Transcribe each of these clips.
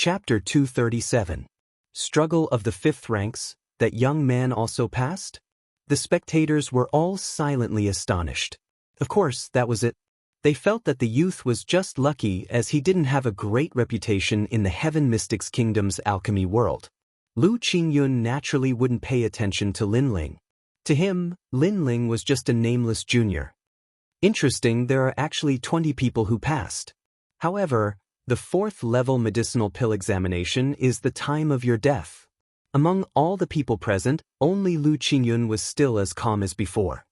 Chapter 237. Struggle of the Fifth Ranks, that young man also passed? The spectators were all silently astonished. Of course, that was it. They felt that the youth was just lucky as he didn't have a great reputation in the Heaven Mystics Kingdom's alchemy world. Lu Qingyun naturally wouldn't pay attention to Linling. To him, Linling was just a nameless junior. Interesting, there are actually 20 people who passed. However, the 4th level medicinal pill examination is the time of your death. Among all the people present, only Lu Qingyun was still as calm as before.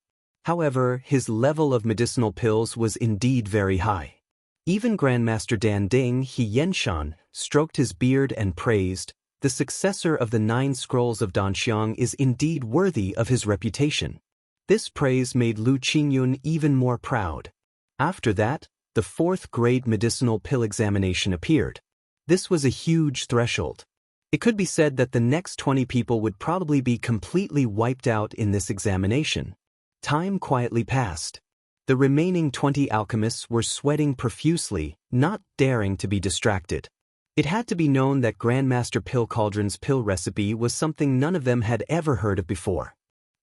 However, his level of medicinal pills was indeed very high. Even Grandmaster Dan Ding Xianxia stroked his beard and praised, "The successor of the 9 scrolls of Danxiang is indeed worthy of his reputation." This praise made Lu Qingyun even more proud. After that, the 4th grade medicinal pill examination appeared. This was a huge threshold. It could be said that the next 20 people would probably be completely wiped out in this examination. Time quietly passed. The remaining 20 alchemists were sweating profusely, not daring to be distracted. It had to be known that Grandmaster Pill Cauldron's pill recipe was something none of them had ever heard of before.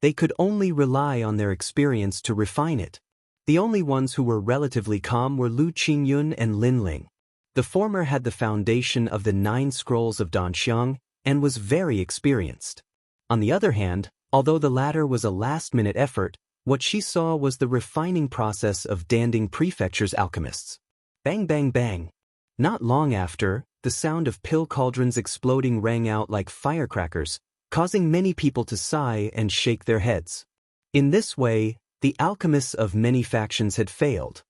They could only rely on their experience to refine it. The only ones who were relatively calm were Lu Qingyun and Linling. The former had the foundation of the 9 scrolls of Danxiang and was very experienced. On the other hand, although the latter was a last-minute effort, what she saw was the refining process of Danding Prefecture's alchemists. Bang bang bang. Not long after, the sound of pill cauldrons exploding rang out like firecrackers, causing many people to sigh and shake their heads. In this way, the alchemists of many factions had failed.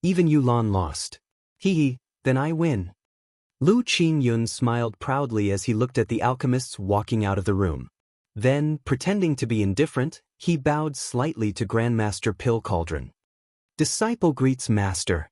Even Yulan lost. Hee, then I win. Lu Qingyun smiled proudly as he looked at the alchemists walking out of the room. Then, pretending to be indifferent, he bowed slightly to Grandmaster Pill Cauldron. Disciple greets master.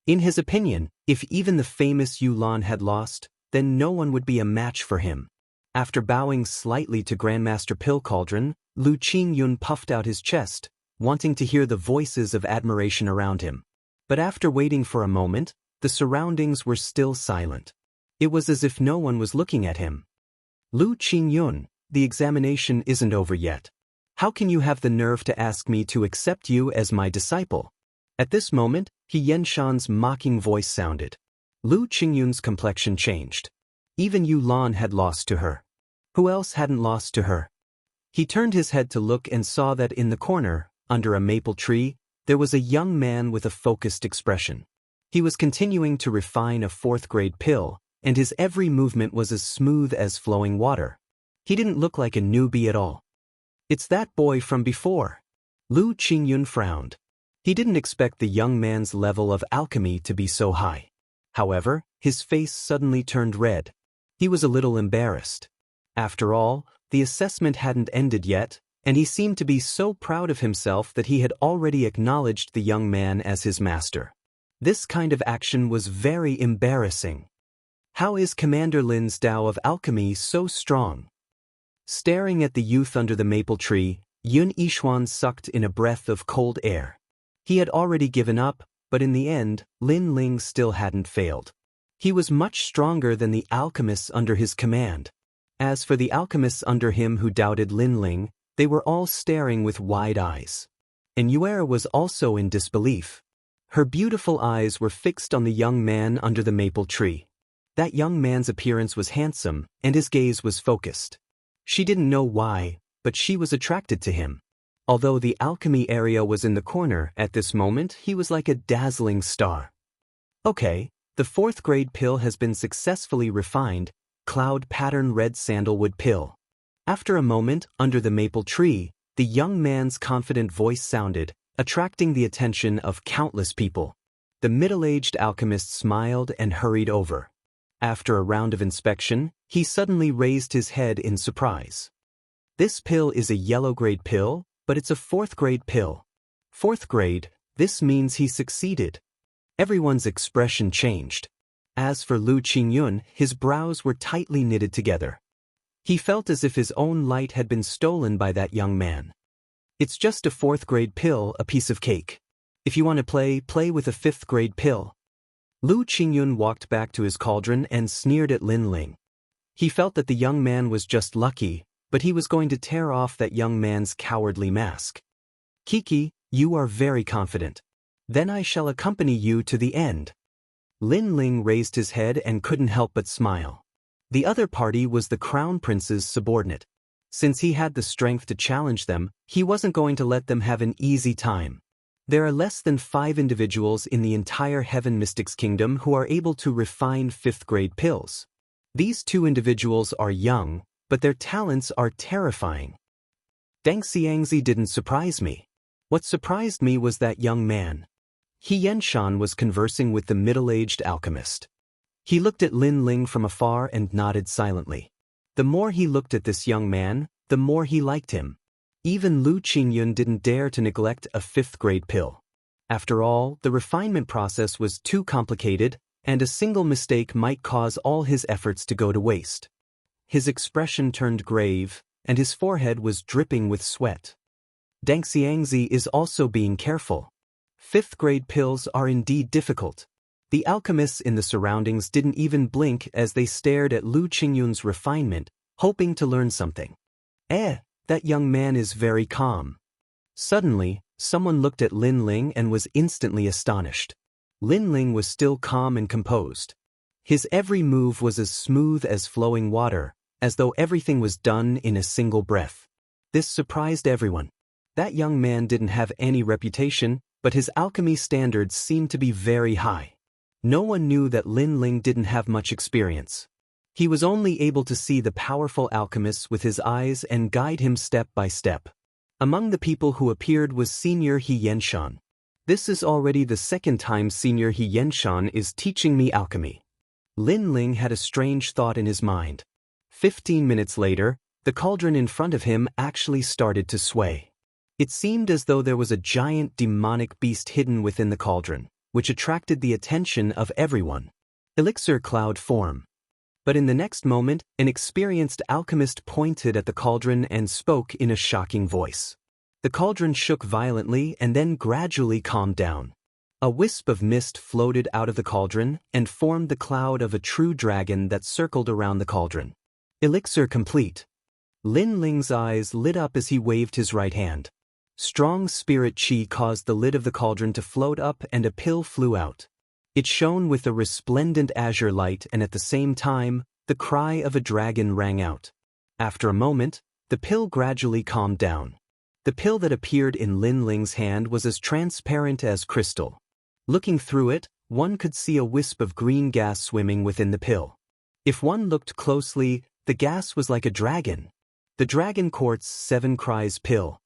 In his opinion, if even the famous Yulan had lost, then no one would be a match for him. After bowing slightly to Grandmaster Pill Cauldron, Lu Qingyun puffed out his chest, wanting to hear the voices of admiration around him. But after waiting for a moment, the surroundings were still silent. It was as if no one was looking at him. Lu Qingyun, the examination isn't over yet. How can you have the nerve to ask me to accept you as my disciple? At this moment, Xianxia's mocking voice sounded. Lu Qingyun's complexion changed. Even Yulan had lost to her. Who else hadn't lost to her? He turned his head to look and saw that in the corner, under a maple tree, there was a young man with a focused expression. He was continuing to refine a 4th grade pill, and his every movement was as smooth as flowing water. He didn't look like a newbie at all. It's that boy from before. Lu Qingyun frowned. He didn't expect the young man's level of alchemy to be so high. However, his face suddenly turned red. He was a little embarrassed. After all, the assessment hadn't ended yet, and he seemed to be so proud of himself that he had already acknowledged the young man as his master. This kind of action was very embarrassing. How is Commander Lin's Tao of alchemy so strong? Staring at the youth under the maple tree, Yun Yishuan sucked in a breath of cold air. He had already given up, but in the end, Lin Ling still hadn't failed. He was much stronger than the alchemists under his command. As for the alchemists under him who doubted Lin Ling, they were all staring with wide eyes. And Yuera was also in disbelief. Her beautiful eyes were fixed on the young man under the maple tree. That young man's appearance was handsome, and his gaze was focused. She didn't know why, but she was attracted to him. Although the alchemy area was in the corner, at this moment he was like a dazzling star. Okay, the 4th grade pill has been successfully refined, Cloud Pattern Red Sandalwood Pill. After a moment, under the maple tree, the young man's confident voice sounded, attracting the attention of countless people. The middle-aged alchemist smiled and hurried over. After a round of inspection, he suddenly raised his head in surprise. This pill is a yellow grade pill, but it's a 4th grade pill. 4th grade, this means he succeeded. Everyone's expression changed. As for Lu Qingyun, his brows were tightly knitted together. He felt as if his own light had been stolen by that young man. It's just a 4th grade pill, a piece of cake. If you want to play with a 5th grade pill. Lu Qingyun walked back to his cauldron and sneered at Lin Ling. He felt that the young man was just lucky, but he was going to tear off that young man's cowardly mask. Kiki, you are very confident. Then I shall accompany you to the end. Lin Ling raised his head and couldn't help but smile. The other party was the Crown Prince's subordinate. Since he had the strength to challenge them, he wasn't going to let them have an easy time. There are less than 5 individuals in the entire Heaven Mystics Kingdom who are able to refine 5th-grade pills. These 2 individuals are young, but their talents are terrifying. Xianxia didn't surprise me. What surprised me was that young man. Xianxia was conversing with the middle-aged alchemist. He looked at Lin Ling from afar and nodded silently. The more he looked at this young man, the more he liked him. Even Lu Qingyun didn't dare to neglect a 5th-grade pill. After all, the refinement process was too complicated, and a single mistake might cause all his efforts to go to waste. His expression turned grave, and his forehead was dripping with sweat. Xianxia is also being careful. 5th-grade pills are indeed difficult. The alchemists in the surroundings didn't even blink as they stared at Lu Qingyun's refinement, hoping to learn something. That young man is very calm. Suddenly, someone looked at Lin Ling and was instantly astonished. Lin Ling was still calm and composed. His every move was as smooth as flowing water, as though everything was done in a single breath. This surprised everyone. That young man didn't have any reputation, but his alchemy standards seemed to be very high. No one knew that Lin Ling didn't have much experience. He was only able to see the powerful alchemists with his eyes and guide him step by step. Among the people who appeared was Senior Xianxia. This is already the 2nd time Senior Xianxia is teaching me alchemy. Lin Ling had a strange thought in his mind. 15 minutes later, the cauldron in front of him actually started to sway. It seemed as though there was a giant demonic beast hidden within the cauldron, which attracted the attention of everyone. Elixir cloud form. But in the next moment, an experienced alchemist pointed at the cauldron and spoke in a shocking voice. The cauldron shook violently and then gradually calmed down. A wisp of mist floated out of the cauldron and formed the cloud of a true dragon that circled around the cauldron. Elixir complete. Lin Ling's eyes lit up as he waved his right hand. Strong spirit chi caused the lid of the cauldron to float up and a pill flew out. It shone with a resplendent azure light, and at the same time, the cry of a dragon rang out. After a moment, the pill gradually calmed down. The pill that appeared in Lin Ling's hand was as transparent as crystal. Looking through it, one could see a wisp of green gas swimming within the pill. If one looked closely, the gas was like a dragon. The Dragon Quartz 7 Cries pill.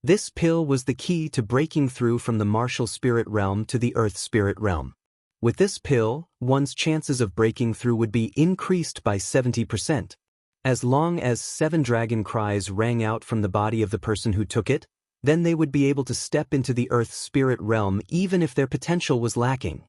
This pill was the key to breaking through from the martial spirit realm to the earth spirit realm. With this pill, one's chances of breaking through would be increased by 70%. As long as 7 dragon cries rang out from the body of the person who took it, then they would be able to step into the earth spirit realm even if their potential was lacking.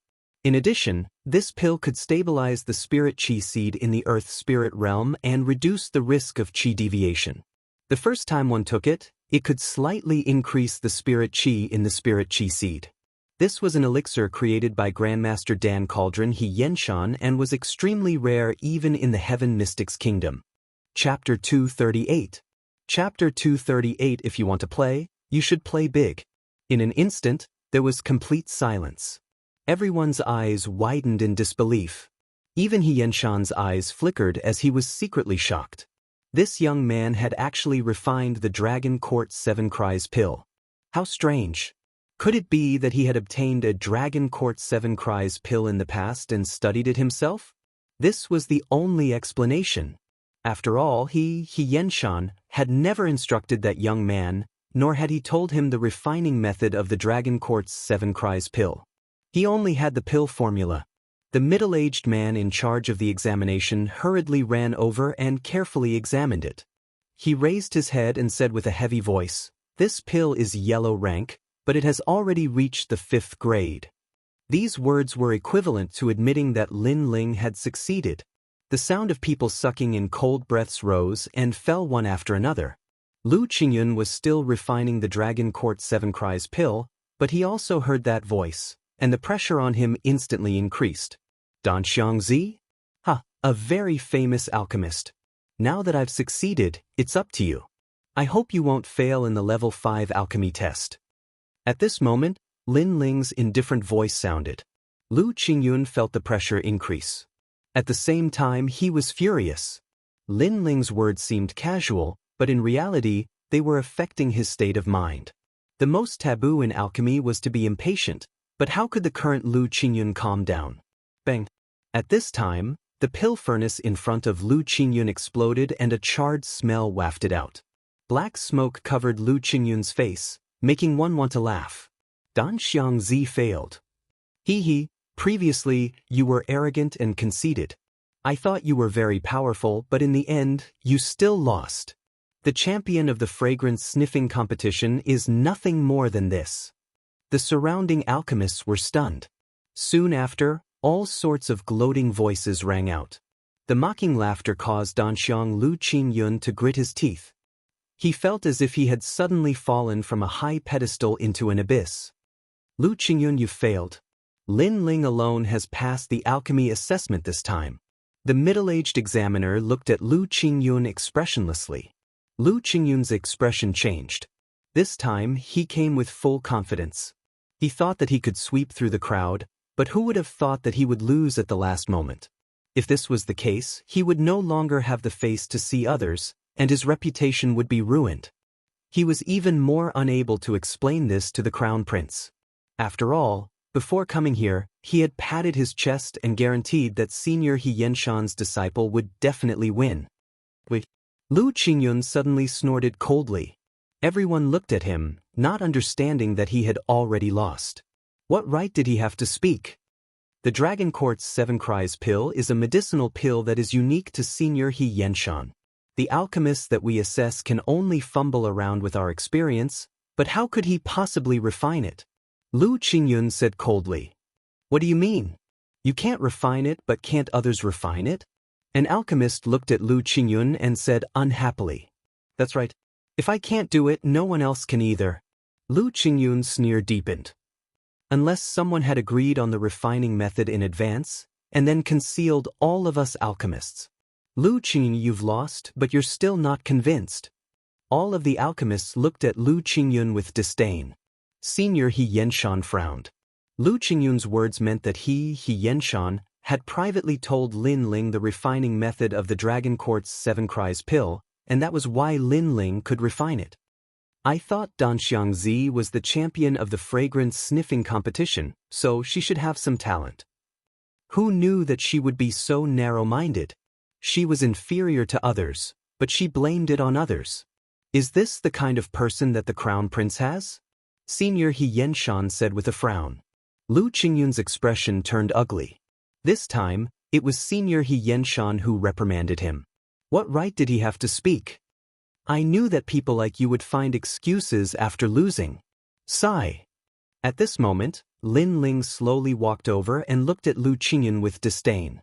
In addition, this pill could stabilize the spirit chi seed in the earth spirit realm and reduce the risk of chi deviation. The first time one took it, it could slightly increase the spirit chi in the spirit chi seed. This was an elixir created by Grandmaster Dan Cauldron Xianxia and was extremely rare even in the Heaven Mystics Kingdom. Chapter 238. Chapter 238. If you want to play, you should play big. In an instant, there was complete silence. Everyone's eyes widened in disbelief. Even Xianxia's eyes flickered as he was secretly shocked. This young man had actually refined the Dragon Quartz 7 Cries pill. How strange. Could it be that he had obtained a Dragon Quartz 7 Cries pill in the past and studied it himself? This was the only explanation. After all, Xianxia, had never instructed that young man, nor had he told him the refining method of the Dragon Quartz 7 Cries pill. He only had the pill formula. The middle-aged man in charge of the examination hurriedly ran over and carefully examined it. He raised his head and said with a heavy voice, "This pill is yellow rank, but it has already reached the 5th grade." These words were equivalent to admitting that Lin Ling had succeeded. The sound of people sucking in cold breaths rose and fell one after another. Lu Qingyun was still refining the Dragon Quartz 7 Cries pill, but he also heard that voice. and the pressure on him instantly increased. Dan Xianxia? Ha, a very famous alchemist. Now that I've succeeded, it's up to you. I hope you won't fail in the level 5 alchemy test. At this moment, Lin Ling's indifferent voice sounded. Lu Qingyun felt the pressure increase. At the same time, he was furious. Lin Ling's words seemed casual, but in reality, they were affecting his state of mind. The most taboo in alchemy was to be impatient, but how could the current Lu Qingyun calm down? Bang! At this time, the pill furnace in front of Lu Qingyun exploded and a charred smell wafted out. Black smoke covered Lu Qingyun's face, making one want to laugh. Dan Xianxia failed. Hee, previously, you were arrogant and conceited. I thought you were very powerful, but in the end, you still lost. The champion of the fragrance sniffing competition is nothing more than this. The surrounding alchemists were stunned. Soon after, all sorts of gloating voices rang out. The mocking laughter caused Danxiang Lu Qingyun to grit his teeth. He felt as if he had suddenly fallen from a high pedestal into an abyss. Lu Qingyun, you failed. Lin Ling alone has passed the alchemy assessment this time. The middle-aged examiner looked at Lu Qingyun expressionlessly. Lu Qingyun's expression changed. This time, he came with full confidence. He thought that he could sweep through the crowd, but who would have thought that he would lose at the last moment? If this was the case, he would no longer have the face to see others, and his reputation would be ruined. He was even more unable to explain this to the crown prince. After all, before coming here, he had patted his chest and guaranteed that Senior Xianxia's disciple would definitely win. Wait. Lu Qingyun suddenly snorted coldly. Everyone looked at him, not understanding that he had already lost. What right did he have to speak? The Dragon Court's 7 Cries pill is a medicinal pill that is unique to Senior Xianxia. The alchemists that we assess can only fumble around with our experience, but how could he possibly refine it? Lu Qingyun said coldly. What do you mean? You can't refine it, but can't others refine it? An alchemist looked at Lu Qingyun and said unhappily. That's right. If I can't do it, no one else can either. Lu Qingyun's sneer deepened. Unless someone had agreed on the refining method in advance, and then concealed all of us alchemists. Lu Qingyun, you've lost, but you're still not convinced. All of the alchemists looked at Lu Qingyun with disdain. Senior Xianxian frowned. Lu Qingyun's words meant that he, Xianxian, had privately told Lin Ling the refining method of the Dragon Court's 7 Cries pill, and that was why Lin Ling could refine it. I thought Dan Xianxia was the champion of the fragrance sniffing competition, so she should have some talent. Who knew that she would be so narrow-minded? She was inferior to others, but she blamed it on others. Is this the kind of person that the crown prince has? Senior Xianxian said with a frown. Lu Qingyun's expression turned ugly. This time, it was Senior Xianxian who reprimanded him. What right did he have to speak? I knew that people like you would find excuses after losing. Sigh. At this moment, Lin Ling slowly walked over and looked at Lu Qingyun with disdain.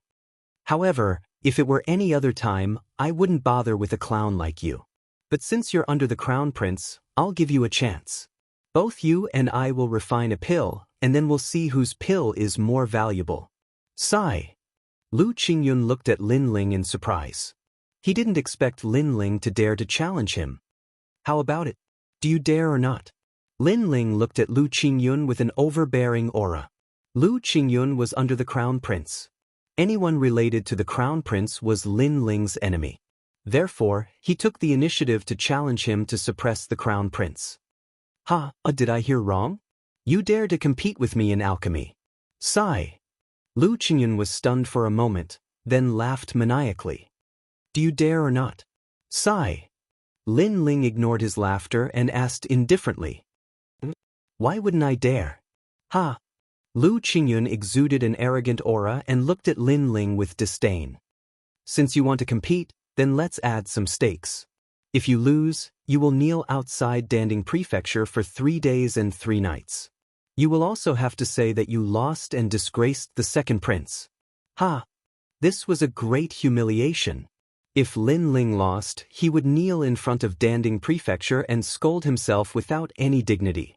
However, if it were any other time, I wouldn't bother with a clown like you. But since you're under the crown prince, I'll give you a chance. Both you and I will refine a pill, and then we'll see whose pill is more valuable. Sigh. Lu Qingyun looked at Lin Ling in surprise. He didn't expect Lin Ling to dare to challenge him. How about it? Do you dare or not? Lin Ling looked at Lu Qingyun with an overbearing aura. Lu Qingyun was under the crown prince. Anyone related to the crown prince was Lin Ling's enemy. Therefore, he took the initiative to challenge him to suppress the crown prince. Did I hear wrong? You dare to compete with me in alchemy. Sigh. Lu Qingyun was stunned for a moment, then laughed maniacally. Do you dare or not? Sigh. Lin Ling ignored his laughter and asked indifferently. Why wouldn't I dare? Lu Qingyun exuded an arrogant aura and looked at Lin Ling with disdain. Since you want to compete, then let's add some stakes. If you lose, you will kneel outside Danding Prefecture for 3 days and 3 nights. You will also have to say that you lost and disgraced the second prince. This was a great humiliation. If Lin Ling lost, he would kneel in front of Danding Prefecture and scold himself without any dignity.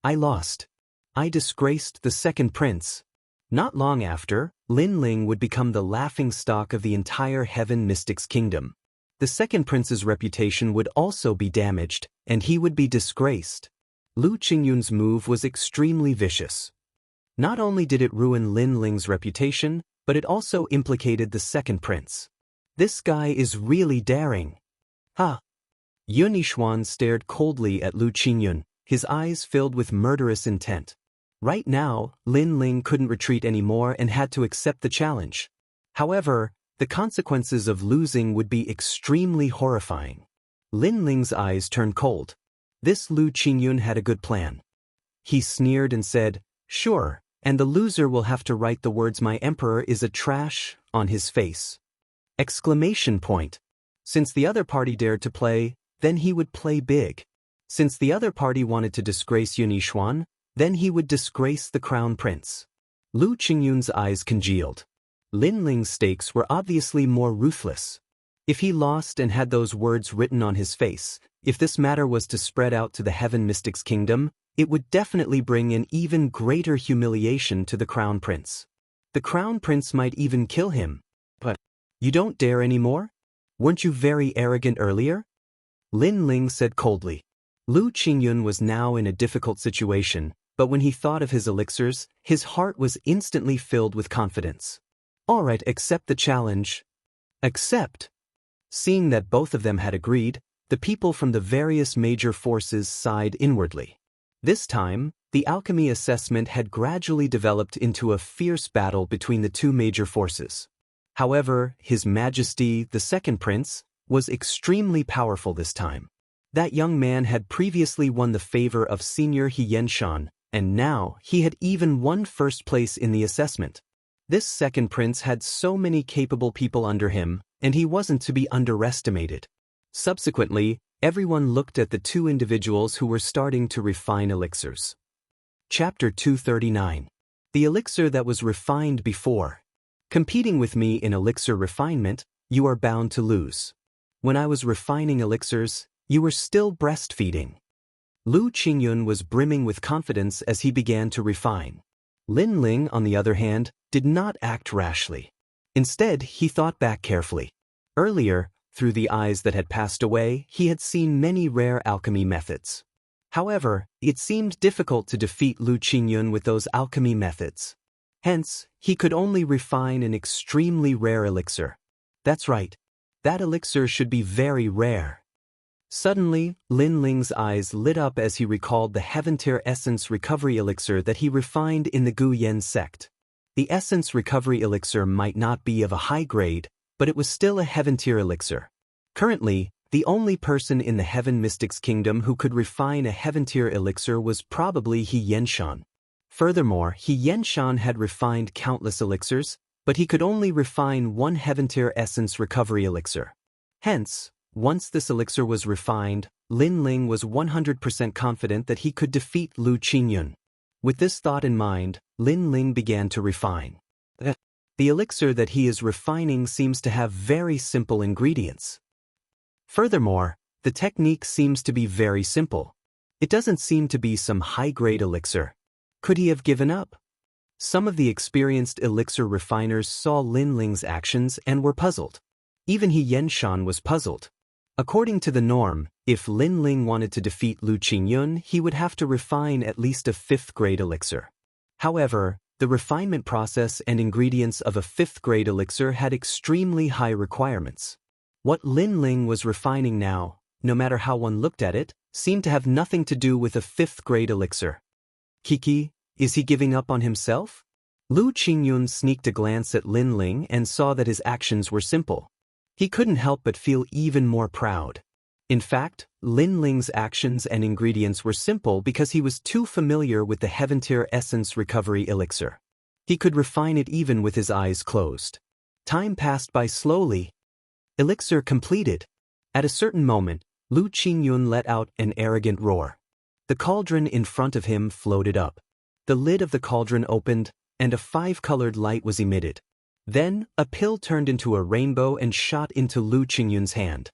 I lost. I disgraced the second prince. Not long after, Lin Ling would become the laughingstock of the entire Heaven Mystics Kingdom. The second prince's reputation would also be damaged, and he would be disgraced. Lu Qingyun's move was extremely vicious. Not only did it ruin Lin Ling's reputation, but it also implicated the second prince. This guy is really daring. Ha! Yun Yixuan stared coldly at Lu Qingyun, his eyes filled with murderous intent. Right now, Lin Ling couldn't retreat anymore and had to accept the challenge. However, the consequences of losing would be extremely horrifying. Lin Ling's eyes turned cold. This Lu Qingyun had a good plan. He sneered and said, "Sure, and the loser will have to write the words 'My emperor is a trash' on his face." Exclamation point. Since the other party dared to play, then he would play big. Since the other party wanted to disgrace Yun Yixuan, then he would disgrace the crown prince. Lu Qingyun's eyes congealed. Lin Ling's stakes were obviously more ruthless. If he lost and had those words written on his face, if this matter was to spread out to the Heaven Mystics Kingdom, it would definitely bring an even greater humiliation to the crown prince. The crown prince might even kill him. But you don't dare anymore? Weren't you very arrogant earlier? Lin Ling said coldly. Lu Qingyun was now in a difficult situation, but when he thought of his elixirs, his heart was instantly filled with confidence. All right, accept the challenge. Accept. Seeing that both of them had agreed, the people from the various major forces sighed inwardly. This time, the alchemy assessment had gradually developed into a fierce battle between the two major forces. However, His Majesty, the second prince, was extremely powerful this time. That young man had previously won the favor of Senior Xianxia, and now he had even won first place in the assessment. This second prince had so many capable people under him, and he wasn't to be underestimated. Subsequently, everyone looked at the two individuals who were starting to refine elixirs. Chapter 239. The elixir that was refined before. Competing with me in elixir refinement, you are bound to lose. When I was refining elixirs, you were still breastfeeding. Lu Qingyun was brimming with confidence as he began to refine. Lin Ling, on the other hand, did not act rashly. Instead, he thought back carefully. Earlier, through the eyes that had passed away, he had seen many rare alchemy methods. However, it seemed difficult to defeat Lu Qingyun with those alchemy methods. Hence, he could only refine an extremely rare elixir. That's right. That elixir should be very rare. Suddenly, Lin Ling's eyes lit up as he recalled the Heaven-tier Essence Recovery Elixir that he refined in the Gu Yen sect. The Essence Recovery Elixir might not be of a high grade, but it was still a Heaven-tier elixir. Currently, the only person in the Heaven Mystics Kingdom who could refine a Heaven-tier elixir was probably Xianxia. Furthermore, Xianxia had refined countless elixirs, but he could only refine one Heaven-tier Essence Recovery Elixir. Hence, once this elixir was refined, Lin Ling was 100% confident that he could defeat Lu Qingyun. With this thought in mind, Lin Ling began to refine. The elixir that he is refining seems to have very simple ingredients. Furthermore, the technique seems to be very simple. It doesn't seem to be some high-grade elixir. Could he have given up? Some of the experienced elixir refiners saw Lin Ling's actions and were puzzled. Even Xianxia was puzzled. According to the norm, if Lin Ling wanted to defeat Lu Qingyun, he would have to refine at least a 5th-grade elixir. However, the refinement process and ingredients of a 5th-grade elixir had extremely high requirements. What Lin Ling was refining now, no matter how one looked at it, seemed to have nothing to do with a 5th-grade elixir. Kiki, is he giving up on himself? Lu Qingyun sneaked a glance at Lin Ling and saw that his actions were simple. He couldn't help but feel even more proud. In fact, Lin Ling's actions and ingredients were simple because he was too familiar with the Heaven-tier Essence Recovery Elixir. He could refine it even with his eyes closed. Time passed by slowly. Elixir completed. At a certain moment, Lu Qingyun let out an arrogant roar. The cauldron in front of him floated up. The lid of the cauldron opened, and a 5-colored light was emitted. Then, a pill turned into a rainbow and shot into Lu Qingyun's hand.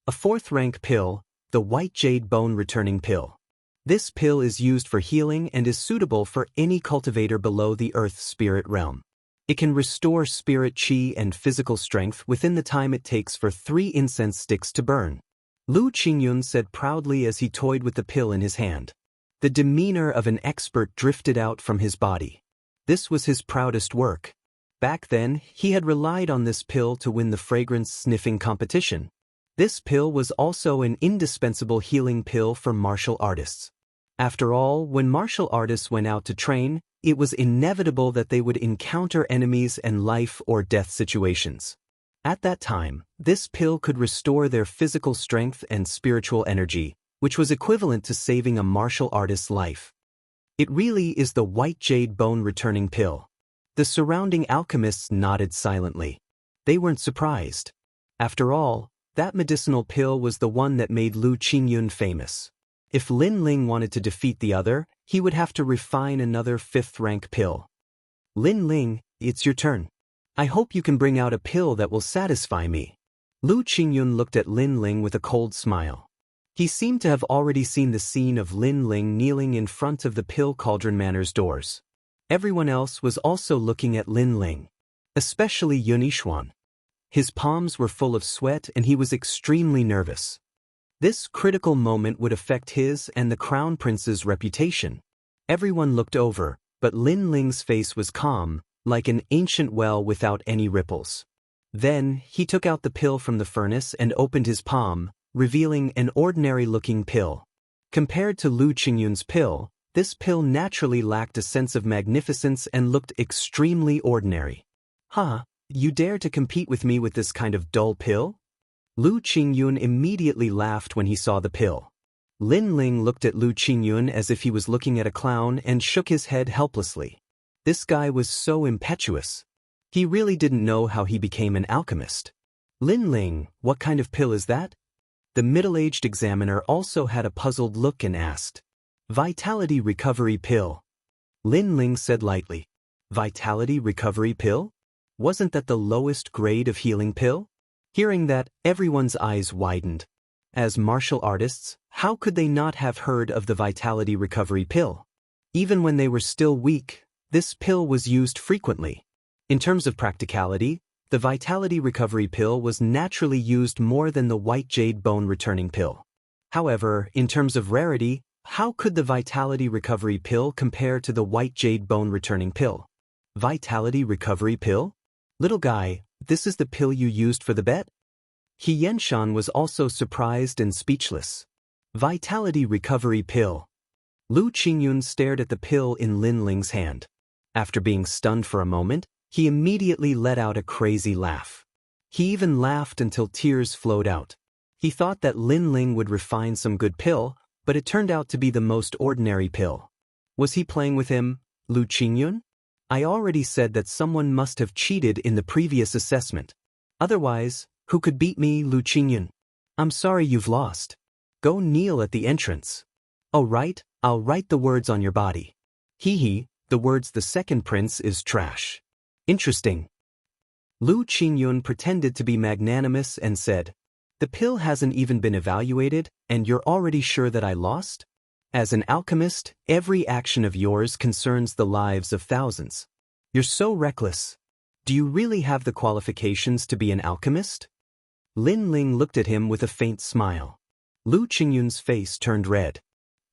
A 4th-rank pill, the White Jade Bone Returning Pill. This pill is used for healing and is suitable for any cultivator below the earth spirit realm. It can restore spirit chi and physical strength within the time it takes for 3 incense sticks to burn. Lu Qingyun said proudly as he toyed with the pill in his hand. The demeanor of an expert drifted out from his body. This was his proudest work. Back then, he had relied on this pill to win the fragrance-sniffing competition. This pill was also an indispensable healing pill for martial artists. After all, when martial artists went out to train, it was inevitable that they would encounter enemies and life-or-death situations. At that time, this pill could restore their physical strength and spiritual energy, which was equivalent to saving a martial artist's life. It really is the white jade bone returning pill. The surrounding alchemists nodded silently. They weren't surprised. After all, that medicinal pill was the one that made Lu Qingyun famous. If Lin Ling wanted to defeat the other, he would have to refine another 5th-rank pill. Lin Ling, it's your turn. I hope you can bring out a pill that will satisfy me. Lu Qingyun looked at Lin Ling with a cold smile. He seemed to have already seen the scene of Lin Ling kneeling in front of the pill cauldron manor's doors. Everyone else was also looking at Lin Ling, especially Yun Yishuan. His palms were full of sweat and he was extremely nervous. This critical moment would affect his and the crown prince's reputation. Everyone looked over, but Lin Ling's face was calm, like an ancient well without any ripples. Then, he took out the pill from the furnace and opened his palm, revealing an ordinary-looking pill. Compared to Lu Qingyun's pill, this pill naturally lacked a sense of magnificence and looked extremely ordinary. "Huh, you dare to compete with me with this kind of dull pill?" Lu Qingyun immediately laughed when he saw the pill. Lin Ling looked at Lu Qingyun as if he was looking at a clown and shook his head helplessly. This guy was so impetuous. He really didn't know how he became an alchemist. "Lin Ling, what kind of pill is that?" The middle-aged examiner also had a puzzled look and asked. "Vitality recovery pill." Lin Ling said lightly. "Vitality recovery pill? Wasn't that the lowest grade of healing pill?" Hearing that, everyone's eyes widened. As martial artists, how could they not have heard of the vitality recovery pill? Even when they were still weak, this pill was used frequently. In terms of practicality, the vitality recovery pill was naturally used more than the white jade bone returning pill. However, in terms of rarity, how could the vitality recovery pill compare to the white jade bone returning pill? Vitality recovery pill? Little guy, this is the pill you used for the bet? Xianxia was also surprised and speechless. Vitality recovery pill. Lu Qingyun stared at the pill in Lin Ling's hand. After being stunned for a moment, he immediately let out a crazy laugh. He even laughed until tears flowed out. He thought that Lin Ling would refine some good pill, but it turned out to be the most ordinary pill. Was he playing with him, Lu Qingyun? I already said that someone must have cheated in the previous assessment. Otherwise, who could beat me, Lu Qingyun? I'm sorry you've lost. Go kneel at the entrance. Oh right, I'll write the words on your body. Hee, the words the second prince is trash. Interesting. Lu Qingyun pretended to be magnanimous and said, "The pill hasn't even been evaluated, and you're already sure that I lost? As an alchemist, every action of yours concerns the lives of thousands. You're so reckless. Do you really have the qualifications to be an alchemist?" Lin Ling looked at him with a faint smile. Lu Qingyun's face turned red.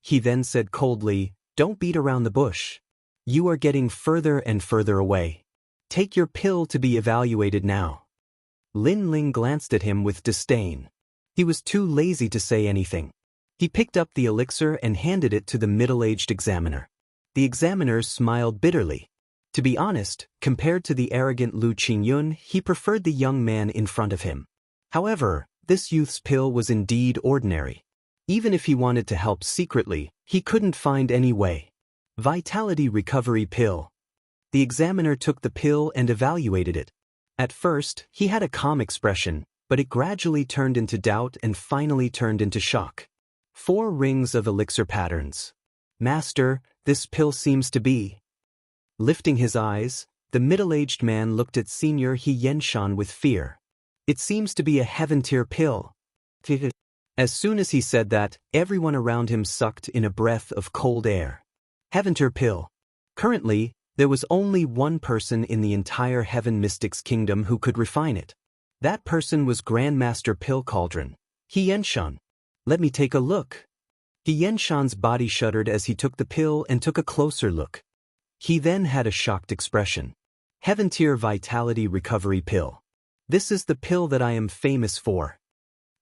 He then said coldly, "Don't beat around the bush. You are getting further and further away. Take your pill to be evaluated now." Lin Ling glanced at him with disdain. He was too lazy to say anything. He picked up the elixir and handed it to the middle-aged examiner. The examiner smiled bitterly. To be honest, compared to the arrogant Lu Qingyun, he preferred the young man in front of him. However, this youth's pill was indeed ordinary. Even if he wanted to help secretly, he couldn't find any way. Vitality recovery pill. The examiner took the pill and evaluated it. At first, he had a calm expression, but it gradually turned into doubt and finally turned into shock. 4 rings of elixir patterns. "Master, this pill seems to be..." Lifting his eyes, the middle-aged man looked at Senior Xianxia with fear. "It seems to be a heaven-tier pill." As soon as he said that, everyone around him sucked in a breath of cold air. Heaventir Pill. Currently, there was only one person in the entire Heaven Mystics Kingdom who could refine it. That person was Grandmaster Pill Cauldron, Xianxia. Let me take a look. Xianxia's body shuddered as he took the pill and took a closer look. He then had a shocked expression. Heaventir Vitality Recovery Pill. This is the pill that I am famous for.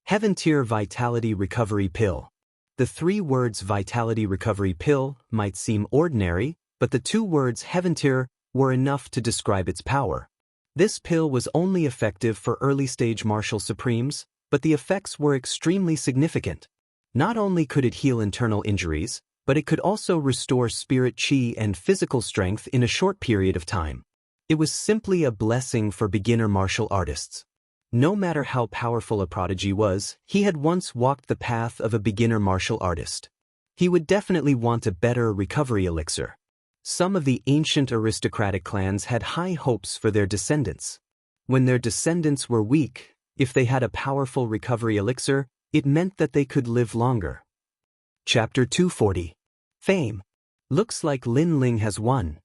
Heaventir Vitality Recovery Pill. The 3 words Vitality Recovery Pill might seem ordinary, but the 2 words Heaventir were enough to describe its power. This pill was only effective for early-stage martial supremes, but the effects were extremely significant. Not only could it heal internal injuries, but it could also restore spirit chi and physical strength in a short period of time. It was simply a blessing for beginner martial artists. No matter how powerful a prodigy was, he had once walked the path of a beginner martial artist. He would definitely want a better recovery elixir. Some of the ancient aristocratic clans had high hopes for their descendants. When their descendants were weak, if they had a powerful recovery elixir, it meant that they could live longer. Chapter 240. Fame. Looks like Lin Ling has won.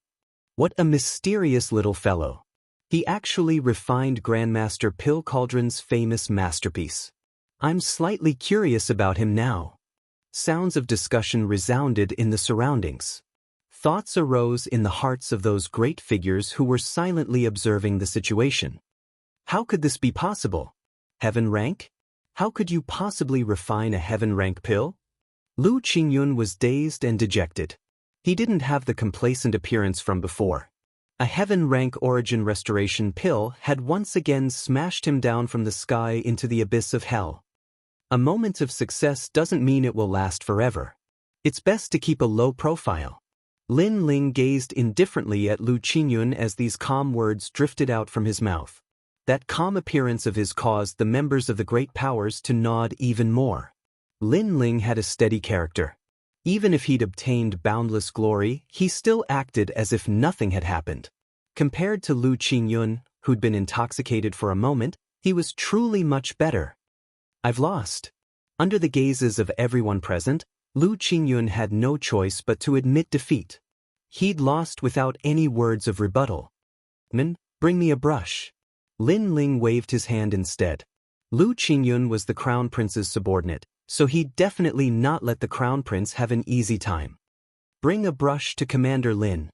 What a mysterious little fellow. He actually refined Grandmaster Pill Cauldron's famous masterpiece. I'm slightly curious about him now. Sounds of discussion resounded in the surroundings. Thoughts arose in the hearts of those great figures who were silently observing the situation. How could this be possible? Heaven rank? How could you possibly refine a heaven rank pill? Lu Qingyun was dazed and dejected. He didn't have the complacent appearance from before. A heaven rank origin restoration pill had once again smashed him down from the sky into the abyss of hell. A moment of success doesn't mean it will last forever. It's best to keep a low profile. Lin Ling gazed indifferently at Lu Qingyun as these calm words drifted out from his mouth. That calm appearance of his caused the members of the great powers to nod even more. Lin Ling had a steady character. Even if he'd obtained boundless glory, he still acted as if nothing had happened. Compared to Lu Qingyun, who'd been intoxicated for a moment, he was truly much better. I've lost. Under the gazes of everyone present, Lu Qingyun had no choice but to admit defeat. He'd lost without any words of rebuttal. Bring me a brush. Lin Ling waved his hand instead. Lu Qingyun was the crown prince's subordinate, so he'd definitely not let the crown prince have an easy time. Bring a brush to Commander Lin.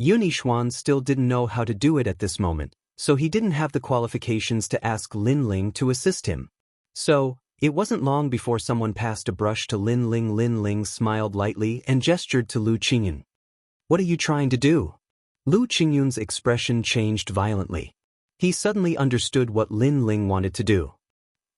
Yunixuan still didn't know how to do it at this moment, so he didn't have the qualifications to ask Lin Ling to assist him. So, it wasn't long before someone passed a brush to Lin Ling. Lin Ling smiled lightly and gestured to Lu Qingyun. What are you trying to do? Lu Qingyun's expression changed violently. He suddenly understood what Lin Ling wanted to do.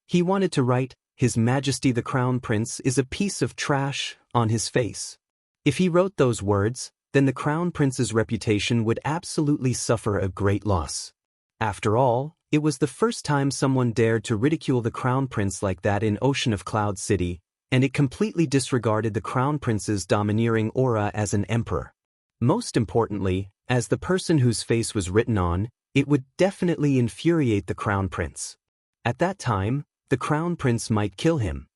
He wanted to write, His Majesty the Crown Prince is a piece of trash, on his face. If he wrote those words, then the Crown Prince's reputation would absolutely suffer a great loss. After all, it was the first time someone dared to ridicule the Crown Prince like that in Ocean of Cloud City, and it completely disregarded the Crown Prince's domineering aura as an emperor. Most importantly, as the person whose face was written on, it would definitely infuriate the Crown Prince. At that time, the Crown Prince might kill him.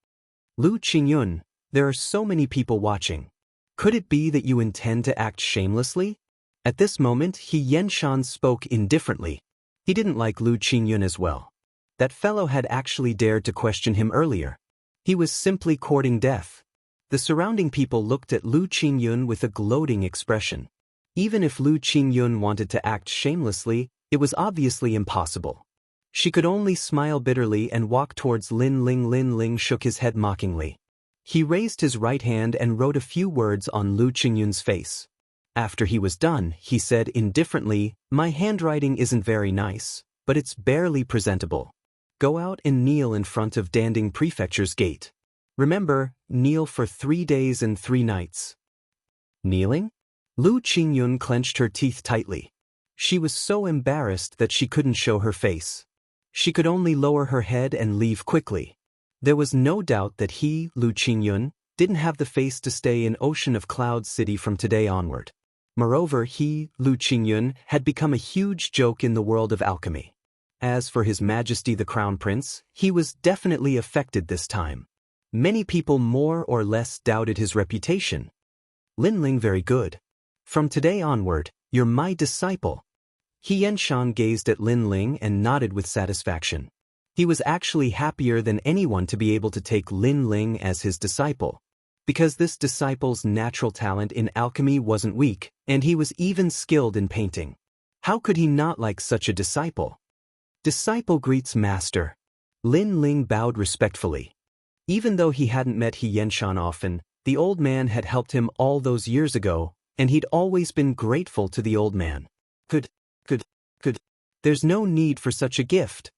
Lu Qingyun, there are so many people watching. Could it be that you intend to act shamelessly? At this moment, Xianxia spoke indifferently. He didn't like Lu Qingyun as well. That fellow had actually dared to question him earlier. He was simply courting death. The surrounding people looked at Lu Qingyun with a gloating expression. Even if Lu Qingyun wanted to act shamelessly, it was obviously impossible. She could only smile bitterly and walk towards Lin Ling. Lin Ling shook his head mockingly. He raised his right hand and wrote a few words on Lu Qingyun's face. After he was done, he said indifferently, My handwriting isn't very nice, but it's barely presentable. Go out and kneel in front of Danding Prefecture's gate. Remember, kneel for 3 days and 3 nights. Kneeling? Lu Qingyun clenched her teeth tightly. She was so embarrassed that she couldn't show her face. She could only lower her head and leave quickly. There was no doubt that he, Lu Qingyun, didn't have the face to stay in Ocean of Cloud City from today onward. Moreover, he, Lu Qingyun, had become a huge joke in the world of alchemy. As for His Majesty the Crown Prince, he was definitely affected this time. Many people more or less doubted his reputation. Linling very good. From today onward, you're my disciple. Xianxia gazed at Linling and nodded with satisfaction. He was actually happier than anyone to be able to take Linling as his disciple, because this disciple's natural talent in alchemy wasn't weak, and he was even skilled in painting. How could he not like such a disciple? Disciple greets master. Linling bowed respectfully. Even though he hadn't met Xianxia often, the old man had helped him all those years ago, and he'd always been grateful to the old man. Could. There's no need for such a gift.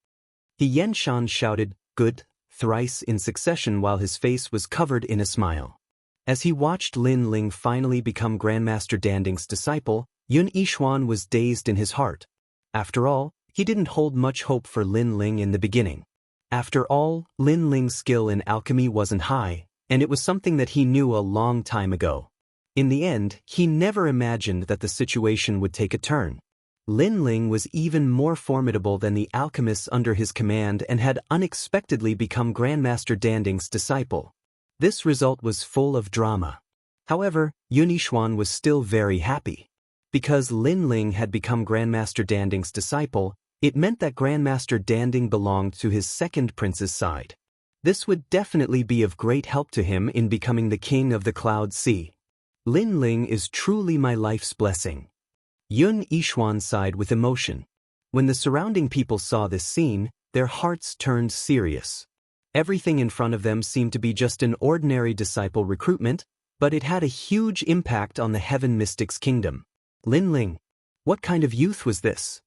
Xianxia shouted, good, thrice in succession while his face was covered in a smile. As he watched Linling finally become Grandmaster Danding's disciple, Yun Yixuan was dazed in his heart. After all, he didn't hold much hope for Linling in the beginning. After all, Linling's skill in alchemy wasn't high, and it was something that he knew a long time ago. In the end, he never imagined that the situation would take a turn. Linling was even more formidable than the alchemists under his command and had unexpectedly become Grandmaster Danding's disciple. This result was full of drama. However, Yun Yixuan was still very happy. Because Linling had become Grandmaster Danding's disciple, it meant that Grandmaster Danding belonged to his second prince's side. This would definitely be of great help to him in becoming the king of the Cloud Sea. Linling is truly my life's blessing. Yun Yixuan sighed with emotion. When the surrounding people saw this scene, their hearts turned serious. Everything in front of them seemed to be just an ordinary disciple recruitment, but it had a huge impact on the Heaven Mystics Kingdom. Linling, what kind of youth was this?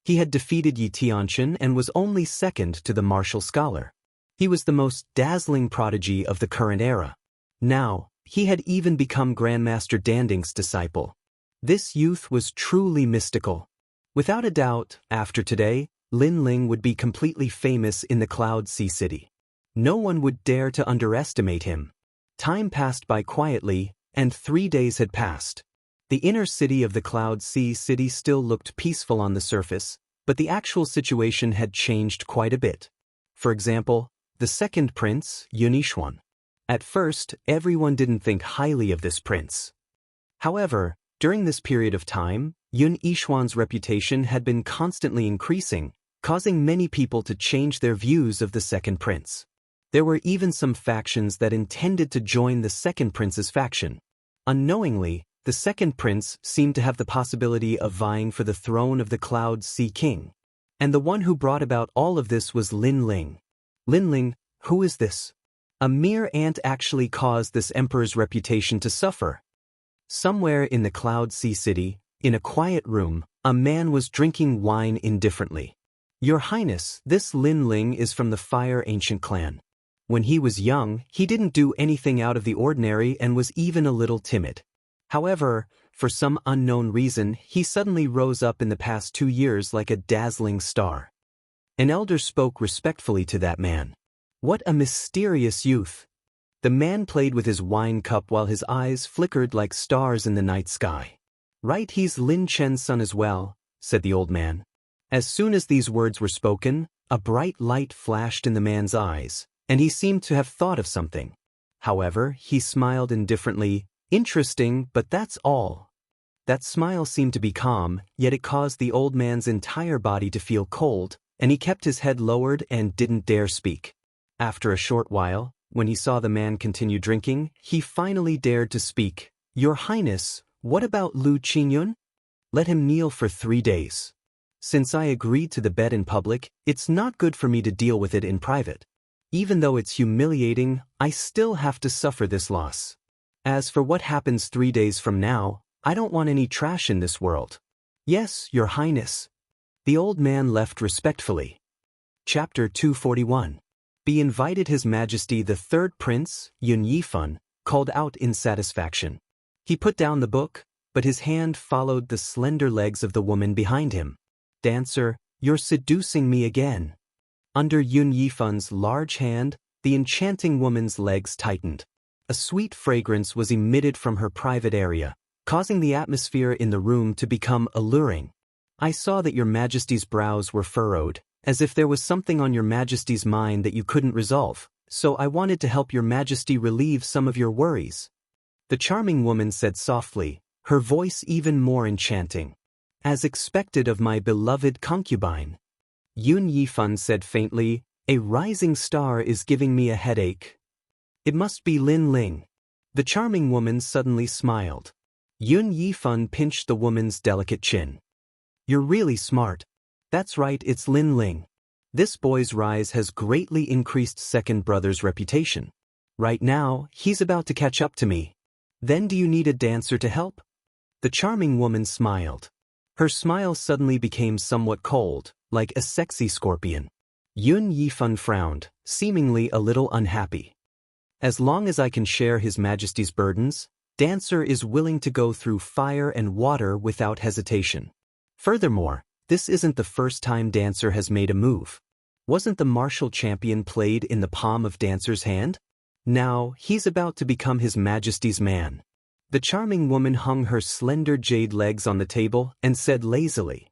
He had defeated Yi Tianqian and was only second to the martial scholar. He was the most dazzling prodigy of the current era. Now, he had even become Grandmaster Danding's disciple. This youth was truly mystical. Without a doubt, after today, Linling would be completely famous in the Cloud Sea City. No one would dare to underestimate him. Time passed by quietly, and 3 days had passed. The inner city of the Cloud Sea City still looked peaceful on the surface, but the actual situation had changed quite a bit. For example, the second prince, Yun Yixuan. At first, everyone didn't think highly of this prince. However, during this period of time, Yun Yixuan's reputation had been constantly increasing, causing many people to change their views of the second prince. There were even some factions that intended to join the second prince's faction. Unknowingly, the second prince seemed to have the possibility of vying for the throne of the Cloud Sea King. And the one who brought about all of this was Linling. Linling, who is this? A mere ant actually caused this emperor's reputation to suffer. Somewhere in the Cloud Sea City, in a quiet room, a man was drinking wine indifferently. Your Highness, this Linling is from the Fire Ancient clan. When he was young, he didn't do anything out of the ordinary and was even a little timid. However, for some unknown reason, he suddenly rose up in the past 2 years like a dazzling star. An elder spoke respectfully to that man. What a mysterious youth! The man played with his wine cup while his eyes flickered like stars in the night sky. Right, he's Lin Chen's son as well, said the old man. As soon as these words were spoken, a bright light flashed in the man's eyes, and he seemed to have thought of something. However, he smiled indifferently. Interesting, but that's all. That smile seemed to be calm, yet it caused the old man's entire body to feel cold, and he kept his head lowered and didn't dare speak. After a short while, when he saw the man continue drinking, he finally dared to speak. Your Highness, what about Lu Qingyun? Let him kneel for 3 days. Since I agreed to the bet in public, it's not good for me to deal with it in private. Even though it's humiliating, I still have to suffer this loss. As for what happens 3 days from now, I don't want any trash in this world. Yes, Your Highness. The old man left respectfully. Chapter 241. Be invited His Majesty the Third Prince, Yun Yifan, called out in satisfaction. He put down the book, but his hand followed the slender legs of the woman behind him. Dancer, you're seducing me again. Under Yun Yifan's large hand, the enchanting woman's legs tightened. A sweet fragrance was emitted from her private area, causing the atmosphere in the room to become alluring. I saw that Your Majesty's brows were furrowed, as if there was something on Your Majesty's mind that you couldn't resolve. so I wanted to help your majesty relieve some of your worries. The charming woman said softly, her voice even more enchanting. As expected of my beloved concubine. Yun Yifan said faintly, a rising star is giving me a headache. It must be Lin Ling. The charming woman suddenly smiled. Yun Yifan pinched the woman's delicate chin. You're really smart. That's right, it's Lin Ling. This boy's rise has greatly increased second brother's reputation. Right now, he's about to catch up to me. Then do you need a dancer to help? The charming woman smiled. Her smile suddenly became somewhat cold, like a sexy scorpion. Yun Yifan frowned, seemingly a little unhappy. As long as I can share His Majesty's burdens, Dancer is willing to go through fire and water without hesitation. Furthermore, this isn't the first time Dancer has made a move. Wasn't the martial champion played in the palm of Dancer's hand? Now, he's about to become His Majesty's man. The charming woman hung her slender jade legs on the table and said lazily.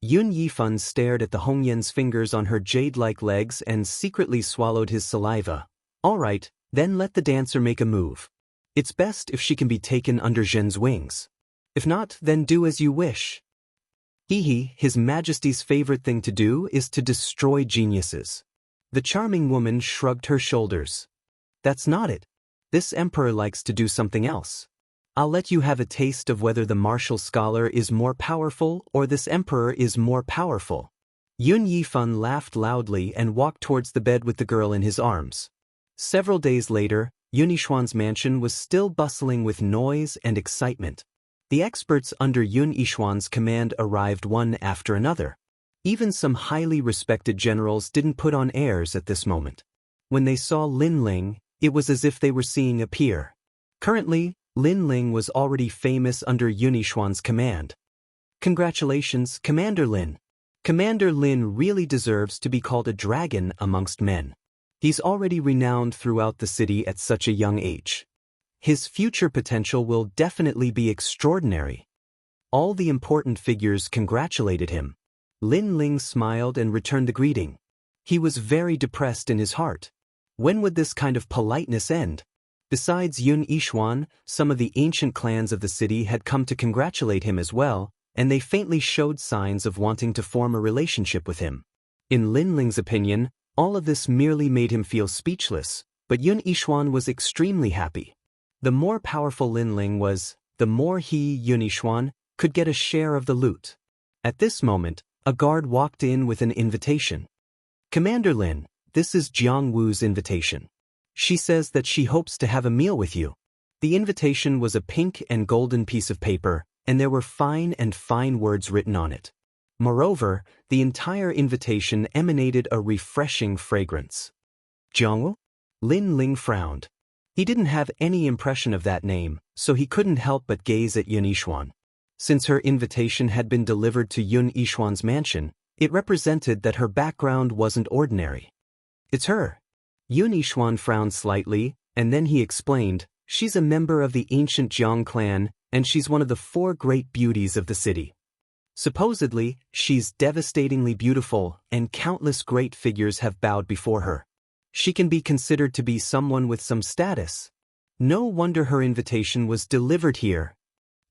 Yun Yifan stared at the Hongyan's fingers on her jade-like legs and secretly swallowed his saliva. All right, then let the dancer make a move. It's best if she can be taken under Zhen's wings. If not, then do as you wish. His Majesty's favorite thing to do is to destroy geniuses. The charming woman shrugged her shoulders. That's not it. This emperor likes to do something else. I'll let you have a taste of whether the martial scholar is more powerful or this emperor is more powerful. Yun Yifan laughed loudly and walked towards the bed with the girl in his arms. Several days later, Yun Yishuan's mansion was still bustling with noise and excitement. The experts under Yun Yishuan's command arrived one after another. Even some highly respected generals didn't put on airs at this moment. When they saw Lin Ling, it was as if they were seeing a peer. Currently, Lin Ling was already famous under Yun Yishuan's command. Congratulations, Commander Lin. Commander Lin really deserves to be called a dragon amongst men. He's already renowned throughout the city at such a young age. His future potential will definitely be extraordinary. All the important figures congratulated him. Lin Ling smiled and returned the greeting. He was very depressed in his heart. When would this kind of politeness end? Besides Yun Yishuan, some of the ancient clans of the city had come to congratulate him as well, and they faintly showed signs of wanting to form a relationship with him. In Lin Ling's opinion, all of this merely made him feel speechless, but Yun Yishuan was extremely happy. The more powerful Lin Ling was, the more he, Yun Yishuan, could get a share of the loot. At this moment, a guard walked in with an invitation. Commander Lin, this is Jiang Wu's invitation. She says that she hopes to have a meal with you. The invitation was a pink and golden piece of paper, and there were fine words written on it. Moreover, the entire invitation emanated a refreshing fragrance. Jiang Wu? Lin Ling frowned. He didn't have any impression of that name, so he couldn't help but gaze at Yun Yishuan. Since her invitation had been delivered to Yun Yishuan's mansion, it represented that her background wasn't ordinary. It's her. Yun Yishuan frowned slightly, and then he explained, she's a member of the ancient Jiang clan, and she's one of the 4 great beauties of the city. Supposedly, she's devastatingly beautiful, and countless great figures have bowed before her. She can be considered to be someone with some status. No wonder her invitation was delivered here.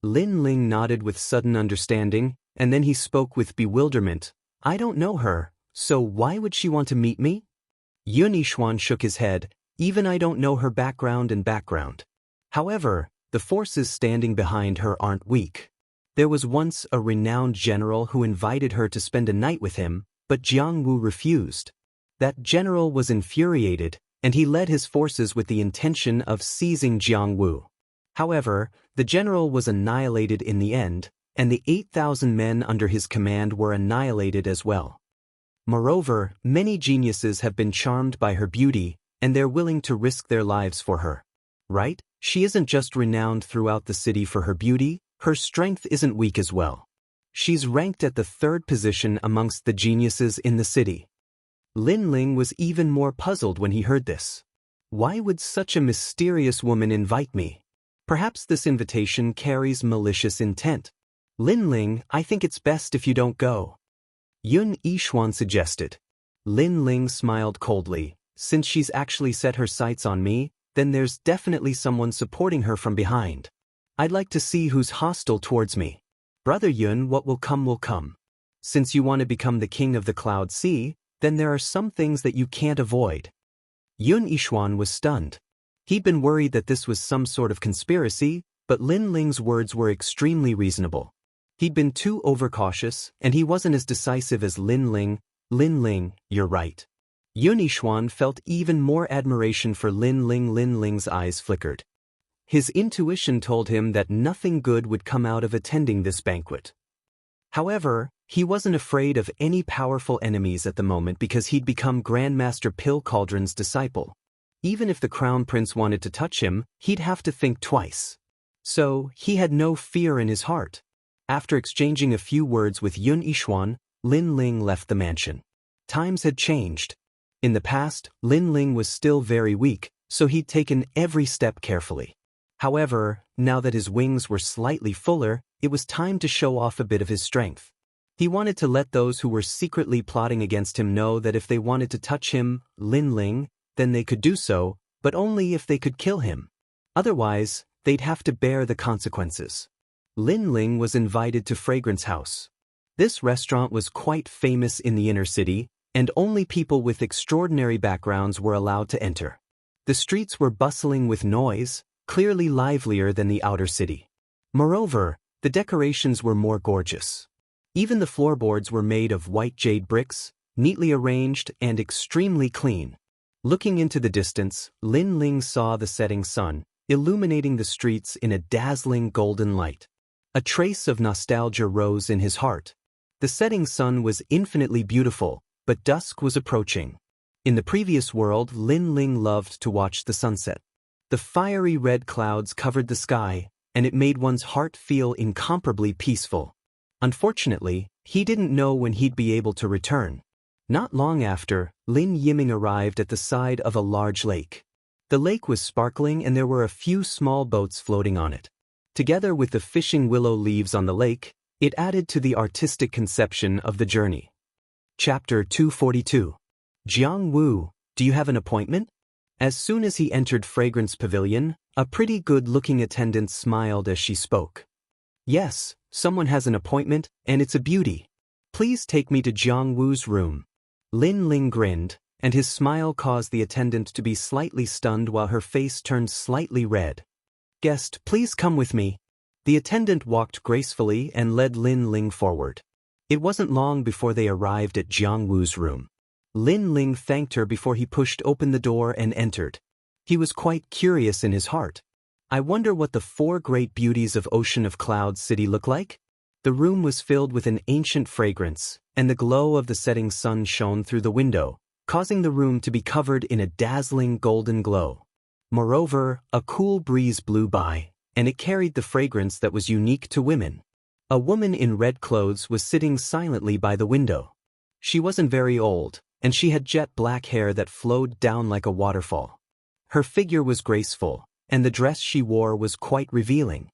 Lin Ling nodded with sudden understanding, and then he spoke with bewilderment. I don't know her, so why would she want to meet me? Yun Yishuan shook his head. Even I don't know her background. However, the forces standing behind her aren't weak. There was once a renowned general who invited her to spend a night with him, but Jiang Wu refused. That general was infuriated, and he led his forces with the intention of seizing Jiang Wu. However, the general was annihilated in the end, and the 8,000 men under his command were annihilated as well. Moreover, many geniuses have been charmed by her beauty, and they're willing to risk their lives for her. Right? She isn't just renowned throughout the city for her beauty, her strength isn't weak as well. She's ranked at the 3rd position amongst the geniuses in the city. Lin Ling was even more puzzled when he heard this. Why would such a mysterious woman invite me? Perhaps this invitation carries malicious intent. Lin Ling, I think it's best if you don't go. Yun Yishuan suggested. Lin Ling smiled coldly. Since she's actually set her sights on me, then there's definitely someone supporting her from behind. I'd like to see who's hostile towards me. Brother Yun, what will come will come. Since you want to become the king of the Cloud Sea, then there are some things that you can't avoid. Yun Yishuan was stunned. He'd been worried that this was some sort of conspiracy, but Lin Ling's words were extremely reasonable. He'd been too overcautious, and he wasn't as decisive as Lin Ling. Lin Ling, you're right. Yun Yishuan felt even more admiration for Lin Ling. Lin Ling's eyes flickered. His intuition told him that nothing good would come out of attending this banquet. However, he wasn't afraid of any powerful enemies at the moment because he'd become Grandmaster Pill Cauldron's disciple. Even if the Crown Prince wanted to touch him, he'd have to think twice. So, he had no fear in his heart. After exchanging a few words with Yun Yishuan, Lin Ling left the mansion. Times had changed. In the past, Lin Ling was still very weak, so he'd taken every step carefully. However, now that his wings were slightly fuller, it was time to show off a bit of his strength. He wanted to let those who were secretly plotting against him know that if they wanted to touch him, Lin Ling, then they could do so, but only if they could kill him. Otherwise, they'd have to bear the consequences. Lin Ling was invited to Fragrance House. This restaurant was quite famous in the inner city, and only people with extraordinary backgrounds were allowed to enter. The streets were bustling with noise, clearly livelier than the outer city. Moreover, the decorations were more gorgeous. Even the floorboards were made of white jade bricks, neatly arranged and extremely clean. Looking into the distance, Lin Ling saw the setting sun, illuminating the streets in a dazzling golden light. A trace of nostalgia rose in his heart. The setting sun was infinitely beautiful, but dusk was approaching. In the previous world, Lin Ling loved to watch the sunset. The fiery red clouds covered the sky, and it made one's heart feel incomparably peaceful. Unfortunately, he didn't know when he'd be able to return. Not long after, Lin Yiming arrived at the side of a large lake. The lake was sparkling and there were a few small boats floating on it. Together with the fishing willow leaves on the lake, it added to the artistic conception of the journey. Chapter 242. Jiang Wu, do you have an appointment? As soon as he entered Fragrance Pavilion, a pretty good-looking attendant smiled as she spoke. Yes, someone has an appointment, and it's a beauty. Please take me to Jiang Wu's room. Lin Ling grinned, and his smile caused the attendant to be slightly stunned while her face turned slightly red. Guest, please come with me. The attendant walked gracefully and led Lin Ling forward. It wasn't long before they arrived at Jiang Wu's room. Lin Ling thanked her before he pushed open the door and entered. He was quite curious in his heart. I wonder what the four great beauties of Ocean of Cloud City look like? The room was filled with an ancient fragrance, and the glow of the setting sun shone through the window, causing the room to be covered in a dazzling golden glow. Moreover, a cool breeze blew by, and it carried the fragrance that was unique to women. A woman in red clothes was sitting silently by the window. She wasn't very old, and she had jet black hair that flowed down like a waterfall. Her figure was graceful, and the dress she wore was quite revealing.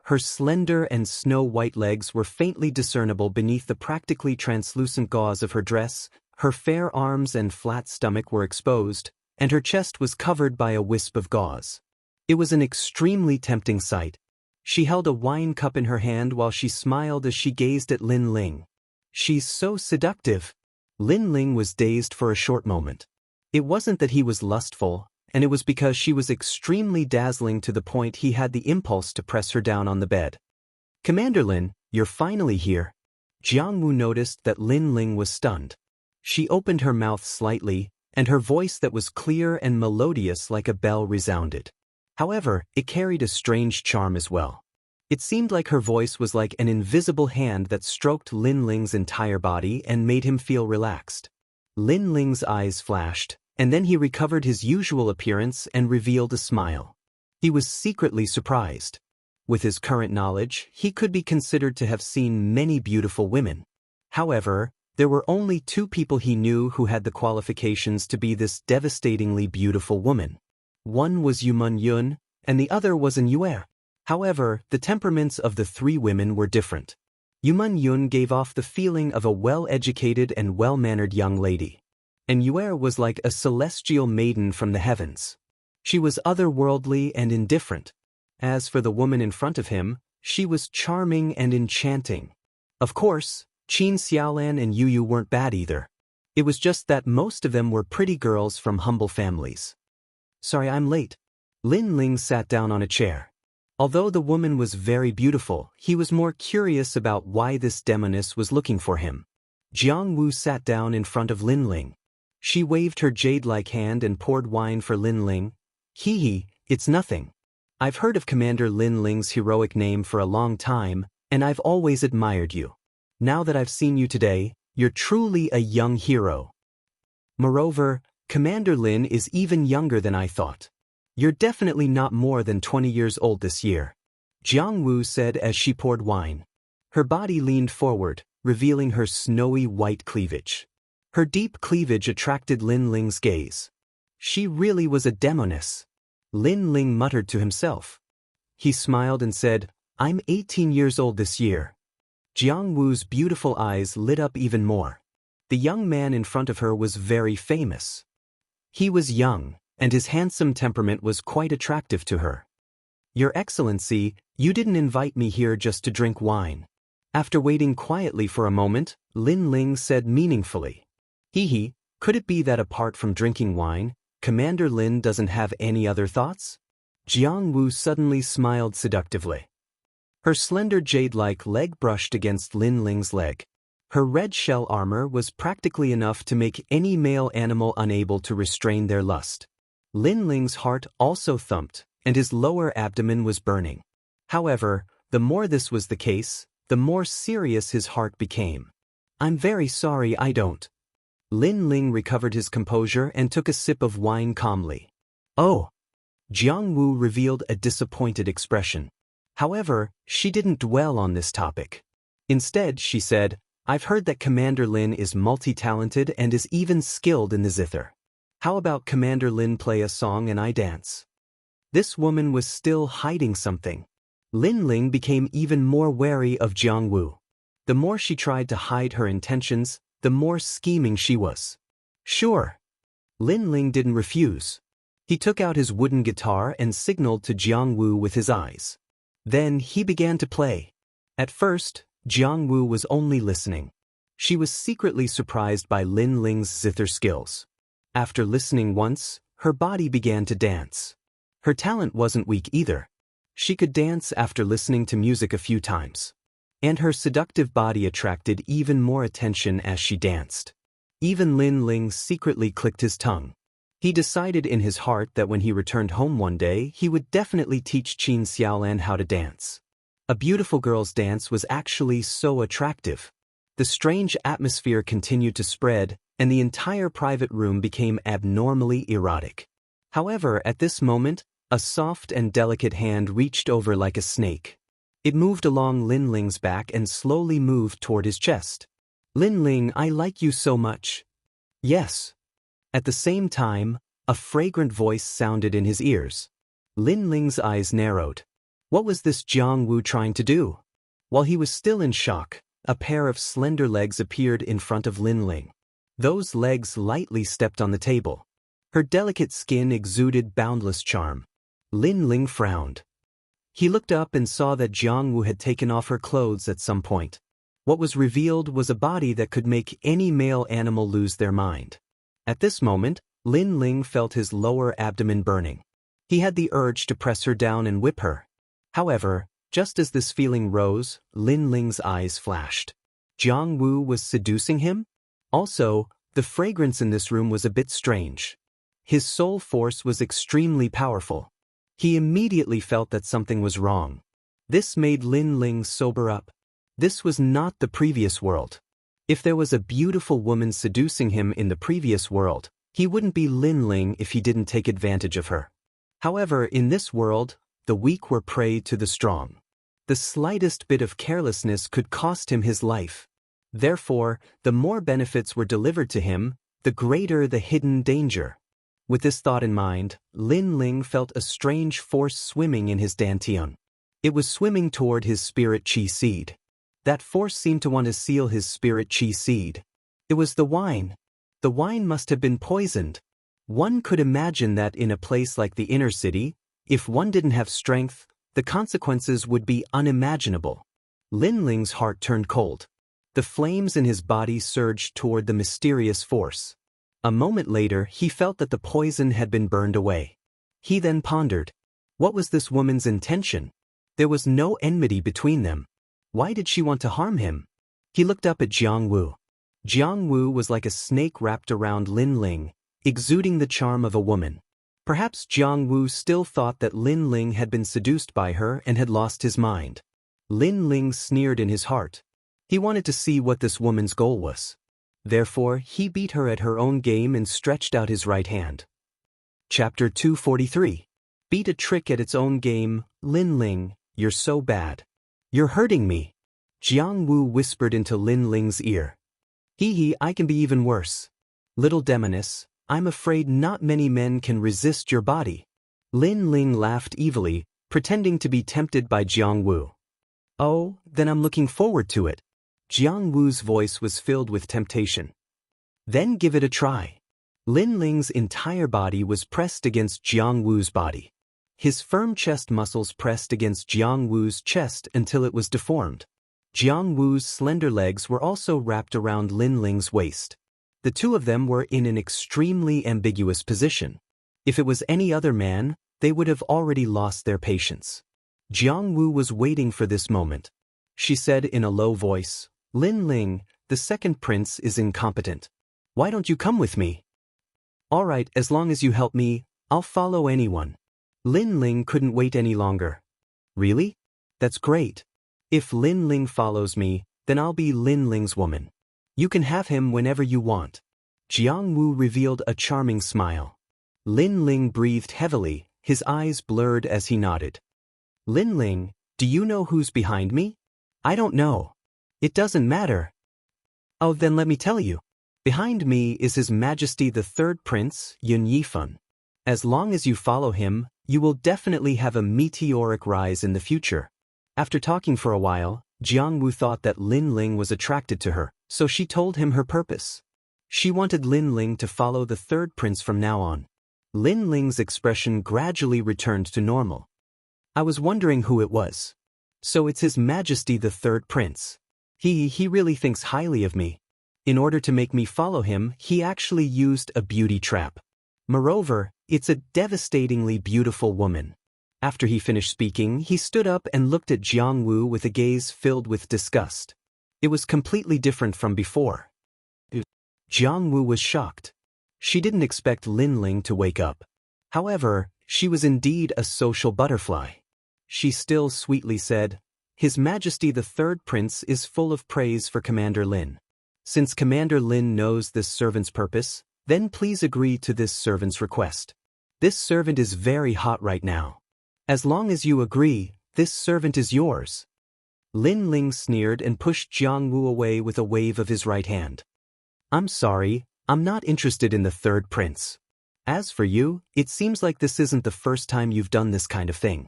Her slender and snow-white legs were faintly discernible beneath the practically translucent gauze of her dress, her fair arms and flat stomach were exposed, and her chest was covered by a wisp of gauze. It was an extremely tempting sight. She held a wine cup in her hand while she smiled as she gazed at Lin Ling. She's so seductive. Lin Ling was dazed for a short moment. It wasn't that he was lustful, and it was because she was extremely dazzling to the point he had the impulse to press her down on the bed. Commander Lin, you're finally here. Jiang Wu noticed that Lin Ling was stunned. She opened her mouth slightly, and her voice that was clear and melodious like a bell resounded. However, it carried a strange charm as well. It seemed like her voice was like an invisible hand that stroked Lin Ling's entire body and made him feel relaxed. Lin Ling's eyes flashed, and then he recovered his usual appearance and revealed a smile. He was secretly surprised. With his current knowledge, he could be considered to have seen many beautiful women. However, there were only two people he knew who had the qualifications to be this devastatingly beautiful woman. One was Yumun Yun, and the other was An Yue. However, the temperaments of the three women were different. Yumun Yun gave off the feeling of a well-educated and well-mannered young lady. and Yue was like a celestial maiden from the heavens. She was otherworldly and indifferent. As for the woman in front of him, she was charming and enchanting. Of course, Qin Xiaolan and Yu Yu weren't bad either. It was just that most of them were pretty girls from humble families. Sorry, I'm late. Lin Ling sat down on a chair. Although the woman was very beautiful, he was more curious about why this demoness was looking for him. Jiang Wu sat down in front of Lin Ling. She waved her jade-like hand and poured wine for Lin Ling. Hee, it's nothing. I've heard of Commander Lin Ling's heroic name for a long time, and I've always admired you. Now that I've seen you today, you're truly a young hero. Moreover, Commander Lin is even younger than I thought. You're definitely not more than 20 years old this year, Jiang Wu said as she poured wine. Her body leaned forward, revealing her snowy white cleavage. Her deep cleavage attracted Lin Ling's gaze. She really was a demoness. Lin Ling muttered to himself. He smiled and said, I'm 18 years old this year. Jiang Wu's beautiful eyes lit up even more. The young man in front of her was very famous. He was young, and his handsome temperament was quite attractive to her. Your Excellency, you didn't invite me here just to drink wine. After waiting quietly for a moment, Lin Ling said meaningfully. Hee, could it be that apart from drinking wine, Commander Lin doesn't have any other thoughts? Jiang Wu suddenly smiled seductively. Her slender jade-like leg brushed against Lin Ling's leg. Her red shell armor was practically enough to make any male animal unable to restrain their lust. Lin Ling's heart also thumped, and his lower abdomen was burning. However, the more this was the case, the more serious his heart became. I'm very sorry I don't. Lin Ling recovered his composure and took a sip of wine calmly. Oh. Jiang Wu revealed a disappointed expression. However, she didn't dwell on this topic. Instead, she said, I've heard that Commander Lin is multi-talented and is even skilled in the zither. How about Commander Lin play a song and I dance? This woman was still hiding something. Lin Ling became even more wary of Jiang Wu. The more she tried to hide her intentions, the more scheming she was. Sure. Lin Ling didn't refuse. He took out his wooden guitar and signaled to Jiang Wu with his eyes. Then he began to play. At first, Jiang Wu was only listening. She was secretly surprised by Lin Ling's zither skills. After listening once, her body began to dance. Her talent wasn't weak either. She could dance after listening to music a few times. And her seductive body attracted even more attention as she danced. Even Lin Ling secretly clicked his tongue. He decided in his heart that when he returned home one day, he would definitely teach Qin Xiaolan how to dance. A beautiful girl's dance was actually so attractive. The strange atmosphere continued to spread, and the entire private room became abnormally erotic. However, at this moment, a soft and delicate hand reached over like a snake. It moved along Lin Ling's back and slowly moved toward his chest. Lin Ling, I like you so much. Yes. At the same time, a fragrant voice sounded in his ears. Lin Ling's eyes narrowed. What was this Jiang Wu trying to do? While he was still in shock, a pair of slender legs appeared in front of Lin Ling. Those legs lightly stepped on the table. Her delicate skin exuded boundless charm. Lin Ling frowned. He looked up and saw that Jiang Wu had taken off her clothes at some point. What was revealed was a body that could make any male animal lose their mind. At this moment, Lin Ling felt his lower abdomen burning. He had the urge to press her down and whip her. However, just as this feeling rose, Lin Ling's eyes flashed. Jiang Wu was seducing him? Also, the fragrance in this room was a bit strange. His soul force was extremely powerful. He immediately felt that something was wrong. This made Lin Ling sober up. This was not the previous world. If there was a beautiful woman seducing him in the previous world, he wouldn't be Lin Ling if he didn't take advantage of her. However, in this world, the weak were prey to the strong. The slightest bit of carelessness could cost him his life. Therefore, the more benefits were delivered to him, the greater the hidden danger. With this thought in mind, Lin Ling felt a strange force swimming in his dantian. It was swimming toward his spirit chi seed. That force seemed to want to seal his spirit chi seed. It was the wine. The wine must have been poisoned. One could imagine that in a place like the inner city, if one didn't have strength, the consequences would be unimaginable. Lin Ling's heart turned cold. The flames in his body surged toward the mysterious force. A moment later, he felt that the poison had been burned away. He then pondered. What was this woman's intention? There was no enmity between them. Why did she want to harm him? He looked up at Jiang Wu. Jiang Wu was like a snake wrapped around Lin Ling, exuding the charm of a woman. Perhaps Jiang Wu still thought that Lin Ling had been seduced by her and had lost his mind. Lin Ling sneered in his heart. He wanted to see what this woman's goal was. Therefore, he beat her at her own game and stretched out his right hand. Chapter 243. Beat a trick at its own game. Lin Ling, you're so bad. You're hurting me. Jiang Wu whispered into Lin Ling's ear. Hee, I can be even worse. Little demoness, I'm afraid not many men can resist your body. Lin Ling laughed evilly, pretending to be tempted by Jiang Wu. Oh, then I'm looking forward to it. Jiang Wu's voice was filled with temptation. Then give it a try. Lin Ling's entire body was pressed against Jiang Wu's body. His firm chest muscles pressed against Jiang Wu's chest until it was deformed. Jiang Wu's slender legs were also wrapped around Lin Ling's waist. The two of them were in an extremely ambiguous position. If it was any other man, they would have already lost their patience. Jiang Wu was waiting for this moment. She said in a low voice, Lin Ling, the second prince is incompetent. Why don't you come with me? All right, as long as you help me, I'll follow anyone. Lin Ling couldn't wait any longer. Really? That's great. If Lin Ling follows me, then I'll be Lin Ling's woman. You can have him whenever you want. Jiang Wu revealed a charming smile. Lin Ling breathed heavily, his eyes blurred as he nodded. Lin Ling, do you know who's behind me? I don't know. It doesn't matter. Oh, then let me tell you. Behind me is His Majesty the Third Prince, Yun Yifeng. As long as you follow him, you will definitely have a meteoric rise in the future. After talking for a while, Jiang Wu thought that Lin Ling was attracted to her, so she told him her purpose. She wanted Lin Ling to follow the third prince from now on. Lin Ling's expression gradually returned to normal. I was wondering who it was. So it's His Majesty the Third Prince. He really thinks highly of me. In order to make me follow him, he actually used a beauty trap. Moreover, it's a devastatingly beautiful woman. After he finished speaking, he stood up and looked at Jiang Wu with a gaze filled with disgust. It was completely different from before. Jiang Wu was shocked. She didn't expect Lin Ling to wake up. However, she was indeed a social butterfly. She still sweetly said, His Majesty the Third Prince is full of praise for Commander Lin. Since Commander Lin knows this servant's purpose, then please agree to this servant's request. This servant is very hot right now. As long as you agree, this servant is yours. Lin Ling sneered and pushed Jiang Wu away with a wave of his right hand. I'm sorry, I'm not interested in the third prince. As for you, it seems like this isn't the first time you've done this kind of thing.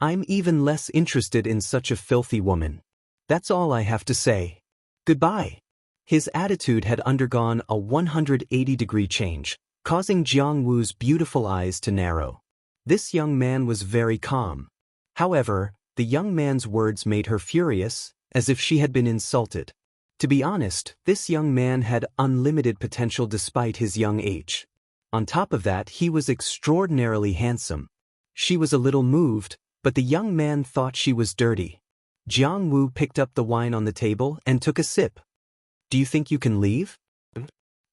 I'm even less interested in such a filthy woman. That's all I have to say. Goodbye. His attitude had undergone a 180-degree change, causing Jiang Wu's beautiful eyes to narrow. This young man was very calm. However, the young man's words made her furious, as if she had been insulted. To be honest, this young man had unlimited potential despite his young age. On top of that, he was extraordinarily handsome. She was a little moved, but the young man thought she was dirty. Jiang Wu picked up the wine on the table and took a sip. Do you think you can leave?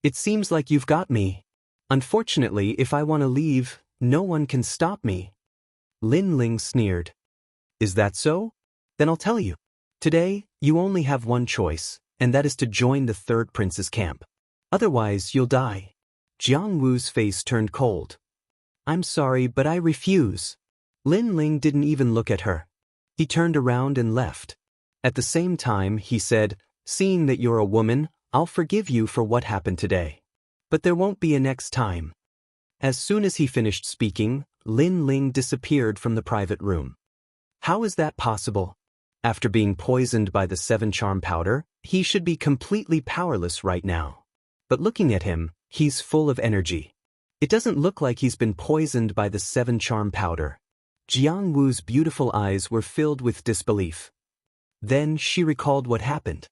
It seems like you've got me. Unfortunately, if I want to leave, no one can stop me. Lin Ling sneered. Is that so? Then I'll tell you. Today, you only have one choice, and that is to join the third prince's camp. Otherwise, you'll die. Jiang Wu's face turned cold. I'm sorry, but I refuse. Lin Ling didn't even look at her. He turned around and left. At the same time, he said, Seeing that you're a woman, I'll forgive you for what happened today. But there won't be a next time. As soon as he finished speaking, Lin Ling disappeared from the private room. How is that possible? After being poisoned by the 7-charm powder, he should be completely powerless right now. But looking at him, He's full of energy. It doesn't look like he's been poisoned by the 7 charm powder. Jiang Wu's beautiful eyes were filled with disbelief. Then she recalled what happened.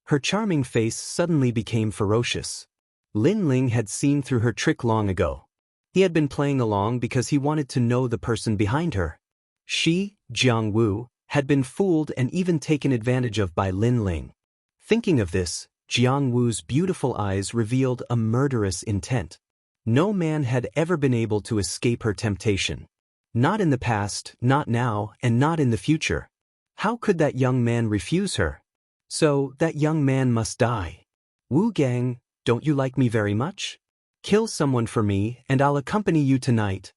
Her charming face suddenly became ferocious. Lin Ling had seen through her trick long ago. He had been playing along because he wanted to know the person behind her. She, Jiang Wu, had been fooled and even taken advantage of by Lin Ling. Thinking of this, Jiang Wu's beautiful eyes revealed a murderous intent. No man had ever been able to escape her temptation. Not in the past, not now, and not in the future. How could that young man refuse her? So, that young man must die. Wu Gang, don't you like me very much? Kill someone for me and I'll accompany you tonight.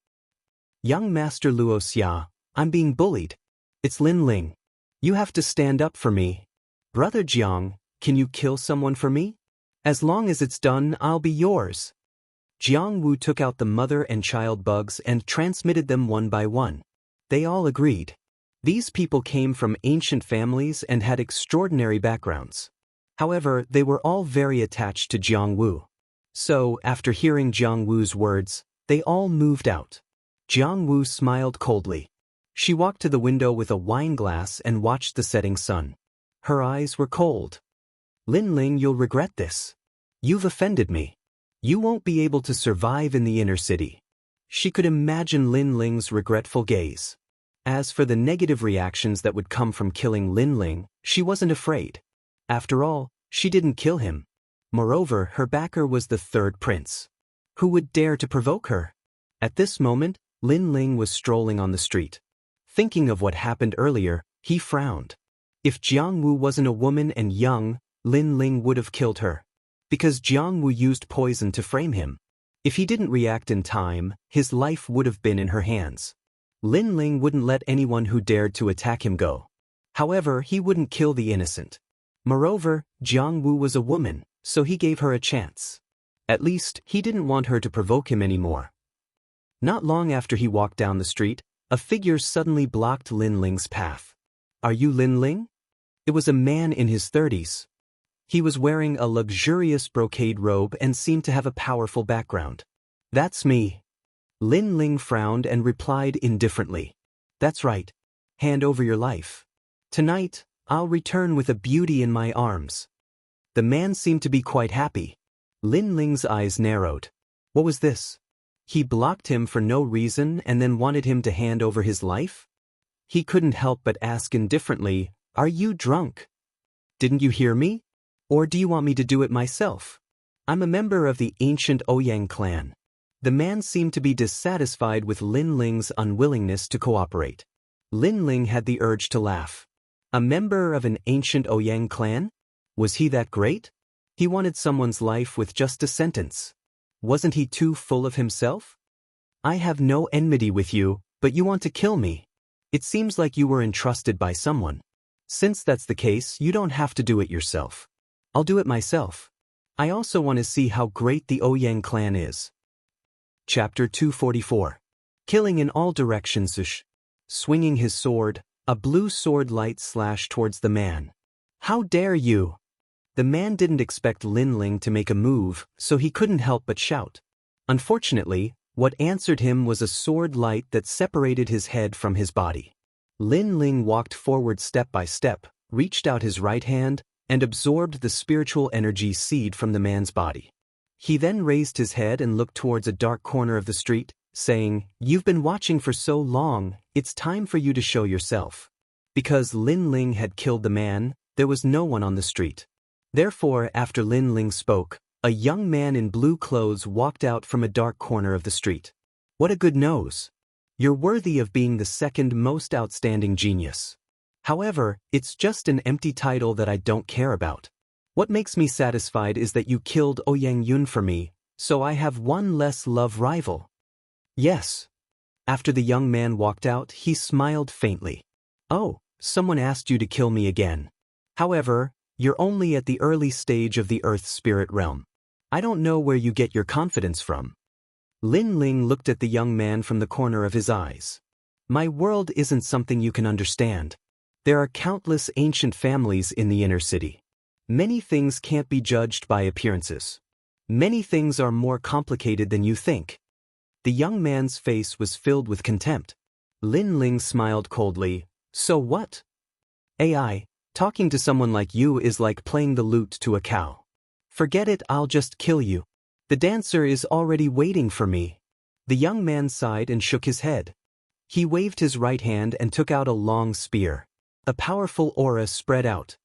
Young Master Luo Xia, I'm being bullied. It's Lin Ling. You have to stand up for me. Brother Jiang, can you kill someone for me? As long as it's done, I'll be yours. Jiang Wu took out the mother and child bugs and transmitted them one by one. They all agreed. These people came from ancient families and had extraordinary backgrounds. However, they were all very attached to Jiang Wu. So, after hearing Jiang Wu's words, they all moved out. Jiang Wu smiled coldly. She walked to the window with a wine glass and watched the setting sun. Her eyes were cold. Lin Ling, you'll regret this. You've offended me. You won't be able to survive in the inner city. She could imagine Lin Ling's regretful gaze. As for the negative reactions that would come from killing Lin Ling, she wasn't afraid. After all, she didn't kill him. Moreover, her backer was the 3rd prince. Who would dare to provoke her? At this moment, Lin Ling was strolling on the street. Thinking of what happened earlier, he frowned. If Jiang Wu wasn't a woman and young, Lin Ling would have killed her. Because Jiang Wu used poison to frame him. If he didn't react in time, his life would have been in her hands. Lin Ling wouldn't let anyone who dared to attack him go. However, he wouldn't kill the innocent. Moreover, Jiang Wu was a woman, so he gave her a chance. At least, he didn't want her to provoke him anymore. Not long after he walked down the street, a figure suddenly blocked Lin Ling's path. Are you Lin Ling? It was a man in his 30s. He was wearing a luxurious brocade robe and seemed to have a powerful background. That's me. Lin Ling frowned and replied indifferently. That's right. Hand over your life. Tonight, I'll return with a beauty in my arms. The man seemed to be quite happy. Lin Ling's eyes narrowed. What was this? He blocked him for no reason and then wanted him to hand over his life? He couldn't help but ask indifferently, Are you drunk? Didn't you hear me? Or do you want me to do it myself? I'm a member of the ancient Ouyang clan. The man seemed to be dissatisfied with Lin Ling's unwillingness to cooperate. Lin Ling had the urge to laugh. A member of an ancient Ouyang clan? Was he that great? He wanted someone's life with just a sentence. Wasn't he too full of himself? I have no enmity with you, but you want to kill me. It seems like you were entrusted by someone. Since that's the case, you don't have to do it yourself. I'll do it myself. I also want to see how great the Ouyang clan is. Chapter 244. Killing in all directions. Swinging his sword, a blue sword light slashed towards the man. How dare you! The man didn't expect Lin Ling to make a move, so he couldn't help but shout. Unfortunately, what answered him was a sword light that separated his head from his body. Lin Ling walked forward step by step, reached out his right hand, and absorbed the spiritual energy seed from the man's body. He then raised his head and looked towards a dark corner of the street, saying, You've been watching for so long, it's time for you to show yourself. Because Lin Ling had killed the man, there was no one on the street. Therefore, after Lin Ling spoke, a young man in blue clothes walked out from a dark corner of the street. What a good nose! You're worthy of being the second most outstanding genius. However, it's just an empty title that I don't care about. What makes me satisfied is that you killed Ouyang Yun for me, so I have one less love rival. Yes. After the young man walked out, he smiled faintly. Oh, someone asked you to kill me again. However, you're only at the early stage of the Earth Spirit realm. I don't know where you get your confidence from. Lin Ling looked at the young man from the corner of his eyes. My world isn't something you can understand. There are countless ancient families in the inner city. Many things can't be judged by appearances. Many things are more complicated than you think. The young man's face was filled with contempt. Lin Ling smiled coldly. So what? AI, talking to someone like you is like playing the lute to a cow. Forget it, I'll just kill you. The dancer is already waiting for me. The young man sighed and shook his head. He waved his right hand and took out a long spear. A powerful aura spread out.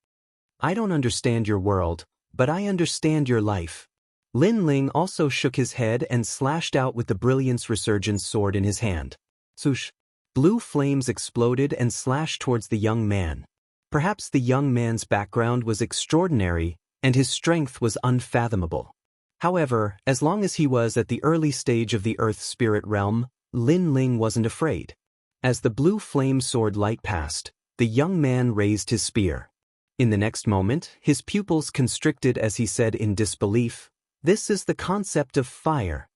I don't understand your world, but I understand your life. Lin Ling also shook his head and slashed out with the Brilliance Resurgence sword in his hand. Swoosh! Blue flames exploded and slashed towards the young man. Perhaps the young man's background was extraordinary, and his strength was unfathomable. However, as long as he was at the early stage of the Earth Spirit realm, Lin Ling wasn't afraid. As the blue flame sword light passed, the young man raised his spear. In the next moment, his pupils constricted as he said in disbelief, "This is the concept of fire."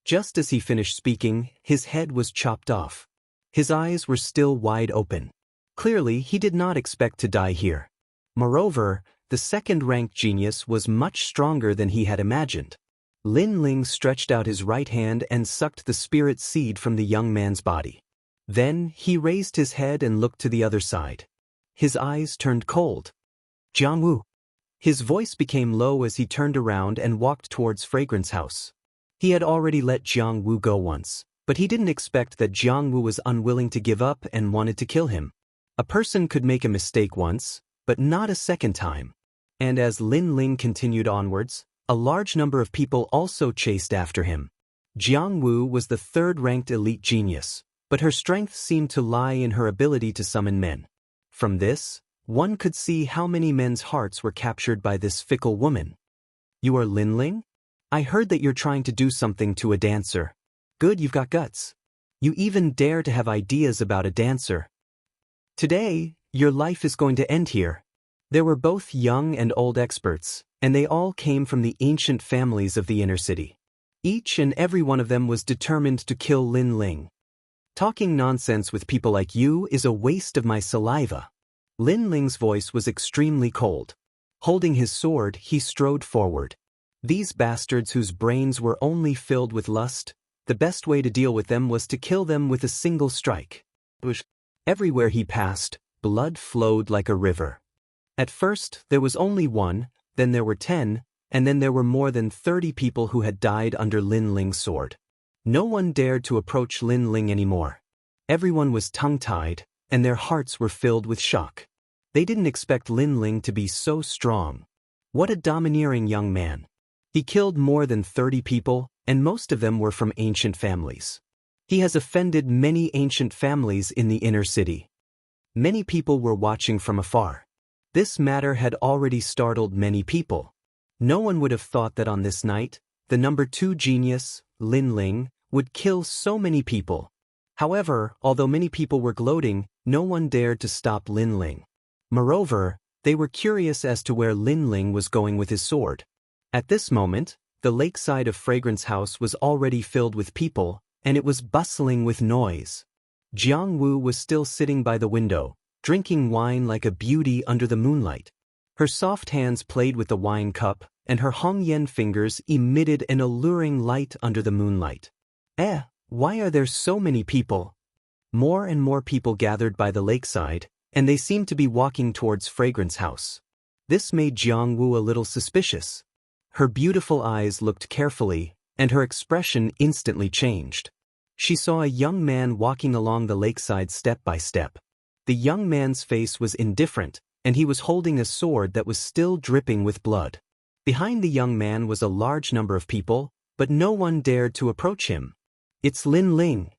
Just as he finished speaking, his head was chopped off. His eyes were still wide open. Clearly, he did not expect to die here. Moreover, the second-ranked genius was much stronger than he had imagined. Lin Ling stretched out his right hand and sucked the spirit seed from the young man's body. Then, he raised his head and looked to the other side. His eyes turned cold. Jiangwu. His voice became low as he turned around and walked towards Fragrance House. He had already let Jiang Wu go once, but he didn't expect that Jiang Wu was unwilling to give up and wanted to kill him. A person could make a mistake once, but not a second time. And as Lin Ling continued onwards, a large number of people also chased after him. Jiang Wu was the third-ranked elite genius, but her strength seemed to lie in her ability to summon men. From this, one could see how many men's hearts were captured by this fickle woman. You are Lin Ling? I heard that you're trying to do something to a dancer. Good, you've got guts. You even dare to have ideas about a dancer. Today, your life is going to end here. There were both young and old experts, and they all came from the ancient families of the inner city. Each and every one of them was determined to kill Lin Ling. Talking nonsense with people like you is a waste of my saliva. Lin Ling's voice was extremely cold. Holding his sword, he strode forward. These bastards whose brains were only filled with lust, the best way to deal with them was to kill them with a single strike. Everywhere he passed, blood flowed like a river. At first, there was only one, then there were 10, and then there were more than 30 people who had died under Lin Ling's sword. No one dared to approach Lin Ling anymore. Everyone was tongue-tied, and their hearts were filled with shock. They didn't expect Lin Ling to be so strong. What a domineering young man. He killed more than 30 people, and most of them were from ancient families. He has offended many ancient families in the inner city. Many people were watching from afar. This matter had already startled many people. No one would have thought that on this night, the number 2 genius, Lin Ling, would kill so many people. However, although many people were gloating, no one dared to stop Lin Ling. Moreover, they were curious as to where Lin Ling was going with his sword. At this moment, the lakeside of Fragrance House was already filled with people, and it was bustling with noise. Jiang Wu was still sitting by the window, drinking wine like a beauty under the moonlight. Her soft hands played with the wine cup, and her Hongyan fingers emitted an alluring light under the moonlight. Why are there so many people? More and more people gathered by the lakeside, and they seemed to be walking towards Fragrance House. This made Jiang Wu a little suspicious. Her beautiful eyes looked carefully, and her expression instantly changed. She saw a young man walking along the lakeside step by step. The young man's face was indifferent, and he was holding a sword that was still dripping with blood. Behind the young man was a large number of people, but no one dared to approach him. It's Lin Ling.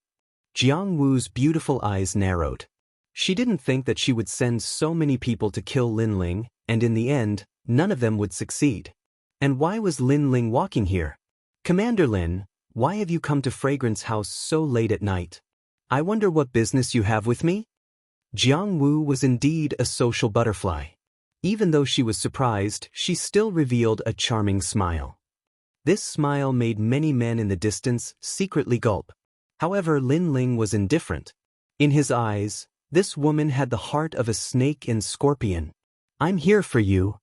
Jiang Wu's beautiful eyes narrowed. She didn't think that she would send so many people to kill Lin Ling, and in the end, none of them would succeed. And why was Lin Ling walking here? Commander Lin, why have you come to Fragrance House so late at night? I wonder what business you have with me? Jiang Wu was indeed a social butterfly. Even though she was surprised, she still revealed a charming smile. This smile made many men in the distance secretly gulp. However, Lin Ling was indifferent. In his eyes, this woman had the heart of a snake and scorpion. I'm here for you.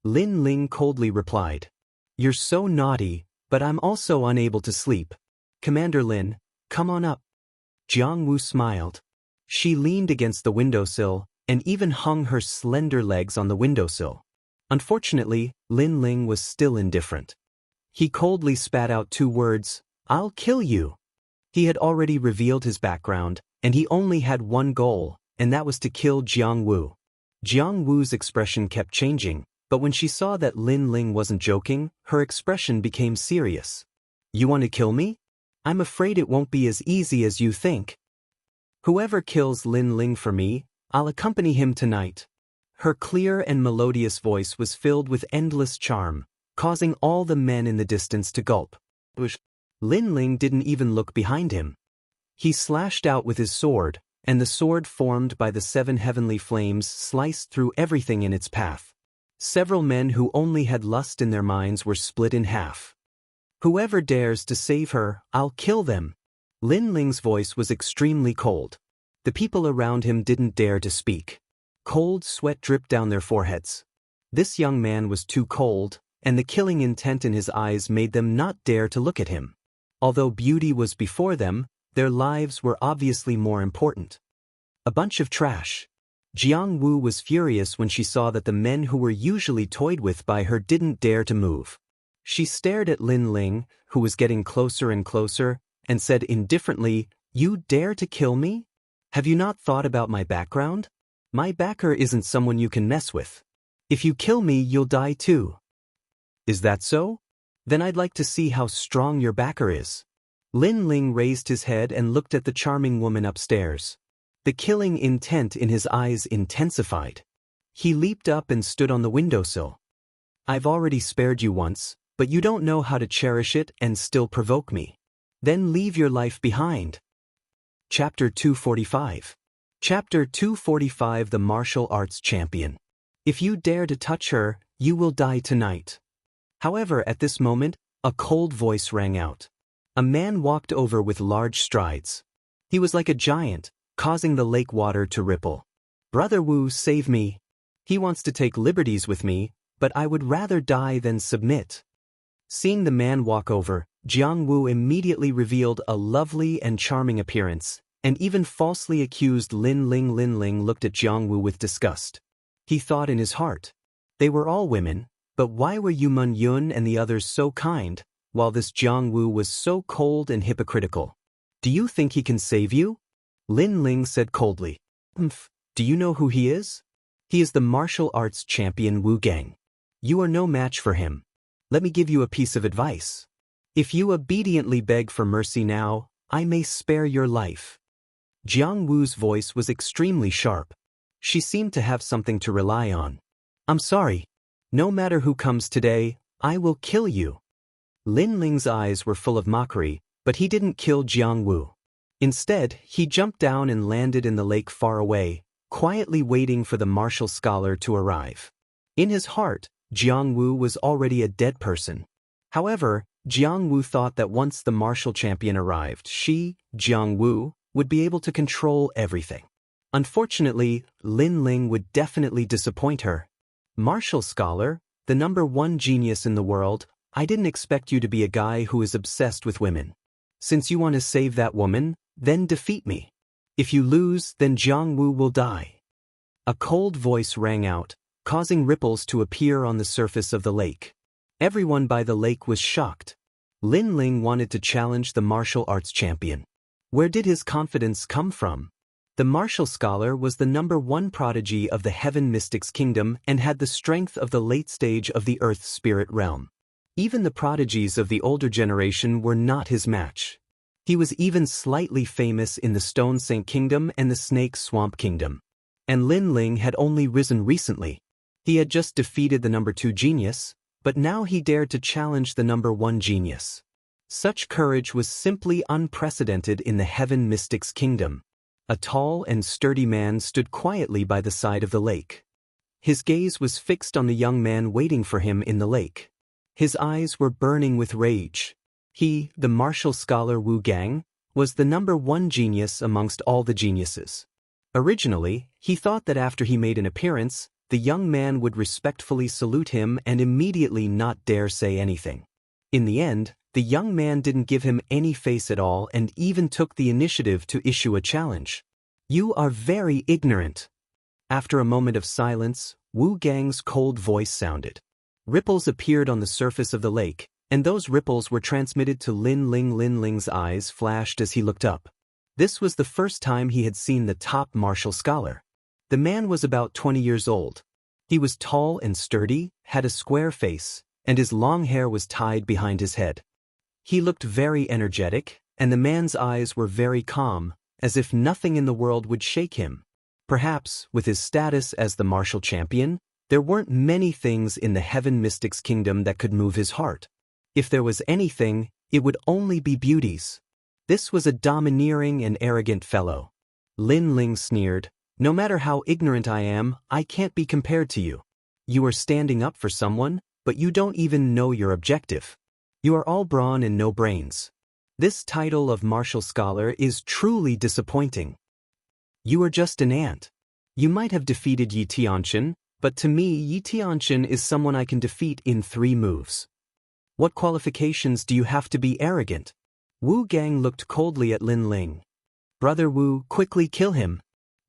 Lin Ling coldly replied. You're so naughty, but I'm also unable to sleep. Commander Lin, come on up. Jiang Wu smiled. She leaned against the windowsill and even hung her slender legs on the windowsill. Unfortunately, Lin Ling was still indifferent. He coldly spat out 2 words, "I'll kill you." He had already revealed his background, and he only had one goal, and that was to kill Jiang Wu. Jiang Wu's expression kept changing, but when she saw that Lin Ling wasn't joking, her expression became serious. "You want to kill me? I'm afraid it won't be as easy as you think. Whoever kills Lin Ling for me, I'll accompany him tonight." Her clear and melodious voice was filled with endless charm, causing all the men in the distance to gulp. Lin Ling didn't even look behind him. He slashed out with his sword, and the sword formed by the 7 heavenly flames sliced through everything in its path. Several men who only had lust in their minds were split in half. "Whoever dares to save her, I'll kill them." Lin Ling's voice was extremely cold. The people around him didn't dare to speak. Cold sweat dripped down their foreheads. This young man was too cold, and the killing intent in his eyes made them not dare to look at him. Although beauty was before them, their lives were obviously more important. A bunch of trash. Jiang Wu was furious when she saw that the men who were usually toyed with by her didn't dare to move. She stared at Lin Ling, who was getting closer and closer, and said indifferently, "You dare to kill me? Have you not thought about my background? My backer isn't someone you can mess with. If you kill me, you'll die too." "Is that so? Then I'd like to see how strong your backer is." Lin Ling raised his head and looked at the charming woman upstairs. The killing intent in his eyes intensified. He leaped up and stood on the windowsill. "I've already spared you once, but you don't know how to cherish it and still provoke me. Then leave your life behind." Chapter 245. Chapter 245. The Martial Arts Champion. "If you dare to touch her, you will die tonight." However, at this moment, a cold voice rang out. A man walked over with large strides. He was like a giant, causing the lake water to ripple. "Brother Wu, save me. He wants to take liberties with me, but I would rather die than submit." Seeing the man walk over, Jiang Wu immediately revealed a lovely and charming appearance, and even falsely accused Lin Ling. Lin Ling looked at Jiang Wu with disgust. He thought in his heart, "They were all women, but why were Yu Mun Yun and the others so kind, while this Jiang Wu was so cold and hypocritical? Do you think he can save you?" Lin Ling said coldly. Do you know who he is? He is the martial arts champion Wu Gang. You are no match for him. Let me give you a piece of advice. If you obediently beg for mercy now, I may spare your life." Jiang Wu's voice was extremely sharp. She seemed to have something to rely on. "I'm sorry. No matter who comes today, I will kill you." Lin Ling's eyes were full of mockery, but he didn't kill Jiang Wu. Instead, he jumped down and landed in the lake far away, quietly waiting for the martial scholar to arrive. In his heart, Jiang Wu was already a dead person. However, Jiang Wu thought that once the martial champion arrived, she, Jiang Wu, would be able to control everything. Unfortunately, Lin Ling would definitely disappoint her. "Martial scholar, the #1 genius in the world, I didn't expect you to be a guy who is obsessed with women. Since you want to save that woman, then defeat me. If you lose, then Jiang Wu will die." A cold voice rang out, causing ripples to appear on the surface of the lake. Everyone by the lake was shocked. Lin Ling wanted to challenge the martial arts champion. Where did his confidence come from? The martial scholar was the #1 prodigy of the Heaven Mystics Kingdom and had the strength of the late stage of the Earth Spirit realm. Even the prodigies of the older generation were not his match. He was even slightly famous in the Stone Saint Kingdom and the Snake Swamp Kingdom. And Lin Ling had only risen recently. He had just defeated the #2 genius, but now he dared to challenge the #1 genius. Such courage was simply unprecedented in the Heaven Mystics Kingdom. A tall and sturdy man stood quietly by the side of the lake. His gaze was fixed on the young man waiting for him in the lake. His eyes were burning with rage. He, the martial scholar Wu Gang, was the #1 genius amongst all the geniuses. Originally, he thought that after he made an appearance, the young man would respectfully salute him and immediately not dare say anything. In the end, the young man didn't give him any face at all and even took the initiative to issue a challenge. "You are very ignorant." After a moment of silence, Wu Gang's cold voice sounded. Ripples appeared on the surface of the lake, and those ripples were transmitted to Lin Ling. Lin Ling's eyes flashed as he looked up. This was the first time he had seen the top martial scholar. The man was about 20 years old. He was tall and sturdy, had a square face, and his long hair was tied behind his head. He looked very energetic, and the man's eyes were very calm, as if nothing in the world would shake him. Perhaps, with his status as the martial champion, there weren't many things in the Heaven Mystics Kingdom that could move his heart. If there was anything, it would only be beauties. This was a domineering and arrogant fellow. Lin Ling sneered, "No matter how ignorant I am, I can't be compared to you. You are standing up for someone, but you don't even know your objective. You are all brawn and no brains. This title of martial scholar is truly disappointing. You are just an ant. You might have defeated Yi Tianchen, but to me Yi Tianchen is someone I can defeat in 3 moves. What qualifications do you have to be arrogant?" Wu Gang looked coldly at Lin Ling. "Brother Wu, quickly kill him."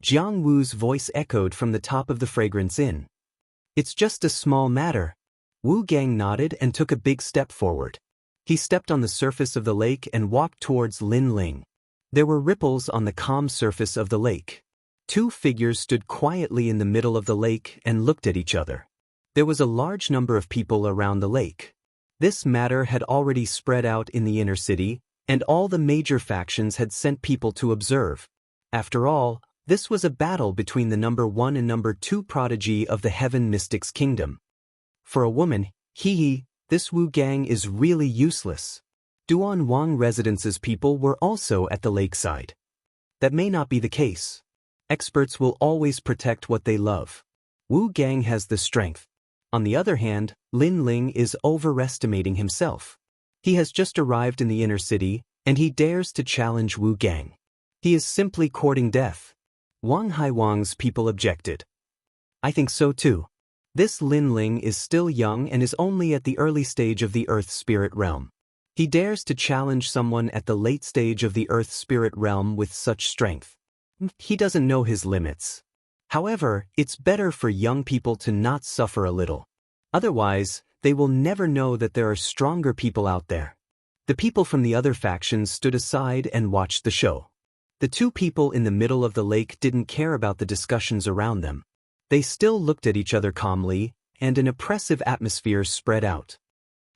Jiang Wu's voice echoed from the top of the Fragrance Inn. "It's just a small matter." Wu Gang nodded and took a big step forward. He stepped on the surface of the lake and walked towards Lin Ling. There were ripples on the calm surface of the lake. 2 figures stood quietly in the middle of the lake and looked at each other. There was a large number of people around the lake. This matter had already spread out in the inner city, and all the major factions had sent people to observe. After all, this was a battle between the number 1 and number 2 prodigy of the Heaven Mystics Kingdom. For a woman, this Wu Gang is really useless. Duan Wang Residence's people were also at the lakeside. That may not be the case. Experts will always protect what they love. Wu Gang has the strength. On the other hand, Lin Ling is overestimating himself. He has just arrived in the inner city, and he dares to challenge Wu Gang. He is simply courting death. Wang Haiwang's people objected. "I think so too. This Lin Ling is still young and is only at the early stage of the Earth Spirit Realm. He dares to challenge someone at the late stage of the Earth Spirit Realm with such strength. He doesn't know his limits. However, it's better for young people to not suffer a little. Otherwise, they will never know that there are stronger people out there." The people from the other factions stood aside and watched the show. The 2 people in the middle of the lake didn't care about the discussions around them. They still looked at each other calmly, and an oppressive atmosphere spread out.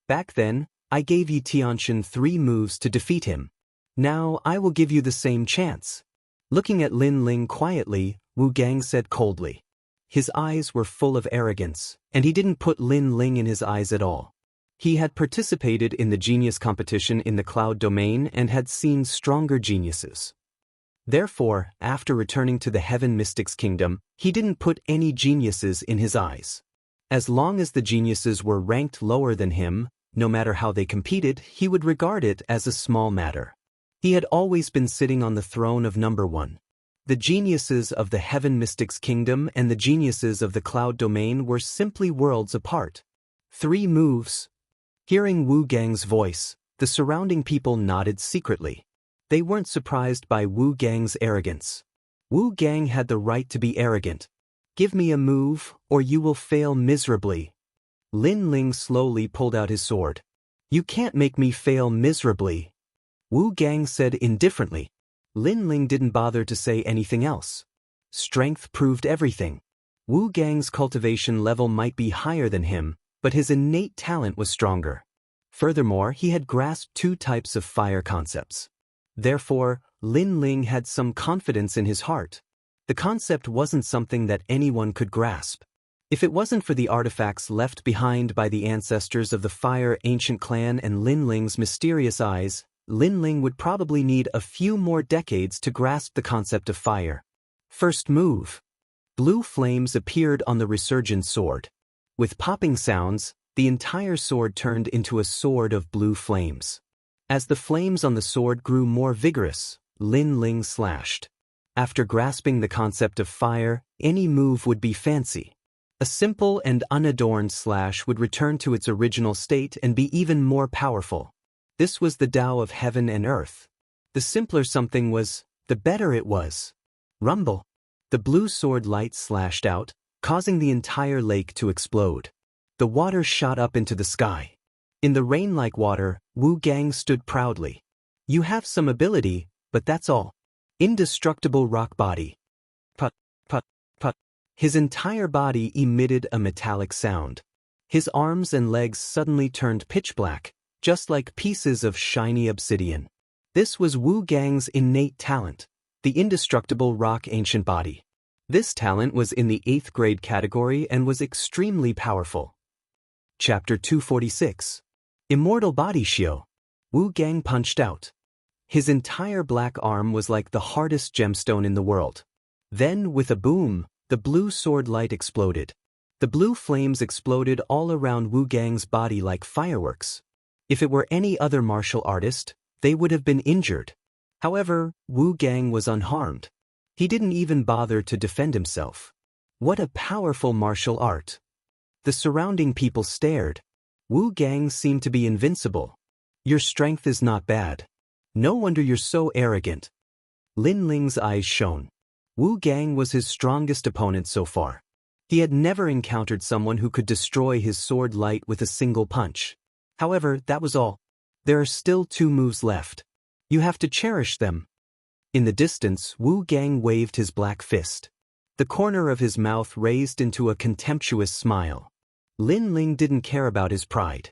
"Back then, I gave Yi Tianchen 3 moves to defeat him. Now I will give you the same chance." Looking at Lin Ling quietly, Wu Gang said coldly. His eyes were full of arrogance, and he didn't put Lin Ling in his eyes at all. He had participated in the genius competition in the cloud domain and had seen stronger geniuses. Therefore, after returning to the Heaven Mystics Kingdom, he didn't put any geniuses in his eyes. As long as the geniuses were ranked lower than him, no matter how they competed, he would regard it as a small matter. He had always been sitting on the throne of number 1. The geniuses of the Heaven Mystics Kingdom and the geniuses of the Cloud Domain were simply worlds apart. 3 moves. Hearing Wu Gang's voice, the surrounding people nodded secretly. They weren't surprised by Wu Gang's arrogance. Wu Gang had the right to be arrogant. "Give me a move, or you will fail miserably." Lin Ling slowly pulled out his sword. "You can't make me fail miserably," Wu Gang said indifferently. Lin Ling didn't bother to say anything else. Strength proved everything. Wu Gang's cultivation level might be higher than him, but his innate talent was stronger. Furthermore, he had grasped 2 types of fire concepts. Therefore, Lin Ling had some confidence in his heart. The concept wasn't something that anyone could grasp. If it wasn't for the artifacts left behind by the ancestors of the Fire Ancient Clan and Lin Ling's mysterious eyes, Lin Ling would probably need a few more decades to grasp the concept of fire. First move. Blue flames appeared on the resurgent sword. With popping sounds, the entire sword turned into a sword of blue flames. As the flames on the sword grew more vigorous, Lin Ling slashed. After grasping the concept of fire, any move would be fancy. A simple and unadorned slash would return to its original state and be even more powerful. This was the Tao of heaven and earth. The simpler something was, the better it was. Rumble. The blue sword light slashed out, causing the entire lake to explode. The water shot up into the sky. In the rain-like water, Wu Gang stood proudly. You have some ability, but that's all. Indestructible rock body. Put, put, put. His entire body emitted a metallic sound. His arms and legs suddenly turned pitch black, just like pieces of shiny obsidian. This was Wu Gang's innate talent, the indestructible rock ancient body. This talent was in the 8th grade category and was extremely powerful. Chapter 246. Immortal Body Shio. Wu Gang punched out. His entire black arm was like the hardest gemstone in the world. Then, with a boom, the blue sword light exploded. The blue flames exploded all around Wu Gang's body like fireworks. If it were any other martial artist, they would have been injured. However, Wu Gang was unharmed. He didn't even bother to defend himself. What a powerful martial art. The surrounding people stared. Wu Gang seemed to be invincible. Your strength is not bad. No wonder you're so arrogant. Lin Ling's eyes shone. Wu Gang was his strongest opponent so far. He had never encountered someone who could destroy his sword light with a single punch. However, that was all. There are still 2 moves left. You have to cherish them. In the distance, Wu Gang waved his black fist. The corner of his mouth raised into a contemptuous smile. Lin Ling didn't care about his pride.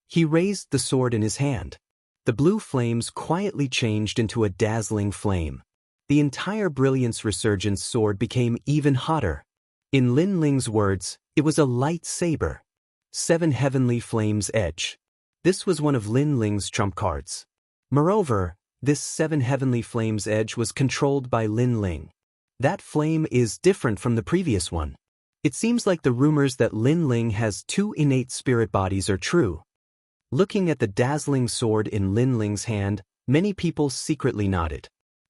He raised the sword in his hand. The blue flames quietly changed into a dazzling flame. The entire Brilliance Resurgence sword became even hotter. In Lin Ling's words, it was a light saber. 7 Heavenly Flames Edge. This was one of Lin Ling's trump cards. Moreover, this 7 Heavenly Flames Edge was controlled by Lin Ling. That flame is different from the previous one. It seems like the rumors that Lin Ling has 2 innate spirit bodies are true. Looking at the dazzling sword in Lin Ling's hand, many people secretly nodded.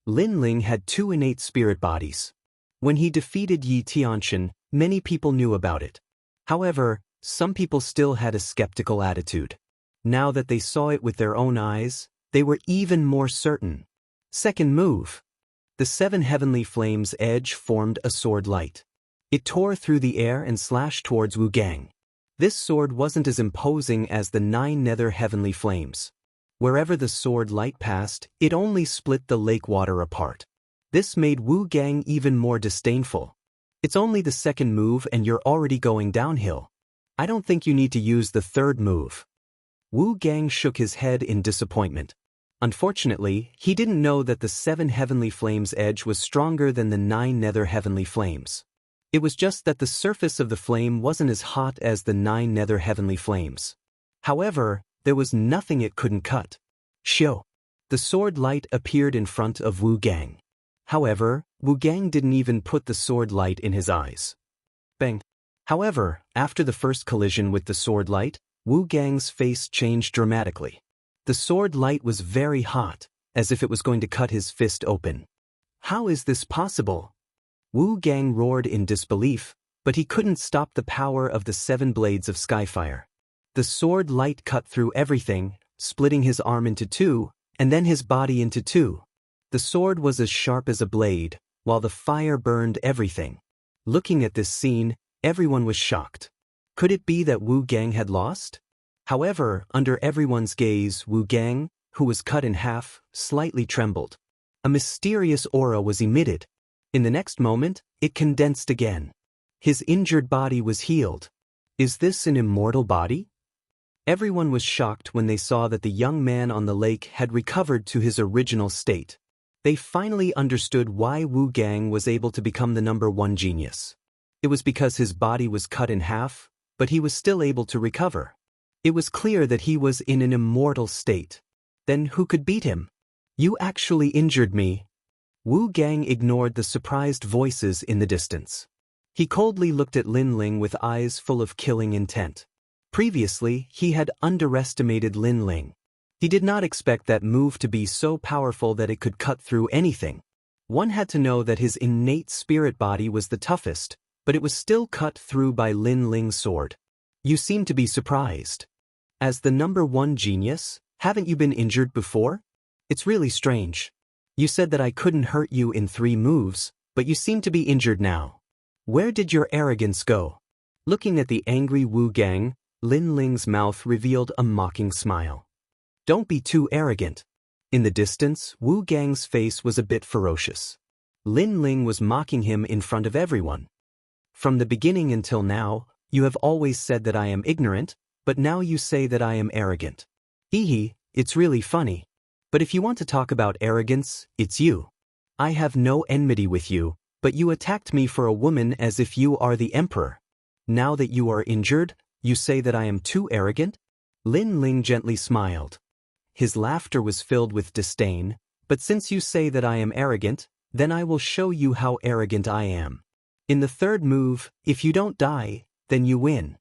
Lin Ling had 2 innate spirit bodies. When he defeated Yi Tianxian, many people knew about it. However, some people still had a skeptical attitude. Now that they saw it with their own eyes, they were even more certain. Second move. The 7 Heavenly Flames Edge formed a sword light. It tore through the air and slashed towards Wu Gang. This sword wasn't as imposing as the 9 Nether Heavenly Flames. Wherever the sword light passed, it only split the lake water apart. This made Wu Gang even more disdainful. It's only the second move and you're already going downhill. I don't think you need to use the third move. Wu Gang shook his head in disappointment. Unfortunately, he didn't know that the 7 Heavenly Flames Edge was stronger than the 9 Nether Heavenly Flames. It was just that the surface of the flame wasn't as hot as the 9 Nether Heavenly Flames. However, there was nothing it couldn't cut. Shio. The sword light appeared in front of Wu Gang. However, Wu Gang didn't even put the sword light in his eyes. Bang. However, after the first collision with the sword light, Wu Gang's face changed dramatically. The sword light was very hot, as if it was going to cut his fist open. How is this possible? Wu Gang roared in disbelief, but he couldn't stop the power of the 7 blades of Skyfire. The sword light cut through everything, splitting his arm into 2, and then his body into 2. The sword was as sharp as a blade, while the fire burned everything. Looking at this scene, everyone was shocked. Could it be that Wu Gang had lost? However, under everyone's gaze, Wu Gang, who was cut in half, slightly trembled. A mysterious aura was emitted. In the next moment, it condensed again. His injured body was healed. Is this an immortal body? Everyone was shocked when they saw that the young man on the lake had recovered to his original state. They finally understood why Wu Gang was able to become the #1 genius. It was because his body was cut in half, but he was still able to recover. It was clear that he was in an immortal state. Then who could beat him? You actually injured me. Wu Gang ignored the surprised voices in the distance. He coldly looked at Lin Ling with eyes full of killing intent. Previously, he had underestimated Lin Ling. He did not expect that move to be so powerful that it could cut through anything. One had to know that his innate spirit body was the toughest, but it was still cut through by Lin Ling's sword. You seem to be surprised. As the number 1 genius, haven't you been injured before? It's really strange. You said that I couldn't hurt you in 3 moves, but you seem to be injured now. Where did your arrogance go? Looking at the angry Wu Gang, Lin Ling's mouth revealed a mocking smile. Don't be too arrogant. In the distance, Wu Gang's face was a bit ferocious. Lin Ling was mocking him in front of everyone. From the beginning until now, you have always said that I am ignorant, but now you say that I am arrogant. Hee, it's really funny. But if you want to talk about arrogance, it's you. I have no enmity with you, but you attacked me for a woman as if you are the emperor. Now that you are injured, you say that I am too arrogant? Lin Ling gently smiled. His laughter was filled with disdain, but since you say that I am arrogant, then I will show you how arrogant I am. In the 3rd move, if you don't die, then you win.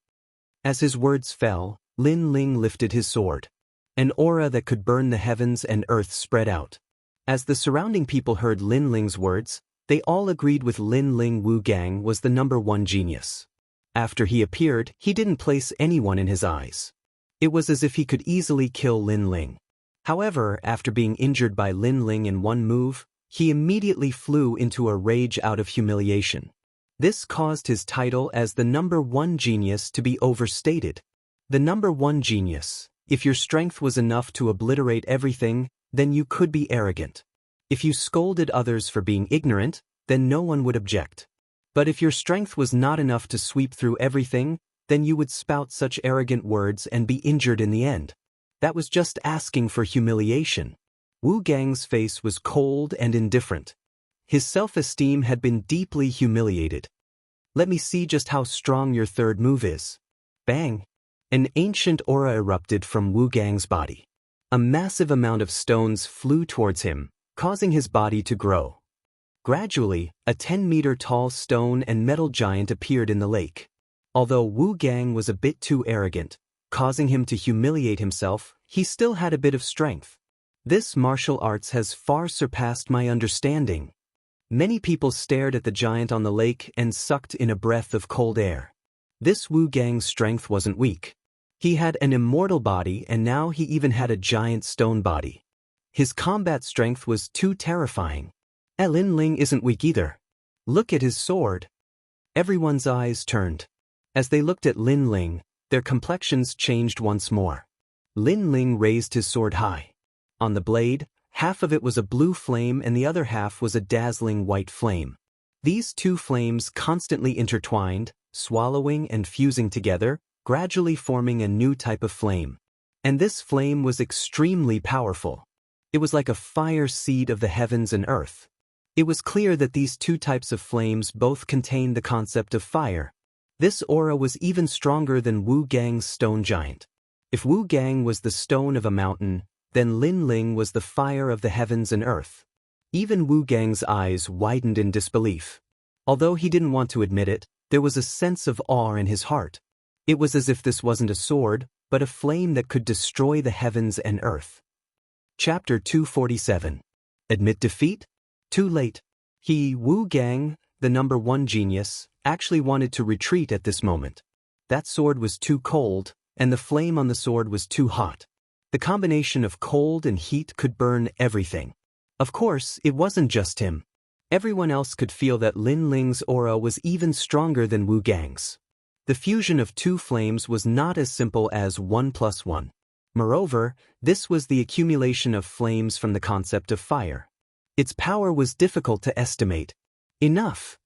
As his words fell, Lin Ling lifted his sword. An aura that could burn the heavens and earth spread out. As the surrounding people heard Lin Ling's words, they all agreed with Lin Ling. Wu Gang was the number 1 genius. After he appeared, he didn't place anyone in his eyes. It was as if he could easily kill Lin Ling. However, after being injured by Lin Ling in 1 move, he immediately flew into a rage out of humiliation. This caused his title as the number 1 genius to be overstated. The number 1 genius. If your strength was enough to obliterate everything, then you could be arrogant. If you scolded others for being ignorant, then no one would object. But if your strength was not enough to sweep through everything, then you would spout such arrogant words and be injured in the end. That was just asking for humiliation. Wu Gang's face was cold and indifferent. His self-esteem had been deeply humiliated. Let me see just how strong your 3rd move is. Bang! An ancient aura erupted from Wu Gang's body. A massive amount of stones flew towards him, causing his body to grow. Gradually, a 10-meter-tall stone and metal giant appeared in the lake. Although Wu Gang was a bit too arrogant, causing him to humiliate himself, he still had a bit of strength. This martial arts has far surpassed my understanding. Many people stared at the giant on the lake and sucked in a breath of cold air. This Wu Gang's strength wasn't weak. He had an immortal body and now he even had a giant stone body. His combat strength was too terrifying. Lin Ling isn't weak either. Look at his sword. Everyone's eyes turned. As they looked at Lin Ling, their complexions changed once more. Lin Ling raised his sword high. On the blade, half of it was a blue flame and the other half was a dazzling white flame. These 2 flames constantly intertwined, swallowing and fusing together, gradually forming a new type of flame. And this flame was extremely powerful. It was like a fire seed of the heavens and earth. It was clear that these 2 types of flames both contained the concept of fire. This aura was even stronger than Wu Gang's stone giant. If Wu Gang was the stone of a mountain, then Lin Ling was the fire of the heavens and earth. Even Wu Gang's eyes widened in disbelief. Although he didn't want to admit it, there was a sense of awe in his heart. It was as if this wasn't a sword, but a flame that could destroy the heavens and earth. Chapter 247. Admit defeat? Too late. Wu Gang, the number 1 genius, actually wanted to retreat at this moment. That sword was too cold, and the flame on the sword was too hot. The combination of cold and heat could burn everything. Of course, it wasn't just him. Everyone else could feel that Lin Ling's aura was even stronger than Wu Gang's. The fusion of 2 flames was not as simple as 1 + 1. Moreover, this was the accumulation of flames from the concept of fire. Its power was difficult to estimate. Enough!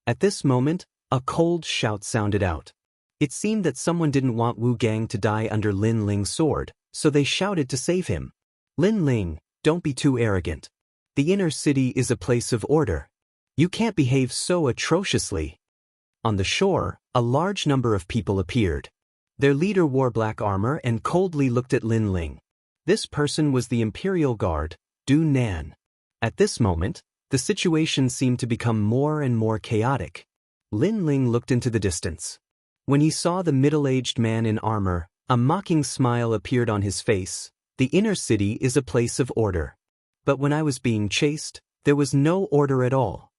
At this moment, a cold shout sounded out. It seemed that someone didn't want Wu Gang to die under Lin Ling's sword, so they shouted to save him. Lin Ling, don't be too arrogant. The inner city is a place of order. You can't behave so atrociously. On the shore, a large number of people appeared. Their leader wore black armor and coldly looked at Lin Ling. This person was the Imperial Guard, Du Nan. At this moment, the situation seemed to become more and more chaotic. Lin Ling looked into the distance. When he saw the middle-aged man in armor, a mocking smile appeared on his face. The inner city is a place of order. But when I was being chased, there was no order at all.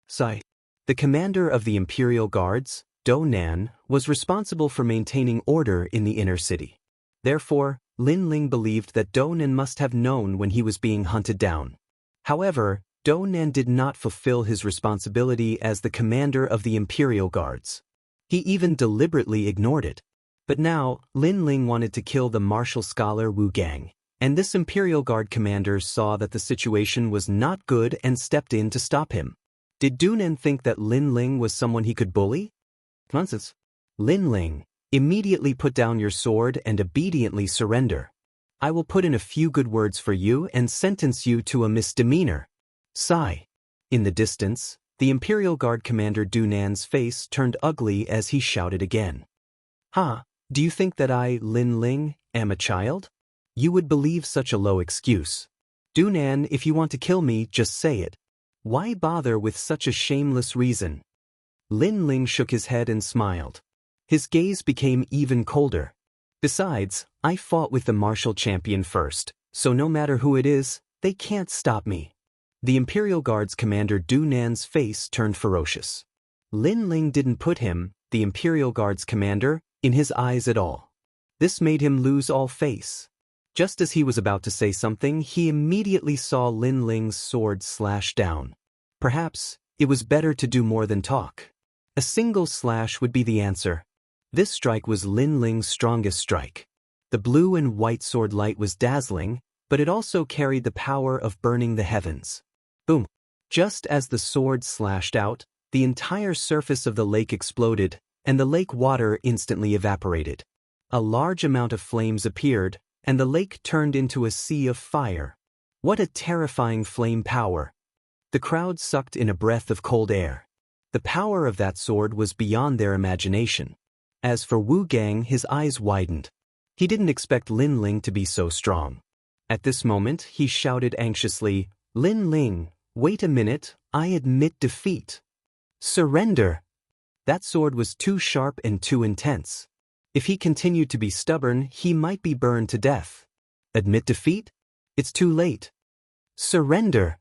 Sigh. The commander of the Imperial Guards, Do Nan, was responsible for maintaining order in the inner city. Therefore, Lin Ling believed that Do Nan must have known when he was being hunted down. However, Do Nan did not fulfill his responsibility as the commander of the Imperial Guards. He even deliberately ignored it. But now, Lin Ling wanted to kill the martial scholar Wu Gang, and this Imperial Guard commander saw that the situation was not good and stepped in to stop him. Did Du Nan think that Lin Ling was someone he could bully? Nonsense. Lin Ling, immediately put down your sword and obediently surrender. I will put in a few good words for you and sentence you to a misdemeanor. Sigh. In the distance, the Imperial Guard commander Du Nan's face turned ugly as he shouted again. Ha, do you think that I, Lin Ling, am a child? You would believe such a low excuse. Du Nan, if you want to kill me, just say it. Why bother with such a shameless reason? Lin Ling shook his head and smiled. His gaze became even colder. Besides, I fought with the martial champion first, so no matter who it is, they can't stop me. The Imperial Guard's commander Du Nan's face turned ferocious. Lin Ling didn't put him, the Imperial Guard's commander, in his eyes at all. This made him lose all face. Just as he was about to say something, he immediately saw Lin Ling's sword slash down. Perhaps, it was better to do more than talk. A single slash would be the answer. This strike was Lin Ling's strongest strike. The blue and white sword light was dazzling, but it also carried the power of burning the heavens. Boom! Just as the sword slashed out, the entire surface of the lake exploded, and the lake water instantly evaporated. A large amount of flames appeared, and the lake turned into a sea of fire. What a terrifying flame power! The crowd sucked in a breath of cold air. The power of that sword was beyond their imagination. As for Wu Gang, his eyes widened. He didn't expect Lin Ling to be so strong. At this moment, he shouted anxiously, Lin Ling, wait a minute, I admit defeat. Surrender! That sword was too sharp and too intense. If he continued to be stubborn, he might be burned to death. Admit defeat? It's too late. Surrender!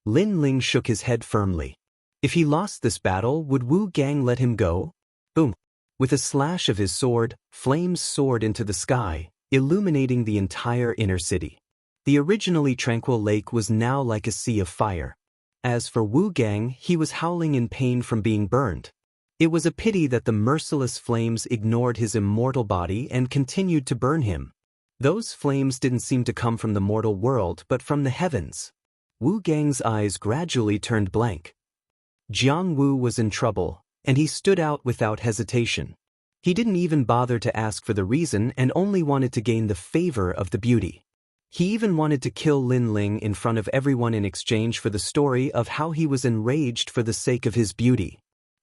Lin Ling shook his head firmly. If he lost this battle, would Wu Gang let him go? Boom! With a slash of his sword, flames soared into the sky, illuminating the entire inner city. The originally tranquil lake was now like a sea of fire. As for Wu Gang, he was howling in pain from being burned. It was a pity that the merciless flames ignored his immortal body and continued to burn him. Those flames didn't seem to come from the mortal world but from the heavens. Wu Gang's eyes gradually turned blank. Jiang Wu was in trouble, and he stood out without hesitation. He didn't even bother to ask for the reason and only wanted to gain the favor of the beauty. He even wanted to kill Lin Ling in front of everyone in exchange for the story of how he was enraged for the sake of his beauty.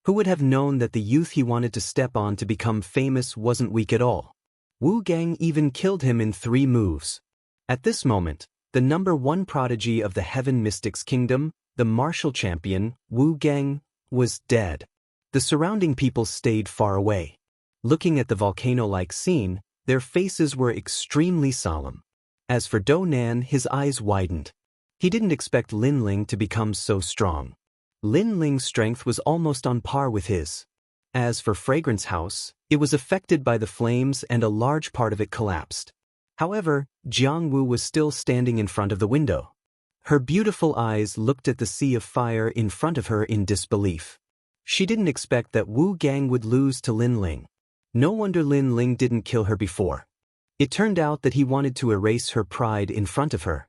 Who would have known that the youth he wanted to step on to become famous wasn't weak at all? Wu Gang even killed him in 3 moves. At this moment, the #1 prodigy of the Heaven Mystics Kingdom, the martial champion, Wu Gang, was dead. The surrounding people stayed far away. Looking at the volcano-like scene, their faces were extremely solemn. As for Do Nan, his eyes widened. He didn't expect Lin Ling to become so strong. Lin Ling's strength was almost on par with his. As for Fragrance House, it was affected by the flames and a large part of it collapsed. However, Jiang Wu was still standing in front of the window. Her beautiful eyes looked at the sea of fire in front of her in disbelief. She didn't expect that Wu Gang would lose to Lin Ling. No wonder Lin Ling didn't kill her before. It turned out that he wanted to erase her pride in front of her.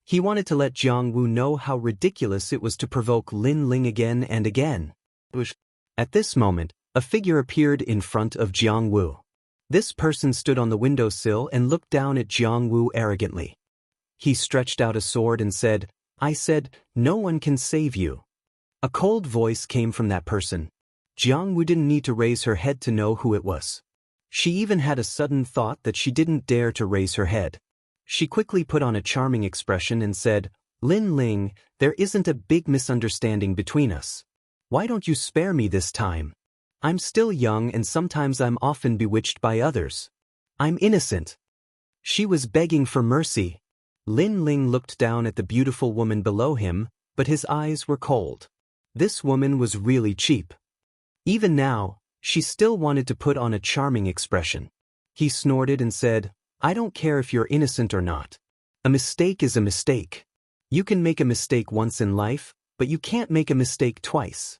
He wanted to let Jiang Wu know how ridiculous it was to provoke Lin Ling again and again. At this moment, a figure appeared in front of Jiang Wu. This person stood on the windowsill and looked down at Jiang Wu arrogantly. He stretched out a sword and said, I said, no one can save you. A cold voice came from that person. Jiang Wu didn't need to raise her head to know who it was. She even had a sudden thought that she didn't dare to raise her head. She quickly put on a charming expression and said, Lin Ling, there isn't a big misunderstanding between us. Why don't you spare me this time? I'm still young and sometimes I'm often bewitched by others. I'm innocent. She was begging for mercy. Lin Ling looked down at the beautiful woman below him, but his eyes were cold. This woman was really cheap. Even now, she still wanted to put on a charming expression. He snorted and said, "I don't care if you're innocent or not. A mistake is a mistake. You can make a mistake once in life, but you can't make a mistake twice."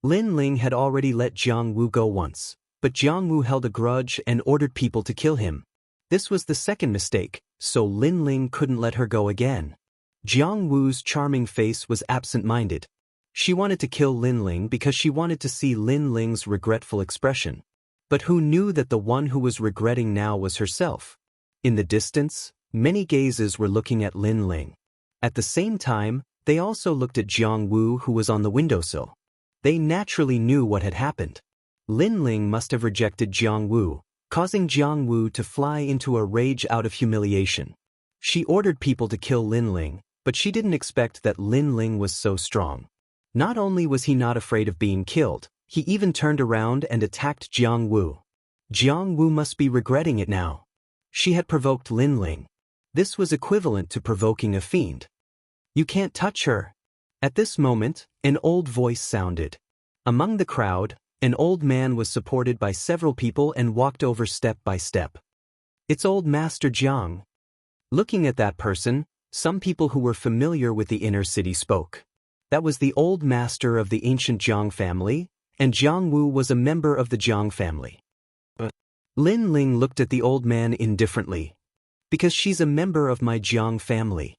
Lin Ling had already let Jiang Wu go once, but Jiang Wu held a grudge and ordered people to kill him. This was the second mistake, so Lin Ling couldn't let her go again. Jiang Wu's charming face was absent-minded. She wanted to kill Lin Ling because she wanted to see Lin Ling's regretful expression. But who knew that the one who was regretting now was herself? In the distance, many gazes were looking at Lin Ling. At the same time, they also looked at Jiang Wu, who was on the windowsill. They naturally knew what had happened. Lin Ling must have rejected Jiang Wu, causing Jiang Wu to fly into a rage out of humiliation. She ordered people to kill Lin Ling, but she didn't expect that Lin Ling was so strong. Not only was he not afraid of being killed, he even turned around and attacked Jiang Wu. Jiang Wu must be regretting it now. She had provoked Lin Ling. This was equivalent to provoking a fiend. "You can't touch her." At this moment, an old voice sounded. Among the crowd, an old man was supported by several people and walked over step by step. "It's old Master Jiang." Looking at that person, some people who were familiar with the inner city spoke. That was the old master of the ancient Jiang family, and Jiang Wu was a member of the Jiang family. But Lin Ling looked at the old man indifferently. "Because she's a member of my Jiang family."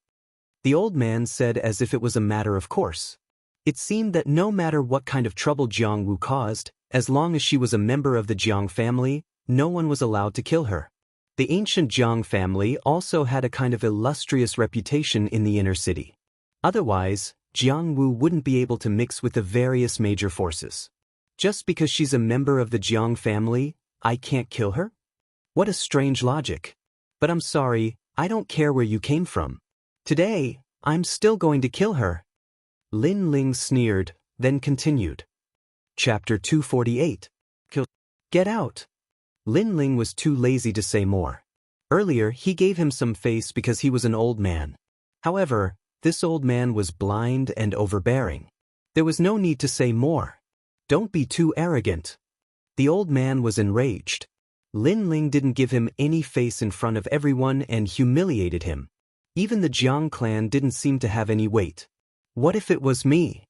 The old man said as if it was a matter of course. It seemed that no matter what kind of trouble Jiang Wu caused, as long as she was a member of the Jiang family, no one was allowed to kill her. The ancient Jiang family also had a kind of illustrious reputation in the inner city. Otherwise, Jiang Wu wouldn't be able to mix with the various major forces. Just because she's a member of the Jiang family, I can't kill her? What a strange logic. But I'm sorry, I don't care where you came from. Today, I'm still going to kill her. Lin Ling sneered, then continued. Chapter 248. Get out. Lin Ling was too lazy to say more. Earlier, he gave him some face because he was an old man. However, this old man was blind and overbearing. There was no need to say more. Don't be too arrogant. The old man was enraged. Lin Ling didn't give him any face in front of everyone and humiliated him. Even the Jiang clan didn't seem to have any weight. What if it was me?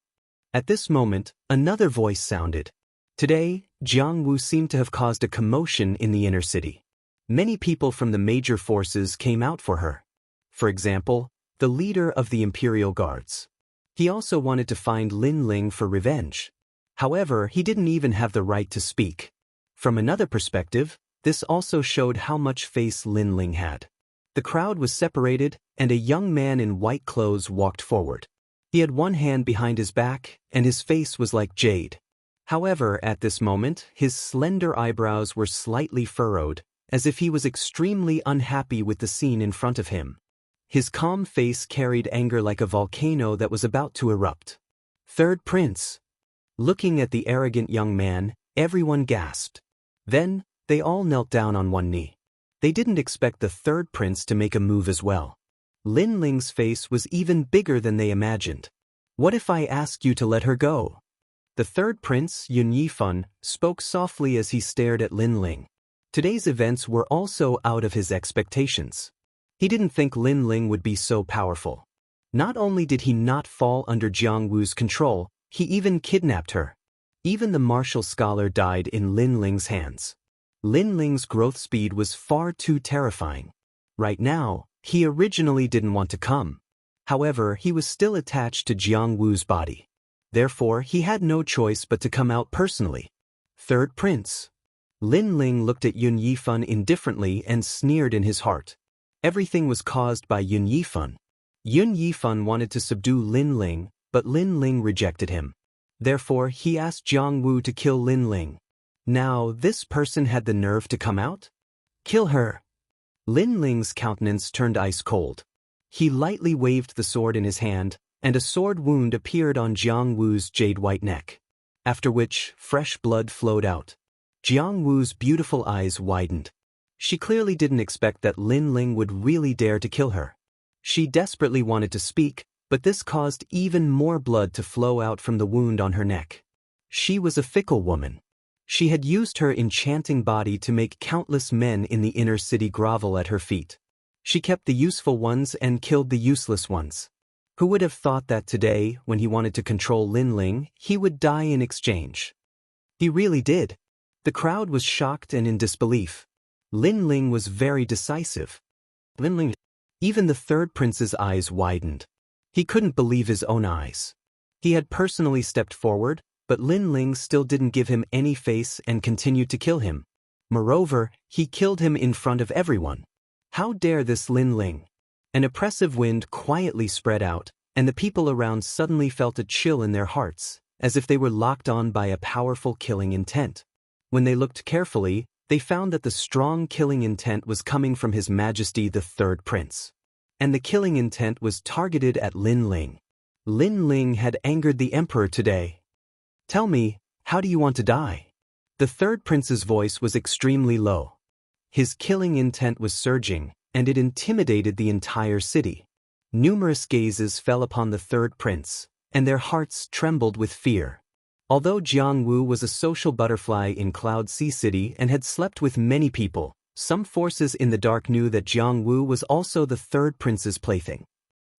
At this moment, another voice sounded. Today, Jiang Wu seemed to have caused a commotion in the inner city. Many people from the major forces came out for her. For example, the leader of the Imperial Guards. He also wanted to find Lin Ling for revenge. However, he didn't even have the right to speak. From another perspective, this also showed how much face Lin Ling had. The crowd was separated, and a young man in white clothes walked forward. He had one hand behind his back, and his face was like jade. However, at this moment, his slender eyebrows were slightly furrowed, as if he was extremely unhappy with the scene in front of him. His calm face carried anger like a volcano that was about to erupt. Third Prince. Looking at the arrogant young man, everyone gasped. Then, they all knelt down on one knee. They didn't expect the third prince to make a move as well. Lin Ling's face was even bigger than they imagined. "What if I ask you to let her go?" The third prince, Yun Yifan, spoke softly as he stared at Lin Ling. Today's events were also out of his expectations. He didn't think Lin Ling would be so powerful. Not only did he not fall under Jiang Wu's control, he even kidnapped her. Even the martial scholar died in Lin Ling's hands. Lin Ling's growth speed was far too terrifying. Right now, he originally didn't want to come. However, he was still attached to Jiang Wu's body. Therefore, he had no choice but to come out personally. Third Prince. Lin Ling looked at Yun Yifan indifferently and sneered in his heart. Everything was caused by Yun Yifan. Yun Yifan wanted to subdue Lin Ling, but Lin Ling rejected him. Therefore, he asked Jiang Wu to kill Lin Ling. Now, this person had the nerve to come out? Kill her. Lin Ling's countenance turned ice cold. He lightly waved the sword in his hand, and a sword wound appeared on Jiang Wu's jade-white neck. After which, fresh blood flowed out. Jiang Wu's beautiful eyes widened. She clearly didn't expect that Lin Ling would really dare to kill her. She desperately wanted to speak, But this caused even more blood to flow out from the wound on her neck. She was a fickle woman. She had used her enchanting body to make countless men in the inner city grovel at her feet. She kept the useful ones and killed the useless ones. Who would have thought that today, when he wanted to control Lin Ling, he would die in exchange? He really did. The crowd was shocked and in disbelief. Lin Ling was very decisive. Lin Ling. Even the third prince's eyes widened. He couldn't believe his own eyes. He had personally stepped forward, but Lin Ling still didn't give him any face and continued to kill him. Moreover, he killed him in front of everyone. How dare this Lin Ling? An oppressive wind quietly spread out, and the people around suddenly felt a chill in their hearts, as if they were locked on by a powerful killing intent. When they looked carefully, they found that the strong killing intent was coming from His Majesty the Third Prince. And the killing intent was targeted at Lin Ling. Lin Ling had angered the Emperor today. "Tell me, how do you want to die?" The Third Prince's voice was extremely low. His killing intent was surging, and it intimidated the entire city. Numerous gazes fell upon the Third Prince, and their hearts trembled with fear. Although Jiang Wu was a social butterfly in Cloud Sea City and had slept with many people, some forces in the dark knew that Jiang Wu was also the Third Prince's plaything.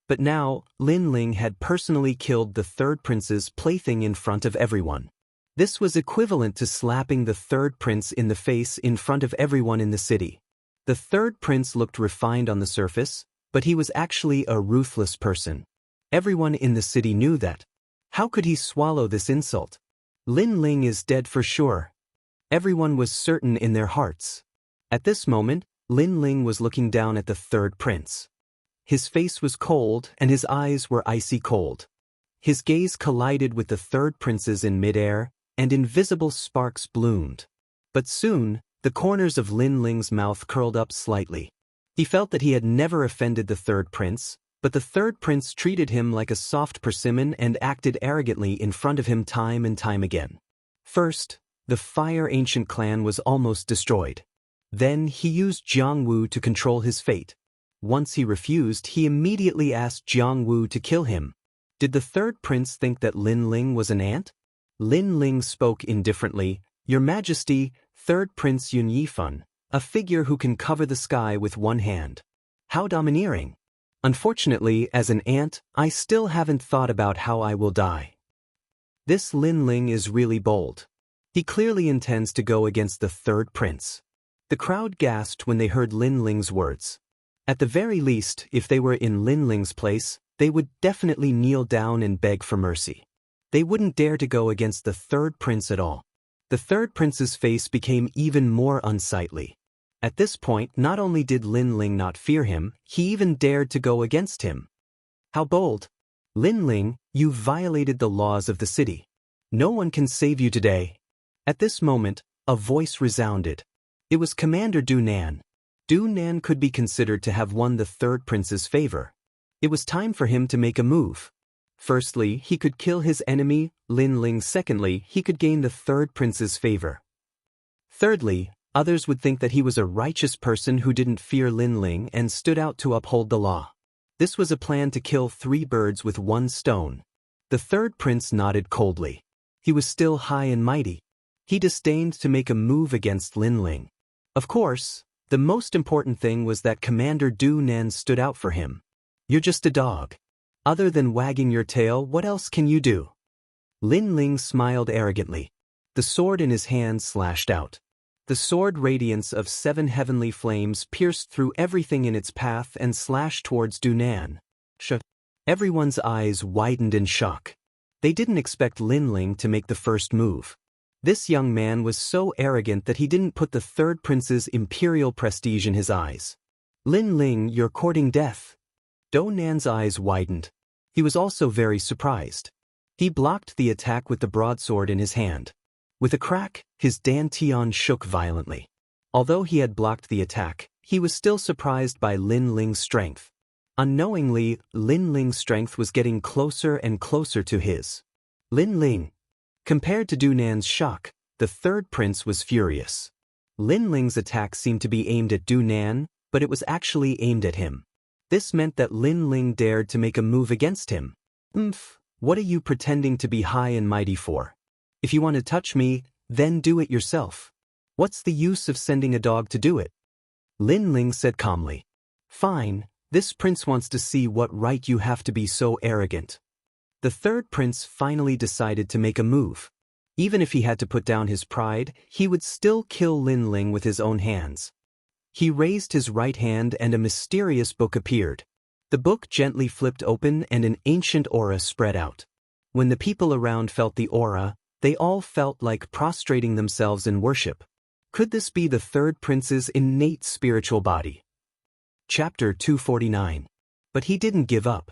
But now, Lin Ling had personally killed the Third Prince's plaything in front of everyone. This was equivalent to slapping the Third Prince in the face in front of everyone in the city. The Third Prince looked refined on the surface, but he was actually a ruthless person. Everyone in the city knew that. How could he swallow this insult? Lin Ling is dead for sure. Everyone was certain in their hearts. At this moment, Lin Ling was looking down at the Third Prince. His face was cold and his eyes were icy cold. His gaze collided with the Third Prince's in midair, and invisible sparks bloomed. But soon, the corners of Lin Ling's mouth curled up slightly. He felt that he had never offended the Third Prince, but the Third Prince treated him like a soft persimmon and acted arrogantly in front of him time and time again. First, the Fire Ancient clan was almost destroyed. Then he used Jiang Wu to control his fate. Once he refused, he immediately asked Jiang Wu to kill him. Did the Third Prince think that Lin Ling was an ant? Lin Ling spoke indifferently, "Your Majesty, Third Prince Yun Yifan, a figure who can cover the sky with one hand. How domineering. Unfortunately, as an ant, I still haven't thought about how I will die." This Lin Ling is really bold. He clearly intends to go against the Third Prince. The crowd gasped when they heard Lin Ling's words. At the very least, if they were in Lin Ling's place, they would definitely kneel down and beg for mercy. They wouldn't dare to go against the Third Prince at all. The Third Prince's face became even more unsightly. At this point, not only did Lin Ling not fear him, he even dared to go against him. How bold! Lin Ling, you violated the laws of the city. No one can save you today. At this moment, a voice resounded. It was Commander Du Nan. Du Nan could be considered to have won the Third Prince's favor. It was time for him to make a move. Firstly, he could kill his enemy, Lin Ling. Secondly, he could gain the Third Prince's favor. Thirdly, others would think that he was a righteous person who didn't fear Lin Ling and stood out to uphold the law. This was a plan to kill 3 birds with 1 stone. The Third Prince nodded coldly. He was still high and mighty. He disdained to make a move against Lin Ling. Of course, the most important thing was that Commander Du Nan stood out for him. You're just a dog. Other than wagging your tail, what else can you do? Lin Ling smiled arrogantly. The sword in his hand slashed out. The sword radiance of 7 heavenly flames pierced through everything in its path and slashed towards Du Nan. Everyone's eyes widened in shock. They didn't expect Lin Ling to make the first move. This young man was so arrogant that he didn't put the Third Prince's imperial prestige in his eyes. Lin Ling, you're courting death. Du Nan's eyes widened. He was also very surprised. He blocked the attack with the broadsword in his hand. With a crack, his dantian shook violently. Although he had blocked the attack, he was still surprised by Lin Ling's strength. Unknowingly, Lin Ling's strength was getting closer and closer to his. Lin Ling. Compared to Du Nan's shock, the Third Prince was furious. Lin Ling's attack seemed to be aimed at Du Nan, but it was actually aimed at him. This meant that Lin Ling dared to make a move against him. What are you pretending to be high and mighty for? If you want to touch me, then do it yourself. What's the use of sending a dog to do it? Lin Ling said calmly. Fine, this prince wants to see what right you have to be so arrogant. The third prince finally decided to make a move. Even if he had to put down his pride, he would still kill Lin Ling with his own hands. He raised his right hand and a mysterious book appeared. The book gently flipped open and an ancient aura spread out. When the people around felt the aura, they all felt like prostrating themselves in worship. Could this be the third prince's innate spiritual body? Chapter 249. But he didn't give up.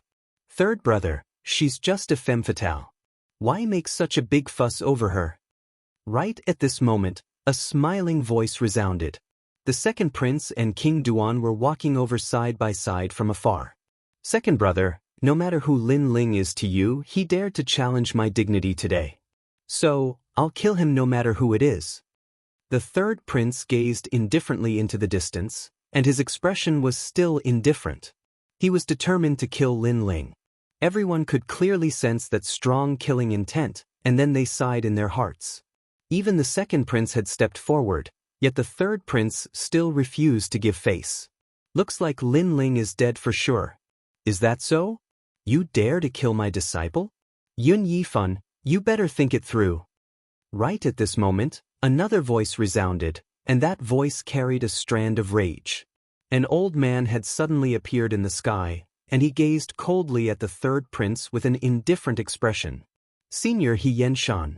Third brother, she's just a femme fatale. Why make such a big fuss over her? Right at this moment, a smiling voice resounded. The second prince and King Duan were walking over side by side from afar. Second brother, no matter who Lin Ling is to you, he dared to challenge my dignity today. So, I'll kill him no matter who it is. The third prince gazed indifferently into the distance, and his expression was still indifferent. He was determined to kill Lin Ling. Everyone could clearly sense that strong killing intent, and then they sighed in their hearts. Even the second prince had stepped forward, yet the third prince still refused to give face. Looks like Lin Ling is dead for sure. Is that so? You dare to kill my disciple? Yun Yifan, you better think it through. Right at this moment, another voice resounded, and that voice carried a strand of rage. An old man had suddenly appeared in the sky, and he gazed coldly at the third prince with an indifferent expression. Senior Xianxia.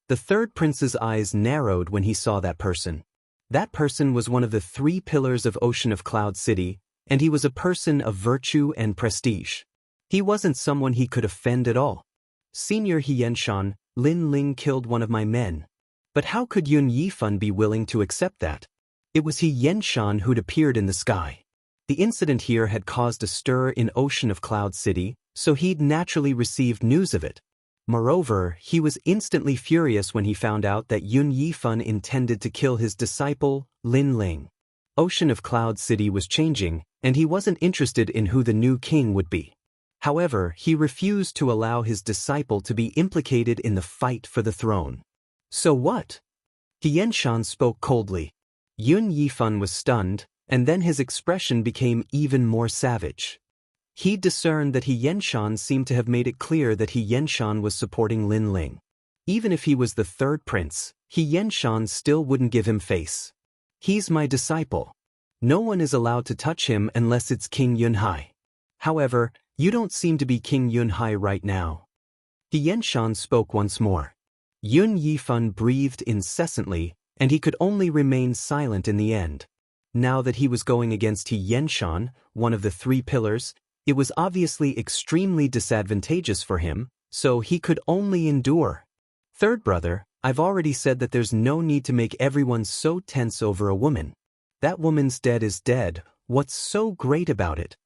The third prince's eyes narrowed when he saw that person. That person was one of the 3 pillars of Ocean of Cloud City, and he was a person of virtue and prestige. He wasn't someone he could offend at all. Senior Xianxia, Lin Ling killed one of my men. But how could Yun Yifan be willing to accept that? It was Xianxia who'd appeared in the sky. The incident here had caused a stir in Ocean of Cloud City, so he'd naturally received news of it. Moreover, he was instantly furious when he found out that Yun Yifan intended to kill his disciple, Lin Ling. Ocean of Cloud City was changing, and he wasn't interested in who the new king would be. However, he refused to allow his disciple to be implicated in the fight for the throne. So what? Xianxia spoke coldly. Yun Yifan was stunned, and then his expression became even more savage. He discerned that Xianxia seemed to have made it clear that Xianxia was supporting Lin Ling. Even if he was the third prince, Xianxia still wouldn't give him face. He's my disciple. No one is allowed to touch him unless it's King Yunhai. However, you don't seem to be King Yunhai right now. Xianxia spoke once more. Yun Yifan breathed incessantly, and he could only remain silent in the end. Now that he was going against Xianxia, one of the 3 pillars, it was obviously extremely disadvantageous for him, so he could only endure. Third brother, I've already said that there's no need to make everyone so tense over a woman. That woman's dead is dead, what's so great about it?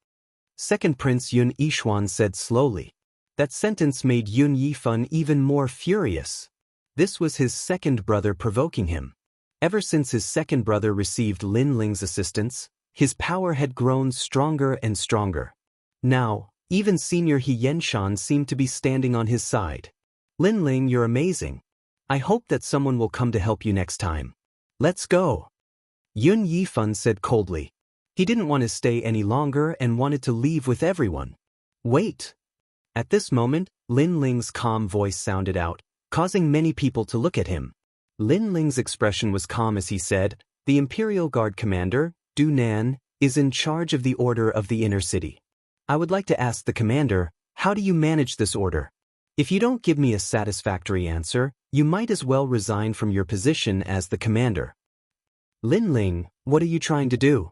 Second Prince Yun Yixuan said slowly. That sentence made Yun Yifan even more furious. This was his second brother provoking him. Ever since his second brother received Lin Ling's assistance, his power had grown stronger and stronger. Now, even Senior Xianxia seemed to be standing on his side. Lin Ling, you're amazing. I hope that someone will come to help you next time. Let's go. Yun Yifan said coldly. He didn't want to stay any longer and wanted to leave with everyone. Wait. At this moment, Lin Ling's calm voice sounded out, causing many people to look at him. Lin Ling's expression was calm as he said, the Imperial Guard Commander, Du Nan, is in charge of the Order of the Inner City. I would like to ask the Commander, how do you manage this order? If you don't give me a satisfactory answer, you might as well resign from your position as the Commander. Lin Ling, what are you trying to do?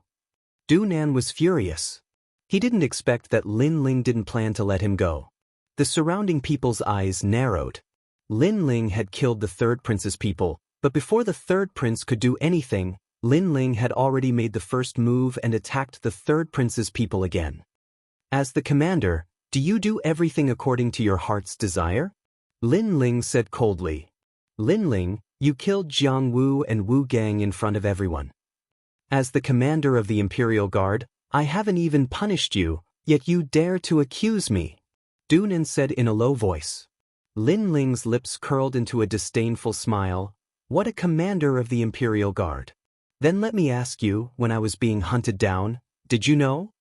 Du Nan was furious. He didn't expect that Lin Ling didn't plan to let him go. The surrounding people's eyes narrowed. Lin Ling had killed the third prince's people, but before the third prince could do anything, Lin Ling had already made the first move and attacked the third prince's people again. As the commander, do you do everything according to your heart's desire? Lin Ling said coldly. Lin Ling, you killed Jiang Wu and Wu Gang in front of everyone. As the commander of the Imperial Guard, I haven't even punished you, yet you dare to accuse me. Du Nan said in a low voice. Lin Ling's lips curled into a disdainful smile. What a commander of the Imperial Guard. Then let me ask you, when I was being hunted down, did you know?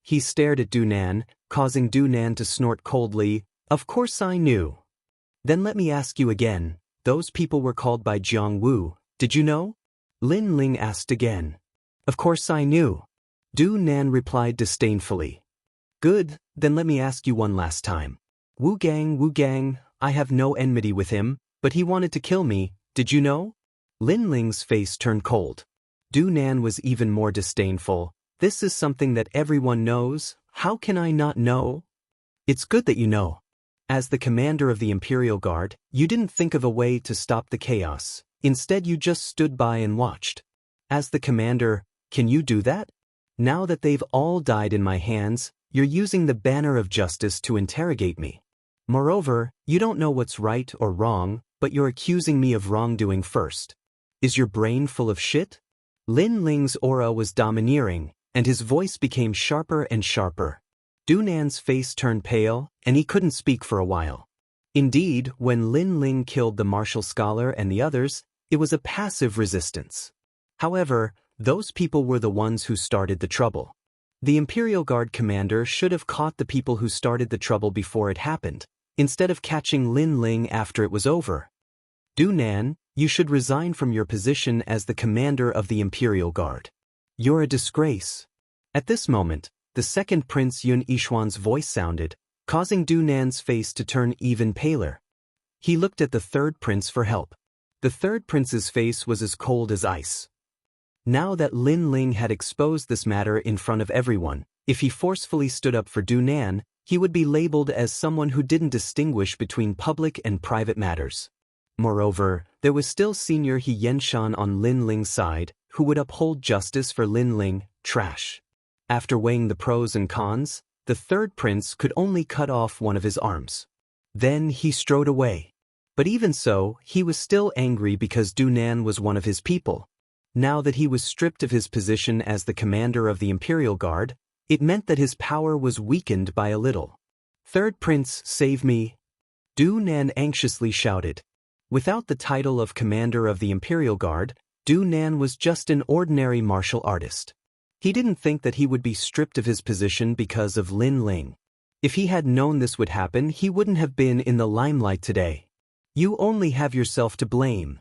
He stared at Du Nan, causing Du Nan to snort coldly. Of course I knew. Then let me ask you again, those people were called by Jiang Wu, did you know? Lin Ling asked again. Of course I knew. Du Nan replied disdainfully. Good, then let me ask you one last time. Wu Gang, I have no enmity with him, but he wanted to kill me, did you know? Lin Ling's face turned cold. Du Nan was even more disdainful. This is something that everyone knows, how can I not know? It's good that you know. As the commander of the Imperial Guard, you didn't think of a way to stop the chaos. Instead you just stood by and watched. As the commander, can you do that? Now that they've all died in my hands, you're using the banner of justice to interrogate me. Moreover, you don't know what's right or wrong, but you're accusing me of wrongdoing first. Is your brain full of shit? Lin Ling's aura was domineering, and his voice became sharper and sharper. Du Nan's face turned pale, and he couldn't speak for a while. Indeed, when Lin Ling killed the martial scholar and the others, it was a passive resistance. However, those people were the ones who started the trouble. The Imperial Guard commander should have caught the people who started the trouble before it happened, instead of catching Lin Ling after it was over. Du Nan, you should resign from your position as the commander of the Imperial Guard. You're a disgrace. At this moment, the second Prince Yun Yishuan's voice sounded, causing Du Nan's face to turn even paler. He looked at the third prince for help. The third prince's face was as cold as ice. Now that Lin Ling had exposed this matter in front of everyone, if he forcefully stood up for Du Nan, he would be labeled as someone who didn't distinguish between public and private matters. Moreover, there was still Senior Xianxia on Lin Ling's side, who would uphold justice for Lin Ling, trash. After weighing the pros and cons, the third prince could only cut off one of his arms. Then he strode away. But even so, he was still angry because Du Nan was one of his people. Now that he was stripped of his position as the commander of the Imperial Guard, it meant that his power was weakened by a little. Third Prince, save me! Du Nan anxiously shouted. Without the title of commander of the Imperial Guard, Du Nan was just an ordinary martial artist. He didn't think that he would be stripped of his position because of Lin Ling. If he had known this would happen, he wouldn't have been in the limelight today. You only have yourself to blame.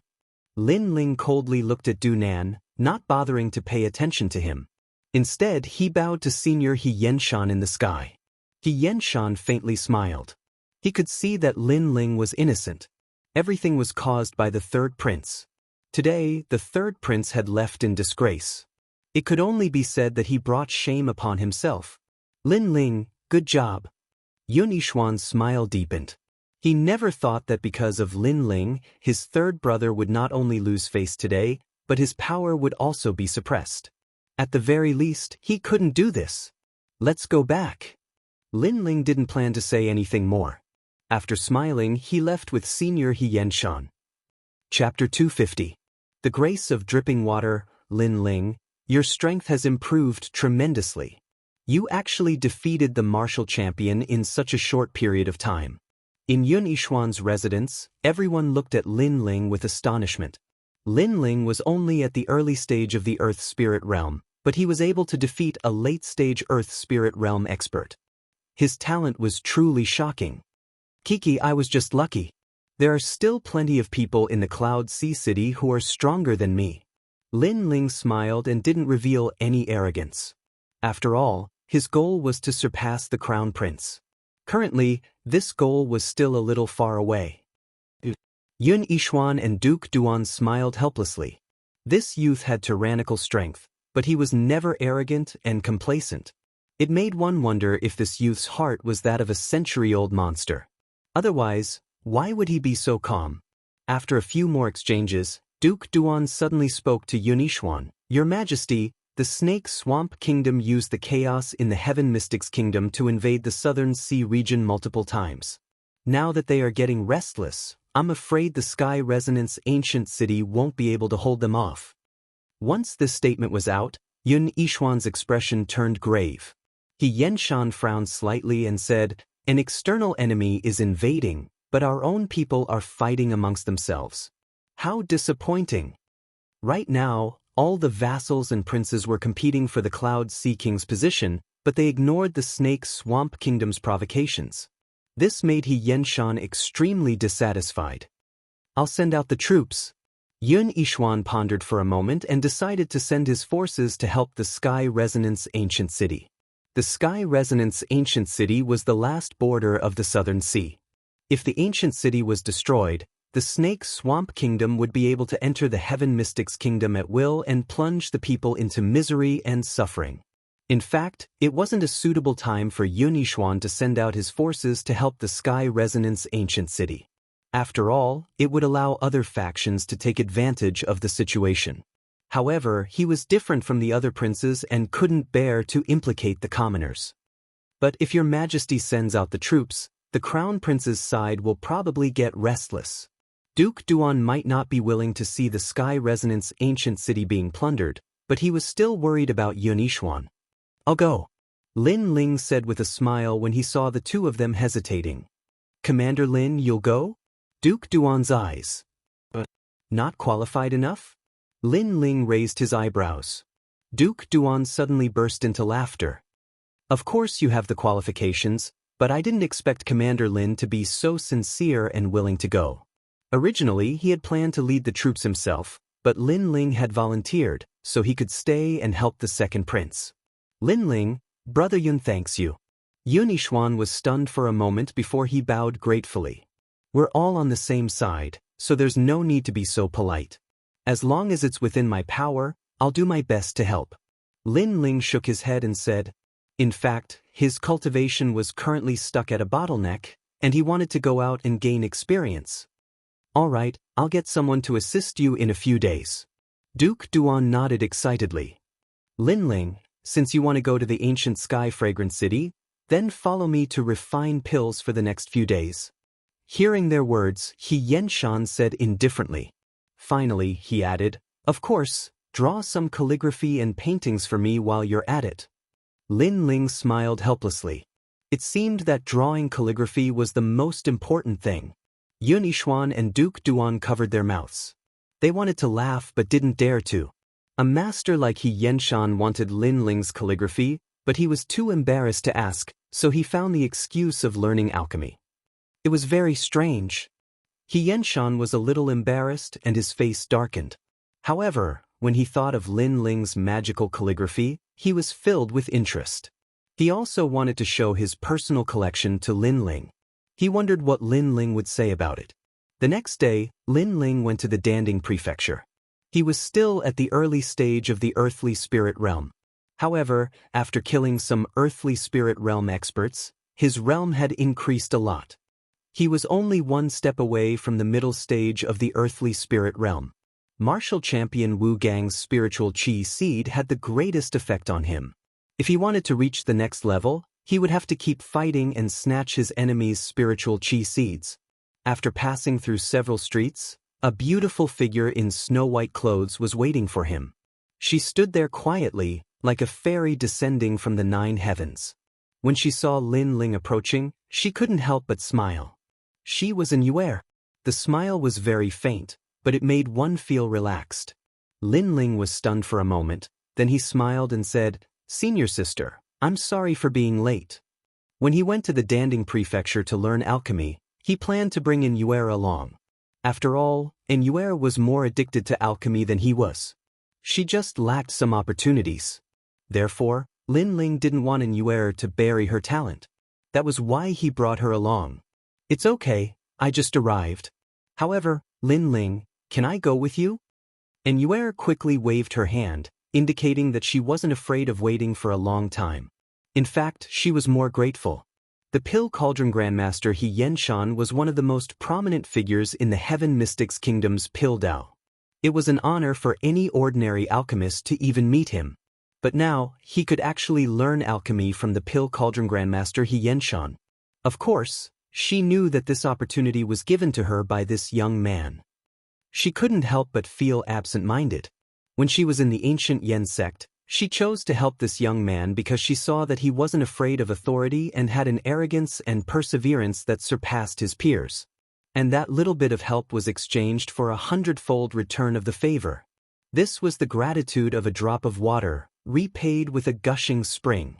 Lin Ling coldly looked at Du Nan, not bothering to pay attention to him. Instead, he bowed to Senior Xianxia in the sky. Xianxia faintly smiled. He could see that Lin Ling was innocent. Everything was caused by the third prince. Today, the third prince had left in disgrace. It could only be said that he brought shame upon himself. Lin Ling, good job. Yun Yishuan's smile deepened. He never thought that because of Lin Ling, his third brother would not only lose face today, but his power would also be suppressed. At the very least, he couldn't do this. Let's go back. Lin Ling didn't plan to say anything more. After smiling, he left with Senior Xianxia. Chapter 250. The Grace of Dripping Water. Lin Ling, your strength has improved tremendously. You actually defeated the martial champion in such a short period of time. In Yun Yishuan's residence, everyone looked at Lin Ling with astonishment. Lin Ling was only at the early stage of the Earth Spirit Realm, but he was able to defeat a late-stage Earth Spirit Realm expert. His talent was truly shocking. Kiki, I was just lucky. There are still plenty of people in the Cloud Sea City who are stronger than me. Lin Ling smiled and didn't reveal any arrogance. After all, his goal was to surpass the Crown Prince. Currently, this goal was still a little far away. Yun Yishuan and Duke Duan smiled helplessly. This youth had tyrannical strength, but he was never arrogant and complacent. It made one wonder if this youth's heart was that of a century-old monster. Otherwise, why would he be so calm? After a few more exchanges, Duke Duan suddenly spoke to Yun Yishuan. Your Majesty, the Snake Swamp Kingdom used the chaos in the Heaven Mystics Kingdom to invade the Southern Sea region multiple times. Now that they are getting restless, I'm afraid the Sky Resonance Ancient City won't be able to hold them off. Once this statement was out, Yun Yishuan's expression turned grave. He Yenshan frowned slightly and said, "An external enemy is invading, but our own people are fighting amongst themselves. How disappointing." Right now, all the vassals and princes were competing for the Cloud Sea King's position, but they ignored the Snake Swamp Kingdom's provocations. This made He Yenshan extremely dissatisfied. "I'll send out the troops." Yun Yishuan pondered for a moment and decided to send his forces to help the Sky Resonance Ancient City. The Sky Resonance Ancient City was the last border of the Southern Sea. If the ancient city was destroyed, the Snake Swamp Kingdom would be able to enter the Heaven Mystics Kingdom at will and plunge the people into misery and suffering. In fact, it wasn't a suitable time for Yun Yishuan to send out his forces to help the Sky Resonance Ancient City. After all, it would allow other factions to take advantage of the situation. However, he was different from the other princes and couldn't bear to implicate the commoners. "But if your majesty sends out the troops, the crown prince's side will probably get restless." Duke Duan might not be willing to see the Sky Resonance Ancient City being plundered, but he was still worried about Yun Yishuan. "I'll go," Lin Ling said with a smile when he saw the two of them hesitating. "Commander Lin, you'll go?" Duke Duan's eyes. "But not qualified enough?" Lin Ling raised his eyebrows. Duke Duan suddenly burst into laughter. "Of course you have the qualifications, but I didn't expect Commander Lin to be so sincere and willing to go." Originally, he had planned to lead the troops himself, but Lin Ling had volunteered, so he could stay and help the second prince. "Lin Ling, Brother Yun thanks you." Yun Yishuan was stunned for a moment before he bowed gratefully. "We're all on the same side, so there's no need to be so polite. As long as it's within my power, I'll do my best to help." Lin Ling shook his head and said, in fact, his cultivation was currently stuck at a bottleneck, and he wanted to go out and gain experience. "All right, I'll get someone to assist you in a few days." Duke Duan nodded excitedly. "Lin Ling, since you want to go to the ancient Sky Fragrant City, then follow me to refine pills for the next few days." Hearing their words, He Yenshan said indifferently. Finally, he added, "Of course, draw some calligraphy and paintings for me while you're at it." Lin Ling smiled helplessly. It seemed that drawing calligraphy was the most important thing. Yun Yishuan and Duke Duan covered their mouths. They wanted to laugh but didn't dare to. A master like He Yenshan wanted Lin Ling's calligraphy, but he was too embarrassed to ask, so he found the excuse of learning alchemy. It was very strange. He Yenshan was a little embarrassed and his face darkened. However, when he thought of Lin Ling's magical calligraphy, he was filled with interest. He also wanted to show his personal collection to Lin Ling. He wondered what Lin Ling would say about it. The next day, Lin Ling went to the Danding Prefecture. He was still at the early stage of the earthly spirit realm. However, after killing some earthly spirit realm experts, his realm had increased a lot. He was only one step away from the middle stage of the earthly spirit realm. Martial champion Wu Gang's spiritual chi seed had the greatest effect on him. If he wanted to reach the next level, he would have to keep fighting and snatch his enemies' spiritual chi seeds. After passing through several streets, a beautiful figure in snow-white clothes was waiting for him. She stood there quietly, like a fairy descending from the 9 heavens. When she saw Lin Ling approaching, she couldn't help but smile. She was in Yuer. The smile was very faint, but it made one feel relaxed. Lin Ling was stunned for a moment, then he smiled and said, "Senior sister, I'm sorry for being late." When he went to the Danding Prefecture to learn alchemy, he planned to bring in Yuer along. After all, Yuer was more addicted to alchemy than he was. She just lacked some opportunities. Therefore, Lin Ling didn't want Yuer to bury her talent. That was why he brought her along. "It's okay, I just arrived. However, Lin Ling, can I go with you?" Yuer quickly waved her hand, indicating that she wasn't afraid of waiting for a long time. In fact, she was more grateful. The Pill Cauldron Grandmaster He Yenshan was one of the most prominent figures in the Heaven Mystics Kingdom's Pill Dao. It was an honor for any ordinary alchemist to even meet him. But now, he could actually learn alchemy from the Pill Cauldron Grandmaster He Yenshan. Of course, she knew that this opportunity was given to her by this young man. She couldn't help but feel absent-minded. When she was in the ancient Yen sect, She chose to help this young man because she saw that he wasn't afraid of authority and had an arrogance and perseverance that surpassed his peers. And that little bit of help was exchanged for a 100-fold return of the favor. This was the gratitude of a drop of water, repaid with a gushing spring.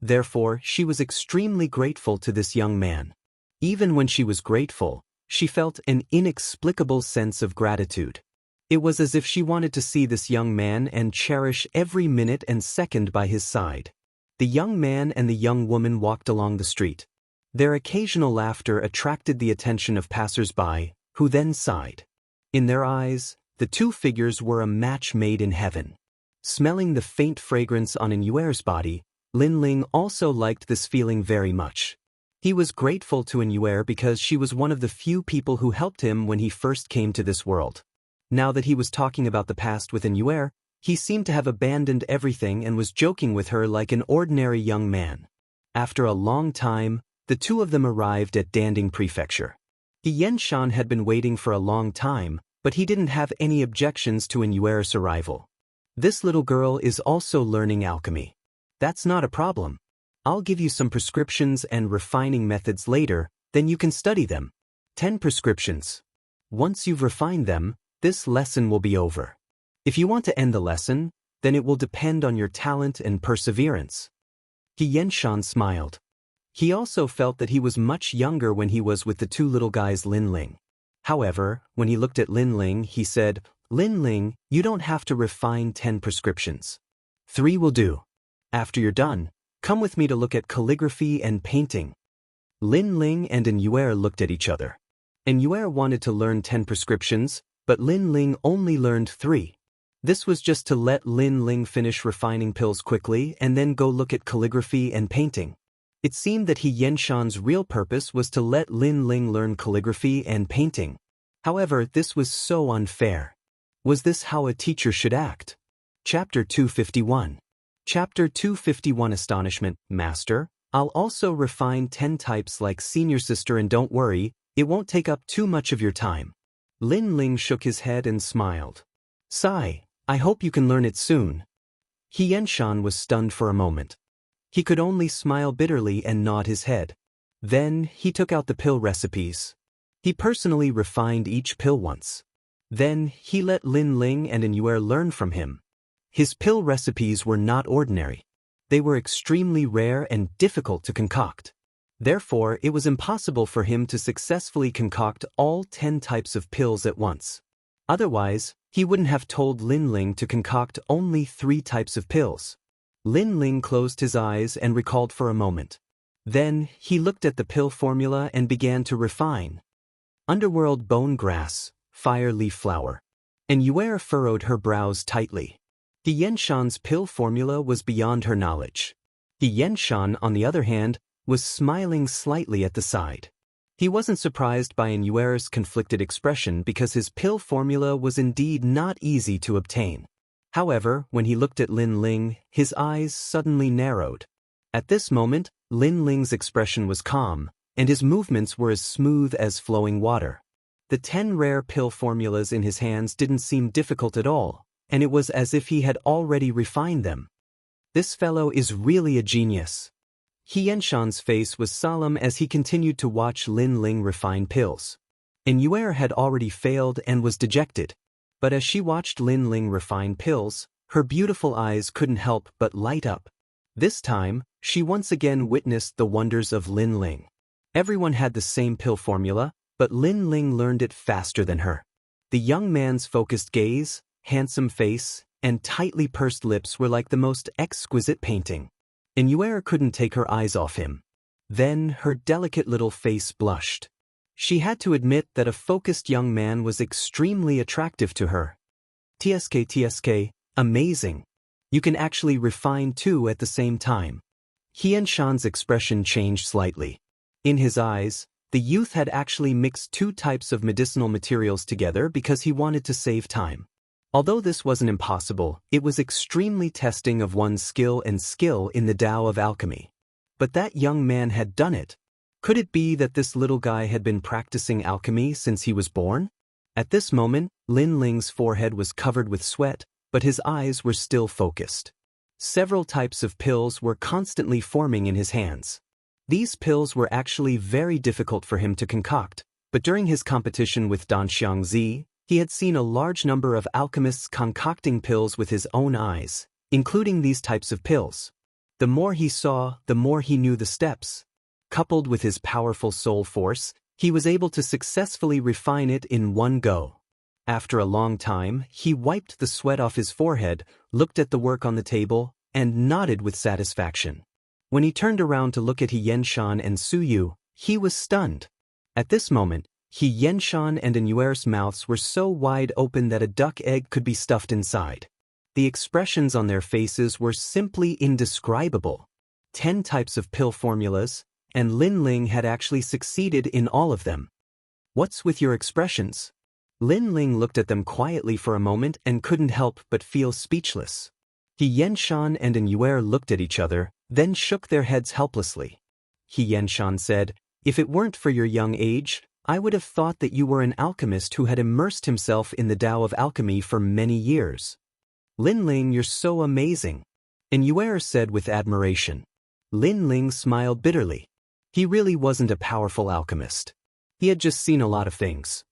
Therefore, she was extremely grateful to this young man. Even when she was grateful, she felt an inexplicable sense of gratitude. It was as if she wanted to see this young man and cherish every minute and second by his side. The young man and the young woman walked along the street. Their occasional laughter attracted the attention of passers-by, who then sighed. In their eyes, the two figures were a match made in heaven. Smelling the faint fragrance on Inuer's body, Lin Ling also liked this feeling very much. He was grateful to Inuer because she was one of the few people who helped him when he first came to this world. Now that he was talking about the past with Inuer, he seemed to have abandoned everything and was joking with her like an ordinary young man. After a long time, the two of them arrived at Danding Prefecture. Xianxia had been waiting for a long time, but he didn't have any objections to Inuer's arrival. This little girl is also learning alchemy. That's not a problem. I'll give you some prescriptions and refining methods later, then you can study them. 10 prescriptions. Once you've refined them, this lesson will be over. If you want to end the lesson, then it will depend on your talent and perseverance. Xianxia smiled. He also felt that he was much younger when he was with the two little guys Lin Ling. However, when he looked at Lin Ling, he said, "Lin Ling, you don't have to refine 10 prescriptions. 3 will do. After you're done, come with me to look at calligraphy and painting." Lin Ling and Inuer looked at each other. Inuer wanted to learn 10 prescriptions, but Lin Ling only learned 3. This was just to let Lin Ling finish refining pills quickly and then go look at calligraphy and painting. It seemed that Xianxia's real purpose was to let Lin Ling learn calligraphy and painting. However, this was so unfair. Was this how a teacher should act? Chapter 251. Chapter 251 Astonishment. Master, I'll also refine 10 types like senior sister, and don't worry, it won't take up too much of your time. Lin Ling shook his head and smiled. Sigh, I hope you can learn it soon. Xianxia was stunned for a moment. He could only smile bitterly and nod his head. Then, he took out the pill recipes. He personally refined each pill once. Then, he let Lin Ling and Inuer learn from him. His pill recipes were not ordinary. They were extremely rare and difficult to concoct. Therefore, it was impossible for him to successfully concoct all 10 types of pills at once. Otherwise, he wouldn't have told Lin Ling to concoct only 3 types of pills. Lin Ling closed his eyes and recalled for a moment. Then, he looked at the pill formula and began to refine. Underworld bone grass, fire leaf flower. Inuer furrowed her brows tightly. Xianxia's pill formula was beyond her knowledge. Xianxia, on the other hand, was smiling slightly at the side. He wasn't surprised by Inuer's conflicted expression because his pill formula was indeed not easy to obtain. However, when he looked at Lin Ling, his eyes suddenly narrowed. At this moment, Lin Ling's expression was calm, and his movements were as smooth as flowing water. The 10 rare pill formulas in his hands didn't seem difficult at all, and it was as if he had already refined them. This fellow is really a genius. Xianxia's face was solemn as he continued to watch Lin Ling refine pills. Inuer had already failed and was dejected. But as she watched Lin Ling refine pills, her beautiful eyes couldn't help but light up. This time, she once again witnessed the wonders of Lin Ling. Everyone had the same pill formula, but Lin Ling learned it faster than her. The young man's focused gaze, handsome face, and tightly pursed lips were like the most exquisite painting. Inuer couldn't take her eyes off him. Then her delicate little face blushed. She had to admit that a focused young man was extremely attractive to her. TSK, amazing. You can actually refine 2 at the same time. Xianxia's expression changed slightly. In his eyes, the youth had actually mixed 2 types of medicinal materials together because he wanted to save time. Although this wasn't impossible, it was extremely testing of one's skill in the Tao of alchemy. But that young man had done it. Could it be that this little guy had been practicing alchemy since he was born? At this moment, Lin Ling's forehead was covered with sweat, but his eyes were still focused. Several types of pills were constantly forming in his hands. These pills were actually very difficult for him to concoct, but during his competition with Don Xianxia, he had seen a large number of alchemists concocting pills with his own eyes, including these types of pills. The more he saw, the more he knew the steps. Coupled with his powerful soul force, he was able to successfully refine it in one go. After a long time, he wiped the sweat off his forehead, looked at the work on the table, and nodded with satisfaction. When he turned around to look at Xianxia and Suyu, he was stunned. At this moment, Xianxia and Yuer's mouths were so wide open that a duck egg could be stuffed inside. The expressions on their faces were simply indescribable. 10 types of pill formulas, and Lin Ling had actually succeeded in all of them. What's with your expressions? Lin Ling looked at them quietly for a moment and couldn't help but feel speechless. Xianxia and Yuer looked at each other, then shook their heads helplessly. Xianxia said, "If it weren't for your young age, I would have thought that you were an alchemist who had immersed himself in the Tao of alchemy for many years." "Lin Ling, you're so amazing," and Yuer said with admiration. Lin Ling smiled bitterly. He really wasn't a powerful alchemist. He had just seen a lot of things.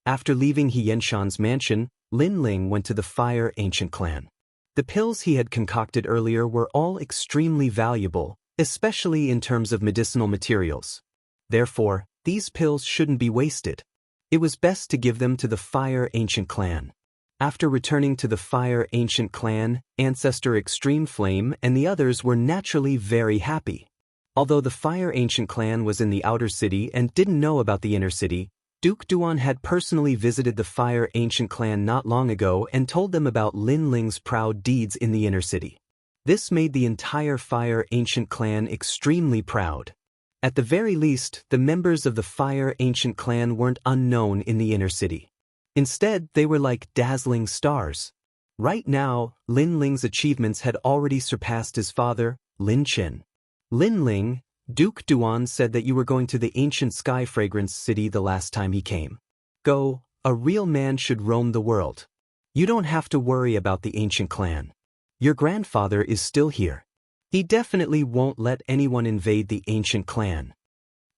After leaving Xianxia's mansion, Lin Ling went to the Fire Ancient clan. The pills he had concocted earlier were all extremely valuable, especially in terms of medicinal materials. Therefore, these pills shouldn't be wasted. It was best to give them to the Fire Ancient clan. After returning to the Fire Ancient clan, Ancestor Extreme Flame and the others were naturally very happy. Although the Fire Ancient clan was in the outer city and didn't know about the inner city, Duke Duan had personally visited the Fire Ancient clan not long ago and told them about Lin Ling's proud deeds in the inner city. This made the entire Fire Ancient clan extremely proud. At the very least, the members of the Fire Ancient clan weren't unknown in the inner city. Instead, they were like dazzling stars. Right now, Lin Ling's achievements had already surpassed his father, Lin Qin. "Lin Ling, Duke Duan said that you were going to the ancient Sky Fragrance City the last time he came. Go, a real man should roam the world. You don't have to worry about the ancient clan. Your grandfather is still here. He definitely won't let anyone invade the ancient clan."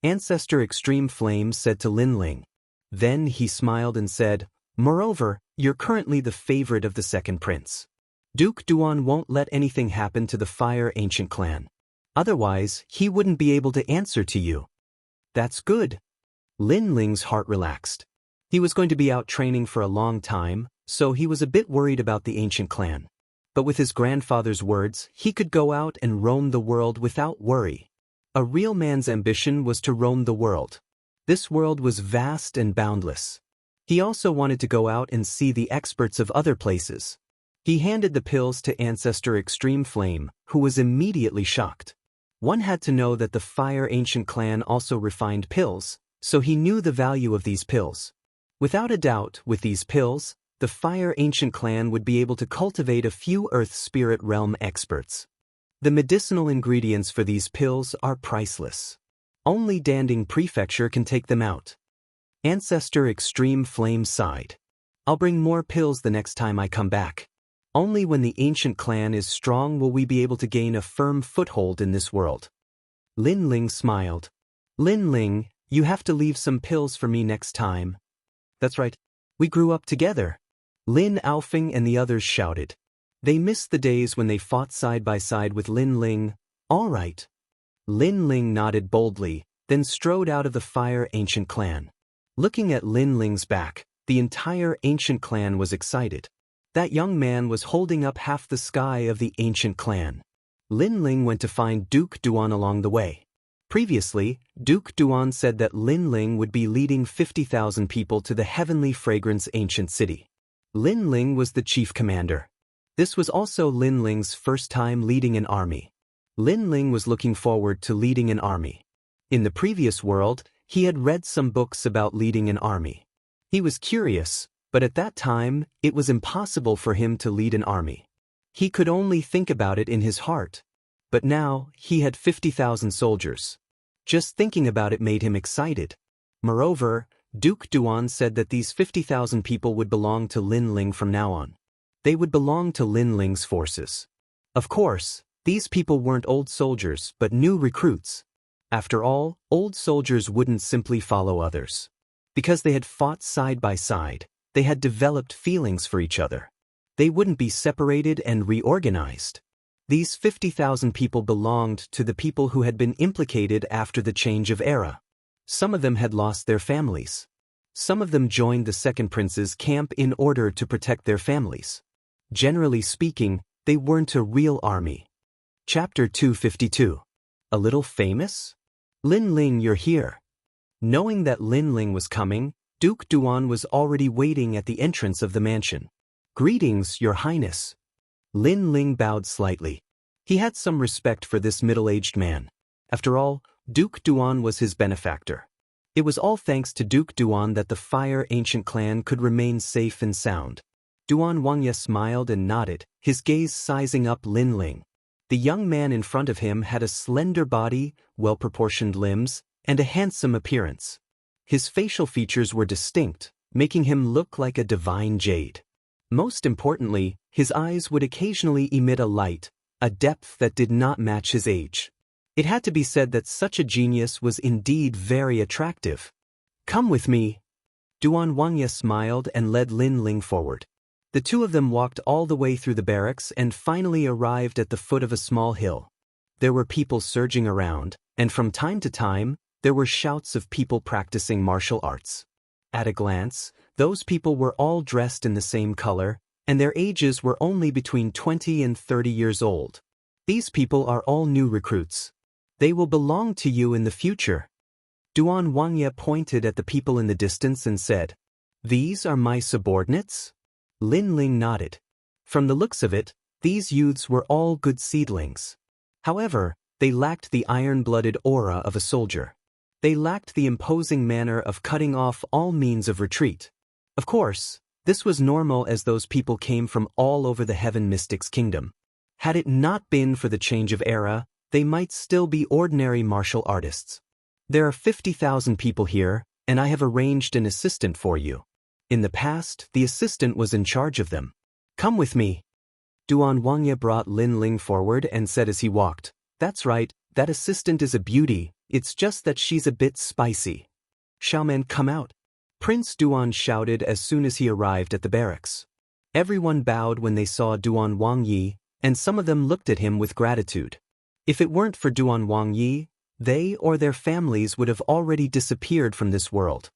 Ancestor Extreme Flame said to Lin Ling. Then he smiled and said, "Moreover, you're currently the favorite of the second prince. Duke Duan won't let anything happen to the Fire Ancient clan. Otherwise, he wouldn't be able to answer to you." "That's good." Lin Ling's heart relaxed. He was going to be out training for a long time, so he was a bit worried about the ancient clan. But with his grandfather's words, he could go out and roam the world without worry. A real man's ambition was to roam the world. This world was vast and boundless. He also wanted to go out and see the experts of other places. He handed the pills to Ancestor Extreme Flame, who was immediately shocked. One had to know that the Fire Ancient clan also refined pills, so he knew the value of these pills. Without a doubt, with these pills, the Fire Ancient clan would be able to cultivate a few Earth Spirit Realm experts. The medicinal ingredients for these pills are priceless. Only Danding Prefecture can take them out. Ancestor Extreme Flame sighed. "I'll bring more pills the next time I come back. Only when the ancient clan is strong will we be able to gain a firm foothold in this world." Lin Ling smiled. "Lin Ling, you have to leave some pills for me next time." "That's right. We grew up together." Lin Aofing and the others shouted. They missed the days when they fought side by side with Lin Ling. "All right." Lin Ling nodded boldly, then strode out of the Fire Ancient clan. Looking at Lin Ling's back, the entire ancient clan was excited. That young man was holding up half the sky of the ancient clan. Lin Ling went to find Duke Duan along the way. Previously, Duke Duan said that Lin Ling would be leading 50,000 people to the Heavenly Fragrance Ancient City. Lin Ling was the chief commander. This was also Lin Ling's first time leading an army. Lin Ling was looking forward to leading an army. In the previous world, he had read some books about leading an army. He was curious, but at that time, it was impossible for him to lead an army. He could only think about it in his heart. But now, he had 50,000 soldiers. Just thinking about it made him excited. Moreover, Duke Duan said that these 50,000 people would belong to Lin Ling from now on. They would belong to Lin Ling's forces. Of course, these people weren't old soldiers but new recruits. After all, old soldiers wouldn't simply follow others. Because they had fought side by side, they had developed feelings for each other. They wouldn't be separated and reorganized. These 50,000 people belonged to the people who had been implicated after the change of era. Some of them had lost their families. Some of them joined the second prince's camp in order to protect their families. Generally speaking, they weren't a real army. Chapter 252. A little famous? Lin Ling, you're here. Knowing that Lin Ling was coming, Duke Duan was already waiting at the entrance of the mansion. Greetings, Your Highness. Lin Ling bowed slightly. He had some respect for this middle-aged man. After all, Duke Duan was his benefactor. It was all thanks to Duke Duan that the Fire Ancient clan could remain safe and sound. Duan Wangye smiled and nodded, his gaze sizing up Lin Ling. The young man in front of him had a slender body, well-proportioned limbs, and a handsome appearance. His facial features were distinct, making him look like a divine jade. Most importantly, his eyes would occasionally emit a light, a depth that did not match his age. It had to be said that such a genius was indeed very attractive. Come with me. Duan Wangye smiled and led Lin Ling forward. The two of them walked all the way through the barracks and finally arrived at the foot of a small hill. There were people surging around, and from time to time, there were shouts of people practicing martial arts. At a glance, those people were all dressed in the same color, and their ages were only between 20 and 30 years old. These people are all new recruits. They will belong to you in the future. Duan Wangye pointed at the people in the distance and said, "These are my subordinates?" Lin Ling nodded. From the looks of it, these youths were all good seedlings. However, they lacked the iron-blooded aura of a soldier. They lacked the imposing manner of cutting off all means of retreat. Of course, this was normal as those people came from all over the Heaven Mystics Kingdom. Had it not been for the change of era, they might still be ordinary martial artists. There are 50,000 people here, and I have arranged an assistant for you. In the past, the assistant was in charge of them. Come with me. Duan Wangye brought Lin Ling forward and said as he walked, "That's right, that assistant is a beauty, it's just that she's a bit spicy." "Xiaoman, come out." Prince Duan shouted as soon as he arrived at the barracks. Everyone bowed when they saw Duan Wangye, and some of them looked at him with gratitude. If it weren't for Duan Wangye, they or their families would have already disappeared from this world.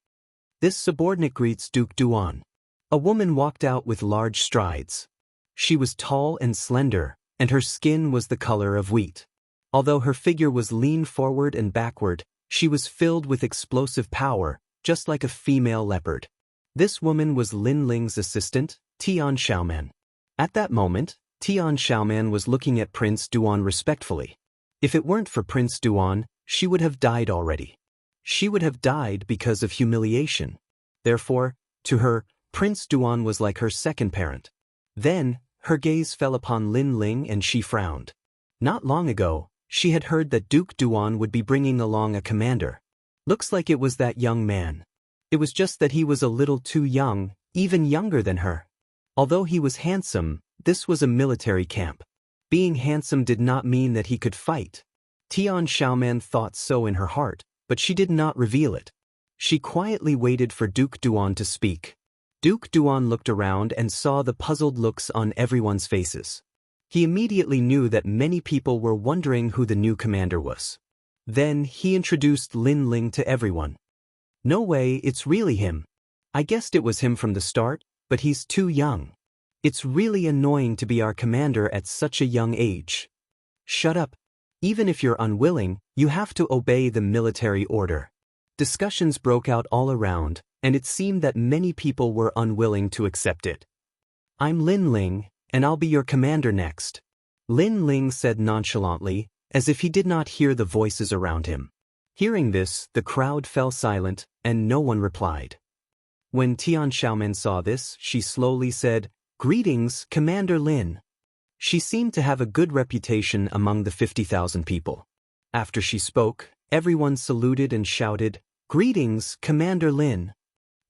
This subordinate greets Duke Duan. A woman walked out with large strides. She was tall and slender, and her skin was the color of wheat. Although her figure was lean forward and backward, she was filled with explosive power, just like a female leopard. This woman was Lin Ling's assistant, Tian Xiaoman. At that moment, Tian Xiaoman was looking at Prince Duan respectfully. If it weren't for Prince Duan, she would have died already. She would have died because of humiliation. Therefore, to her, Prince Duan was like her second parent. Then, her gaze fell upon Lin Ling and she frowned. Not long ago, she had heard that Duke Duan would be bringing along a commander. Looks like it was that young man. It was just that he was a little too young, even younger than her. Although he was handsome, this was a military camp. Being handsome did not mean that he could fight. Tian Xiaoman thought so in her heart, but she did not reveal it. She quietly waited for Duke Duan to speak. Duke Duan looked around and saw the puzzled looks on everyone's faces. He immediately knew that many people were wondering who the new commander was. Then he introduced Lin Ling to everyone. "No way, it's really him. I guessed it was him from the start, but he's too young. It's really annoying to be our commander at such a young age." "Shut up. Even if you're unwilling, you have to obey the military order." Discussions broke out all around, and it seemed that many people were unwilling to accept it. "I'm Lin Ling, and I'll be your commander next," Lin Ling said nonchalantly, as if he did not hear the voices around him. Hearing this, the crowd fell silent, and no one replied. When Tian Xiaoman saw this, she slowly said, "Greetings, Commander Lin." She seemed to have a good reputation among the 50,000 people. After she spoke, everyone saluted and shouted, "Greetings, Commander Lin."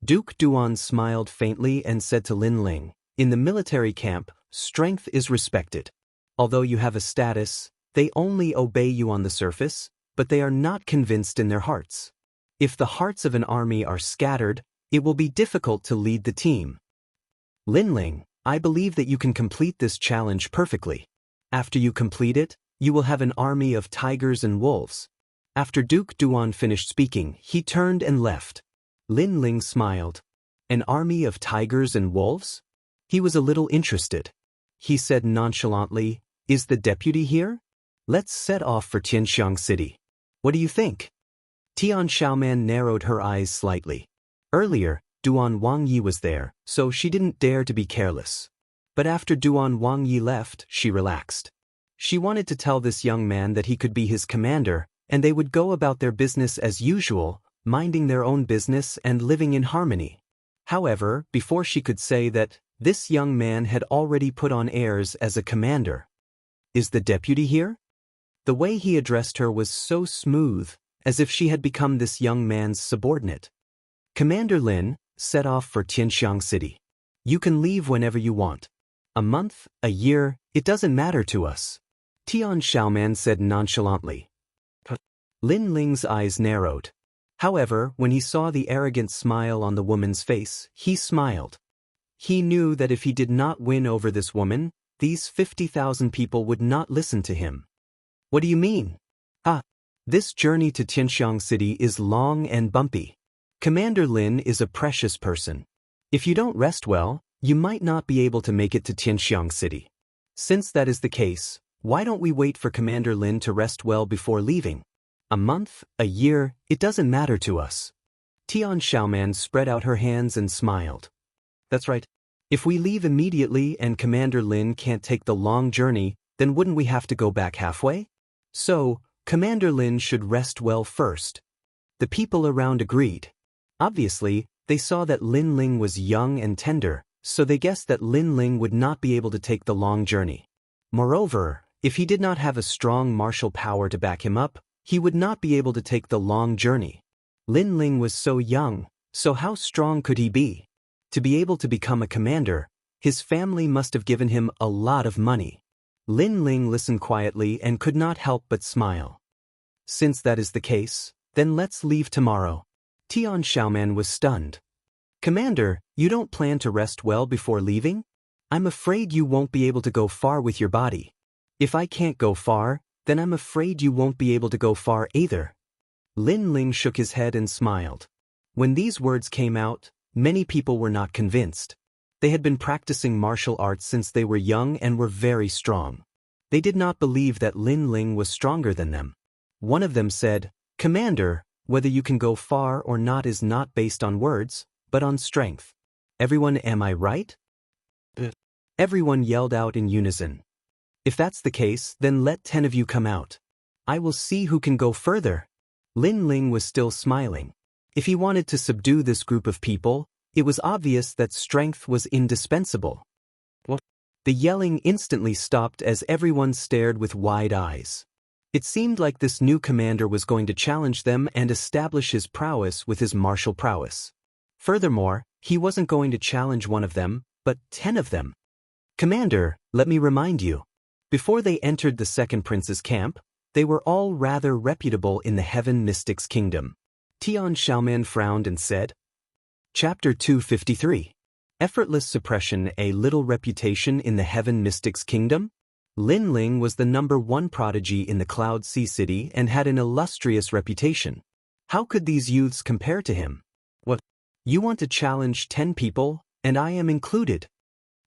Duke Duan smiled faintly and said to Lin Ling, "In the military camp, strength is respected. Although you have a status, they only obey you on the surface, but they are not convinced in their hearts. If the hearts of an army are scattered, it will be difficult to lead the team. Linling, I believe that you can complete this challenge perfectly. After you complete it, you will have an army of tigers and wolves. After Duke Duan finished speaking, he turned and left. Linling smiled. An army of tigers and wolves? He was a little interested. He said nonchalantly, "Is the deputy here? Let's set off for Xianxia City. What do you think?" Tian Xiaoman narrowed her eyes slightly. Earlier, Duan Wangyi was there, so she didn't dare to be careless. But after Duan Wangyi left, she relaxed. She wanted to tell this young man that he could be his commander, and they would go about their business as usual, minding their own business and living in harmony. However, before she could say that, this young man had already put on airs as a commander. "Is the deputy here?" The way he addressed her was so smooth, as if she had become this young man's subordinate. "Commander Lin, set off for Xianxia City. You can leave whenever you want. A month, a year, it doesn't matter to us," Tian Xiaoman said nonchalantly. Lin Ling's eyes narrowed. However, when he saw the arrogant smile on the woman's face, he smiled. He knew that if he did not win over this woman, these 50,000 people would not listen to him. "What do you mean?" This journey to Xianxia City is long and bumpy. Commander Lin is a precious person. If you don't rest well, you might not be able to make it to Xianxia City. Since that is the case, why don't we wait for Commander Lin to rest well before leaving? A month, a year, it doesn't matter to us. Tian Xiaoman spread out her hands and smiled. "That's right. If we leave immediately and Commander Lin can't take the long journey, then wouldn't we have to go back halfway? So, Commander Lin should rest well first." The people around agreed. Obviously, they saw that Lin Ling was young and tender, so they guessed that Lin Ling would not be able to take the long journey. Moreover, if he did not have a strong martial power to back him up, he would not be able to take the long journey. Lin Ling was so young, so how strong could he be? To be able to become a commander, his family must have given him a lot of money. Lin Ling listened quietly and could not help but smile. "Since that is the case, then let's leave tomorrow." Tian Xiaoman was stunned. "Commander, you don't plan to rest well before leaving? I'm afraid you won't be able to go far with your body. If I can't go far, then I'm afraid you won't be able to go far either." Lin Ling shook his head and smiled. When these words came out, many people were not convinced. They had been practicing martial arts since they were young and were very strong. They did not believe that Lin Ling was stronger than them. One of them said, "Commander, whether you can go far or not is not based on words, but on strength." Everyone, am I right? Everyone yelled out in unison. "If that's the case, then let 10 of you come out. I will see who can go further." Lin Ling was still smiling. If he wanted to subdue this group of people, it was obvious that strength was indispensable. The yelling instantly stopped as everyone stared with wide eyes. It seemed like this new commander was going to challenge them and establish his prowess with his martial prowess. Furthermore, he wasn't going to challenge one of them, but 10 of them. "Commander, let me remind you. Before they entered the second prince's camp, they were all rather reputable in the Heaven Mystics Kingdom." Tian Xiaoman frowned and said. Chapter 253. Effortless Suppression, a Little Reputation in the Heaven Mystics Kingdom? Lin Ling was the #1 prodigy in the Cloud Sea City and had an illustrious reputation. How could these youths compare to him? "What? You want to challenge 10 people, and I am included?"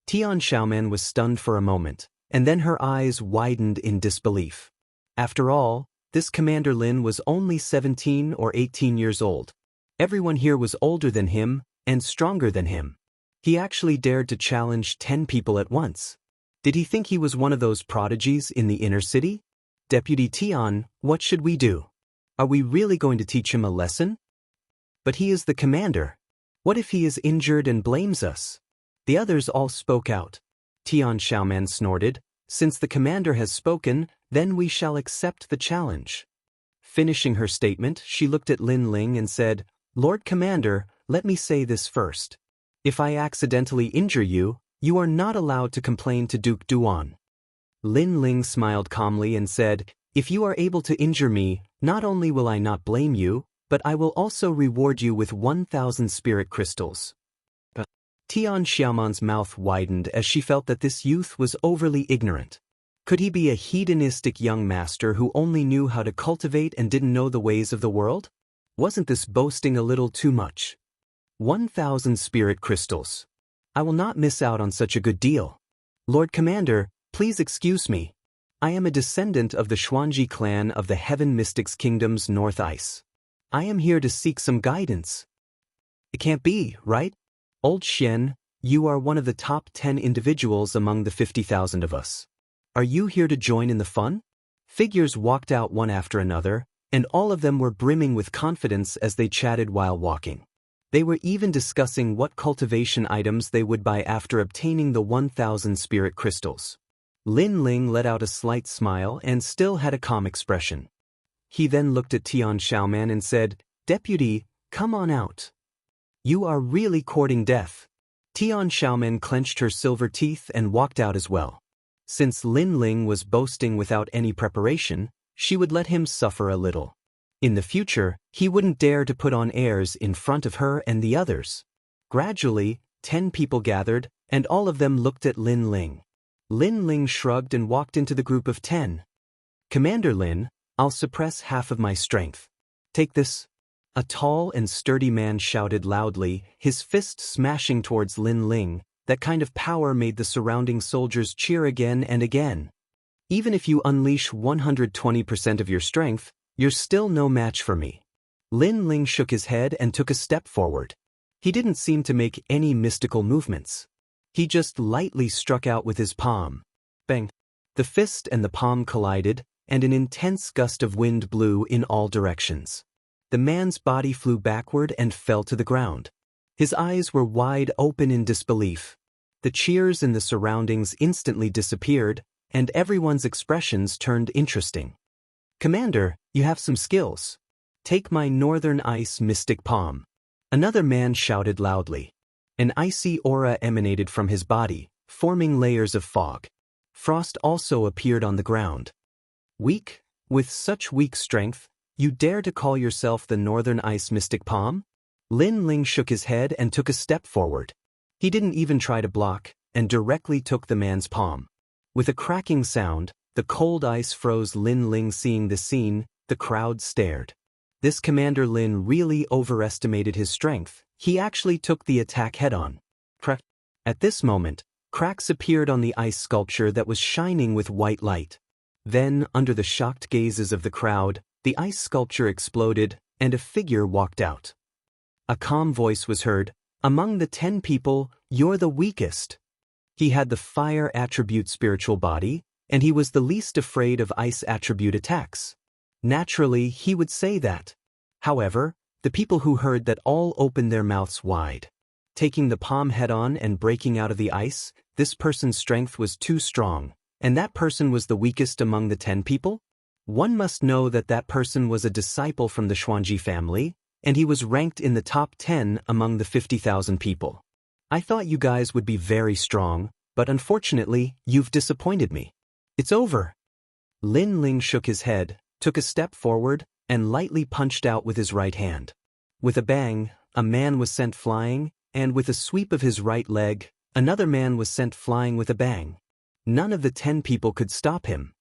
Tian Xiaoman was stunned for a moment, and then her eyes widened in disbelief. After all, this Commander Lin was only 17 or 18 years old. Everyone here was older than him and stronger than him. He actually dared to challenge 10 people at once. Did he think he was one of those prodigies in the inner city? "Deputy Tian, what should we do? Are we really going to teach him a lesson?" "But he is the commander. What if he is injured and blames us?" The others all spoke out. Tian Xiaoman snorted. "Since the commander has spoken, then we shall accept the challenge." Finishing her statement, she looked at Lin Ling and said, "Lord Commander, let me say this first. If I accidentally injure you, you are not allowed to complain to Duke Duan." Lin Ling smiled calmly and said, "If you are able to injure me, not only will I not blame you, but I will also reward you with 1,000 spirit crystals." Tian Xiaoman's mouth widened as she felt that this youth was overly ignorant. Could he be a hedonistic young master who only knew how to cultivate and didn't know the ways of the world? Wasn't this boasting a little too much? 1,000 spirit crystals. I will not miss out on such a good deal. Lord Commander, please excuse me. I am a descendant of the Xuanji clan of the Heaven Mystics Kingdom's North Ice. I am here to seek some guidance. It can't be, right? Old Xian, you are one of the top 10 individuals among the 50,000 of us. Are you here to join in the fun? Figures walked out one after another, and all of them were brimming with confidence as they chatted while walking. They were even discussing what cultivation items they would buy after obtaining the 1,000 spirit crystals. Lin Ling let out a slight smile and still had a calm expression. He then looked at Tian Xiaoman and said, "Deputy, come on out. You are really courting death." Tian Xiaoman clenched her silver teeth and walked out as well. Since Lin Ling was boasting without any preparation, she would let him suffer a little. In the future, he wouldn't dare to put on airs in front of her and the others. Gradually, 10 people gathered, and all of them looked at Lin Ling. Lin Ling shrugged and walked into the group of 10. "Commander Lin, I'll suppress half of my strength. Take this." A tall and sturdy man shouted loudly, his fist smashing towards Lin Ling. That kind of power made the surrounding soldiers cheer again and again. "Even if you unleash 120% of your strength, you're still no match for me." Lin Ling shook his head and took a step forward. He didn't seem to make any mystical movements. He just lightly struck out with his palm. Bang! The fist and the palm collided, and an intense gust of wind blew in all directions. The man's body flew backward and fell to the ground. His eyes were wide open in disbelief. The cheers in the surroundings instantly disappeared, and everyone's expressions turned interesting. "Commander, you have some skills. Take my Northern Ice Mystic Palm." Another man shouted loudly. An icy aura emanated from his body, forming layers of fog. Frost also appeared on the ground. "Weak? With such weak strength, you dare to call yourself the Northern Ice Mystic Palm?" Lin Ling shook his head and took a step forward. He didn't even try to block, and directly took the man's palm. With a cracking sound, the cold ice froze. Lin Ling seeing the scene, the crowd stared. This Commander Lin really overestimated his strength. He actually took the attack head-on. Crack! At this moment, cracks appeared on the ice sculpture that was shining with white light. Then, under the shocked gazes of the crowd, the ice sculpture exploded, and a figure walked out. A calm voice was heard, "Among the 10 people, you're the weakest." He had the fire attribute spiritual body, and he was the least afraid of ice attribute attacks. Naturally, he would say that. However, the people who heard that all opened their mouths wide. Taking the palm head-on and breaking out of the ice, this person's strength was too strong, and that person was the weakest among the 10 people? One must know that that person was a disciple from the Xuanji family, and he was ranked in the top 10 among the 50,000 people. "I thought you guys would be very strong, but unfortunately, you've disappointed me. It's over." Lin Ling shook his head, took a step forward, and lightly punched out with his right hand. With a bang, a man was sent flying, and with a sweep of his right leg, another man was sent flying with a bang. None of the 10 people could stop him.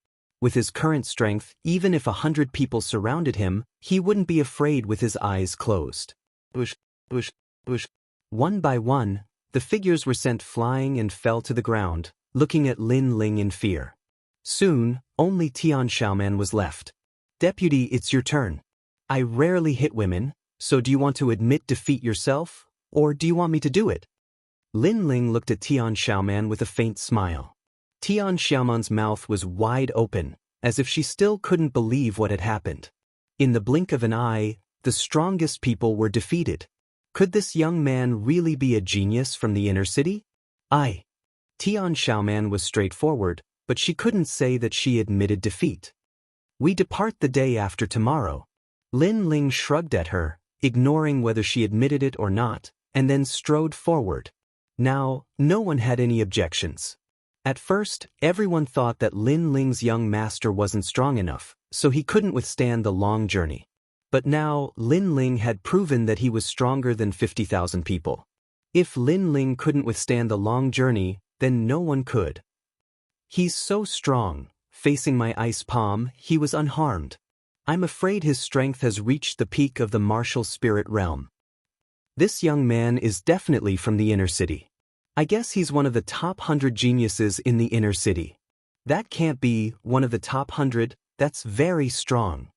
With his current strength, even if 100 people surrounded him, he wouldn't be afraid with his eyes closed. Bush, bush, bush. One by one, the figures were sent flying and fell to the ground, looking at Lin Ling in fear. Soon, only Tian Xiaoman was left. "Deputy, it's your turn. I rarely hit women, so do you want to admit defeat yourself, or do you want me to do it?" Lin Ling looked at Tian Xiaoman with a faint smile. Tian Xiaoman's mouth was wide open, as if she still couldn't believe what had happened. In the blink of an eye, the strongest people were defeated. Could this young man really be a genius from the inner city? Tian Xiaoman was straightforward, but she couldn't say that she admitted defeat. "We depart the day after tomorrow." Lin Ling shrugged at her, ignoring whether she admitted it or not, and then strode forward. Now, no one had any objections. At first, everyone thought that Lin Ling's young master wasn't strong enough, so he couldn't withstand the long journey. But now, Lin Ling had proven that he was stronger than 50,000 people. If Lin Ling couldn't withstand the long journey, then no one could. He's so strong. Facing my ice palm, he was unharmed. I'm afraid his strength has reached the peak of the martial spirit realm. This young man is definitely from the inner city. I guess he's one of the top 100 geniuses in the inner city. That can't be one of the top 100, that's very strong.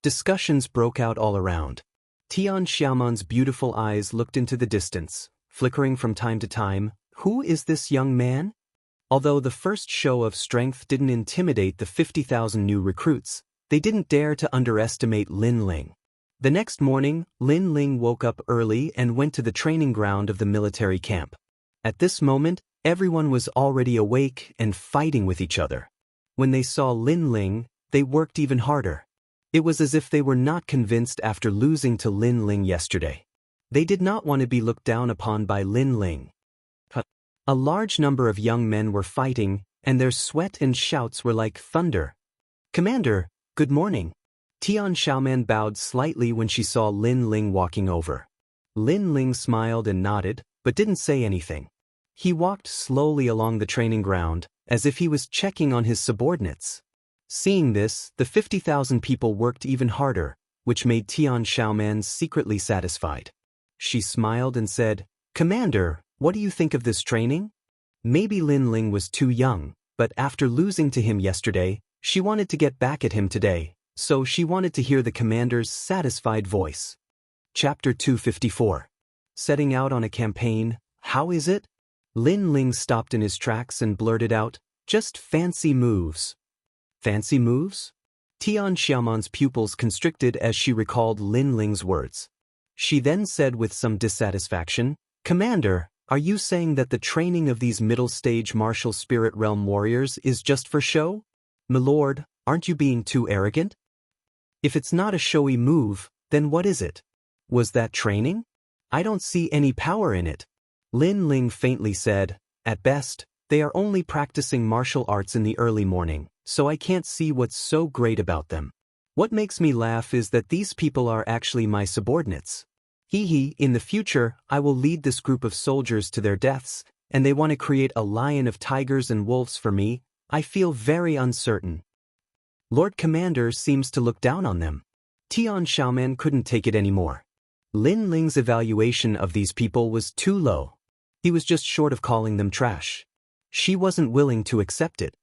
Discussions broke out all around. Tian Xiaoman's beautiful eyes looked into the distance, flickering from time to time. Who is this young man? Although the first show of strength didn't intimidate the 50,000 new recruits, they didn't dare to underestimate Lin Ling. The next morning, Lin Ling woke up early and went to the training ground of the military camp. At this moment, everyone was already awake and fighting with each other. When they saw Lin Ling, they worked even harder. It was as if they were not convinced after losing to Lin Ling yesterday. They did not want to be looked down upon by Lin Ling. A large number of young men were fighting, and their sweat and shouts were like thunder. "Commander, good morning." Tian Xiaoman bowed slightly when she saw Lin Ling walking over. Lin Ling smiled and nodded, but didn't say anything. He walked slowly along the training ground, as if he was checking on his subordinates. Seeing this, the 50,000 people worked even harder, which made Tian Xiaoman secretly satisfied. She smiled and said, "Commander, what do you think of this training?" Maybe Lin Ling was too young, but after losing to him yesterday, she wanted to get back at him today, so she wanted to hear the commander's satisfied voice. Chapter 254. Setting out on a campaign, how is it? Lin Ling stopped in his tracks and blurted out, "Just fancy moves." Fancy moves? Tian Xiaoman's pupils constricted as she recalled Lin Ling's words. She then said with some dissatisfaction, "Commander, are you saying that the training of these middle-stage martial spirit realm warriors is just for show? Milord, aren't you being too arrogant? If it's not a showy move, then what is it? Was that training? I don't see any power in it." Lin Ling faintly said, "At best, they are only practicing martial arts in the early morning, so I can't see what's so great about them. What makes me laugh is that these people are actually my subordinates. In the future, I will lead this group of soldiers to their deaths, and they want to create a lion of tigers and wolves for me. I feel very uncertain. Lord Commander seems to look down on them." Tian Xiaoman couldn't take it anymore. Lin Ling's evaluation of these people was too low. He was just short of calling them trash. She wasn't willing to accept it.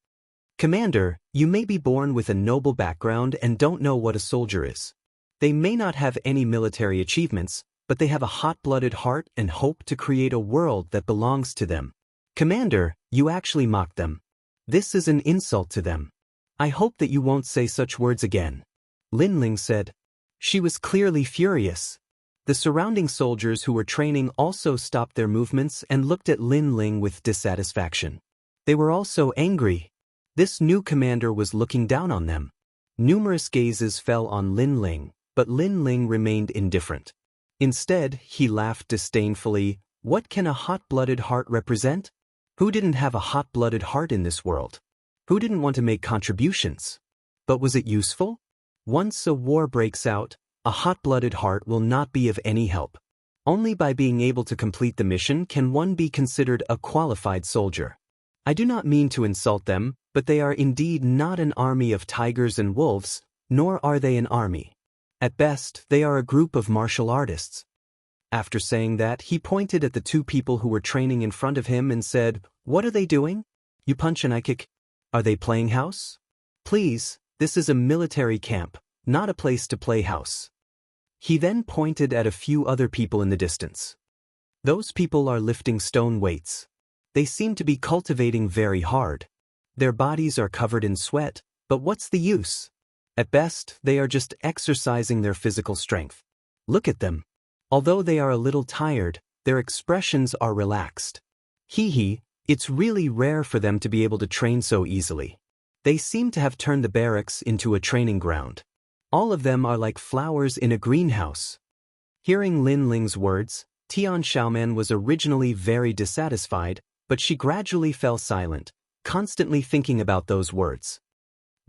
"Commander, you may be born with a noble background and don't know what a soldier is. They may not have any military achievements, but they have a hot-blooded heart and hope to create a world that belongs to them. Commander, you actually mock them. This is an insult to them. I hope that you won't say such words again," Lin Ling said. She was clearly furious. The surrounding soldiers who were training also stopped their movements and looked at Lin Ling with dissatisfaction. They were also angry. This new commander was looking down on them. Numerous gazes fell on Lin Ling, but Lin Ling remained indifferent. Instead, he laughed disdainfully. What can a hot-blooded heart represent? Who didn't have a hot-blooded heart in this world? Who didn't want to make contributions? But was it useful? Once a war breaks out, a hot-blooded heart will not be of any help. Only by being able to complete the mission can one be considered a qualified soldier. I do not mean to insult them, but they are indeed not an army of tigers and wolves, nor are they an army. At best, they are a group of martial artists." After saying that, he pointed at the two people who were training in front of him and said, "What are they doing? You punch and I kick. Are they playing house? Please, this is a military camp, not a place to play house." He then pointed at a few other people in the distance. "Those people are lifting stone weights. They seem to be cultivating very hard. Their bodies are covered in sweat, but what's the use? At best, they are just exercising their physical strength. Look at them. Although they are a little tired, their expressions are relaxed. It's really rare for them to be able to train so easily. They seem to have turned the barracks into a training ground. All of them are like flowers in a greenhouse." Hearing Lin Ling's words, Tian Xiaoman was originally very dissatisfied, but she gradually fell silent, constantly thinking about those words.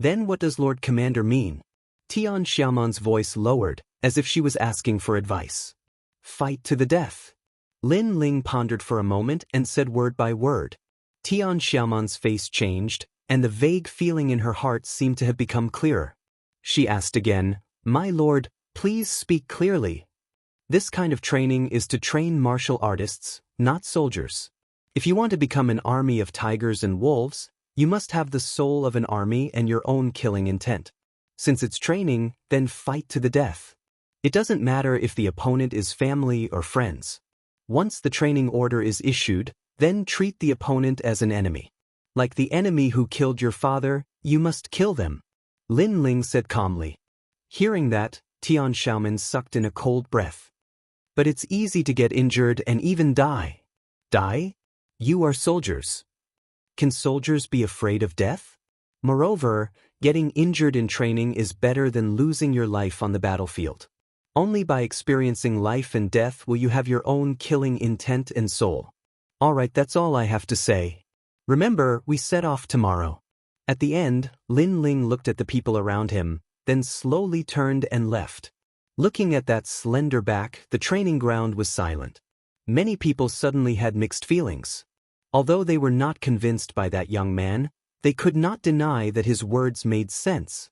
Then what does Lord Commander mean? Tian Xiaoman's voice lowered, as if she was asking for advice. Fight to the death. Lin Ling pondered for a moment and said word by word. Tian Xiaoman's face changed, and the vague feeling in her heart seemed to have become clearer. She asked again, "My lord, please speak clearly." This kind of training is to train martial artists, not soldiers. If you want to become an army of tigers and wolves, you must have the soul of an army and your own killing intent. Since it's training, then fight to the death. It doesn't matter if the opponent is family or friends. Once the training order is issued, then treat the opponent as an enemy. Like the enemy who killed your father, you must kill them. Lin Ling said calmly. Hearing that, Tian Xiaoman sucked in a cold breath. But it's easy to get injured and even die. Die? You are soldiers. Can soldiers be afraid of death? Moreover, getting injured in training is better than losing your life on the battlefield. Only by experiencing life and death will you have your own killing intent and soul. Alright, that's all I have to say. Remember, we set off tomorrow. At the end, Lin Ling looked at the people around him, then slowly turned and left. Looking at that slender back, the training ground was silent. Many people suddenly had mixed feelings. Although they were not convinced by that young man, they could not deny that his words made sense.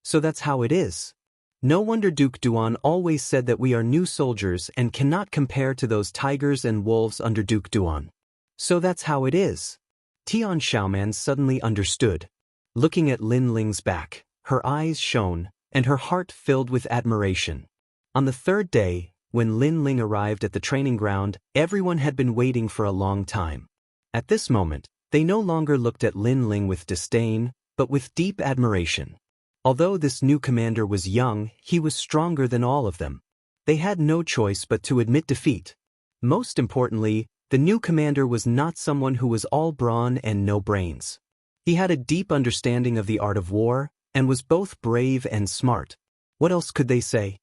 So that's how it is. No wonder Duke Duan always said that we are new soldiers and cannot compare to those tigers and wolves under Duke Duan. So that's how it is. Tian Xiaoman suddenly understood. Looking at Lin Ling's back, her eyes shone, and her heart filled with admiration. On the third day, when Lin Ling arrived at the training ground, everyone had been waiting for a long time. At this moment, they no longer looked at Lin Ling with disdain, but with deep admiration. Although this new commander was young, he was stronger than all of them. They had no choice but to admit defeat. Most importantly, the new commander was not someone who was all brawn and no brains. He had a deep understanding of the art of war, and was both brave and smart. What else could they say?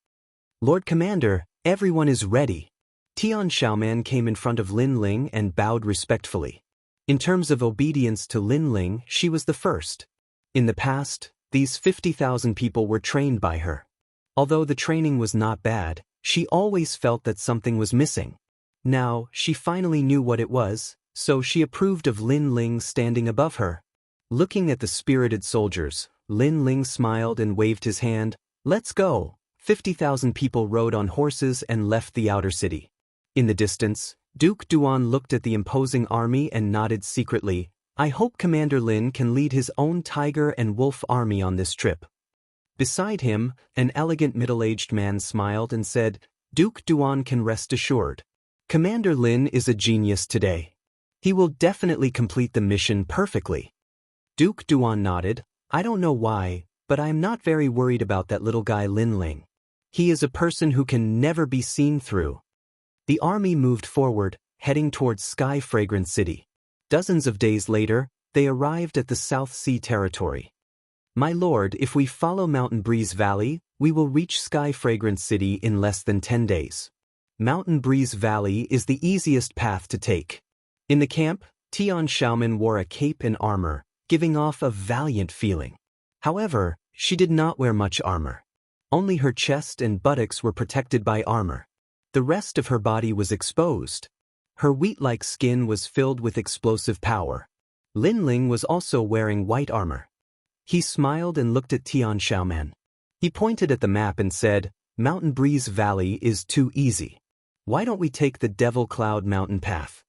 Lord Commander, everyone is ready. Tian Xiaoman came in front of Lin Ling and bowed respectfully. In terms of obedience to Lin Ling, she was the first. In the past, these 50,000 people were trained by her. Although the training was not bad, she always felt that something was missing. Now, she finally knew what it was, so she approved of Lin Ling standing above her. Looking at the spirited soldiers, Lin Ling smiled and waved his hand. Let's go. 50,000 people rode on horses and left the outer city. In the distance, Duke Duan looked at the imposing army and nodded secretly. I hope Commander Lin can lead his own tiger and wolf army on this trip. Beside him, an elegant middle-aged man smiled and said, Duke Duan can rest assured. Commander Lin is a genius today. He will definitely complete the mission perfectly. Duke Duan nodded. I don't know why, but I am not very worried about that little guy Lin Ling. He is a person who can never be seen through. The army moved forward, heading towards Sky Fragrant City. Dozens of days later, they arrived at the South Sea territory. My lord, if we follow Mountain Breeze Valley, we will reach Sky Fragrant City in less than 10 days. Mountain Breeze Valley is the easiest path to take. In the camp, Tian Xiaoman wore a cape and armor, giving off a valiant feeling. However, she did not wear much armor. Only her chest and buttocks were protected by armor. The rest of her body was exposed. Her wheat-like skin was filled with explosive power. Lin Ling was also wearing white armor. He smiled and looked at Tian Xiaoman. He pointed at the map and said, Mountain Breeze Valley is too easy. Why don't we take the Devil Cloud Mountain path?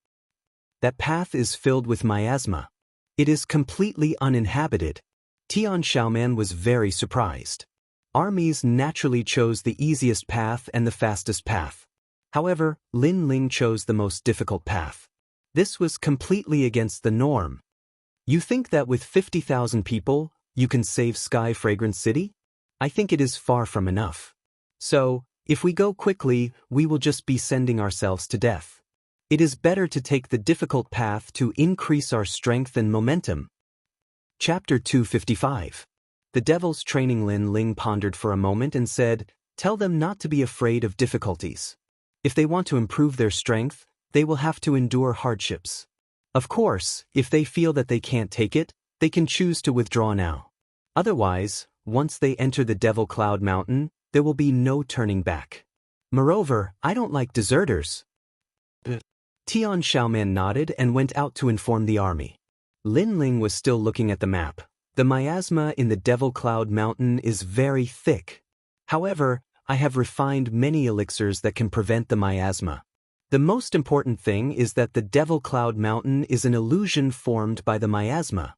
That path is filled with miasma. It is completely uninhabited. Tian Xiaoman was very surprised. Armies naturally chose the easiest path and the fastest path. However, Lin Ling chose the most difficult path. This was completely against the norm. You think that with 50,000 people, you can save Sky Fragrant City? I think it is far from enough. So, if we go quickly, we will just be sending ourselves to death. It is better to take the difficult path to increase our strength and momentum. Chapter 255. The Devil's Training. Lin Ling pondered for a moment and said, Tell them not to be afraid of difficulties. If they want to improve their strength, they will have to endure hardships. Of course, if they feel that they can't take it, they can choose to withdraw now. Otherwise, once they enter the Devil Cloud Mountain, there will be no turning back. Moreover, I don't like deserters. Tian Xiaoman nodded and went out to inform the army. Lin Ling was still looking at the map. The miasma in the Devil Cloud Mountain is very thick. However, I have refined many elixirs that can prevent the miasma. The most important thing is that the Devil Cloud Mountain is an illusion formed by the miasma.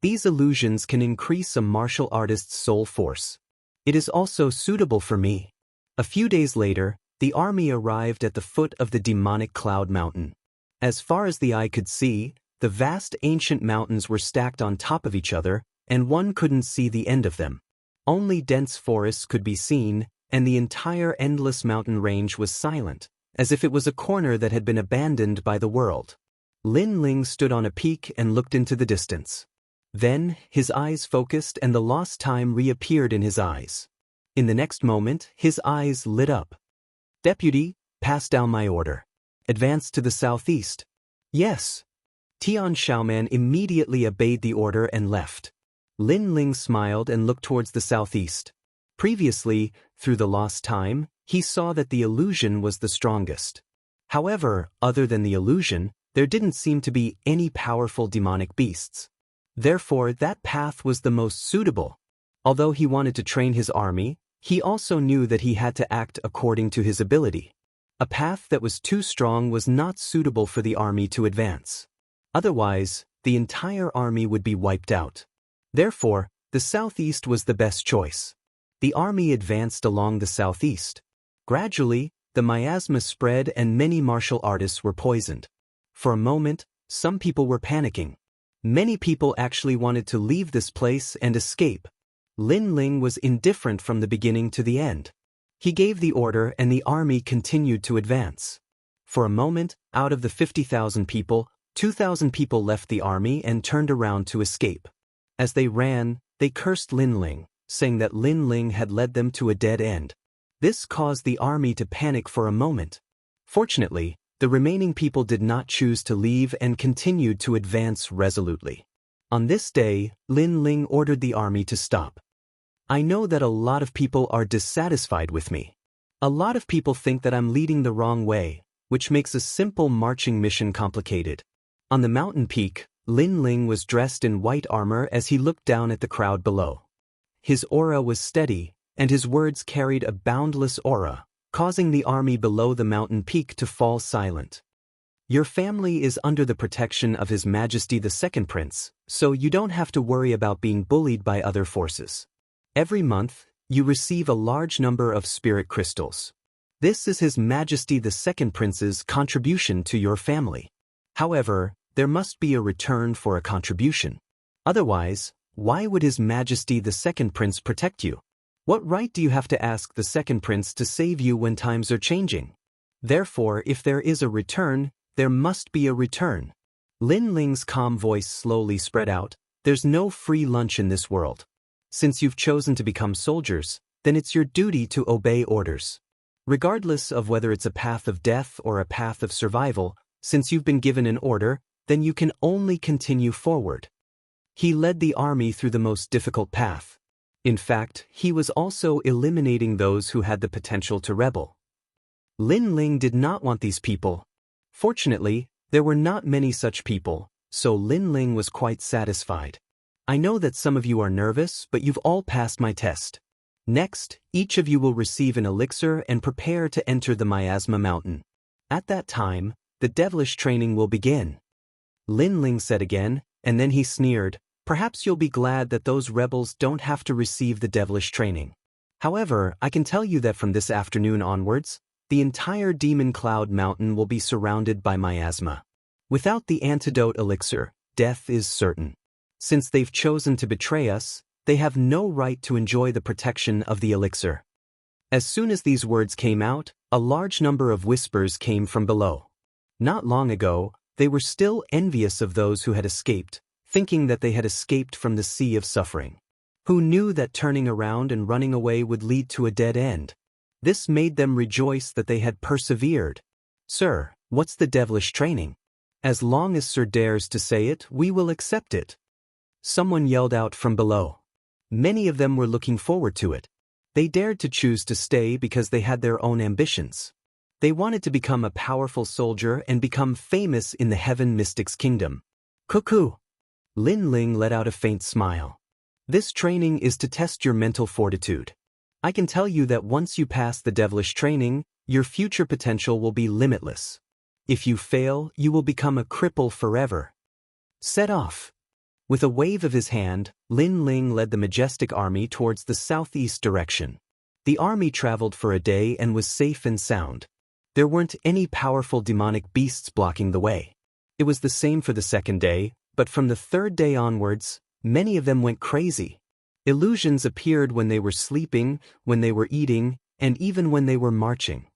These illusions can increase a martial artist's soul force. It is also suitable for me. A few days later, the army arrived at the foot of the demonic Cloud Mountain. As far as the eye could see, the vast ancient mountains were stacked on top of each other, and one couldn't see the end of them. Only dense forests could be seen, and the entire endless mountain range was silent, as if it was a corner that had been abandoned by the world. Lin Ling stood on a peak and looked into the distance. Then, his eyes focused and the lost time reappeared in his eyes. In the next moment, his eyes lit up. "Deputy, pass down my order. Advance to the southeast." "Yes." Tian Xiaoman immediately obeyed the order and left. Lin Ling smiled and looked towards the southeast. Previously, through the lost time, he saw that the illusion was the strongest. However, other than the illusion, there didn't seem to be any powerful demonic beasts. Therefore, that path was the most suitable. Although he wanted to train his army, he also knew that he had to act according to his ability. A path that was too strong was not suitable for the army to advance. Otherwise, the entire army would be wiped out. Therefore, the southeast was the best choice. The army advanced along the southeast. Gradually, the miasma spread and many martial artists were poisoned. For a moment, some people were panicking. Many people actually wanted to leave this place and escape. Lin Ling was indifferent from the beginning to the end. He gave the order and the army continued to advance. For a moment, out of the 50,000 people, 2,000 people left the army and turned around to escape. As they ran, they cursed Lin Ling, saying that Lin Ling had led them to a dead end. This caused the army to panic for a moment. Fortunately, the remaining people did not choose to leave and continued to advance resolutely. On this day, Lin Ling ordered the army to stop. "I know that a lot of people are dissatisfied with me. A lot of people think that I'm leading the wrong way, which makes a simple marching mission complicated." On the mountain peak, Lin Ling was dressed in white armor as he looked down at the crowd below. His aura was steady, and his words carried a boundless aura, causing the army below the mountain peak to fall silent. "Your family is under the protection of His Majesty the Second Prince, so you don't have to worry about being bullied by other forces. Every month, you receive a large number of spirit crystals. This is His Majesty the Second Prince's contribution to your family. However, there must be a return for a contribution. Otherwise, why would His Majesty the Second Prince protect you? What right do you have to ask the Second Prince to save you when times are changing? Therefore, if there is a return, there must be a return." Lin Ling's calm voice slowly spread out. "There's no free lunch in this world. Since you've chosen to become soldiers, then it's your duty to obey orders. Regardless of whether it's a path of death or a path of survival, since you've been given an order, then you can only continue forward." He led the army through the most difficult path. In fact, he was also eliminating those who had the potential to rebel. Lin Ling did not want these people. Fortunately, there were not many such people, so Lin Ling was quite satisfied. "I know that some of you are nervous, but you've all passed my test. Next, each of you will receive an elixir and prepare to enter the Miasma Mountain. At that time, the devilish training will begin." Lin Ling said again, and then he sneered, "Perhaps you'll be glad that those rebels don't have to receive the devilish training. However, I can tell you that from this afternoon onwards, the entire Demon Cloud Mountain will be surrounded by miasma. Without the antidote elixir, death is certain. Since they've chosen to betray us, they have no right to enjoy the protection of the elixir." As soon as these words came out, a large number of whispers came from below. Not long ago, they were still envious of those who had escaped, thinking that they had escaped from the sea of suffering. Who knew that turning around and running away would lead to a dead end? This made them rejoice that they had persevered. "Sir, what's the devilish training?" As long as Sir dares to say it, we will accept it. Someone yelled out from below. Many of them were looking forward to it. They dared to choose to stay because they had their own ambitions. They wanted to become a powerful soldier and become famous in the Heaven Mystics Kingdom. Cuckoo! Lin Ling let out a faint smile. This training is to test your mental fortitude. I can tell you that once you pass the devilish training, your future potential will be limitless. If you fail, you will become a cripple forever. Set off. With a wave of his hand, Lin Ling led the majestic army towards the southeast direction. The army traveled for a day and was safe and sound. There weren't any powerful demonic beasts blocking the way. It was the same for the second day, but from the third day onwards, many of them went crazy. Illusions appeared when they were sleeping, when they were eating, and even when they were marching.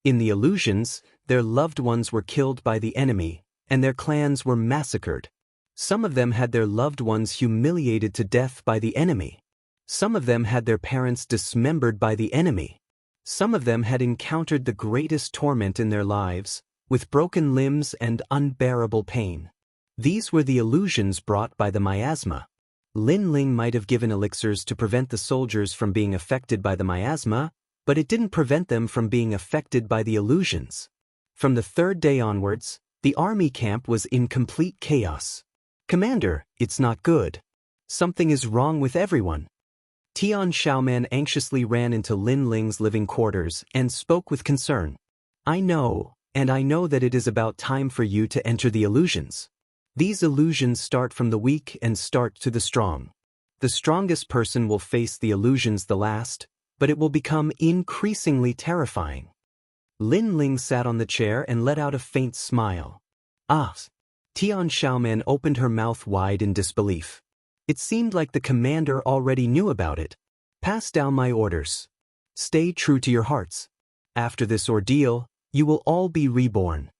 In the illusions, their loved ones were killed by the enemy, and their clans were massacred. Some of them had their loved ones humiliated to death by the enemy. Some of them had their parents dismembered by the enemy. Some of them had encountered the greatest torment in their lives, with broken limbs and unbearable pain. These were the illusions brought by the miasma. Lin Ling might have given elixirs to prevent the soldiers from being affected by the miasma, but it didn't prevent them from being affected by the illusions. From the third day onwards, the army camp was in complete chaos. Commander, it's not good. Something is wrong with everyone. Tian Xiaoman anxiously ran into Lin Ling's living quarters and spoke with concern. I know that it is about time for you to enter the illusions. These illusions start from the weak and start to the strong. The strongest person will face the illusions the last, but it will become increasingly terrifying. Lin Ling sat on the chair and let out a faint smile. Ah! Tian Xiaoman opened her mouth wide in disbelief. It seemed like the commander already knew about it. Pass down my orders. Stay true to your hearts. After this ordeal, you will all be reborn.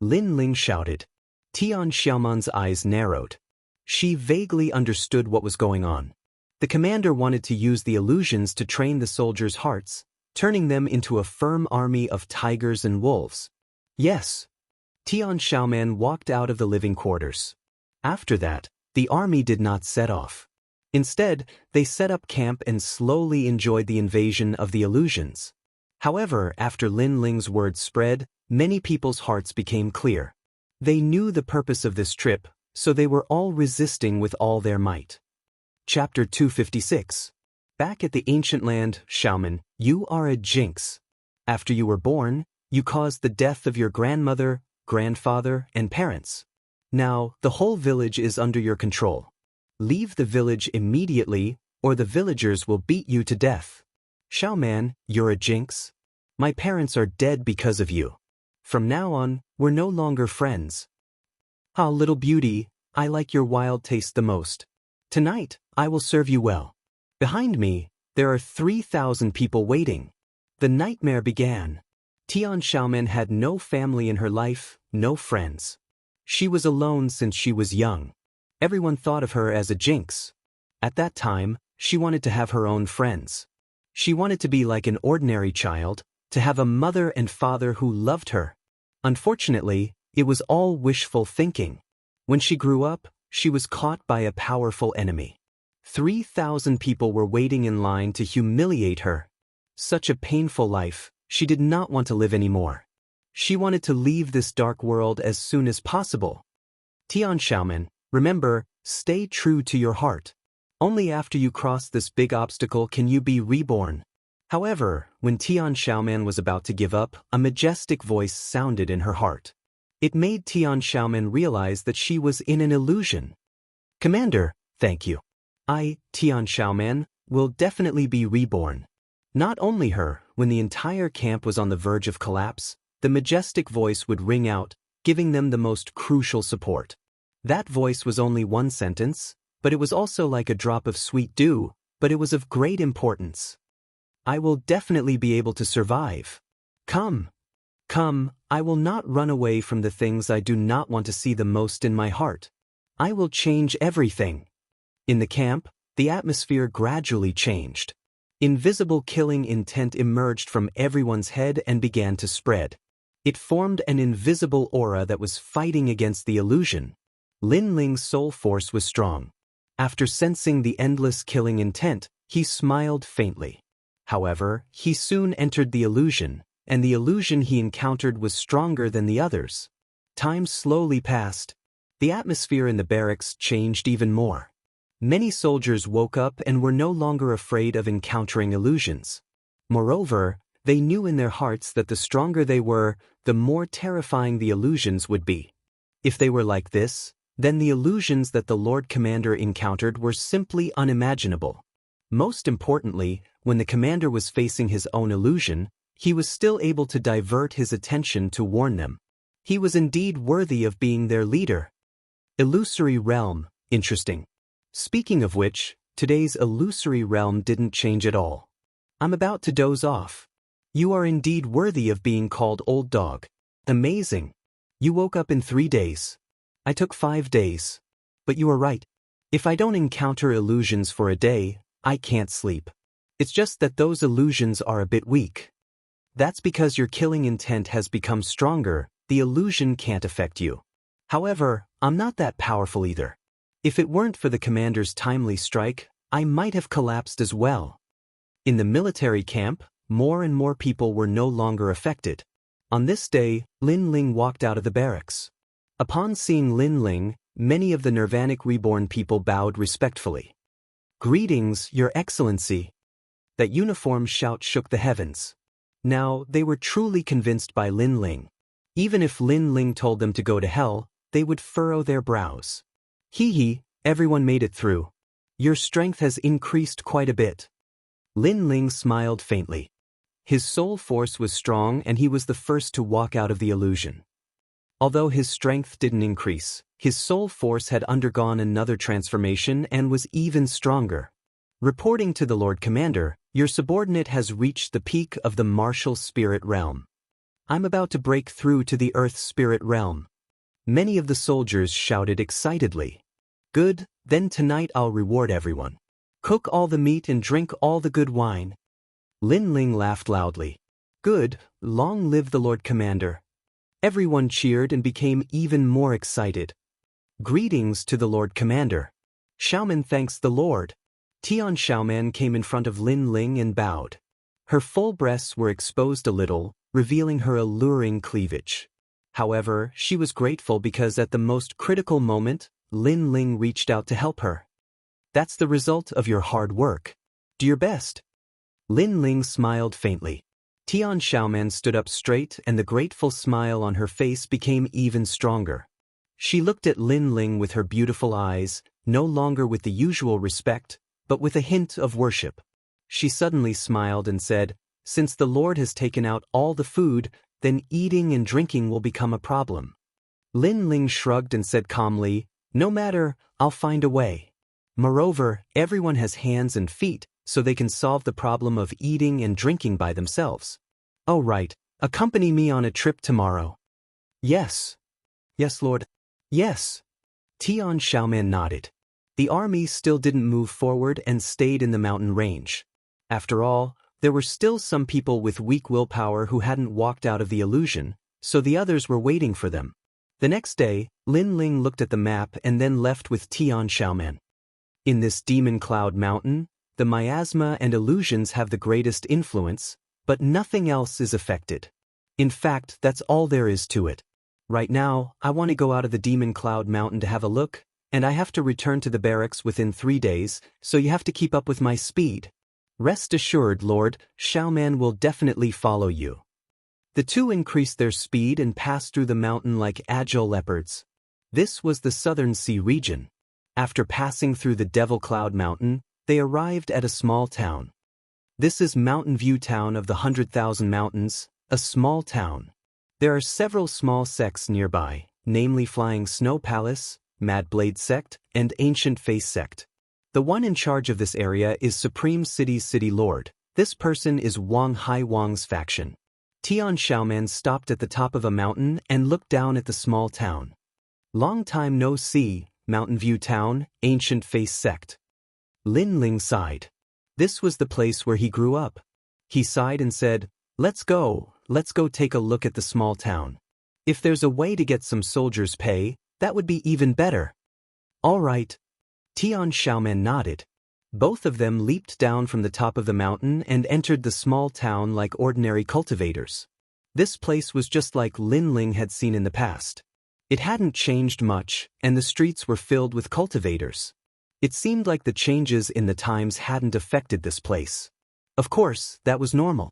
Lin Ling shouted. Tian Xiaoman's eyes narrowed. She vaguely understood what was going on. The commander wanted to use the illusions to train the soldiers' hearts, turning them into a firm army of tigers and wolves. Yes. Tian Xiaoman walked out of the living quarters. After that, the army did not set off. Instead, they set up camp and slowly enjoyed the invasion of the illusions. However, after Lin Ling's words spread, many people's hearts became clear. They knew the purpose of this trip, so they were all resisting with all their might. Chapter 256. Back at the ancient land, Xiaoman, you are a jinx. After you were born, you caused the death of your grandmother, grandfather, and parents. Now, the whole village is under your control. Leave the village immediately, or the villagers will beat you to death. Xiaoman, you're a jinx. My parents are dead because of you. From now on, we're no longer friends. Ah, little beauty, I like your wild taste the most. Tonight, I will serve you well. Behind me, there are 3,000 people waiting. The nightmare began. Tian Xiaoman had no family in her life, no friends. She was alone since she was young. Everyone thought of her as a jinx. At that time, she wanted to have her own friends. She wanted to be like an ordinary child, to have a mother and father who loved her. Unfortunately, it was all wishful thinking. When she grew up, she was caught by a powerful enemy. 3,000 people were waiting in line to humiliate her. Such a painful life, she did not want to live anymore. She wanted to leave this dark world as soon as possible. Tian Xiaoman, remember, stay true to your heart. Only after you cross this big obstacle can you be reborn. However, when Tian Xiaoman was about to give up, a majestic voice sounded in her heart. It made Tian Xiaoman realize that she was in an illusion. Commander, thank you. I, Tian Xiaoman, will definitely be reborn. Not only her, when the entire camp was on the verge of collapse, the majestic voice would ring out, giving them the most crucial support. That voice was only one sentence, but it was also like a drop of sweet dew, but it was of great importance. I will definitely be able to survive. Come. Come, I will not run away from the things I do not want to see the most in my heart. I will change everything. In the camp, the atmosphere gradually changed. Invisible killing intent emerged from everyone's head and began to spread. It formed an invisible aura that was fighting against the illusion. Lin Ling's soul force was strong. After sensing the endless killing intent, he smiled faintly. However, he soon entered the illusion, and the illusion he encountered was stronger than the others. Time slowly passed. The atmosphere in the barracks changed even more. Many soldiers woke up and were no longer afraid of encountering illusions. Moreover, they knew in their hearts that the stronger they were, the more terrifying the illusions would be. If they were like this, then the illusions that the Lord Commander encountered were simply unimaginable. Most importantly, when the commander was facing his own illusion, he was still able to divert his attention to warn them. He was indeed worthy of being their leader. Illusory realm, interesting. Speaking of which, today's illusory realm didn't change at all. I'm about to doze off. You are indeed worthy of being called old dog. Amazing. You woke up in 3 days. I took 5 days. But you are right. If I don't encounter illusions for a day, I can't sleep. It's just that those illusions are a bit weak. That's because your killing intent has become stronger, the illusion can't affect you. However, I'm not that powerful either. If it weren't for the commander's timely strike, I might have collapsed as well. In the military camp, more and more people were no longer affected. On this day, Lin Ling walked out of the barracks. Upon seeing Lin Ling, many of the Nirvanic reborn people bowed respectfully. Greetings, Your Excellency. That uniform shout shook the heavens. Now, they were truly convinced by Lin Ling. Even if Lin Ling told them to go to hell, they would furrow their brows. Hee, everyone made it through. Your strength has increased quite a bit. Lin Ling smiled faintly. His soul force was strong and he was the first to walk out of the illusion. Although his strength didn't increase, his soul force had undergone another transformation and was even stronger. Reporting to the Lord Commander, your subordinate has reached the peak of the martial spirit realm. I'm about to break through to the earth spirit realm. Many of the soldiers shouted excitedly. Good, then tonight I'll reward everyone. Cook all the meat and drink all the good wine. Lin Ling laughed loudly. Good, long live the Lord Commander. Everyone cheered and became even more excited. Greetings to the Lord Commander. Xiaoman thanks the Lord. Tian Xiaoman came in front of Lin Ling and bowed. Her full breasts were exposed a little, revealing her alluring cleavage. However, she was grateful because at the most critical moment, Lin Ling reached out to help her. That's the result of your hard work. Do your best. Lin Ling smiled faintly. Tian Xiaoman stood up straight and the grateful smile on her face became even stronger. She looked at Lin Ling with her beautiful eyes, no longer with the usual respect, but with a hint of worship. She suddenly smiled and said, Since the Lord has taken out all the food, then eating and drinking will become a problem. Lin Ling shrugged and said calmly, No matter, I'll find a way. Moreover, everyone has hands and feet, so they can solve the problem of eating and drinking by themselves. Oh right, accompany me on a trip tomorrow. Yes. Yes, Lord. Yes. Tian Xiaoman nodded. The army still didn't move forward and stayed in the mountain range. After all, there were still some people with weak willpower who hadn't walked out of the illusion, so the others were waiting for them. The next day, Lin Ling looked at the map and then left with Tian Xiaoman. In this demon cloud mountain, the miasma and illusions have the greatest influence, but nothing else is affected. In fact, that's all there is to it. Right now, I want to go out of the demon cloud mountain to have a look, and I have to return to the barracks within 3 days, so you have to keep up with my speed. Rest assured, Lord, Xiaoman will definitely follow you. The two increased their speed and passed through the mountain like agile leopards. This was the Southern Sea region. After passing through the Devil Cloud Mountain, they arrived at a small town. This is Mountain View Town of the 100,000 Mountains, a small town. There are several small sects nearby, namely Flying Snow Palace, Mad Blade Sect, and Ancient Face Sect. The one in charge of this area is Supreme City's City Lord. This person is Wang Haiwang's faction. Tian Xiaoman stopped at the top of a mountain and looked down at the small town. Long time no see, Mountain View Town, Ancient Face Sect. Lin Ling sighed. This was the place where he grew up. He sighed and said, Let's go, let's go take a look at the small town. If there's a way to get some soldiers' pay, that would be even better. All right. Tian Xiaoman nodded. Both of them leaped down from the top of the mountain and entered the small town like ordinary cultivators. This place was just like Lin Ling had seen in the past. It hadn't changed much, and the streets were filled with cultivators. It seemed like the changes in the times hadn't affected this place. Of course, that was normal.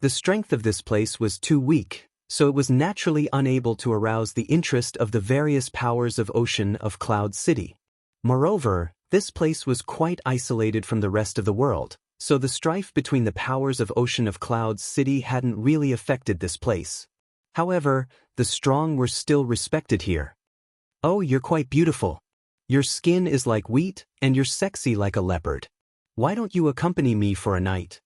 The strength of this place was too weak, so it was naturally unable to arouse the interest of the various powers of Ocean of Cloud City. Moreover, this place was quite isolated from the rest of the world, so the strife between the powers of Ocean of Cloud City hadn't really affected this place. However, the strong were still respected here. Oh, you're quite beautiful. Your skin is like wheat, and you're sexy like a leopard. Why don't you accompany me for a night?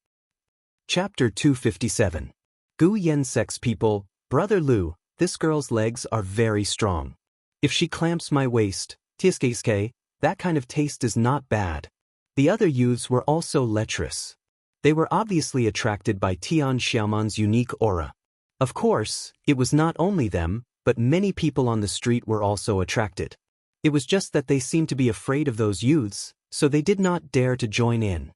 Chapter 257. Gu Yen Sects people, Brother Lu, this girl's legs are very strong. If she clamps my waist, Tiske, that kind of taste is not bad. The other youths were also lecherous. They were obviously attracted by Tian Xiaoman's unique aura. Of course, it was not only them, but many people on the street were also attracted. It was just that they seemed to be afraid of those youths, so they did not dare to join in.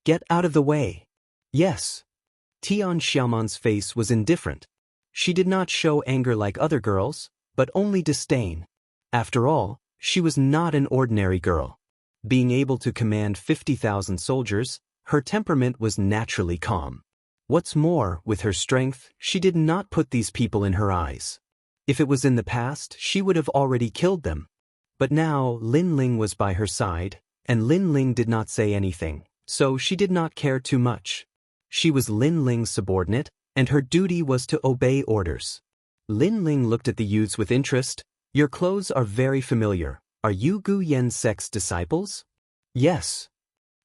Get out of the way. Yes. Tian Xiaoman's face was indifferent. She did not show anger like other girls, but only disdain. After all, she was not an ordinary girl. Being able to command 50,000 soldiers, her temperament was naturally calm. What's more, with her strength, she did not put these people in her eyes. If it was in the past, she would have already killed them. But now, Lin Ling was by her side, and Lin Ling did not say anything, so she did not care too much. She was Lin Ling's subordinate, and her duty was to obey orders. Lin Ling looked at the youths with interest. Your clothes are very familiar. Are you Gu Yen Sect's disciples? Yes.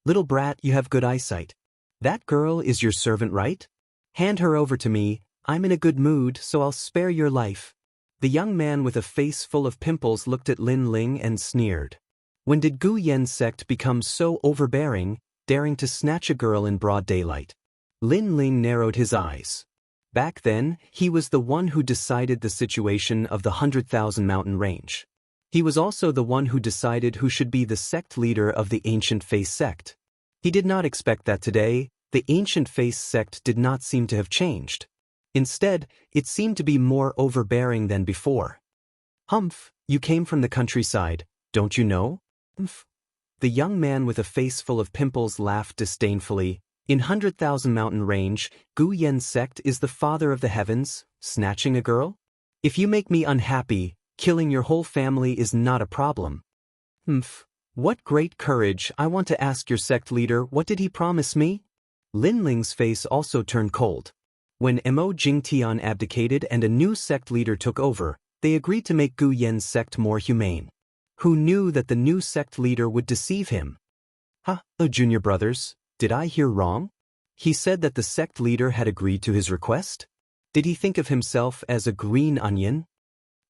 Little brat, you have good eyesight. That girl is your servant, right? Hand her over to me. I'm in a good mood, so I'll spare your life. The young man with a face full of pimples looked at Lin Ling and sneered. When did Gu Yen Sect become so overbearing, daring to snatch a girl in broad daylight? Lin Ling narrowed his eyes. Back then, he was the one who decided the situation of the 100,000 mountain range. He was also the one who decided who should be the sect leader of the Ancient Face sect. He did not expect that today, the Ancient Face sect did not seem to have changed. Instead, it seemed to be more overbearing than before. Humph, you came from the countryside, don't you know? Humph. The young man with a face full of pimples laughed disdainfully. In 100,000 mountain range, Gu Yen Sect is the father of the heavens, snatching a girl? If you make me unhappy, killing your whole family is not a problem. Humph. What great courage. I want to ask your sect leader, what did he promise me? Lin Ling's face also turned cold. When Mo Jingtian abdicated and a new sect leader took over, they agreed to make Gu Yen's sect more humane. Who knew that the new sect leader would deceive him? Junior brothers, did I hear wrong? He said that the sect leader had agreed to his request? Did he think of himself as a green onion?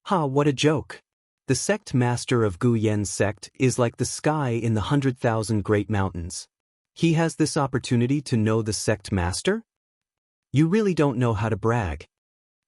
What a joke. The sect master of Gu Yen's sect is like the sky in the 100,000 great mountains. He has this opportunity to know the sect master? You really don't know how to brag.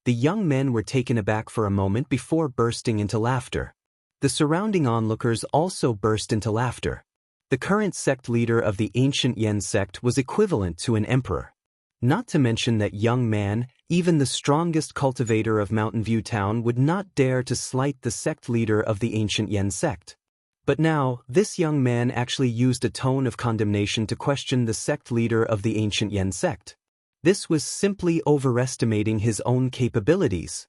The young men were taken aback for a moment before bursting into laughter. The surrounding onlookers also burst into laughter. The current sect leader of the Ancient Yen sect was equivalent to an emperor. Not to mention that young man, even the strongest cultivator of Mountain View Town would not dare to slight the sect leader of the Ancient Yen sect. But now, this young man actually used a tone of condemnation to question the sect leader of the Ancient Yen sect. This was simply overestimating his own capabilities.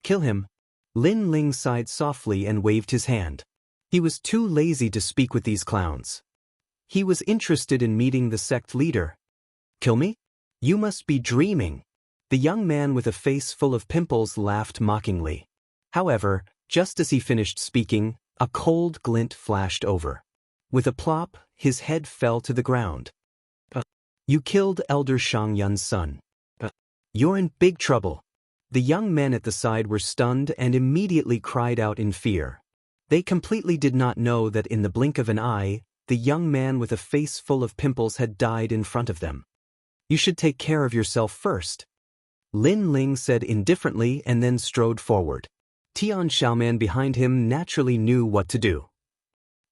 Kill him. Lin Ling sighed softly and waved his hand. He was too lazy to speak with these clowns. He was interested in meeting the sect leader. Kill me? You must be dreaming. The young man with a face full of pimples laughed mockingly. However, just as he finished speaking, a cold glint flashed over. With a plop, his head fell to the ground. You killed Elder Xiangyun's son. You're in big trouble. The young men at the side were stunned and immediately cried out in fear. They completely did not know that in the blink of an eye, the young man with a face full of pimples had died in front of them. You should take care of yourself first. Lin Ling said indifferently and then strode forward. Tian Xiaoman behind him naturally knew what to do.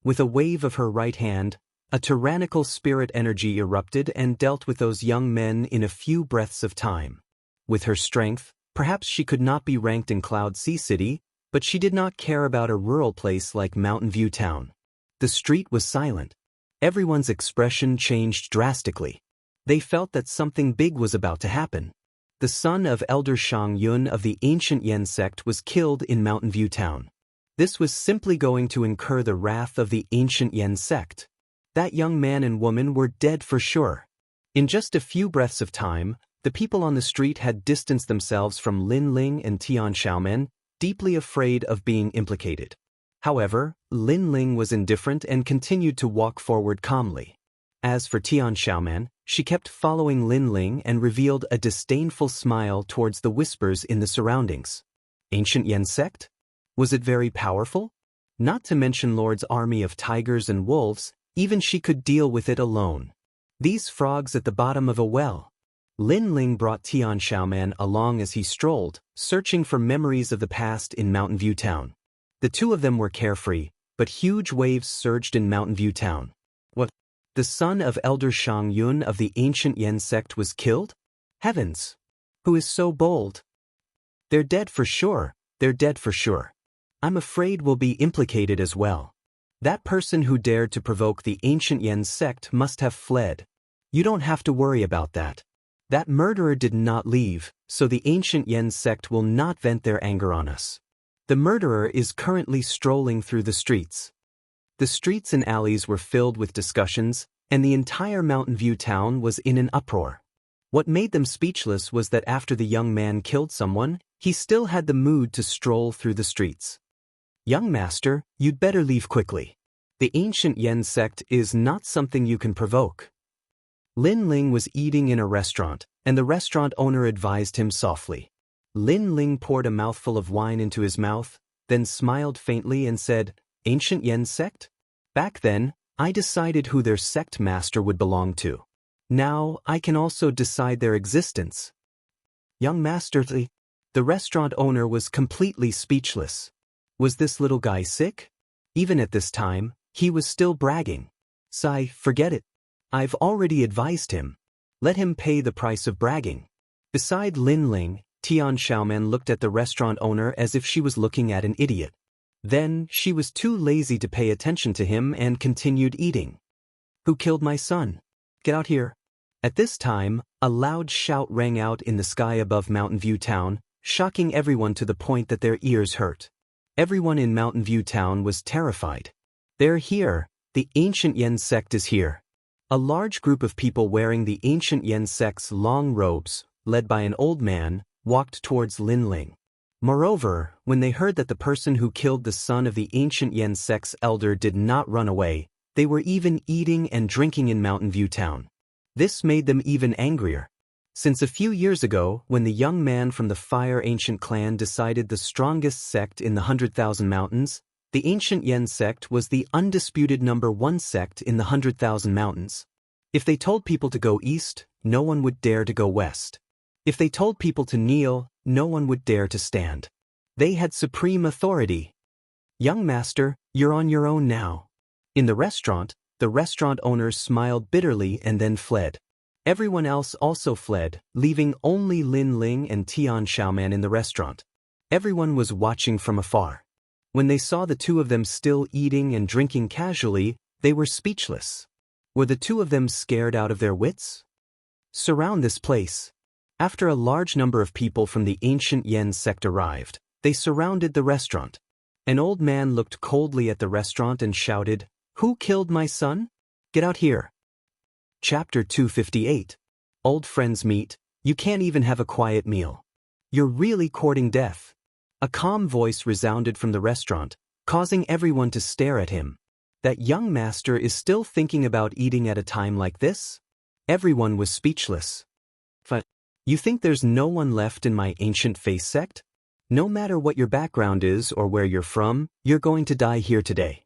With a wave of her right hand, a tyrannical spirit energy erupted and dealt with those young men in a few breaths of time. With her strength, perhaps she could not be ranked in Cloud Sea City, but she did not care about a rural place like Mountain View Town. The street was silent. Everyone's expression changed drastically. They felt that something big was about to happen. The son of Elder Shang Yun of the ancient Yen sect was killed in Mountain View Town. This was simply going to incur the wrath of the ancient Yen sect. That young man and woman were dead for sure. In just a few breaths of time, the people on the street had distanced themselves from Lin Ling and Tian Xiaoman, deeply afraid of being implicated. However, Lin Ling was indifferent and continued to walk forward calmly. As for Tian Xiaoman, she kept following Lin Ling and revealed a disdainful smile towards the whispers in the surroundings. Ancient Yen sect? Was it very powerful? Not to mention Lord's army of tigers and wolves, even she could deal with it alone. These frogs at the bottom of a well. Lin Ling brought Tian Xiaoman along as he strolled, searching for memories of the past in Mountain View Town. The two of them were carefree, but huge waves surged in Mountain View Town. What? The son of Elder Shang Yun of the ancient Yen sect was killed? Heavens! Who is so bold? They're dead for sure, they're dead for sure. I'm afraid we'll be implicated as well. That person who dared to provoke the ancient Yen sect must have fled. You don't have to worry about that. That murderer did not leave, so the ancient Yen sect will not vent their anger on us. The murderer is currently strolling through the streets. The streets and alleys were filled with discussions, and the entire Mountain View town was in an uproar. What made them speechless was that after the young man killed someone, he still had the mood to stroll through the streets. Young master, you'd better leave quickly. The ancient Yen sect is not something you can provoke. Lin Ling was eating in a restaurant, and the restaurant owner advised him softly. Lin Ling poured a mouthful of wine into his mouth, then smiled faintly and said, Ancient Yen sect? Back then, I decided who their sect master would belong to. Now, I can also decide their existence. Young master, the restaurant owner was completely speechless. Was this little guy sick? Even at this time, he was still bragging. Sai, forget it. I've already advised him. Let him pay the price of bragging. Beside Lin Ling, Tian Xiaoman looked at the restaurant owner as if she was looking at an idiot. Then, she was too lazy to pay attention to him and continued eating. Who killed my son? Get out here. At this time, a loud shout rang out in the sky above Mountain View Town, shocking everyone to the point that their ears hurt. Everyone in Mountain View Town was terrified. They're here. The ancient Yen sect is here. A large group of people wearing the ancient Yen sect's long robes, led by an old man, walked towards Lin Ling. Moreover, when they heard that the person who killed the son of the ancient Yen sect's elder did not run away, they were even eating and drinking in Mountain View Town. This made them even angrier. Since a few years ago, when the young man from the Fire Ancient clan decided the strongest sect in the 100,000 Mountains, the ancient Yen sect was the undisputed #1 sect in the 100,000 Mountains. If they told people to go east, no one would dare to go west. If they told people to kneel, no one would dare to stand. They had supreme authority. Young master, you're on your own now. In the restaurant owner smiled bitterly and then fled. Everyone else also fled, leaving only Lin Ling and Tian Xiaoman in the restaurant. Everyone was watching from afar. When they saw the two of them still eating and drinking casually, they were speechless. Were the two of them scared out of their wits? Surround this place. After a large number of people from the ancient Yen sect arrived, they surrounded the restaurant. An old man looked coldly at the restaurant and shouted, Who killed my son? Get out here. Chapter 258. Old friends meet, you can't even have a quiet meal. You're really courting death. A calm voice resounded from the restaurant, causing everyone to stare at him. That young master is still thinking about eating at a time like this? Everyone was speechless. But you think there's no one left in my ancient face sect? No matter what your background is or where you're from, you're going to die here today.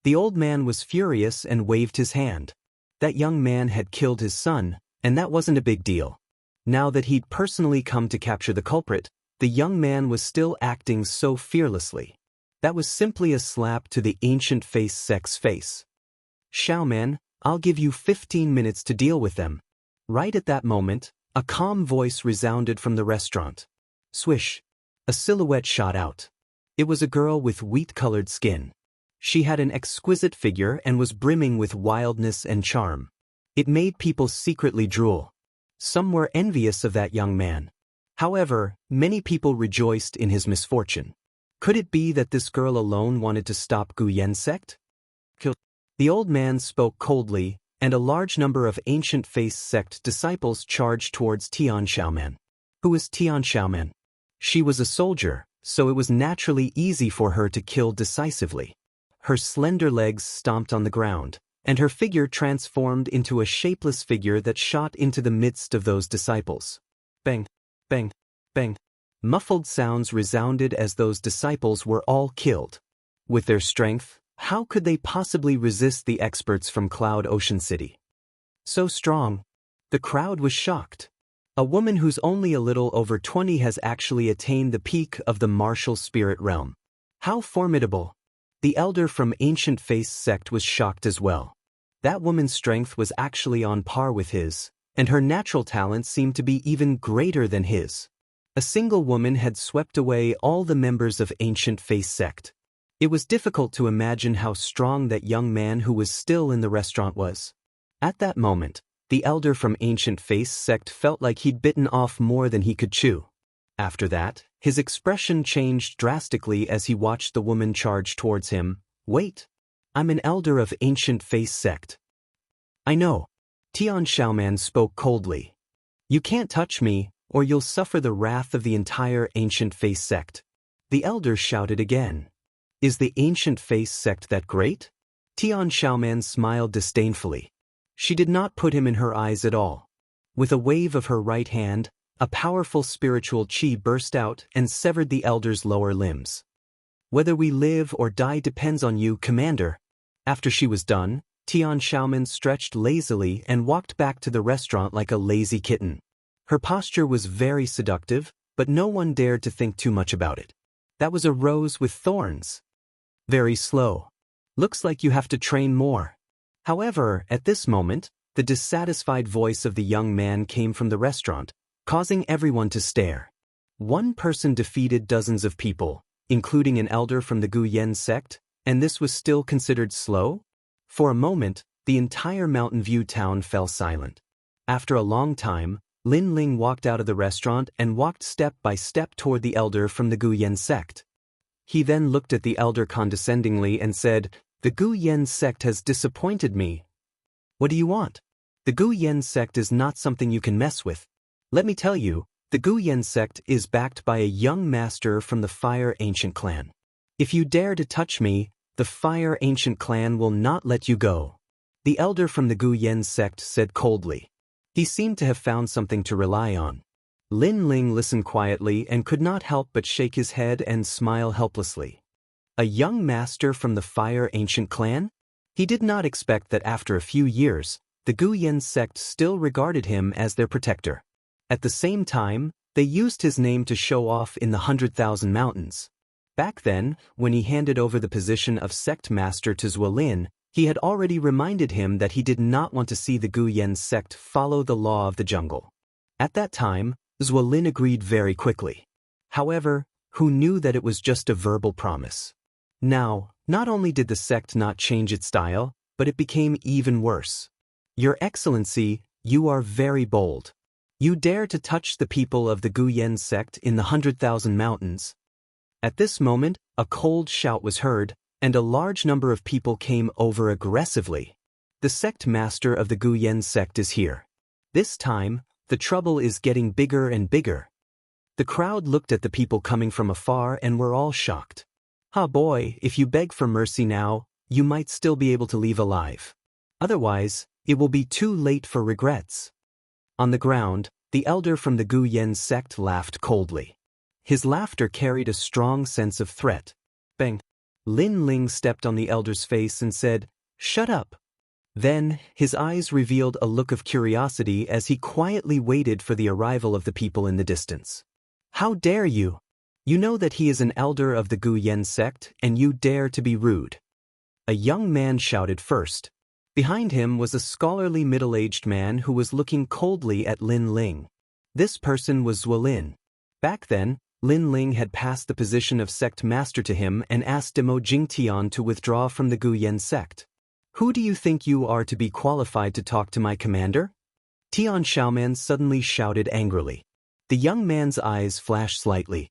The old man was furious and waved his hand. That young man had killed his son, and that wasn't a big deal. Now that he'd personally come to capture the culprit, the young man was still acting so fearlessly. That was simply a slap to the ancient face sect's face. "Xiaoman, I'll give you 15 minutes to deal with them." Right at that moment, a calm voice resounded from the restaurant. Swish! A silhouette shot out. It was a girl with wheat-colored skin. She had an exquisite figure and was brimming with wildness and charm. It made people secretly drool. Some were envious of that young man. However, many people rejoiced in his misfortune. Could it be that this girl alone wanted to stop Guyan sect? The old man spoke coldly, and a large number of ancient face sect disciples charged towards Tian Xiaoman. Who is Tian Xiaoman? She was a soldier, so it was naturally easy for her to kill decisively. Her slender legs stomped on the ground, and her figure transformed into a shapeless figure that shot into the midst of those disciples. Bang, bang, bang. Muffled sounds resounded as those disciples were all killed. With their strength, how could they possibly resist the experts from Cloud Ocean City? So strong. The crowd was shocked. A woman who's only a little over 20 has actually attained the peak of the martial spirit realm. How formidable! The elder from Ancient Face sect was shocked as well. That woman's strength was actually on par with his, and her natural talent seemed to be even greater than his. A single woman had swept away all the members of Ancient Face sect. It was difficult to imagine how strong that young man who was still in the restaurant was. At that moment, the elder from Ancient Face sect felt like he'd bitten off more than he could chew. After that, his expression changed drastically as he watched the woman charge towards him. "Wait. I'm an elder of Ancient Face sect." "I know." Tian Xiaoman spoke coldly. "You can't touch me, or you'll suffer the wrath of the entire Ancient Face sect." The elder shouted again. "Is the Ancient Face sect that great?" Tian Xiaoman smiled disdainfully. She did not put him in her eyes at all. With a wave of her right hand, a powerful spiritual qi burst out and severed the elder's lower limbs. "Whether we live or die depends on you, Commander." After she was done, Tian Xiaoman stretched lazily and walked back to the restaurant like a lazy kitten. Her posture was very seductive, but no one dared to think too much about it. That was a rose with thorns. Very slow. Looks like you have to train more. However, at this moment, the dissatisfied voice of the young man came from the restaurant, causing everyone to stare. One person defeated dozens of people, including an elder from the Guyan sect, and this was still considered slow? For a moment, the entire Mountain View town fell silent. After a long time, Lin Ling walked out of the restaurant and walked step by step toward the elder from the Guyan sect. He then looked at the elder condescendingly and said, "The Guyan sect has disappointed me." "What do you want?" "The Guyan sect is not something you can mess with. Let me tell you, the Guyan sect is backed by a young master from the Fire Ancient clan. If you dare to touch me, the Fire Ancient clan will not let you go." The elder from the Guyan sect said coldly. He seemed to have found something to rely on. Lin Ling listened quietly and could not help but shake his head and smile helplessly. A young master from the Fire Ancient clan? He did not expect that after a few years, the Guyan sect still regarded him as their protector. At the same time, they used his name to show off in the 100,000 Mountains. Back then, when he handed over the position of sect master to Zuolin, he had already reminded him that he did not want to see the Guyan sect follow the law of the jungle. At that time, Zuolin agreed very quickly. However, who knew that it was just a verbal promise? Now, not only did the sect not change its style, but it became even worse. "Your Excellency, you are very bold. You dare to touch the people of the Guyan sect in the 100,000 Mountains." At this moment, a cold shout was heard, and a large number of people came over aggressively. "The sect master of the Guyan sect is here. This time, the trouble is getting bigger and bigger." The crowd looked at the people coming from afar and were all shocked. "Ah boy, if you beg for mercy now, you might still be able to leave alive. Otherwise, it will be too late for regrets." On the ground, the elder from the Guyan sect laughed coldly. His laughter carried a strong sense of threat. Bang! Lin Ling stepped on the elder's face and said, "Shut up." Then, his eyes revealed a look of curiosity as he quietly waited for the arrival of the people in the distance. How dare you? You know that he is an elder of the Gu Yen sect, and you dare to be rude. A young man shouted first. Behind him was a scholarly middle-aged man who was looking coldly at Lin Ling. This person was Zuolin. Back then, Lin Ling had passed the position of sect master to him and asked Demo Jingtian to withdraw from the Gu Yen sect. Who do you think you are to be qualified to talk to my commander? Tian Xiaoman suddenly shouted angrily. The young man's eyes flashed slightly.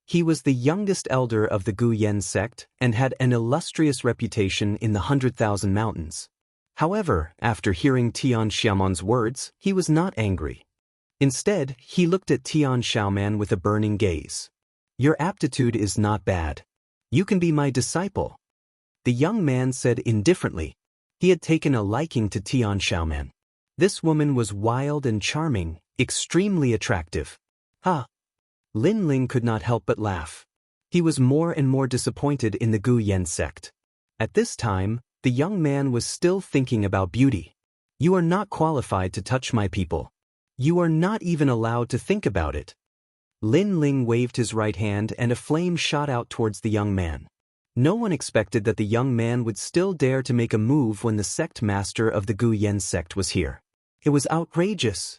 He was the youngest elder of the Gu Yen sect and had an illustrious reputation in the 100,000 mountains. However, after hearing Tian Xiaoman's words, he was not angry. Instead, he looked at Tian Xiaoman with a burning gaze. Your aptitude is not bad. You can be my disciple. The young man said indifferently. He had taken a liking to Tian Xiaoman. This woman was wild and charming, extremely attractive. Ha! Lin Ling could not help but laugh. He was more and more disappointed in the Gu Yen sect. At this time, the young man was still thinking about beauty. You are not qualified to touch my people. You are not even allowed to think about it. Lin Ling waved his right hand and a flame shot out towards the young man. No one expected that the young man would still dare to make a move when the sect master of the Gu Yen sect was here. It was outrageous.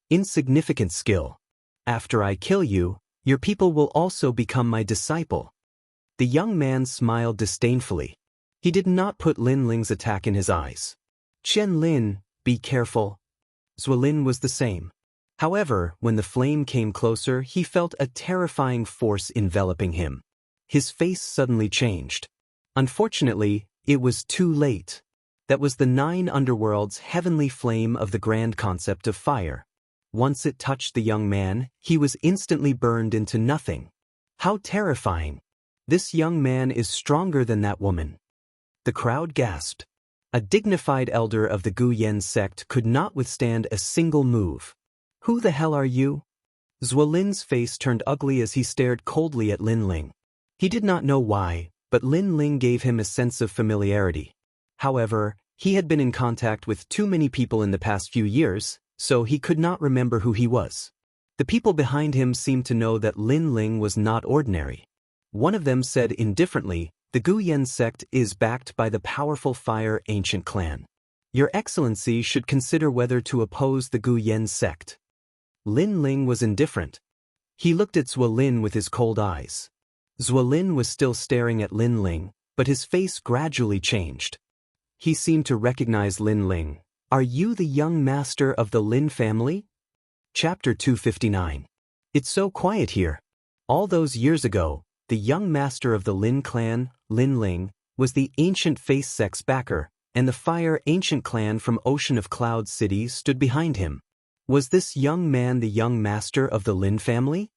Insignificant skill. After I kill you, your people will also become my disciple. The young man smiled disdainfully. He did not put Lin Ling's attack in his eyes. Chen Lin, be careful. Zuolin was the same. However, when the flame came closer, he felt a terrifying force enveloping him. His face suddenly changed. Unfortunately, it was too late. That was the 9 underworlds' heavenly flame of the grand concept of fire. Once it touched the young man, he was instantly burned into nothing. How terrifying! This young man is stronger than that woman. The crowd gasped. A dignified elder of the Gu Yen sect could not withstand a single move. Who the hell are you? Zuolin's face turned ugly as he stared coldly at Lin Ling. He did not know why, but Lin Ling gave him a sense of familiarity. However, he had been in contact with too many people in the past few years, so he could not remember who he was. The people behind him seemed to know that Lin Ling was not ordinary. One of them said indifferently, the Gu Yen sect is backed by the powerful Fire Ancient clan. Your Excellency should consider whether to oppose the Gu Yen sect. Lin Ling was indifferent. He looked at Zuolin with his cold eyes. Zuolin was still staring at Lin Ling, but his face gradually changed. He seemed to recognize Lin Ling. Are you the young master of the Lin family? Chapter 259. It's so quiet here. All those years ago, the young master of the Lin clan, Lin Ling, was the ancient Face Sect's backer, and the Fire Ancient clan from Ocean of Cloud City stood behind him. Was this young man the young master of the Lin family?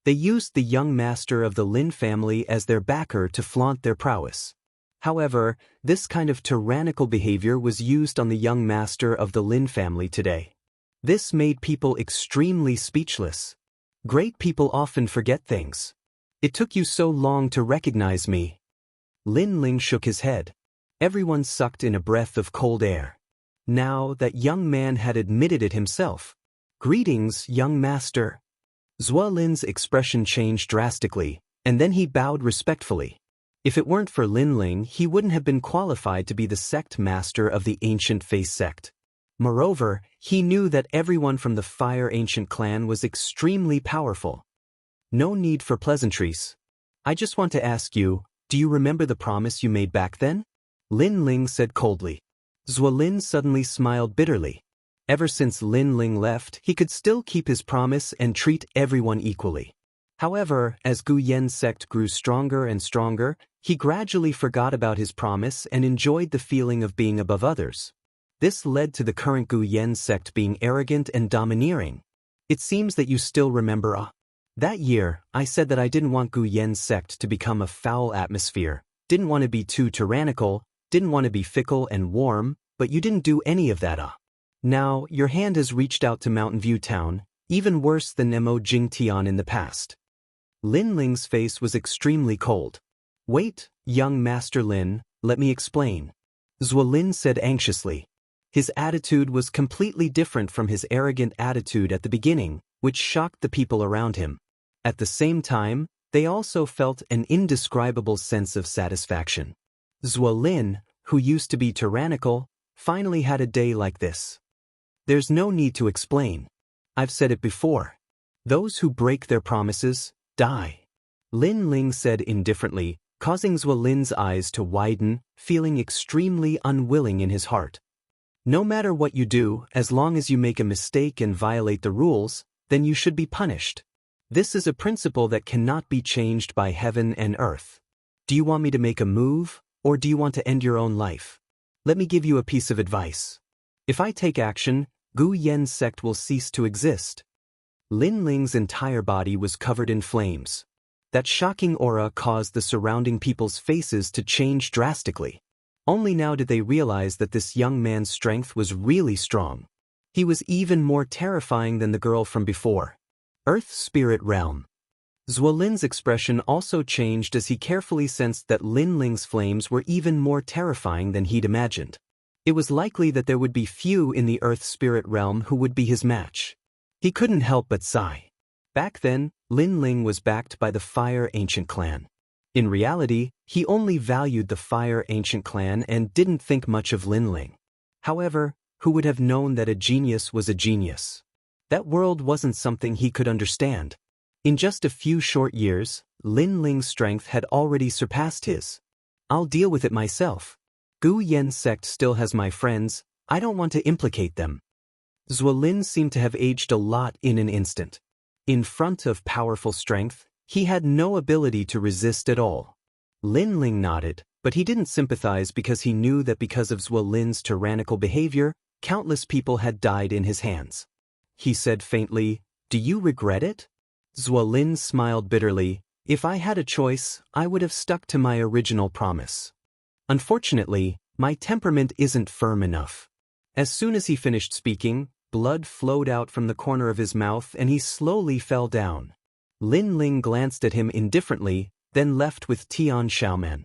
They used the young master of the Lin family as their backer to flaunt their prowess. However, this kind of tyrannical behavior was used on the young master of the Lin family today. This made people extremely speechless. Great people often forget things. It took you so long to recognize me. Lin Ling shook his head. Everyone sucked in a breath of cold air. Now that young man had admitted it himself. Greetings, young master. Zuolin's expression changed drastically, and then he bowed respectfully. If it weren't for Lin Ling, he wouldn't have been qualified to be the sect master of the Ancient Face sect. Moreover, he knew that everyone from the Fire Ancient clan was extremely powerful. No need for pleasantries. I just want to ask you, do you remember the promise you made back then? Lin Ling said coldly. Zuolin suddenly smiled bitterly. Ever since Lin Ling left, he could still keep his promise and treat everyone equally. However, as Gu Yen sect grew stronger and stronger, he gradually forgot about his promise and enjoyed the feeling of being above others. This led to the current Gu Yen sect being arrogant and domineering. It seems that you still remember that year, I said that I didn't want Gu Yen sect to become a foul atmosphere, didn't want to be too tyrannical, didn't want to be fickle and warm, but you didn't do any of that. Now, your hand has reached out to Mountain View Town, even worse than Nemo Jingtian in the past. Lin Ling's face was extremely cold. Wait, young Master Lin, let me explain. Zuolin said anxiously. His attitude was completely different from his arrogant attitude at the beginning, which shocked the people around him. At the same time, they also felt an indescribable sense of satisfaction. Zuolin, who used to be tyrannical, finally had a day like this. There's no need to explain. I've said it before. Those who break their promises, die. Lin Ling said indifferently, causing Zuolin's eyes to widen, feeling extremely unwilling in his heart. No matter what you do, as long as you make a mistake and violate the rules, then you should be punished. This is a principle that cannot be changed by heaven and earth. Do you want me to make a move, or do you want to end your own life? Let me give you a piece of advice. If I take action, Gu Yen's sect will cease to exist. Lin Ling's entire body was covered in flames. That shocking aura caused the surrounding people's faces to change drastically. Only now did they realize that this young man's strength was really strong. He was even more terrifying than the girl from before. Earth Spirit Realm. Zuolin's expression also changed as he carefully sensed that Lin Ling's flames were even more terrifying than he'd imagined. It was likely that there would be few in the Earth Spirit Realm who would be his match. He couldn't help but sigh. Back then, Lin Ling was backed by the Fire Ancient Clan. In reality, he only valued the Fire Ancient Clan and didn't think much of Lin Ling. However, who would have known that a genius was a genius? That world wasn't something he could understand. In just a few short years, Lin Ling's strength had already surpassed his. I'll deal with it myself. Gu Yen's sect still has my friends, I don't want to implicate them. Zuolin seemed to have aged a lot in an instant. In front of powerful strength, he had no ability to resist at all. Lin Ling nodded, but he didn't sympathize because he knew that because of Zuolin's tyrannical behavior, countless people had died in his hands. He said faintly, "Do you regret it?" Zuolin smiled bitterly. "If I had a choice, I would have stuck to my original promise. Unfortunately, my temperament isn't firm enough." As soon as he finished speaking, blood flowed out from the corner of his mouth and he slowly fell down. Lin Ling glanced at him indifferently, then left with Tian Xiaoman.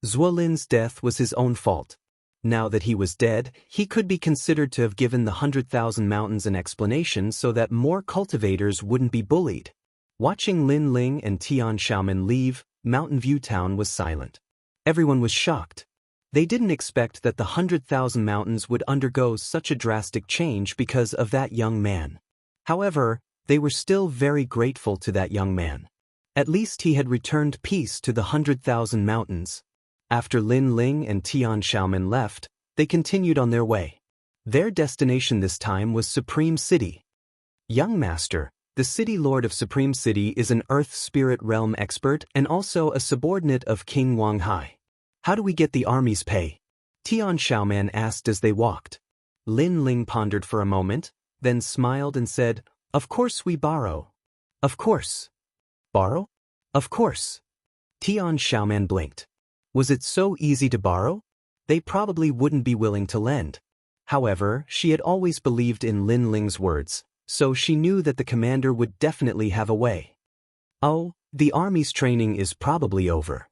Zuolin's death was his own fault. Now that he was dead, he could be considered to have given the 100,000 mountains an explanation so that more cultivators wouldn't be bullied. Watching Lin Ling and Tian Xiaoman leave, Mountain View Town was silent. Everyone was shocked. They didn't expect that the 100,000 mountains would undergo such a drastic change because of that young man. However, they were still very grateful to that young man. At least he had returned peace to the 100,000 mountains. After Lin Ling and Tian Xiaoman left, they continued on their way. Their destination this time was Supreme City. Young Master, the City Lord of Supreme City is an Earth Spirit Realm expert and also a subordinate of King Wang Hai. How do we get the army's pay? Tian Xiaoman asked as they walked. Lin Ling pondered for a moment, then smiled and said, "Of course we borrow." "Of course." "Borrow?" "Of course." Tian Xiaoman blinked. Was it so easy to borrow? They probably wouldn't be willing to lend. However, she had always believed in Lin Ling's words, so she knew that the commander would definitely have a way. "Oh, the army's training is probably over.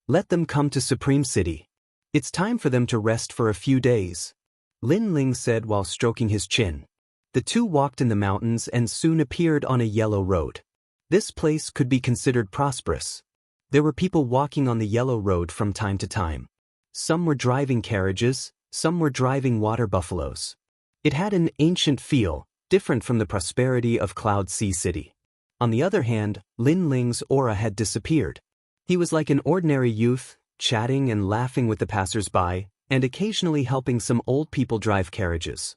Let them come to Supreme City. It's time for them to rest for a few days," Lin Ling said while stroking his chin. The two walked in the mountains and soon appeared on a yellow road. This place could be considered prosperous. There were people walking on the yellow road from time to time. Some were driving carriages, some were driving water buffaloes. It had an ancient feel, different from the prosperity of Cloud Sea City. On the other hand, Lin Ling's aura had disappeared. He was like an ordinary youth, chatting and laughing with the passers-by, and occasionally helping some old people drive carriages.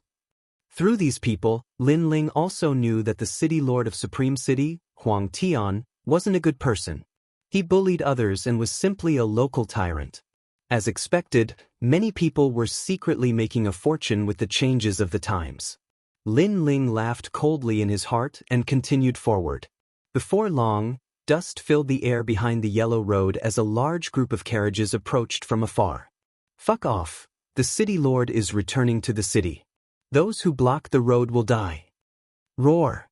Through these people, Lin Ling also knew that the City Lord of Supreme City, Huang Tian, wasn't a good person. He bullied others and was simply a local tyrant. As expected, many people were secretly making a fortune with the changes of the times. Lin Ling laughed coldly in his heart and continued forward. Before long, dust filled the air behind the yellow road as a large group of carriages approached from afar. "Fuck off. The City Lord is returning to the city. Those who block the road will die." Roar!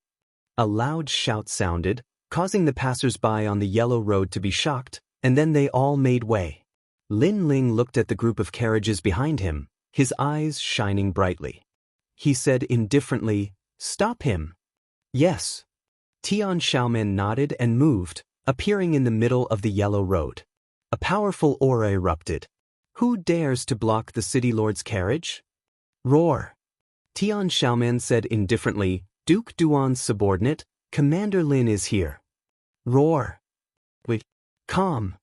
A loud shout sounded, causing the passers-by on the yellow road to be shocked, and then they all made way. Lin Ling looked at the group of carriages behind him, his eyes shining brightly. He said indifferently, "Stop him." "Yes." Tian Xiaomen nodded and moved, appearing in the middle of the yellow road. A powerful aura erupted. "Who dares to block the city lord's carriage?" "Roar." Tian Xiaomen said indifferently, "Duke Duan's subordinate, Commander Lin is here." "Roar." "Wait. Calm."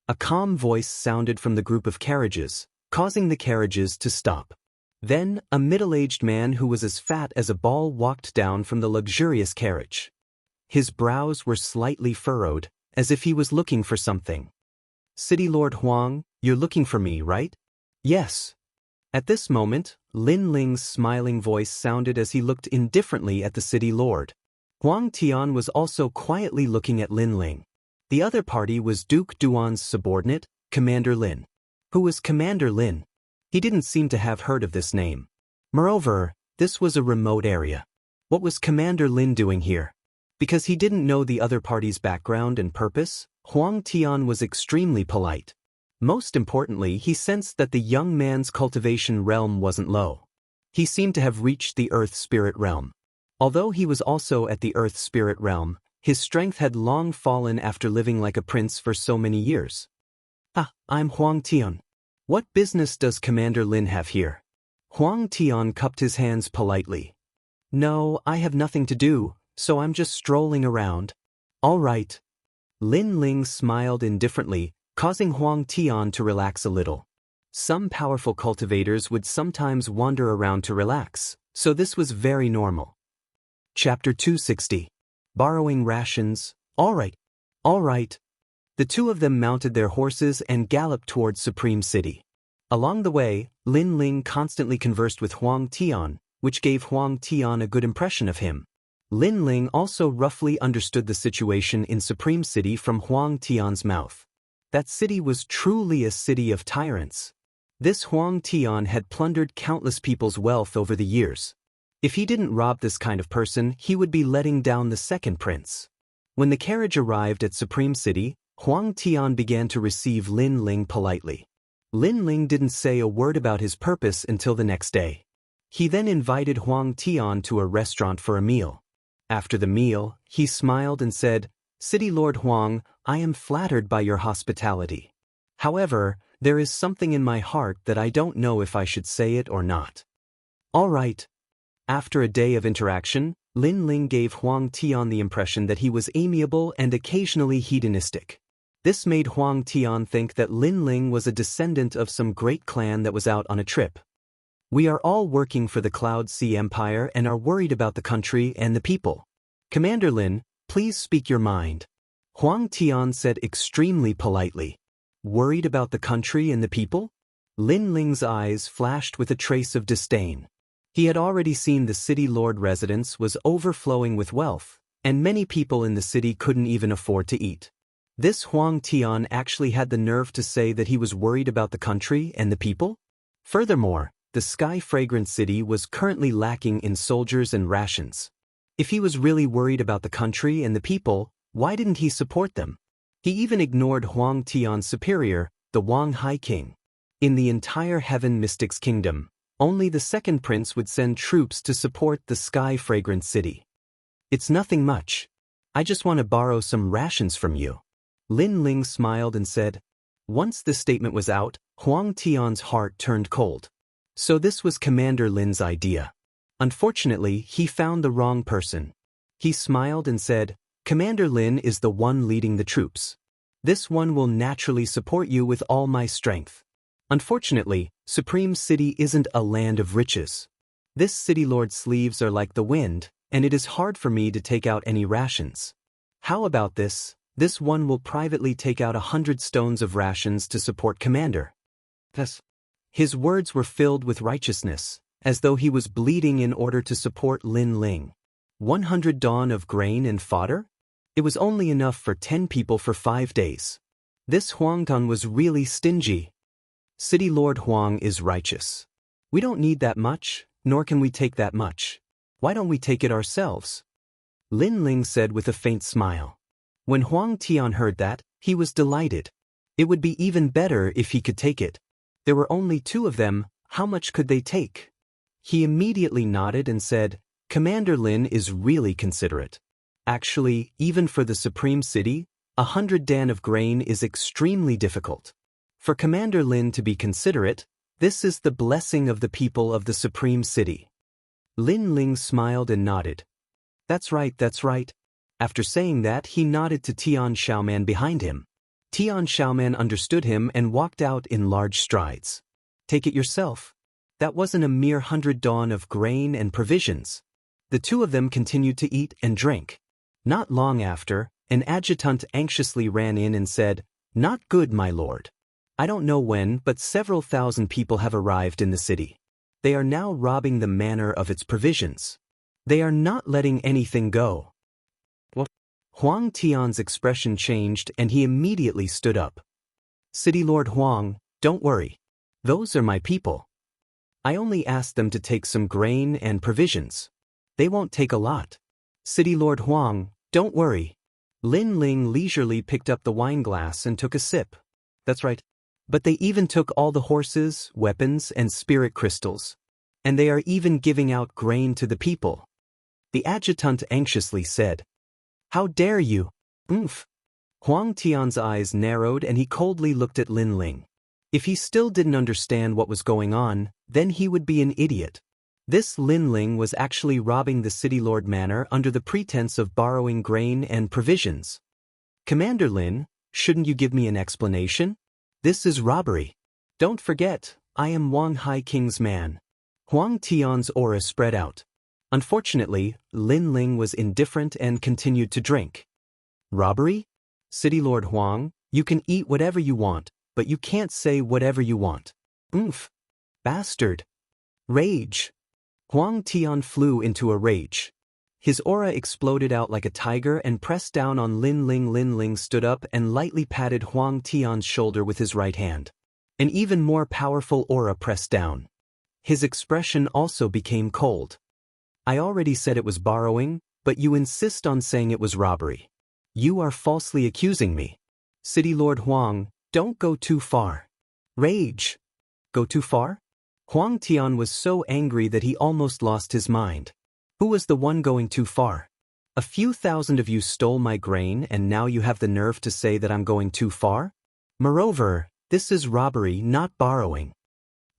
A calm voice sounded from the group of carriages, causing the carriages to stop. Then, a middle-aged man who was as fat as a ball walked down from the luxurious carriage. His brows were slightly furrowed, as if he was looking for something. "City Lord Huang, you're looking for me, right?" "Yes." At this moment, Lin Ling's smiling voice sounded as he looked indifferently at the city lord. Huang Tian was also quietly looking at Lin Ling. The other party was Duke Duan's subordinate, Commander Lin. Who was Commander Lin? He didn't seem to have heard of this name. Moreover, this was a remote area. What was Commander Lin doing here? Because he didn't know the other party's background and purpose, Huang Tian was extremely polite. Most importantly, he sensed that the young man's cultivation realm wasn't low. He seemed to have reached the Earth Spirit realm. Although he was also at the Earth Spirit realm, his strength had long fallen after living like a prince for so many years. "Ah, I'm Huang Tian. What business does Commander Lin have here?" Huang Tian cupped his hands politely. "No, I have nothing to do, so I'm just strolling around." "All right." Lin Ling smiled indifferently, causing Huang Tian to relax a little. Some powerful cultivators would sometimes wander around to relax, so this was very normal. Chapter 260. Borrowing rations. All right. All right. The two of them mounted their horses and galloped towards Supreme City. Along the way, Lin Ling constantly conversed with Huang Tian, which gave Huang Tian a good impression of him. Lin Ling also roughly understood the situation in Supreme City from Huang Tian's mouth. That city was truly a city of tyrants. This Huang Tian had plundered countless people's wealth over the years. If he didn't rob this kind of person, he would be letting down the second prince. When the carriage arrived at Supreme City, Huang Tian began to receive Lin Ling politely. Lin Ling didn't say a word about his purpose until the next day. He then invited Huang Tian to a restaurant for a meal. After the meal, he smiled and said, "City Lord Huang, I am flattered by your hospitality. However, there is something in my heart that I don't know if I should say it or not." "All right." After a day of interaction, Lin Ling gave Huang Tian the impression that he was amiable and occasionally hedonistic. This made Huang Tian think that Lin Ling was a descendant of some great clan that was out on a trip. "We are all working for the Cloud Sea Empire and are worried about the country and the people. Commander Lin, please speak your mind." Huang Tian said extremely politely. "Worried about the country and the people?" Lin Ling's eyes flashed with a trace of disdain. He had already seen the city lord residence was overflowing with wealth, and many people in the city couldn't even afford to eat. This Huang Tian actually had the nerve to say that he was worried about the country and the people? Furthermore, the Sky Fragrant City was currently lacking in soldiers and rations. If he was really worried about the country and the people, why didn't he support them? He even ignored Huang Tian's superior, the Wang Hai King. In the entire Heaven Mystics Kingdom, only the second prince would send troops to support the Sky Fragrant City. "It's nothing much. I just want to borrow some rations from you." Lin Ling smiled and said. Once the statement was out, Huang Tian's heart turned cold. So this was Commander Lin's idea. Unfortunately, he found the wrong person. He smiled and said, "Commander Lin is the one leading the troops. This one will naturally support you with all my strength. Unfortunately, Supreme City isn't a land of riches. This city lord's sleeves are like the wind, and it is hard for me to take out any rations. How about this? This one will privately take out 100 stones of rations to support Commander." Thus, his words were filled with righteousness, as though he was bleeding in order to support Lin Ling. 100 dawn of grain and fodder? It was only enough for 10 people for 5 days. This Huang Tun was really stingy. City Lord Huang is righteous. We don't need that much, nor can we take that much. Why don't we take it ourselves? Lin Ling said with a faint smile. When Huang Tian heard that, he was delighted. It would be even better if he could take it. There were only 2 of them, how much could they take? He immediately nodded and said, Commander Lin is really considerate. Actually, even for the Supreme City, 100 dan of grain is extremely difficult. For Commander Lin to be considerate, this is the blessing of the people of the Supreme City. Lin Ling smiled and nodded. That's right, that's right. After saying that, he nodded to Tian Xiaoman behind him. Tian Xiaoman understood him and walked out in large strides. Take it yourself. That wasn't a mere 100 dan of grain and provisions. The 2 of them continued to eat and drink. Not long after, an adjutant anxiously ran in and said, Not good, my lord. I don't know when, but several thousand people have arrived in the city. They are now robbing the manor of its provisions. They are not letting anything go. What? Huang Tian's expression changed and he immediately stood up. City Lord Huang, don't worry. Those are my people. I only asked them to take some grain and provisions. They won't take a lot. City Lord Huang, don't worry. Lin Ling leisurely picked up the wine glass and took a sip. That's right. But they even took all the horses, weapons, and spirit crystals. And they are even giving out grain to the people. The adjutant anxiously said, How dare you? Oomph. Huang Tian's eyes narrowed and he coldly looked at Lin Ling. If he still didn't understand what was going on, then he would be an idiot. This Lin Ling was actually robbing the City Lord Manor under the pretense of borrowing grain and provisions. Commander Lin, shouldn't you give me an explanation? This is robbery. Don't forget, I am Wang Hai King's man. Huang Tian's aura spread out. Unfortunately, Lin Ling was indifferent and continued to drink. Robbery? City Lord Huang, you can eat whatever you want, but you can't say whatever you want. Oomph. Bastard. Rage. Huang Tian flew into a rage. His aura exploded out like a tiger and pressed down on Lin Ling. Lin Ling stood up and lightly patted Huang Tian's shoulder with his right hand. An even more powerful aura pressed down. His expression also became cold. I already said it was borrowing, but you insist on saying it was robbery. You are falsely accusing me. City Lord Huang, don't go too far. Rage. Go too far? Huang Tian was so angry that he almost lost his mind. Who was the one going too far? A few thousand of you stole my grain and now you have the nerve to say that I'm going too far? Moreover, this is robbery, not borrowing.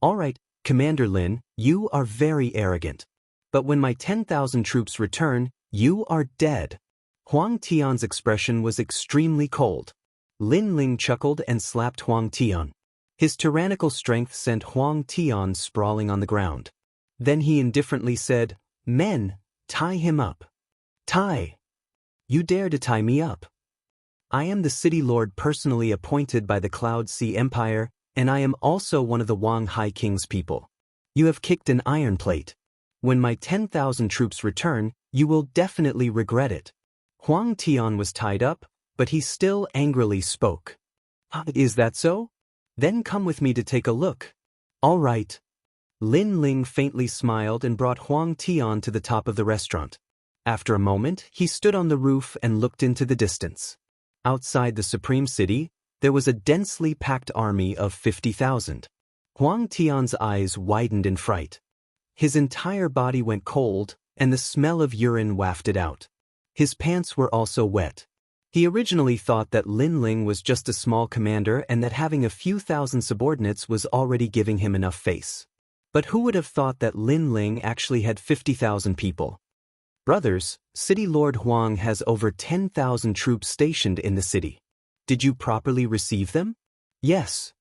All right, Commander Lin, you are very arrogant. But when my 10,000 troops return, you are dead. Huang Tian's expression was extremely cold. Lin Ling chuckled and slapped Huang Tian. His tyrannical strength sent Huang Tian sprawling on the ground. Then he indifferently said, Men, tie him up. Tie. You dare to tie me up. I am the city lord personally appointed by the Cloud Sea Empire, and I am also one of the Wang Hai King's people. You have kicked an iron plate. When my 10,000 troops return, you will definitely regret it. Huang Tian was tied up, but he still angrily spoke. Is that so? Then come with me to take a look. All right. Lin Ling faintly smiled and brought Huang Tian to the top of the restaurant. After a moment, he stood on the roof and looked into the distance. Outside the Supreme City, there was a densely packed army of 50,000. Huang Tian's eyes widened in fright. His entire body went cold, and the smell of urine wafted out. His pants were also wet. He originally thought that Lin Ling was just a small commander and that having a few thousand subordinates was already giving him enough face. But who would have thought that Lin Ling actually had 50,000 people? Brothers, City Lord Huang has over 10,000 troops stationed in the city. Did you properly receive them? Yes.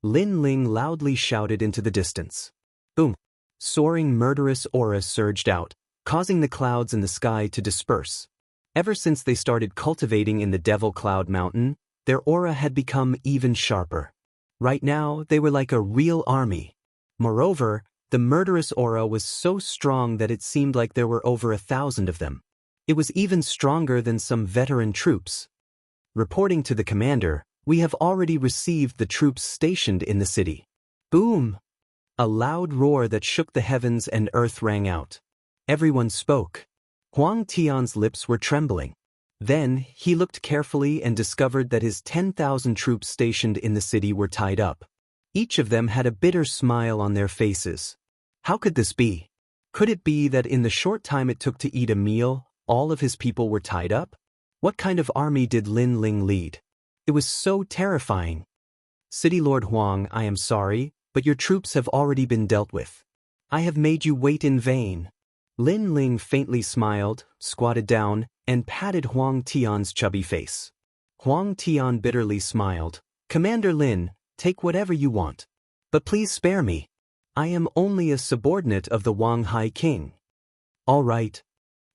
Lin Ling loudly shouted into the distance. Boom. Soaring murderous aura surged out, causing the clouds in the sky to disperse. Ever since they started cultivating in the Devil Cloud Mountain, their aura had become even sharper. Right now, they were like a real army. Moreover, the murderous aura was so strong that it seemed like there were over 1,000 of them. It was even stronger than some veteran troops. Reporting to the commander, we have already received the troops stationed in the city. Boom! A loud roar that shook the heavens and earth rang out. Everyone spoke. Huang Tian's lips were trembling. Then, he looked carefully and discovered that his 10,000 troops stationed in the city were tied up. Each of them had a bitter smile on their faces. How could this be? Could it be that in the short time it took to eat a meal, all of his people were tied up? What kind of army did Lin Ling lead? It was so terrifying. City Lord Huang, I am sorry, but your troops have already been dealt with. I have made you wait in vain. Lin Ling faintly smiled, squatted down, and patted Huang Tian's chubby face. Huang Tian bitterly smiled. Commander Lin, take whatever you want. But please spare me. I am only a subordinate of the Wang Hai King. All right.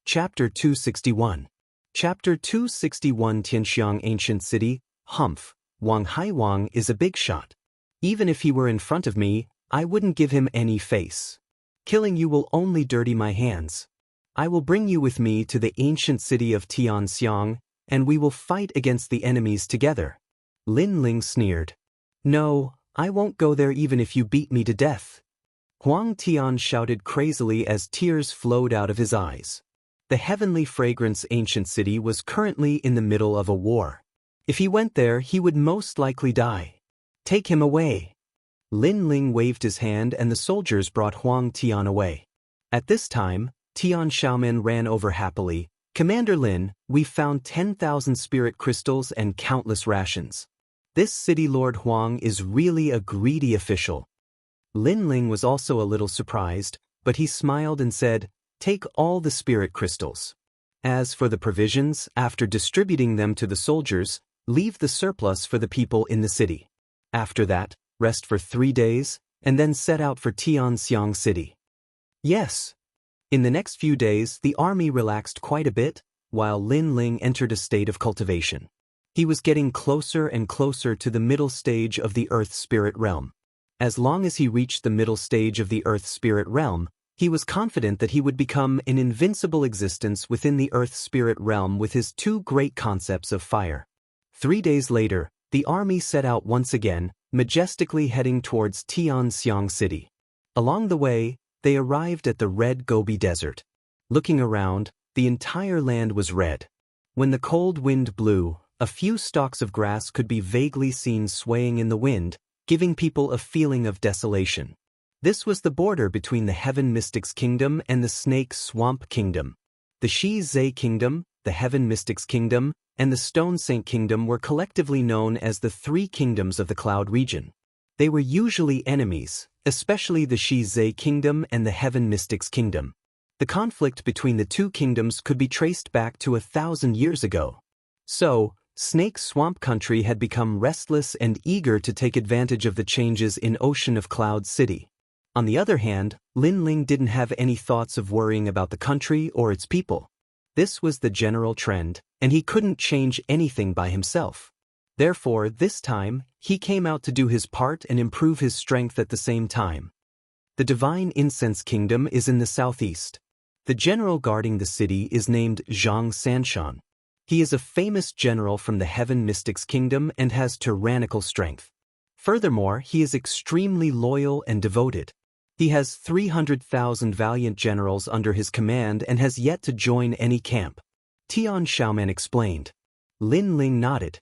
Chapter 261. Chapter 261 Tianxiang Ancient City, Humph. Wang Hai Wang is a big shot. Even if he were in front of me, I wouldn't give him any face. Killing you will only dirty my hands. I will bring you with me to the ancient city of Tianxiang, and we will fight against the enemies together. Lin Ling sneered. No, I won't go there even if you beat me to death. Huang Tian shouted crazily as tears flowed out of his eyes. The heavenly fragrance ancient city was currently in the middle of a war. If he went there, he would most likely die. Take him away. Lin Ling waved his hand and the soldiers brought Huang Tian away. At this time, Tian Xiaomen ran over happily. Commander Lin, we found 10,000 spirit crystals and countless rations. This city Lord Huang is really a greedy official. Lin Ling was also a little surprised, but he smiled and said, take all the spirit crystals. As for the provisions, after distributing them to the soldiers, leave the surplus for the people in the city. After that, rest for 3 days, and then set out for Tianxiang City. Yes. In the next few days, the army relaxed quite a bit, while Lin Ling entered a state of cultivation. He was getting closer and closer to the middle stage of the Earth Spirit Realm. As long as he reached the middle stage of the Earth Spirit Realm, he was confident that he would become an invincible existence within the Earth Spirit Realm with his 2 great concepts of fire. 3 days later, the army set out once again, majestically heading towards Tianxiang City. Along the way, they arrived at the Red Gobi Desert. Looking around, the entire land was red. When the cold wind blew, a few stalks of grass could be vaguely seen swaying in the wind, giving people a feeling of desolation. This was the border between the Heaven Mystics Kingdom and the Snake Swamp Kingdom. The Shi Zhe Kingdom, the Heaven Mystics Kingdom, and the Stone Saint Kingdom were collectively known as the 3 kingdoms of the Cloud region. They were usually enemies, especially the Shi Zhe Kingdom and the Heaven Mystics Kingdom. The conflict between the 2 kingdoms could be traced back to 1,000 years ago. So, Snake Swamp Country had become restless and eager to take advantage of the changes in Ocean of Cloud City. On the other hand, Lin Ling didn't have any thoughts of worrying about the country or its people. This was the general trend, and he couldn't change anything by himself. Therefore, this time, he came out to do his part and improve his strength at the same time. The Divine Incense Kingdom is in the southeast. The general guarding the city is named Zhang Sanshan. He is a famous general from the Heaven Mystics Kingdom and has tyrannical strength. Furthermore, he is extremely loyal and devoted. He has 300,000 valiant generals under his command and has yet to join any camp. Tian Xiaomen explained. Lin Ling nodded.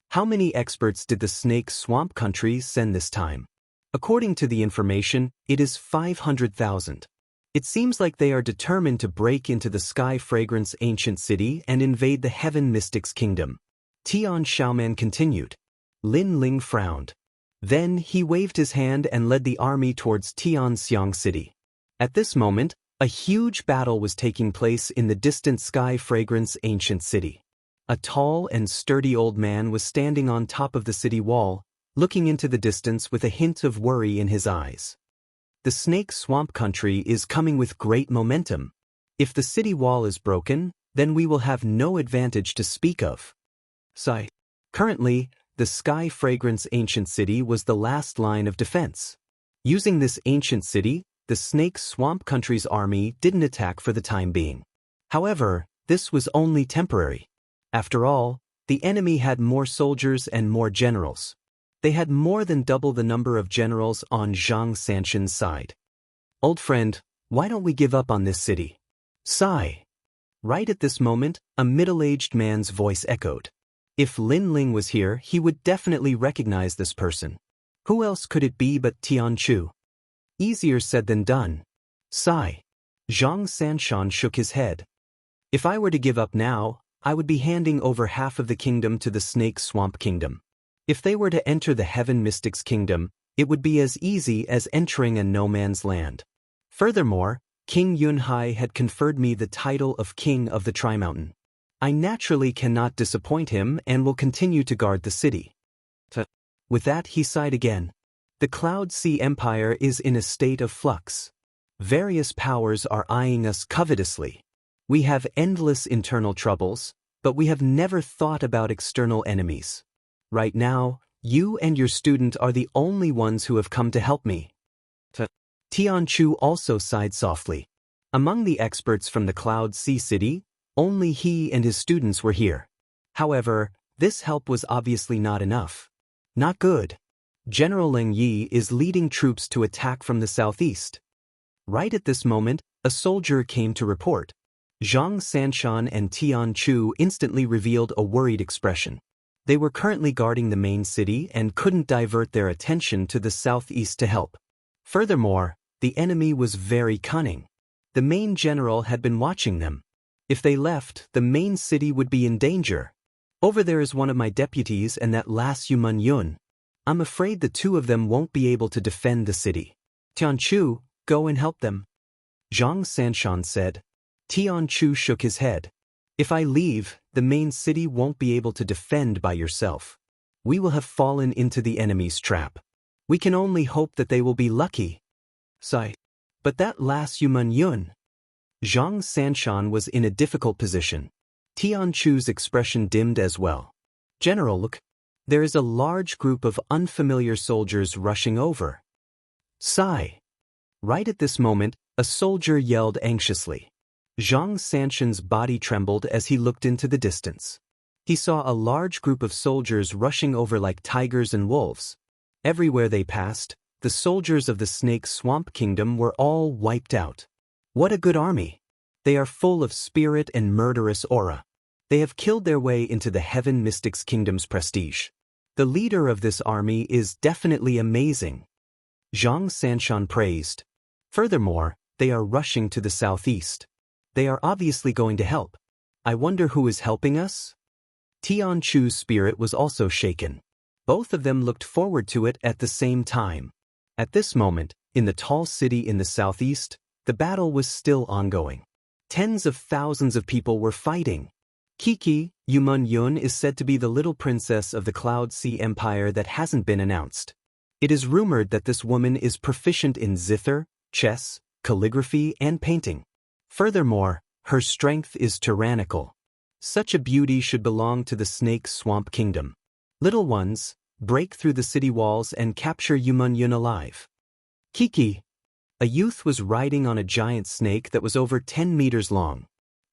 How many experts did the Snake Swamp Country send this time? According to the information, it is 500,000. It seems like they are determined to break into the Sky Fragrance Ancient City and invade the Heaven Mystics Kingdom. Tian Xiaomen continued. Lin Ling frowned. Then he waved his hand and led the army towards Tianxiang City. At this moment, a huge battle was taking place in the distant Sky Fragrance Ancient City. A tall and sturdy old man was standing on top of the city wall, looking into the distance with a hint of worry in his eyes. The Snake Swamp Country is coming with great momentum. If the city wall is broken, then we will have no advantage to speak of. Sigh. Currently, the Sky Fragrance Ancient City was the last line of defense. Using this ancient city, the Snake Swamp Country's army didn't attack for the time being. However, this was only temporary. After all, the enemy had more soldiers and more generals. They had more than double the number of generals on Zhang Sanshan's side. Old friend, why don't we give up on this city? Sigh. Right at this moment, a middle-aged man's voice echoed. If Lin Ling was here, he would definitely recognize this person. Who else could it be but Tianchu? Easier said than done. Sigh. Zhang Sanshan shook his head. If I were to give up now, I would be handing over half of the kingdom to the Snake Swamp Kingdom. If they were to enter the Heaven Mystics Kingdom, it would be as easy as entering a no-man's land. Furthermore, King Yunhai had conferred me the title of King of the Tri-Mountain. I naturally cannot disappoint him and will continue to guard the city. With that, he sighed again. The Cloud Sea Empire is in a state of flux. Various powers are eyeing us covetously. We have endless internal troubles, but we have never thought about external enemies. Right now, you and your student are the only ones who have come to help me. Tianchu also sighed softly. Among the experts from the Cloud Sea City, only he and his students were here. However, this help was obviously not enough. Not good. General Leng Yi is leading troops to attack from the southeast. Right at this moment, a soldier came to report. Zhang Sanshan and Tianchu instantly revealed a worried expression. They were currently guarding the main city and couldn't divert their attention to the southeast to help. Furthermore, the enemy was very cunning. The main general had been watching them. If they left, the main city would be in danger. Over there is one of my deputies and that last Yuman Yun. I'm afraid the two of them won't be able to defend the city. Tianchu, go and help them. Zhang Sanshan said. Tianchu shook his head. If I leave, the main city won't be able to defend by yourself. We will have fallen into the enemy's trap. We can only hope that they will be lucky. Sigh. But that last Yuman Yun. Zhang Sanshan was in a difficult position. Tianchu's expression dimmed as well. General, look. There is a large group of unfamiliar soldiers rushing over. Sigh. Right at this moment, a soldier yelled anxiously. Zhang Sanshan's body trembled as he looked into the distance. He saw a large group of soldiers rushing over like tigers and wolves. Everywhere they passed, the soldiers of the Snake Swamp Kingdom were all wiped out. What a good army! They are full of spirit and murderous aura. They have killed their way into the Heaven Mystics Kingdom's prestige. The leader of this army is definitely amazing. Zhang Sanshan praised. Furthermore, they are rushing to the southeast. They are obviously going to help. I wonder who is helping us? Tianchu's spirit was also shaken. Both of them looked forward to it at the same time. At this moment, in the tall city in the southeast, the battle was still ongoing. Tens of thousands of people were fighting. Kiki, Yuman Yun is said to be the little princess of the Cloud Sea Empire that hasn't been announced. It is rumored that this woman is proficient in zither, chess, calligraphy, and painting. Furthermore, her strength is tyrannical. Such a beauty should belong to the Snake Swamp Kingdom. Little ones, break through the city walls and capture Yuman Yun alive. Kiki. A youth was riding on a giant snake that was over 10 meters long.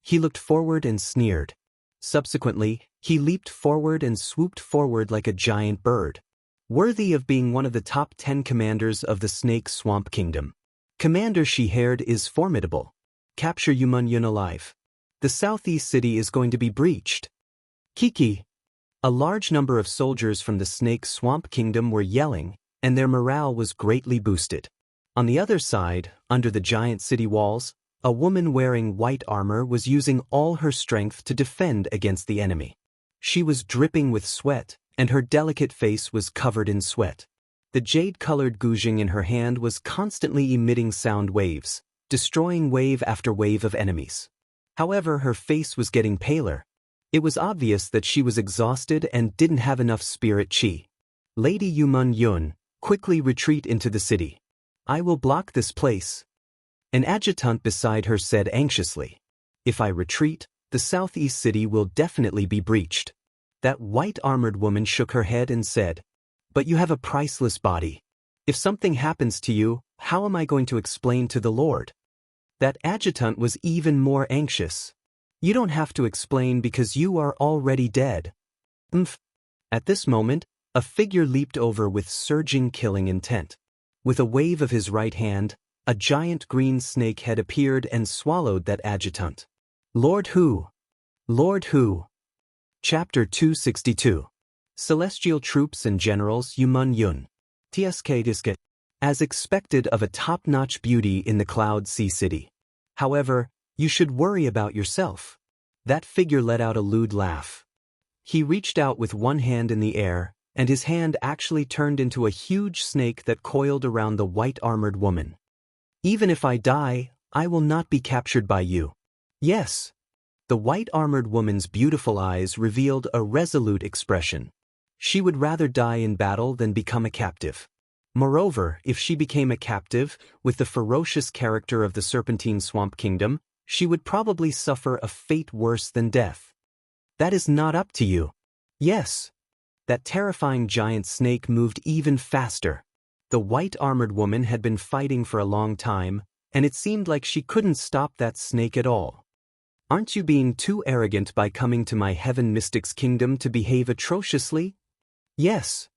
He looked forward and sneered. Subsequently, he leaped forward and swooped forward like a giant bird. Worthy of being one of the top 10 commanders of the Snake Swamp Kingdom. Commander She-Haired is formidable. Capture Yuman Yun alive. The southeast city is going to be breached. Kiki. A large number of soldiers from the Snake Swamp Kingdom were yelling, and their morale was greatly boosted. On the other side, under the giant city walls, a woman wearing white armor was using all her strength to defend against the enemy. She was dripping with sweat, and her delicate face was covered in sweat. The jade-colored guzheng in her hand was constantly emitting sound waves, destroying wave after wave of enemies. However, her face was getting paler. It was obvious that she was exhausted and didn't have enough spirit chi. Lady Yuman Yun, quickly retreat into the city. I will block this place. An adjutant beside her said anxiously. If I retreat, the southeast city will definitely be breached. That white-armored woman shook her head and said, But you have a priceless body. If something happens to you, how am I going to explain to the Lord? That adjutant was even more anxious. You don't have to explain because you are already dead. At this moment, a figure leaped over with surging killing intent. With a wave of his right hand, a giant green snake head appeared and swallowed that adjutant. Lord Hu. Lord Hu. Chapter 262. Celestial Troops and Generals Yumun Yun. TSK Diske. As expected of a top-notch beauty in the Cloud Sea City. However, you should worry about yourself. That figure let out a lewd laugh. He reached out with one hand in the air, and his hand actually turned into a huge snake that coiled around the white-armored woman. Even if I die, I will not be captured by you. Yes. The white-armored woman's beautiful eyes revealed a resolute expression. She would rather die in battle than become a captive. Moreover, if she became a captive, with the ferocious character of the Serpentine Swamp Kingdom, she would probably suffer a fate worse than death. That is not up to you. Yes. That terrifying giant snake moved even faster. The white-armored woman had been fighting for a long time, and it seemed like she couldn't stop that snake at all. Aren't you being too arrogant by coming to my Heaven Mystic's kingdom to behave atrociously? Yes.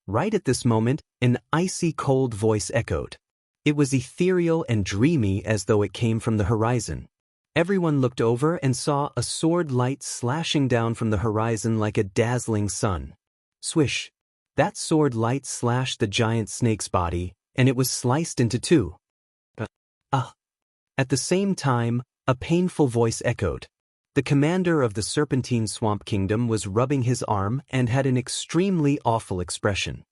Right at this moment, an icy cold voice echoed. It was ethereal and dreamy as though it came from the horizon. Everyone looked over and saw a sword light slashing down from the horizon like a dazzling sun. Swish. That sword light slashed the giant snake's body, and it was sliced into two. At the same time, a painful voice echoed. The commander of the Serpentine Swamp Kingdom was rubbing his arm and had an extremely awful expression.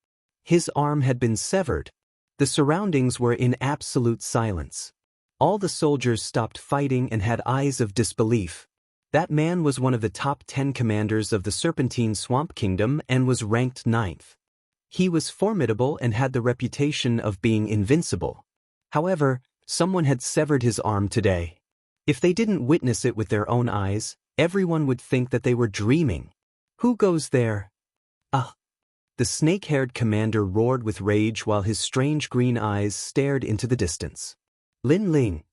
His arm had been severed. The surroundings were in absolute silence. All the soldiers stopped fighting and had eyes of disbelief. That man was one of the top 10 commanders of the Serpentine Swamp Kingdom and was ranked 9th. He was formidable and had the reputation of being invincible. However, someone had severed his arm today. If they didn't witness it with their own eyes, everyone would think that they were dreaming. Who goes there? The snake-haired commander roared with rage while his strange green eyes stared into the distance. Lin Ling.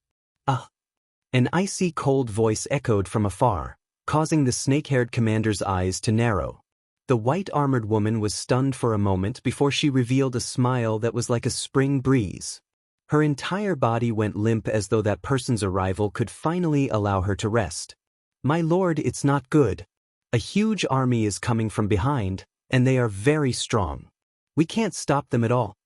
An icy cold voice echoed from afar, causing the snake-haired commander's eyes to narrow. The white-armored woman was stunned for a moment before she revealed a smile that was like a spring breeze. Her entire body went limp as though that person's arrival could finally allow her to rest. My lord, it's not good. A huge army is coming from behind, and they are very strong. We can't stop them at all.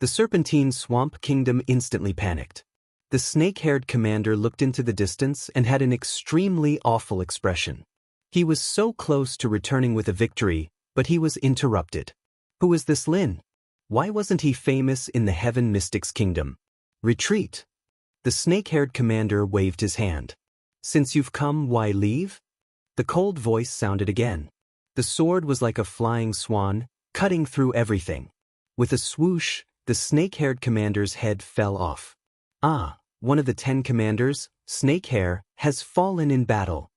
The Serpentine Swamp Kingdom instantly panicked. The snake-haired commander looked into the distance and had an extremely awful expression. He was so close to returning with a victory, but he was interrupted. Who is this Lin? Why wasn't he famous in the Heaven Mystic's kingdom? Retreat. The snake-haired commander waved his hand. Since you've come, why leave? The cold voice sounded again. The sword was like a flying swan, cutting through everything. With a swoosh, the snake-haired commander's head fell off. One of the 10 commanders, Snakehair, has fallen in battle.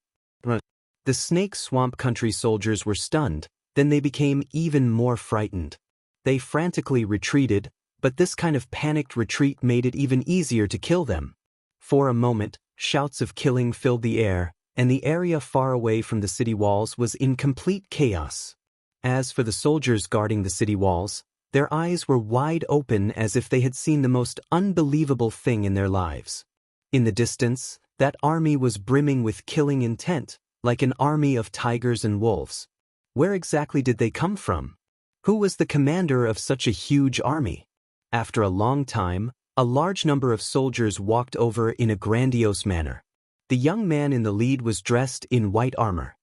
The Snake Swamp Country soldiers were stunned, then they became even more frightened. They frantically retreated, but this kind of panicked retreat made it even easier to kill them. For a moment, shouts of killing filled the air, and the area far away from the city walls was in complete chaos. As for the soldiers guarding the city walls, their eyes were wide open as if they had seen the most unbelievable thing in their lives. In the distance, that army was brimming with killing intent, like an army of tigers and wolves. Where exactly did they come from? Who was the commander of such a huge army? After a long time, a large number of soldiers walked over in a grandiose manner. The young man in the lead was dressed in white armor.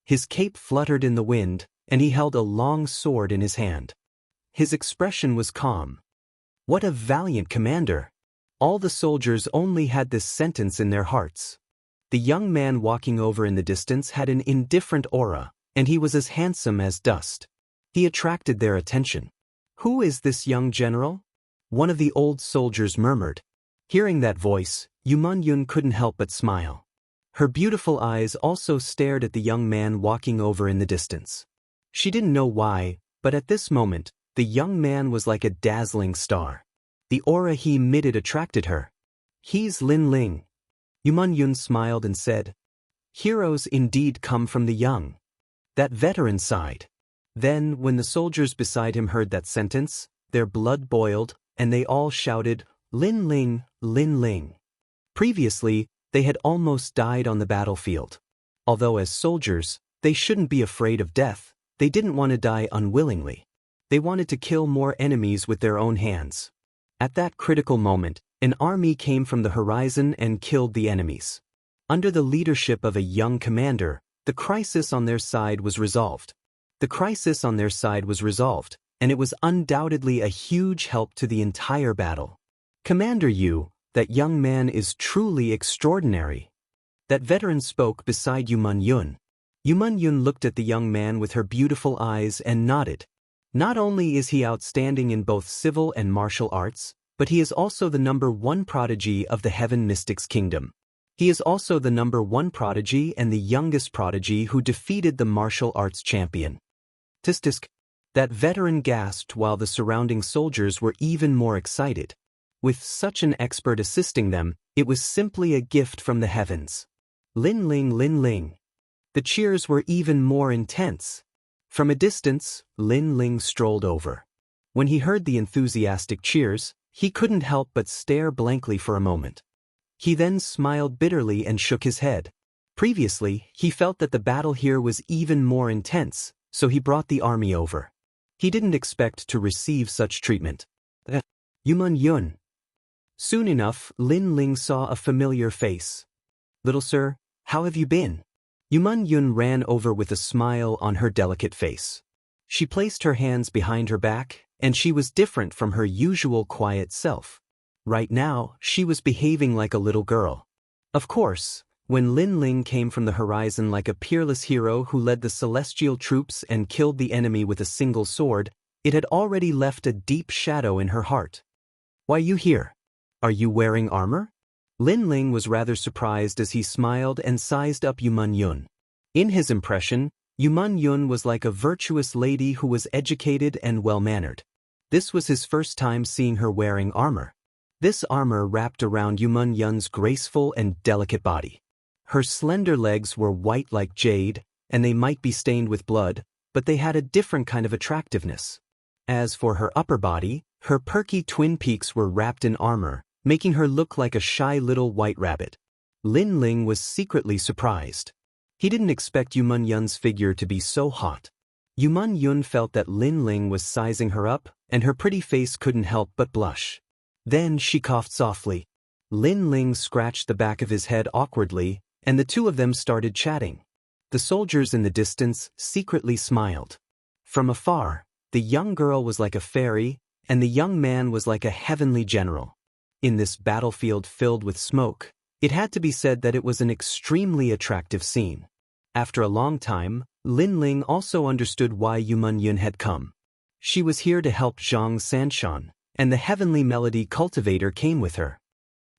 His cape fluttered in the wind, and he held a long sword in his hand. His expression was calm. What a valiant commander! All the soldiers only had this sentence in their hearts. The young man walking over in the distance had an indifferent aura, and he was as handsome as dust. He attracted their attention. Who is this young general? One of the old soldiers murmured. Hearing that voice, Yumun Yun couldn't help but smile. Her beautiful eyes also stared at the young man walking over in the distance. She didn't know why, but at this moment, the young man was like a dazzling star. The aura he emitted attracted her. He's Lin Ling. Yumun Yun smiled and said, Heroes indeed come from the young. That veteran sighed. Then, when the soldiers beside him heard that sentence, their blood boiled, and they all shouted, Lin Ling, Lin Ling. Previously, They had almost died on the battlefield. Although as soldiers, they shouldn't be afraid of death, they didn't want to die unwillingly. They wanted to kill more enemies with their own hands. At that critical moment, an army came from the horizon and killed the enemies. Under the leadership of a young commander, the crisis on their side was resolved. The crisis on their side was resolved, and it was undoubtedly a huge help to the entire battle. Commander Yu, that young man is truly extraordinary. That veteran spoke beside Yuman-yun. Yuman-yun looked at the young man with her beautiful eyes and nodded. Not only is he outstanding in both civil and martial arts, but he is also the #1 prodigy of the Heaven Mystics Kingdom. He is also the #1 prodigy and the youngest prodigy who defeated the martial arts champion. Tisk. That veteran gasped while the surrounding soldiers were even more excited. With such an expert assisting them, it was simply a gift from the heavens. Lin Ling. The cheers were even more intense. From a distance, Lin Ling strolled over. When he heard the enthusiastic cheers, he couldn't help but stare blankly for a moment. He then smiled bitterly and shook his head. Previously, he felt that the battle here was even more intense, so he brought the army over. He didn't expect to receive such treatment. Yuman-yun. Soon enough, Lin Ling saw a familiar face. Little sir, how have you been? Yuman-yun ran over with a smile on her delicate face. She placed her hands behind her back, and she was different from her usual quiet self. Right now, she was behaving like a little girl. Of course, when Lin Ling came from the horizon like a peerless hero who led the celestial troops and killed the enemy with a single sword, it had already left a deep shadow in her heart. Why you here? Are you wearing armor? Lin Ling was rather surprised as he smiled and sized up Yuman-yun. In his impression, Yuman-yun was like a virtuous lady who was educated and well-mannered. This was his first time seeing her wearing armor. This armor wrapped around Yuman-yun's graceful and delicate body. Her slender legs were white like jade, and they might be stained with blood, but they had a different kind of attractiveness. As for her upper body, her perky twin peaks were wrapped in armor, making her look like a shy little white rabbit. Lin Ling was secretly surprised. He didn't expect Yuman-yun's figure to be so hot. Yuman-yun felt that Lin Ling was sizing her up, and her pretty face couldn't help but blush. Then she coughed softly. Lin Ling scratched the back of his head awkwardly, and the two of them started chatting. The soldiers in the distance secretly smiled. From afar, the young girl was like a fairy, and the young man was like a heavenly general. In this battlefield filled with smoke, it had to be said that it was an extremely attractive scene. After a long time, Lin Ling also understood why Yuman-yun had come. She was here to help Zhang Sanshan, and the heavenly melody cultivator came with her.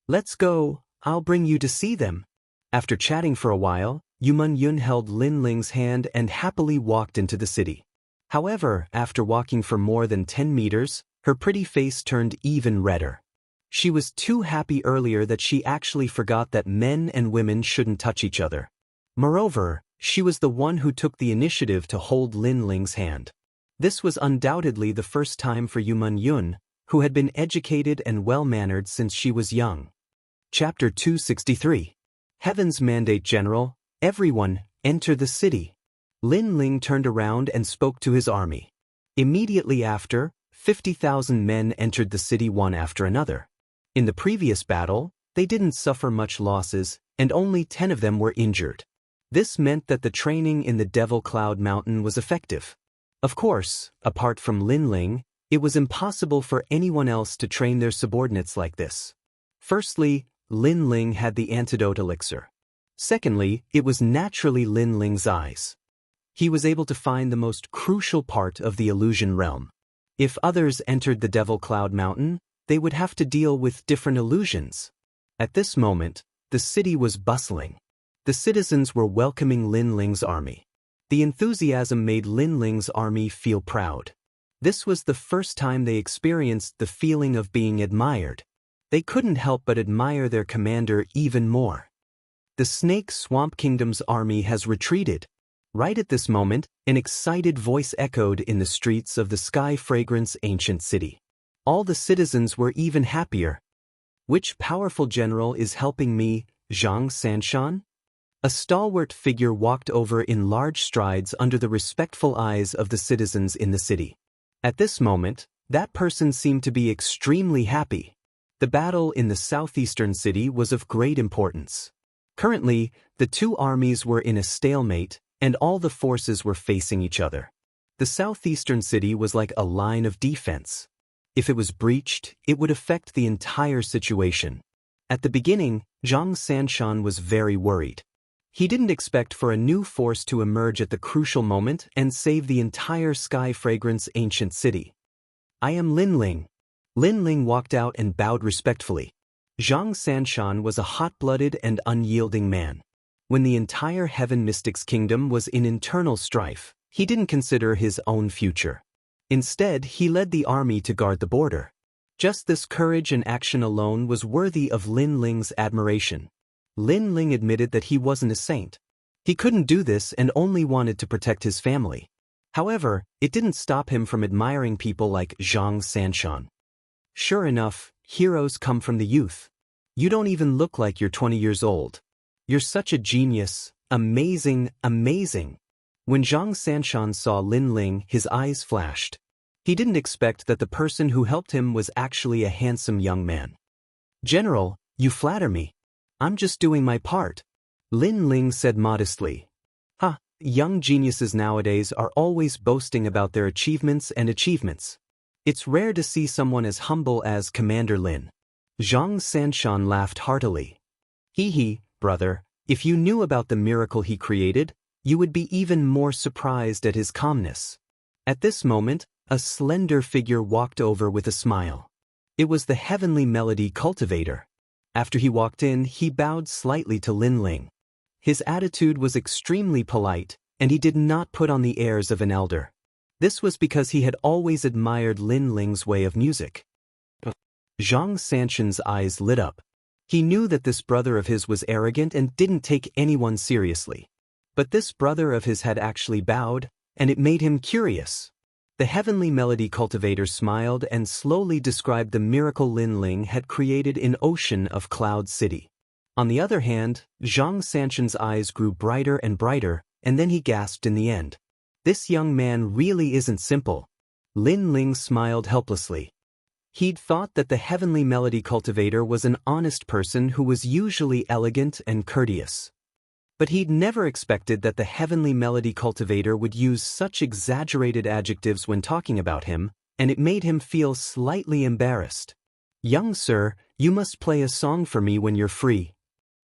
Let's go, I'll bring you to see them. After chatting for a while, Yuman-yun held Lin Ling's hand and happily walked into the city. However, after walking for more than 10 meters, her pretty face turned even redder. She was too happy earlier that she actually forgot that men and women shouldn't touch each other. Moreover, she was the one who took the initiative to hold Lin Ling's hand. This was undoubtedly the first time for Yuman-yun, who had been educated and well-mannered since she was young. Chapter 263. Heaven's Mandate General, everyone, enter the city. Lin Ling turned around and spoke to his army. Immediately after, 50,000 men entered the city one after another. In the previous battle, they didn't suffer much losses, and only 10 of them were injured. This meant that the training in the Devil Cloud Mountain was effective. Of course, apart from Lin Ling, it was impossible for anyone else to train their subordinates like this. Firstly, Lin Ling had the antidote elixir. Secondly, it was naturally Lin Ling's eyes. He was able to find the most crucial part of the illusion realm. If others entered the Devil Cloud Mountain, they would have to deal with different illusions. At this moment, the city was bustling. The citizens were welcoming Lin Ling's army. The enthusiasm made Lin Ling's army feel proud. This was the first time they experienced the feeling of being admired. They couldn't help but admire their commander even more. The Snake Swamp Kingdom's army has retreated. Right at this moment, an excited voice echoed in the streets of the Sky Fragrance ancient city. All the citizens were even happier. Which powerful general is helping me? Xianxia? A stalwart figure walked over in large strides under the respectful eyes of the citizens in the city. At this moment, that person seemed to be extremely happy. The battle in the southeastern city was of great importance. Currently, the two armies were in a stalemate, and all the forces were facing each other. The southeastern city was like a line of defense. If it was breached, it would affect the entire situation. At the beginning, Zhang Sanshan was very worried. He didn't expect for a new force to emerge at the crucial moment and save the entire sky fragrance ancient city. I am Lin Ling. Lin Ling walked out and bowed respectfully. Zhang Sanshan was a hot-blooded and unyielding man. When the entire Heaven Mystics Kingdom was in internal strife, he didn't consider his own future. Instead, he led the army to guard the border. Just this courage and action alone was worthy of Lin Ling's admiration. Lin Ling admitted that he wasn't a saint. He couldn't do this and only wanted to protect his family. However, it didn't stop him from admiring people like Zhang Sanshan. Sure enough, heroes come from the youth. You don't even look like you're 20 years old. You're such a genius. Amazing, amazing. When Zhang Sanshan saw Lin Ling, his eyes flashed. He didn't expect that the person who helped him was actually a handsome young man. General, you flatter me. I'm just doing my part, Lin Ling said modestly. Young geniuses nowadays are always boasting about their achievements. It's rare to see someone as humble as Commander Lin. Zhang Sanshan laughed heartily. Brother, if you knew about the miracle he created, you would be even more surprised at his calmness. At this moment, a slender figure walked over with a smile. It was the heavenly melody cultivator. After he walked in, he bowed slightly to Lin Ling. His attitude was extremely polite, and he did not put on the airs of an elder. This was because he had always admired Lin Ling's way of music. Zhang Sanshan's eyes lit up. He knew that this brother of his was arrogant and didn't take anyone seriously. But this brother of his had actually bowed, and it made him curious. The heavenly melody cultivator smiled and slowly described the miracle Lin Ling had created in Ocean of Cloud City. On the other hand, Zhang Sanshan's eyes grew brighter and brighter, and then he gasped in the end. This young man really isn't simple. Lin Ling smiled helplessly. He'd thought that the heavenly melody cultivator was an honest person who was usually elegant and courteous. But he'd never expected that the heavenly melody cultivator would use such exaggerated adjectives when talking about him, and it made him feel slightly embarrassed. Young sir, you must play a song for me when you're free.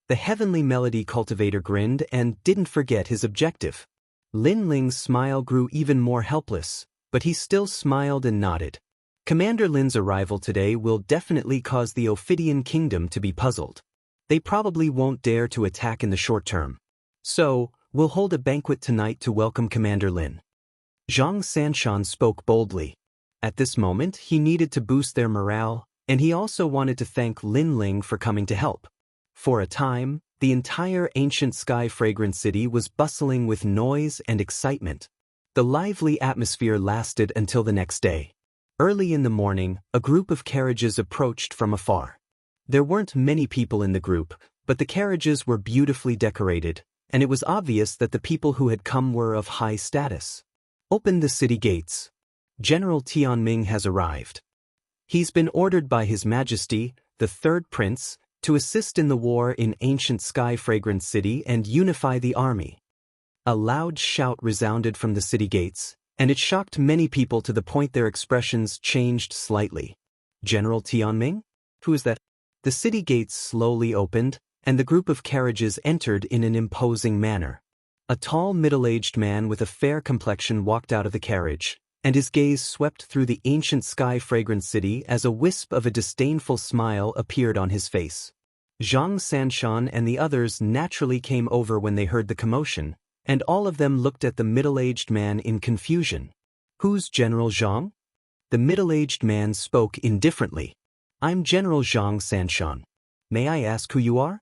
The heavenly melody cultivator grinned and didn't forget his objective. Lin Ling's smile grew even more helpless, but he still smiled and nodded. Commander Lin's arrival today will definitely cause the Ophidian Kingdom to be puzzled. They probably won't dare to attack in the short term. So, we'll hold a banquet tonight to welcome Commander Lin. Zhang Sanshan spoke boldly. At this moment, he needed to boost their morale, and he also wanted to thank Lin Ling for coming to help. For a time, the entire ancient sky fragrance city was bustling with noise and excitement. The lively atmosphere lasted until the next day. Early in the morning, a group of carriages approached from afar. There weren't many people in the group, but the carriages were beautifully decorated, and it was obvious that the people who had come were of high status. Open the city gates. General Tianming has arrived. He's been ordered by His Majesty, the Third Prince, to assist in the war in ancient sky fragrance city and unify the army. A loud shout resounded from the city gates, and it shocked many people to the point their expressions changed slightly. General Tianming? Who is that? The city gates slowly opened, and the group of carriages entered in an imposing manner. A tall middle-aged man with a fair complexion walked out of the carriage, and his gaze swept through the ancient sky fragrance city as a wisp of a disdainful smile appeared on his face. Zhang Sanshan and the others naturally came over when they heard the commotion, and all of them looked at the middle-aged man in confusion. Who's General Zhang? The middle-aged man spoke indifferently. I'm General Zhang Sanshan. May I ask who you are?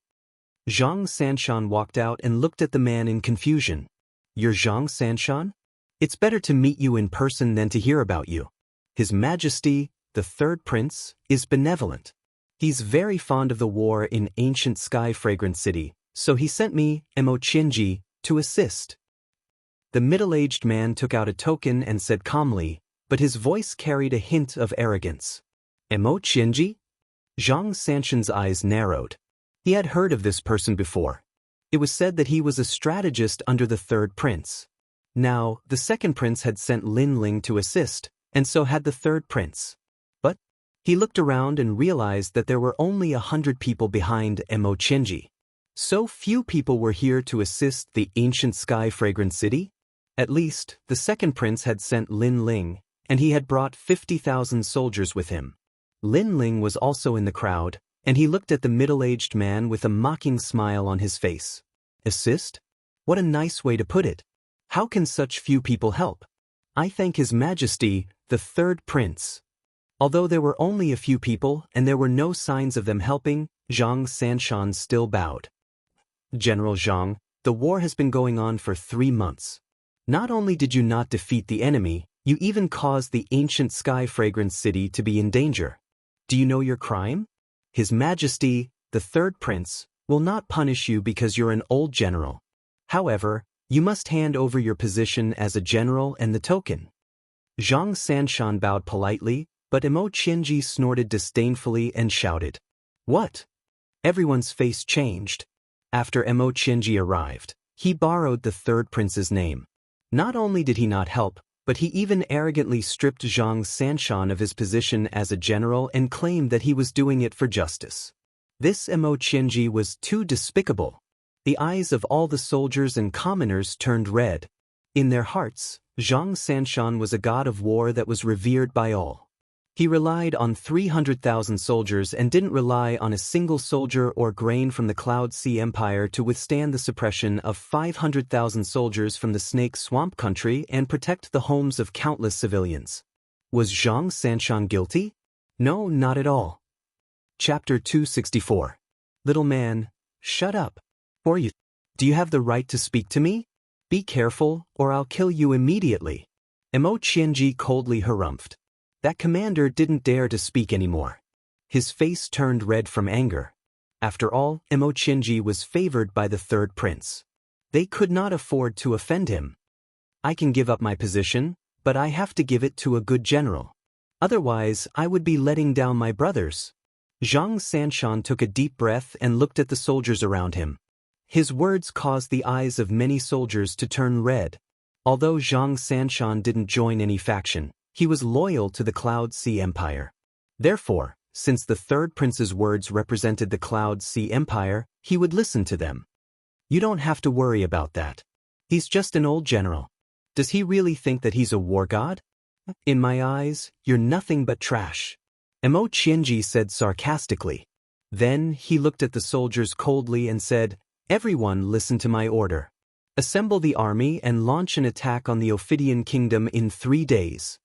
Zhang Sanshan walked out and looked at the man in confusion. You're Zhang Sanshan? It's better to meet you in person than to hear about you. His Majesty, the Third Prince, is benevolent. He's very fond of the war in ancient sky fragrant city, so he sent me, Mo Qianji, to assist. The middle-aged man took out a token and said calmly, but his voice carried a hint of arrogance. Mo Qianji? Zhang Sanshan's eyes narrowed. He had heard of this person before. It was said that he was a strategist under the third prince. Now, the second prince had sent Lin Ling to assist, and so had the third prince. But he looked around and realized that there were only 100 people behind Mo Qianji. So few people were here to assist the ancient sky fragrant city? At least, the second prince had sent Lin Ling, and he had brought 50,000 soldiers with him. Lin Ling was also in the crowd, and he looked at the middle-aged man with a mocking smile on his face. Assist? What a nice way to put it. How can such few people help? I thank His Majesty, the third prince. Although there were only a few people and there were no signs of them helping, Zhang Sanshan still bowed. General Zhang, the war has been going on for 3 months. Not only did you not defeat the enemy, you even caused the ancient sky fragrance city to be in danger. Do you know your crime? His Majesty, the third prince, will not punish you because you're an old general. However, you must hand over your position as a general and the token. Zhang Sanshan bowed politely, but Mo Qianji snorted disdainfully and shouted. What? Everyone's face changed. After Mo Qianji arrived, he borrowed the third prince's name. Not only did he not help, but he even arrogantly stripped Zhang Sanshan of his position as a general and claimed that he was doing it for justice. This Mo Qianji was too despicable. The eyes of all the soldiers and commoners turned red. In their hearts, Zhang Sanshan was a god of war that was revered by all. He relied on 300,000 soldiers and didn't rely on a single soldier or grain from the Cloud Sea Empire to withstand the suppression of 500,000 soldiers from the Snake Swamp country and protect the homes of countless civilians. Was Zhang Sanshan guilty? No, not at all. Chapter 264. Little man, shut up. Or you. Do you have the right to speak to me? Be careful, or I'll kill you immediately. Mo Qianji coldly harumphed. That commander didn't dare to speak anymore. His face turned red from anger. After all, Mo Qianji was favored by the third prince. They could not afford to offend him. I can give up my position, but I have to give it to a good general. Otherwise, I would be letting down my brothers. Zhang Sanshan took a deep breath and looked at the soldiers around him. His words caused the eyes of many soldiers to turn red. Although Zhang Sanshan didn't join any faction, he was loyal to the Cloud Sea Empire. Therefore, since the third prince's words represented the Cloud Sea Empire, he would listen to them. You don't have to worry about that. He's just an old general. Does he really think that he's a war god? In my eyes, you're nothing but trash. Mo Qianji said sarcastically. Then he looked at the soldiers coldly and said, Everyone listen to my order. Assemble the army and launch an attack on the Ophidian kingdom in 3 days.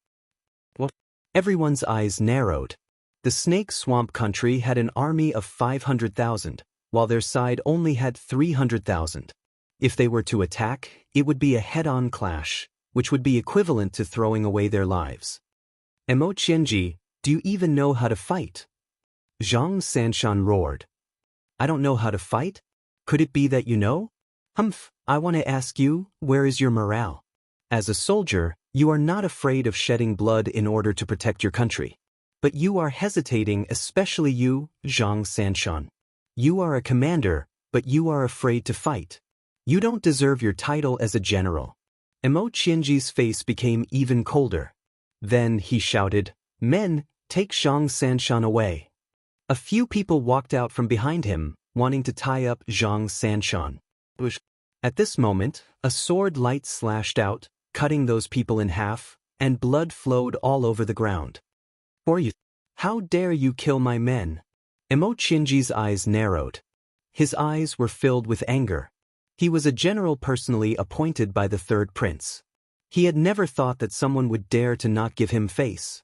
What? Everyone's eyes narrowed. The Snake Swamp country had an army of 500,000, while their side only had 300,000. If they were to attack, it would be a head-on clash, which would be equivalent to throwing away their lives. Mo Qianji, do you even know how to fight? Zhang Sanshan roared. I don't know how to fight? Could it be that you know? Humph, I want to ask you, where is your morale? As a soldier, you are not afraid of shedding blood in order to protect your country. But you are hesitating, especially you, Zhang Sanshan. You are a commander, but you are afraid to fight. You don't deserve your title as a general. Mo Qianji's face became even colder. Then he shouted, Men, take Zhang Sanshan away. A few people walked out from behind him, wanting to tie up Zhang Sanshan. At this moment, a sword light slashed out, cutting those people in half, and blood flowed all over the ground. For you, how dare you kill my men? Mo Qianji's eyes narrowed. His eyes were filled with anger. He was a general personally appointed by the third prince. He had never thought that someone would dare to not give him face.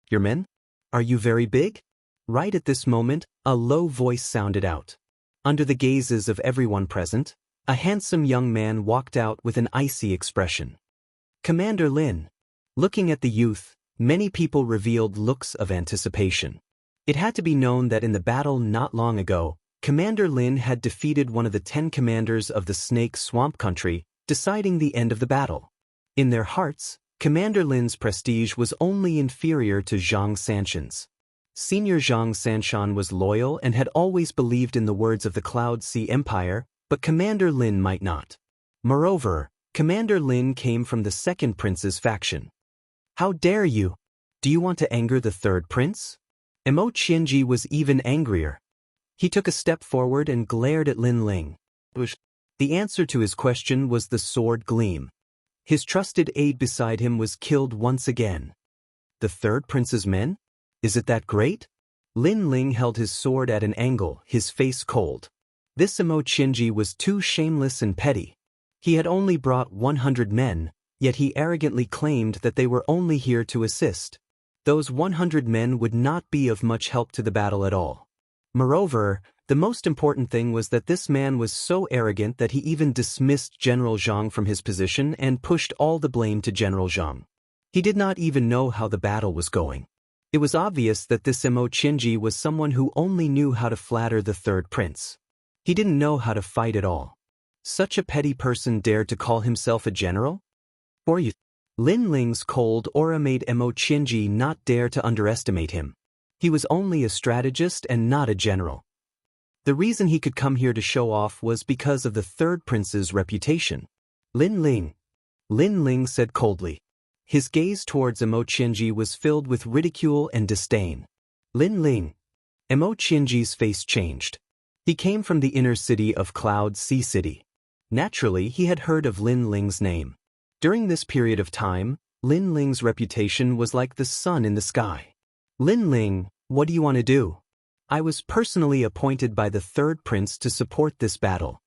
Your men? Are you very big? Right at this moment, a low voice sounded out. Under the gazes of everyone present, a handsome young man walked out with an icy expression. Commander Lin. Looking at the youth, many people revealed looks of anticipation. It had to be known that in the battle not long ago, Commander Lin had defeated one of the 10 commanders of the Snake Swamp Country, deciding the end of the battle. In their hearts, Commander Lin's prestige was only inferior to Zhang Sanshan's. Senior Zhang Sanshan was loyal and had always believed in the words of the Cloud Sea Empire, but Commander Lin might not. Moreover, Commander Lin came from the second prince's faction. How dare you? Do you want to anger the third prince? Emo Qianji was even angrier. He took a step forward and glared at Lin Ling. The answer to his question was the sword gleam. His trusted aide beside him was killed once again. The third prince's men? Is it that great? Lin Ling held his sword at an angle, his face cold. This Emo Qianji was too shameless and petty. He had only brought 100 men, yet he arrogantly claimed that they were only here to assist. Those 100 men would not be of much help to the battle at all. Moreover, the most important thing was that this man was so arrogant that he even dismissed General Zhang from his position and pushed all the blame to General Zhang. He did not even know how the battle was going. It was obvious that this Emo Qianji was someone who only knew how to flatter the third prince. He didn't know how to fight at all. Such a petty person dared to call himself a general? Or you? Lin Ling's cold aura made Emo Qianji not dare to underestimate him. He was only a strategist and not a general. The reason he could come here to show off was because of the third prince's reputation. Lin Ling said coldly. His gaze towards Emo Qianji was filled with ridicule and disdain. Lin Ling. Emo Qianji's face changed. He came from the inner city of Cloud Sea City. Naturally, he had heard of Lin Ling's name. During this period of time, Lin Ling's reputation was like the sun in the sky. Lin Ling, what do you want to do? I was personally appointed by the third prince to support this battle.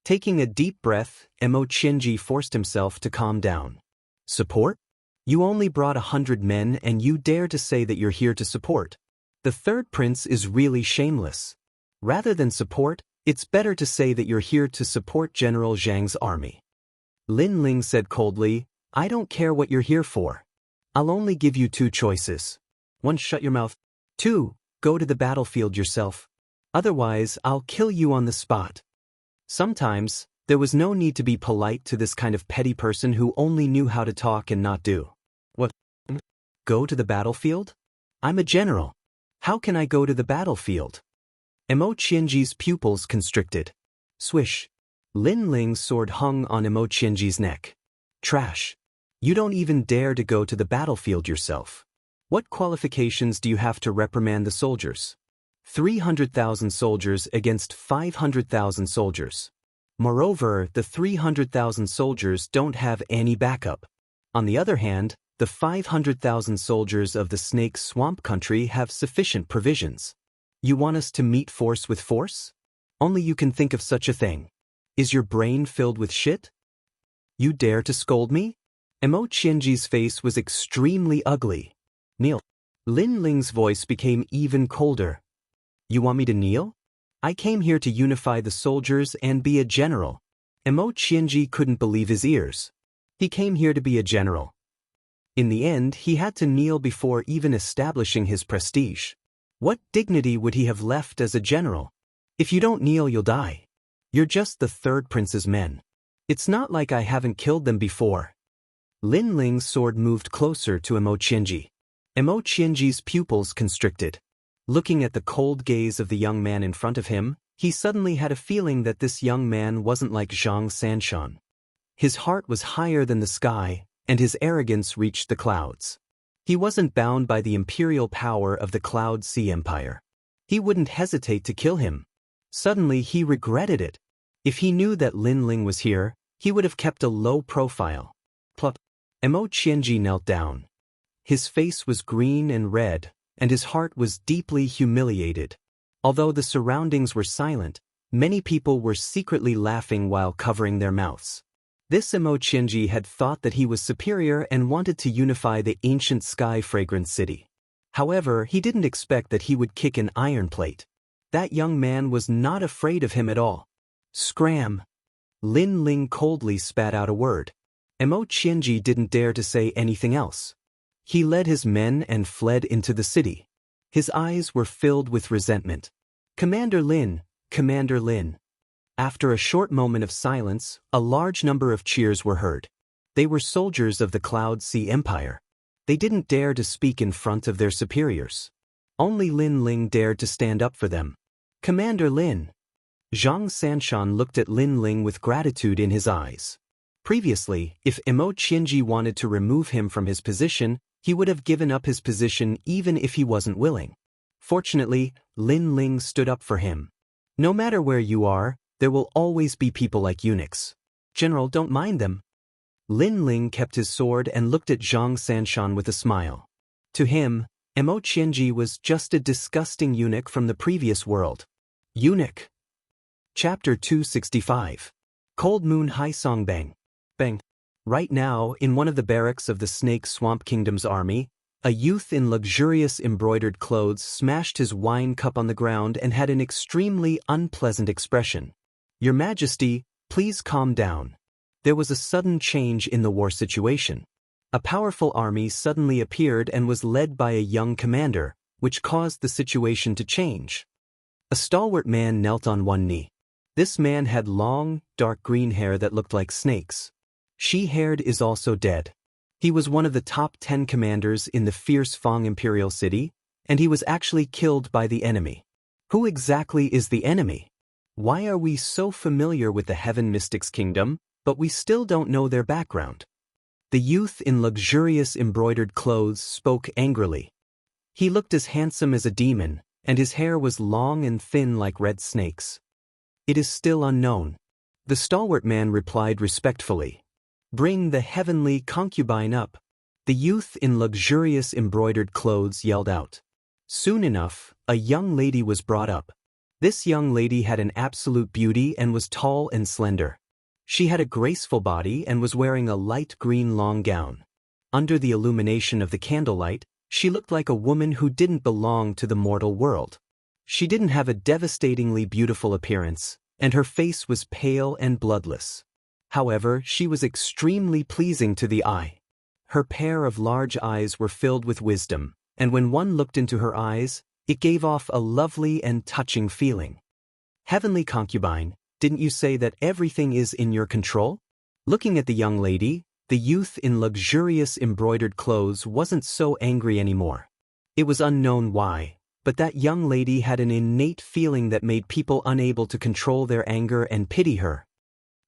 Taking a deep breath, Emo Qianji forced himself to calm down. Support? You only brought 100 men and you dare to say that you're here to support. The third prince is really shameless. Rather than support, it's better to say that you're here to support General Zhang's army. Lin Ling said coldly, I don't care what you're here for. I'll only give you 2 choices. 1, shut your mouth. 2, go to the battlefield yourself. Otherwise, I'll kill you on the spot. Sometimes, there was no need to be polite to this kind of petty person who only knew how to talk and not do. What? Go to the battlefield? I'm a general. How can I go to the battlefield? Emo Qianji's pupils constricted. Swish. Lin Ling's sword hung on Emo Qianji's neck. Trash. You don't even dare to go to the battlefield yourself. What qualifications do you have to reprimand the soldiers? 300,000 soldiers against 500,000 soldiers. Moreover, the 300,000 soldiers don't have any backup. On the other hand, the 500,000 soldiers of the Snake Swamp Country have sufficient provisions. You want us to meet force with force? Only you can think of such a thing. Is your brain filled with shit? You dare to scold me? Emo Qianji's face was extremely ugly. Kneel. Lin Ling's voice became even colder. You want me to kneel? I came here to unify the soldiers and be a general. Emo Qianji couldn't believe his ears. He came here to be a general. In the end, he had to kneel before even establishing his prestige. What dignity would he have left as a general? If you don't kneel, you'll die. You're just the third prince's men. It's not like I haven't killed them before. Lin Ling's sword moved closer to Emo Qianji. Emo Qianji's pupils constricted. Looking at the cold gaze of the young man in front of him, he suddenly had a feeling that this young man wasn't like Zhang Sanshan. His heart was higher than the sky, and his arrogance reached the clouds. He wasn't bound by the imperial power of the Cloud Sea Empire. He wouldn't hesitate to kill him. Suddenly he regretted it. If he knew that Lin Ling was here, he would have kept a low profile. Plop. Emo Qianji knelt down. His face was green and red, and his heart was deeply humiliated. Although the surroundings were silent, many people were secretly laughing while covering their mouths. This Emo Qianji had thought that he was superior and wanted to unify the ancient sky-fragrant city. However, he didn't expect that he would kick an iron plate. That young man was not afraid of him at all. Scram! Lin Ling coldly spat out a word. Emo Qianji didn't dare to say anything else. He led his men and fled into the city. His eyes were filled with resentment. "Commander Lin, Commander Lin." After a short moment of silence, a large number of cheers were heard. They were soldiers of the Cloud Sea Empire. They didn't dare to speak in front of their superiors. Only Lin Ling dared to stand up for them. "Commander Lin." Zhang Sanshan looked at Lin Ling with gratitude in his eyes. Previously, if Emo Qianji wanted to remove him from his position, he would have given up his position even if he wasn't willing. Fortunately, Lin Ling stood up for him. "No matter where you are, there will always be people like eunuchs. General, don't mind them." Lin Ling kept his sword and looked at Zhang Sanshan with a smile. To him, Emo Qianji was just a disgusting eunuch from the previous world. Eunuch. Chapter 265. Cold Moon Hai Song Bang. Bang. Right now, in one of the barracks of the Snake Swamp Kingdom's army, a youth in luxurious embroidered clothes smashed his wine cup on the ground and had an extremely unpleasant expression. "Your Majesty, please calm down." There was a sudden change in the war situation. A powerful army suddenly appeared and was led by a young commander, which caused the situation to change. A stalwart man knelt on one knee. This man had long, dark green hair that looked like snakes. She-haired is also dead. He was one of the top 10 commanders in the fierce Fang Imperial City, and he was actually killed by the enemy. Who exactly is the enemy? Why are we so familiar with the Heaven Mystics Kingdom, but we still don't know their background? The youth in luxurious embroidered clothes spoke angrily. He looked as handsome as a demon, and his hair was long and thin like red snakes. "It is still unknown." The stalwart man replied respectfully. "Bring the heavenly concubine up." The youth in luxurious embroidered clothes yelled out. Soon enough, a young lady was brought up. This young lady had an absolute beauty and was tall and slender. She had a graceful body and was wearing a light green long gown. Under the illumination of the candlelight, she looked like a woman who didn't belong to the mortal world. She didn't have a devastatingly beautiful appearance, and her face was pale and bloodless. However, she was extremely pleasing to the eye. Her pair of large eyes were filled with wisdom, and when one looked into her eyes, it gave off a lovely and touching feeling. "Heavenly concubine, didn't you say that everything is in your control?" Looking at the young lady, the youth in luxurious embroidered clothes wasn't so angry anymore. It was unknown why, but that young lady had an innate feeling that made people unable to control their anger and pity her.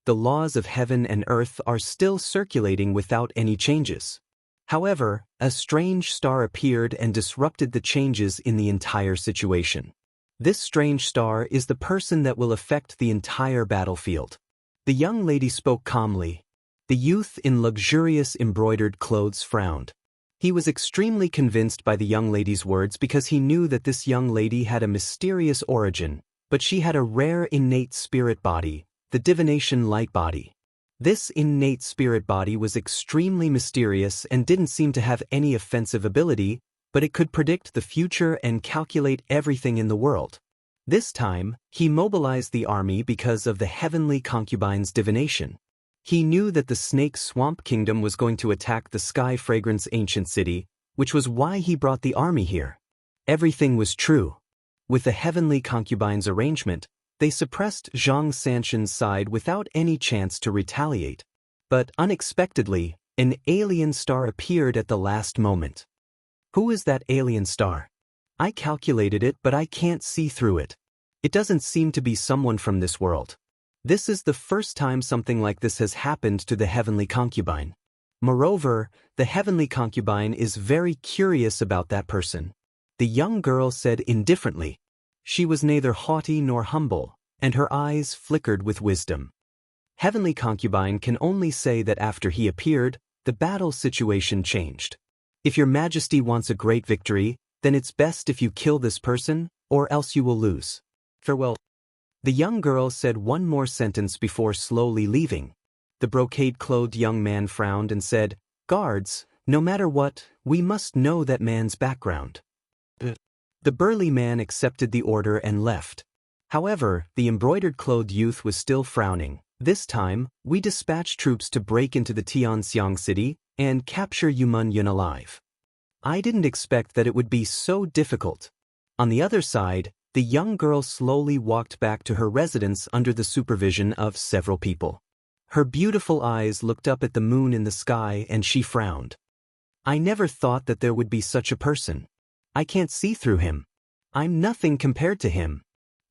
The laws of heaven and earth are still circulating without any changes. However, a strange star appeared and disrupted the changes in the entire situation. This strange star is the person that will affect the entire battlefield. The young lady spoke calmly. The youth in luxurious embroidered clothes frowned. He was extremely convinced by the young lady's words because he knew that this young lady had a mysterious origin, but she had a rare innate spirit body, the divination light body. This innate spirit body was extremely mysterious and didn't seem to have any offensive ability, but it could predict the future and calculate everything in the world. This time, he mobilized the army because of the heavenly concubine's divination. He knew that the Snake Swamp Kingdom was going to attack the Sky Fragrance ancient city, which was why he brought the army here. Everything was true. With the heavenly concubine's arrangement, they suppressed Zhang Sanshan's side without any chance to retaliate. But unexpectedly, an alien star appeared at the last moment. Who is that alien star? I calculated it, but I can't see through it. It doesn't seem to be someone from this world. This is the first time something like this has happened to the heavenly concubine. Moreover, the heavenly concubine is very curious about that person. The young girl said indifferently. She was neither haughty nor humble, and her eyes flickered with wisdom. Heavenly concubine can only say that after he appeared, the battle situation changed. If your majesty wants a great victory, then it's best if you kill this person, or else you will lose. Farewell. The young girl said one more sentence before slowly leaving. The brocade-clothed young man frowned and said, "Guards, no matter what, we must know that man's background." The burly man accepted the order and left. However, the embroidered-clothed youth was still frowning. "This time, we dispatch troops to break into the Tianxiang city and capture Yumun Yun alive. I didn't expect that it would be so difficult. On the other side, the young girl slowly walked back to her residence under the supervision of several people. Her beautiful eyes looked up at the moon in the sky and she frowned. I never thought that there would be such a person. I can't see through him. I'm nothing compared to him.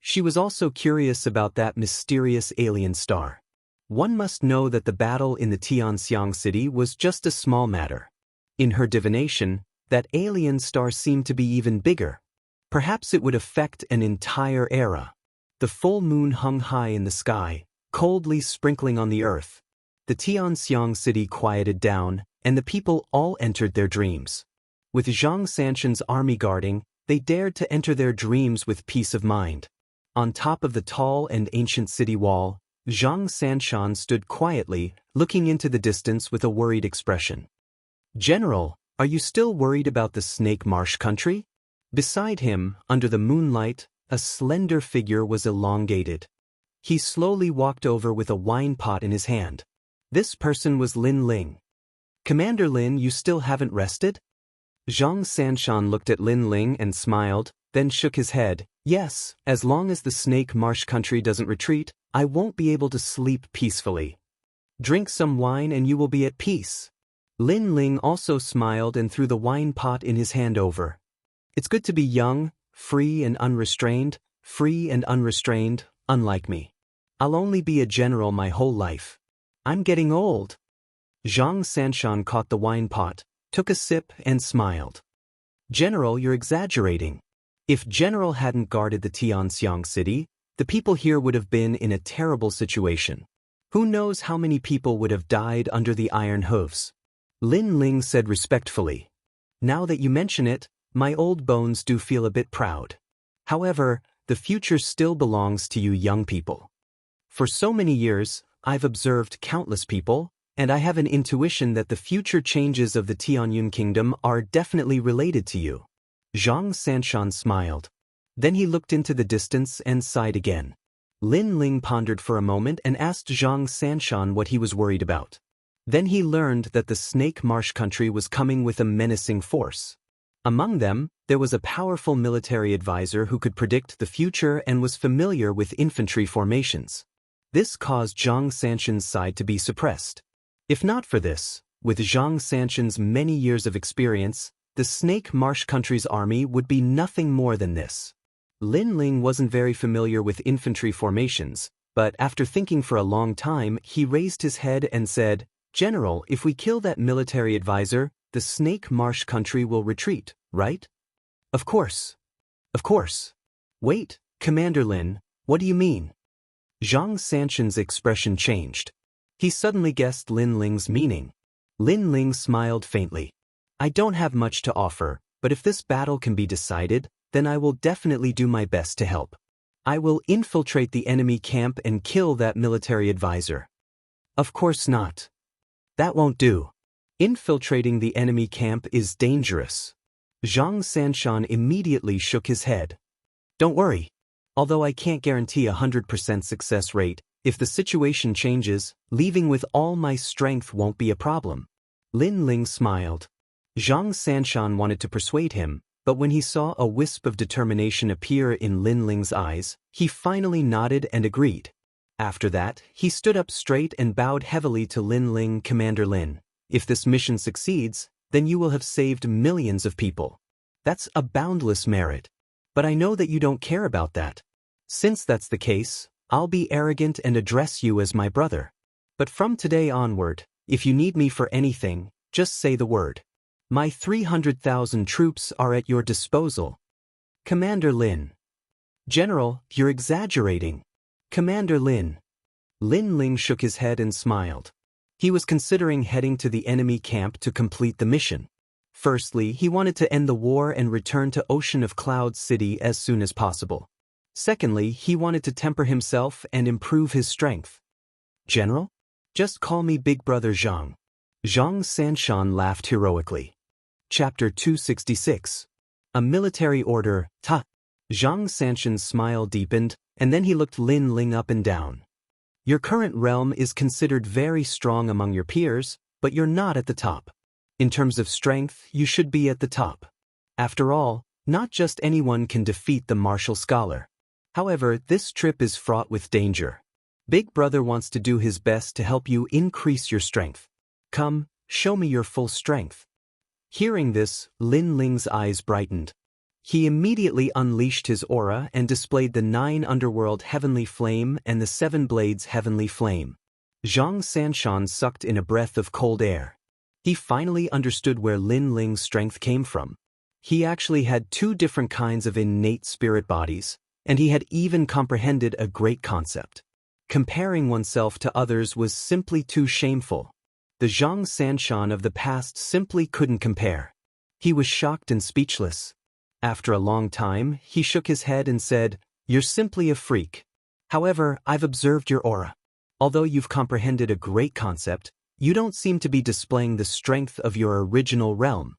She was also curious about that mysterious alien star. One must know that the battle in the Xianxia city was just a small matter. In her divination, that alien star seemed to be even bigger. Perhaps it would affect an entire era. The full moon hung high in the sky, coldly sprinkling on the earth. The Xianxia city quieted down, and the people all entered their dreams. With Xianxia's army guarding, they dared to enter their dreams with peace of mind. On top of the tall and ancient city wall, Xianxia stood quietly, looking into the distance with a worried expression. General, are you still worried about the Snake Marsh country? Beside him, under the moonlight, a slender figure was elongated. He slowly walked over with a wine pot in his hand. This person was Lin Ling. Commander Lin, you still haven't rested? Xianxia looked at Lin Ling and smiled, then shook his head. Yes, as long as the Snake Marsh country doesn't retreat, I won't be able to sleep peacefully. Drink some wine and you will be at peace. Lin Ling also smiled and threw the wine pot in his hand over. It's good to be young, free and unrestrained, unlike me. I'll only be a general my whole life. I'm getting old. Xianxia caught the wine pot, took a sip and smiled. General, you're exaggerating. If General hadn't guarded the Xianxia city, the people here would have been in a terrible situation. Who knows how many people would have died under the iron hooves? Lin Ling said respectfully. Now that you mention it, my old bones do feel a bit proud. However, the future still belongs to you young people. For so many years, I've observed countless people, and I have an intuition that the future changes of the Tianyun kingdom are definitely related to you. Xianxia smiled. Then he looked into the distance and sighed again. Lin Ling pondered for a moment and asked Xianxia what he was worried about. Then he learned that the Snake Marsh country was coming with a menacing force. Among them, there was a powerful military advisor who could predict the future and was familiar with infantry formations. This caused Xianxia's side to be suppressed. If not for this, with Xianxia's many years of experience, the Snake Marsh country's army would be nothing more than this. Lin Ling wasn't very familiar with infantry formations, but after thinking for a long time, he raised his head and said, General, if we kill that military advisor, the Snake Marsh country will retreat, right? Of course. Of course. Wait, Commander Lin, what do you mean? Xianxia's expression changed. He suddenly guessed Lin Ling's meaning. Lin Ling smiled faintly. I don't have much to offer, but if this battle can be decided, then I will definitely do my best to help. I will infiltrate the enemy camp and kill that military advisor. Of course not. That won't do. Infiltrating the enemy camp is dangerous. Xianxia immediately shook his head. Don't worry. Although I can't guarantee 100% success rate, if the situation changes, leaving with all my strength won't be a problem. Lin Ling smiled. Xianxia wanted to persuade him, but when he saw a wisp of determination appear in Lin Ling's eyes, he finally nodded and agreed. After that, he stood up straight and bowed heavily to Lin Ling. Commander Lin, if this mission succeeds, then you will have saved millions of people. That's a boundless merit. But I know that you don't care about that. Since that's the case, I'll be arrogant and address you as my brother. But from today onward, if you need me for anything, just say the word. My 300,000 troops are at your disposal. Commander Lin. General, you're exaggerating. Commander Lin. Lin Ling shook his head and smiled. He was considering heading to the enemy camp to complete the mission. Firstly, he wanted to end the war and return to Ocean of Clouds City as soon as possible. Secondly, he wanted to temper himself and improve his strength. General? Just call me Big Brother Zhang. Xianxia laughed heroically. Chapter 266. A military order, ta. Xianxia's smile deepened, and then he looked Lin Ling up and down. Your current realm is considered very strong among your peers, but you're not at the top. In terms of strength, you should be at the top. After all, Not just anyone can defeat the martial scholar. However, this trip is fraught with danger. Big Brother wants to do his best to help you increase your strength. Come, show me your full strength. Hearing this, Lin Ling's eyes brightened. He immediately unleashed his aura and displayed the 9 underworld heavenly flame and the 7 blades heavenly flame. Xianxia sucked in a breath of cold air. He finally understood where Lin Ling's strength came from. He actually had 2 different kinds of innate spirit bodies, and he had even comprehended a great concept. Comparing oneself to others was simply too shameful. The Xianxia of the past simply couldn't compare. He was shocked and speechless. After a long time, he shook his head and said, "You're simply a freak. However, I've observed your aura. Although you've comprehended a great concept, you don't seem to be displaying the strength of your original realm."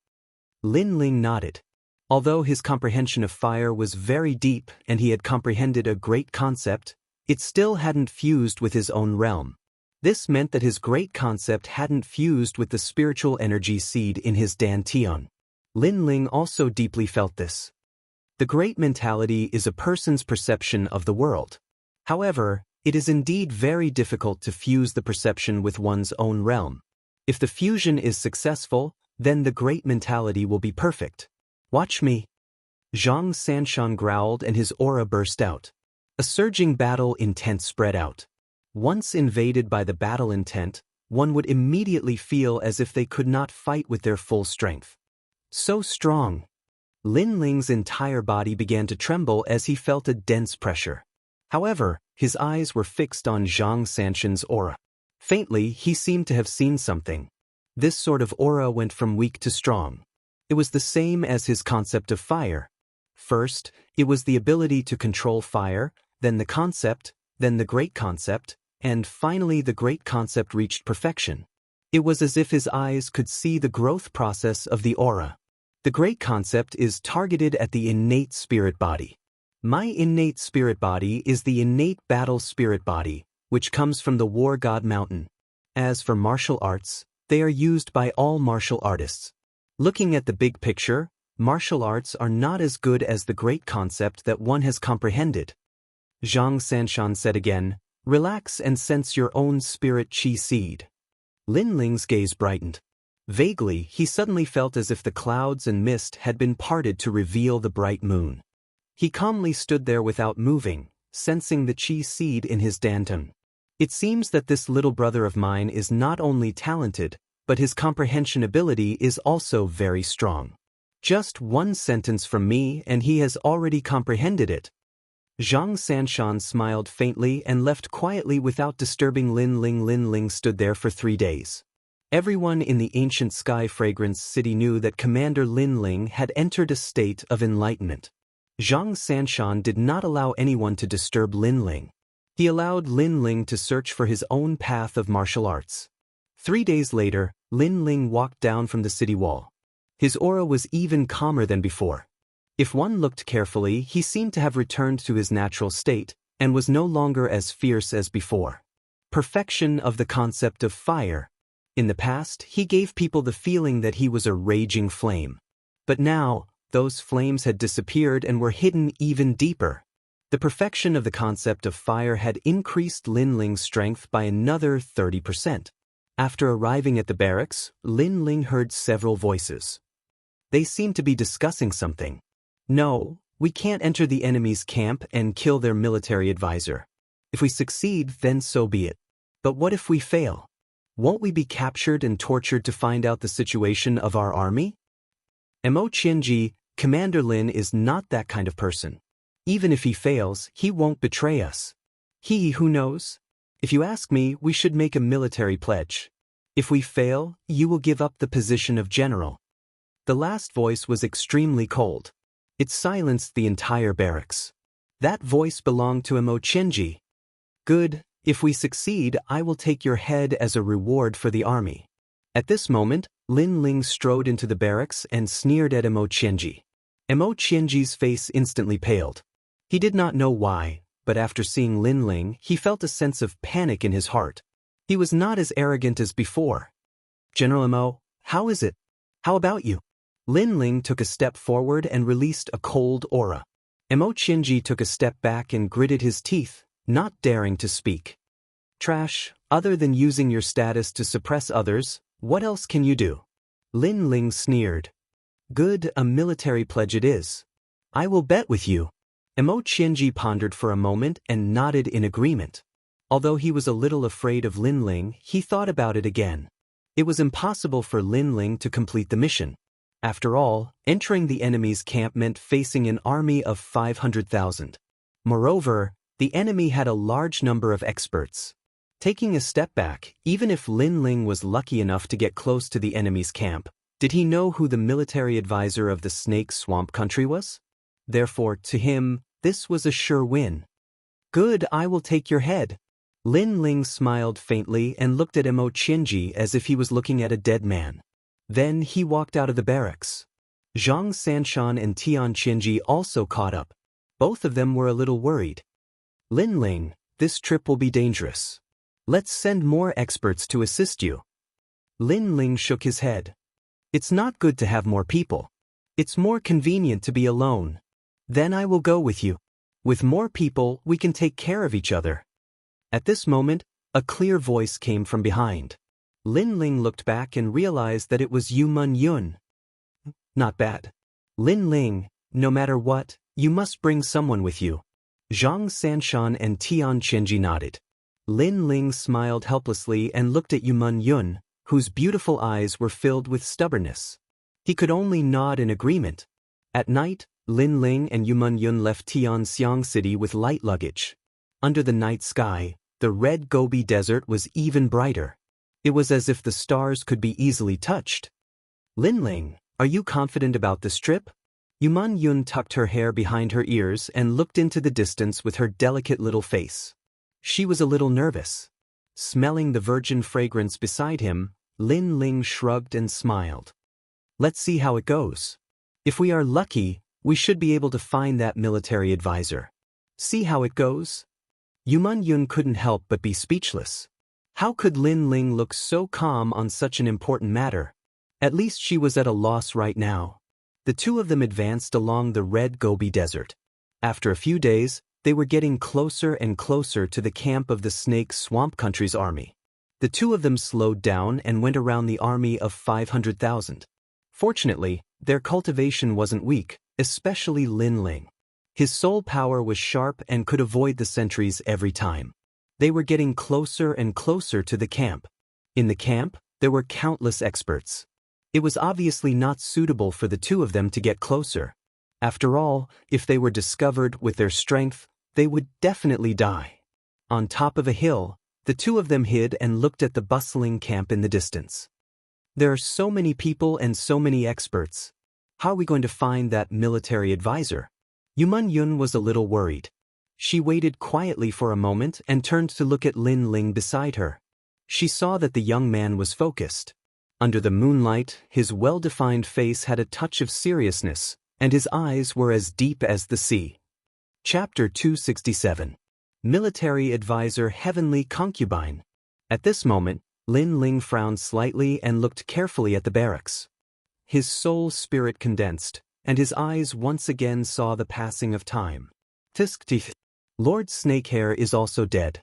Lin Ling nodded. Although his comprehension of fire was very deep and he had comprehended a great concept, it still hadn't fused with his own realm. This meant that his great concept hadn't fused with the spiritual energy seed in his dantian. Lin Ling also deeply felt this. The great mentality is a person's perception of the world. However, it is indeed very difficult to fuse the perception with one's own realm. If the fusion is successful, then the great mentality will be perfect. "Watch me." Xianxia growled and his aura burst out. A surging battle intent spread out. Once invaded by the battle intent, one would immediately feel as if they could not fight with their full strength. So strong. Lin Ling's entire body began to tremble as he felt a dense pressure. However, his eyes were fixed on Xianxia's aura. Faintly, he seemed to have seen something. This sort of aura went from weak to strong. It was the same as his concept of fire. First, it was the ability to control fire, then the concept, then the great concept, and finally the great concept reached perfection. It was as if his eyes could see the growth process of the aura. The great concept is targeted at the innate spirit body. My innate spirit body is the innate battle spirit body, which comes from the war god mountain. As for martial arts, they are used by all martial artists. Looking at the big picture, martial arts are not as good as the great concept that one has comprehended. Xianxia said again, "Relax and sense your own spirit chi seed." Lin Ling's gaze brightened. Vaguely, he suddenly felt as if the clouds and mist had been parted to reveal the bright moon. He calmly stood there without moving, sensing the chi seed in his dantian. It seems that this little brother of mine is not only talented, but his comprehension ability is also very strong. Just one sentence from me and he has already comprehended it. Xianxia smiled faintly and left quietly without disturbing Lin Ling. Lin Ling stood there for 3 days. Everyone in the ancient Sky Fragrance City knew that Commander Lin Ling had entered a state of enlightenment. Xianxia did not allow anyone to disturb Lin Ling. He allowed Lin Ling to search for his own path of martial arts. 3 days later, Lin Ling walked down from the city wall. His aura was even calmer than before. If one looked carefully, he seemed to have returned to his natural state and was no longer as fierce as before. Perfection of the concept of fire. In the past, he gave people the feeling that he was a raging flame. But now, those flames had disappeared and were hidden even deeper. The perfection of the concept of fire had increased Lin Ling's strength by another 30%. After arriving at the barracks, Lin Ling heard several voices. They seemed to be discussing something. "No, we can't enter the enemy's camp and kill their military advisor. If we succeed, then so be it. But what if we fail? Won't we be captured and tortured to find out the situation of our army?" Mo Qianji, Commander Lin is not that kind of person. Even if he fails, he won't betray us. He who knows? If you ask me, we should make a military pledge. If we fail, you will give up the position of general. The last voice was extremely cold. It silenced the entire barracks. That voice belonged to Mo Qianji. "Good, if we succeed, I will take your head as a reward for the army." At this moment, Lin Ling strode into the barracks and sneered at Mo Qianji. Mo Qianji's face instantly paled. He did not know why, but after seeing Lin Ling, he felt a sense of panic in his heart. He was not as arrogant as before. "General Mo, how is it? How about you?" Lin Ling took a step forward and released a cold aura. Mo Qinji took a step back and gritted his teeth, not daring to speak. Trash, other than using your status to suppress others, what else can you do? Lin Ling sneered. Good, a military pledge it is. I will bet with you. Mo Qinji pondered for a moment and nodded in agreement. Although he was a little afraid of Lin Ling, he thought about it again. It was impossible for Lin Ling to complete the mission. After all, entering the enemy's camp meant facing an army of 500,000. Moreover, the enemy had a large number of experts. Taking a step back, even if Lin Ling was lucky enough to get close to the enemy's camp, did he know who the military advisor of the Snake Swamp country was? Therefore, to him, this was a sure win. Good, I will take your head. Lin Ling smiled faintly and looked at Mo Qinji as if he was looking at a dead man. Then he walked out of the barracks. Zhang Sanshan and Tian Qinji also caught up. Both of them were a little worried. Lin Ling, this trip will be dangerous. Let's send more experts to assist you. Lin Ling shook his head. It's not good to have more people. It's more convenient to be alone. Then I will go with you. With more people, we can take care of each other. At this moment, a clear voice came from behind. Lin Ling looked back and realized that it was Yu Man Yun. Not bad. Lin Ling, no matter what, you must bring someone with you. Zhang Sanshan and Tian Qinji nodded. Lin Ling smiled helplessly and looked at Yu Man Yun, whose beautiful eyes were filled with stubbornness. He could only nod in agreement. At night, Lin Ling and Yu Man Yun left Tianxiang City with light luggage. Under the night sky, the red Gobi Desert was even brighter. It was as if the stars could be easily touched. Lin Ling, are you confident about this trip? Yu Man Yun tucked her hair behind her ears and looked into the distance with her delicate little face. She was a little nervous. Smelling the virgin fragrance beside him, Lin Ling shrugged and smiled. Let's see how it goes. If we are lucky, we should be able to find that military advisor. See how it goes? Yu Man Yun couldn't help but be speechless. How could Lin Ling look so calm on such an important matter? At least she was at a loss right now. The two of them advanced along the red Gobi Desert. After a few days, they were getting closer and closer to the camp of the Snake Swamp Country's army. The two of them slowed down and went around the army of 500,000. Fortunately, their cultivation wasn't weak, especially Lin Ling. His soul power was sharp and could avoid the sentries every time. They were getting closer and closer to the camp. In the camp, there were countless experts. It was obviously not suitable for the two of them to get closer. After all, if they were discovered with their strength, they would definitely die. On top of a hill, the two of them hid and looked at the bustling camp in the distance. There are so many people and so many experts. How are we going to find that military advisor? Yu Man Yun was a little worried. She waited quietly for a moment and turned to look at Lin Ling beside her. She saw that the young man was focused. Under the moonlight, his well-defined face had a touch of seriousness, and his eyes were as deep as the sea. Chapter 267. Military Advisor Heavenly Concubine. At this moment, Lin Ling frowned slightly and looked carefully at the barracks. His soul spirit condensed, and his eyes once again saw the passing of time. Tisk. Lord Snakehair is also dead.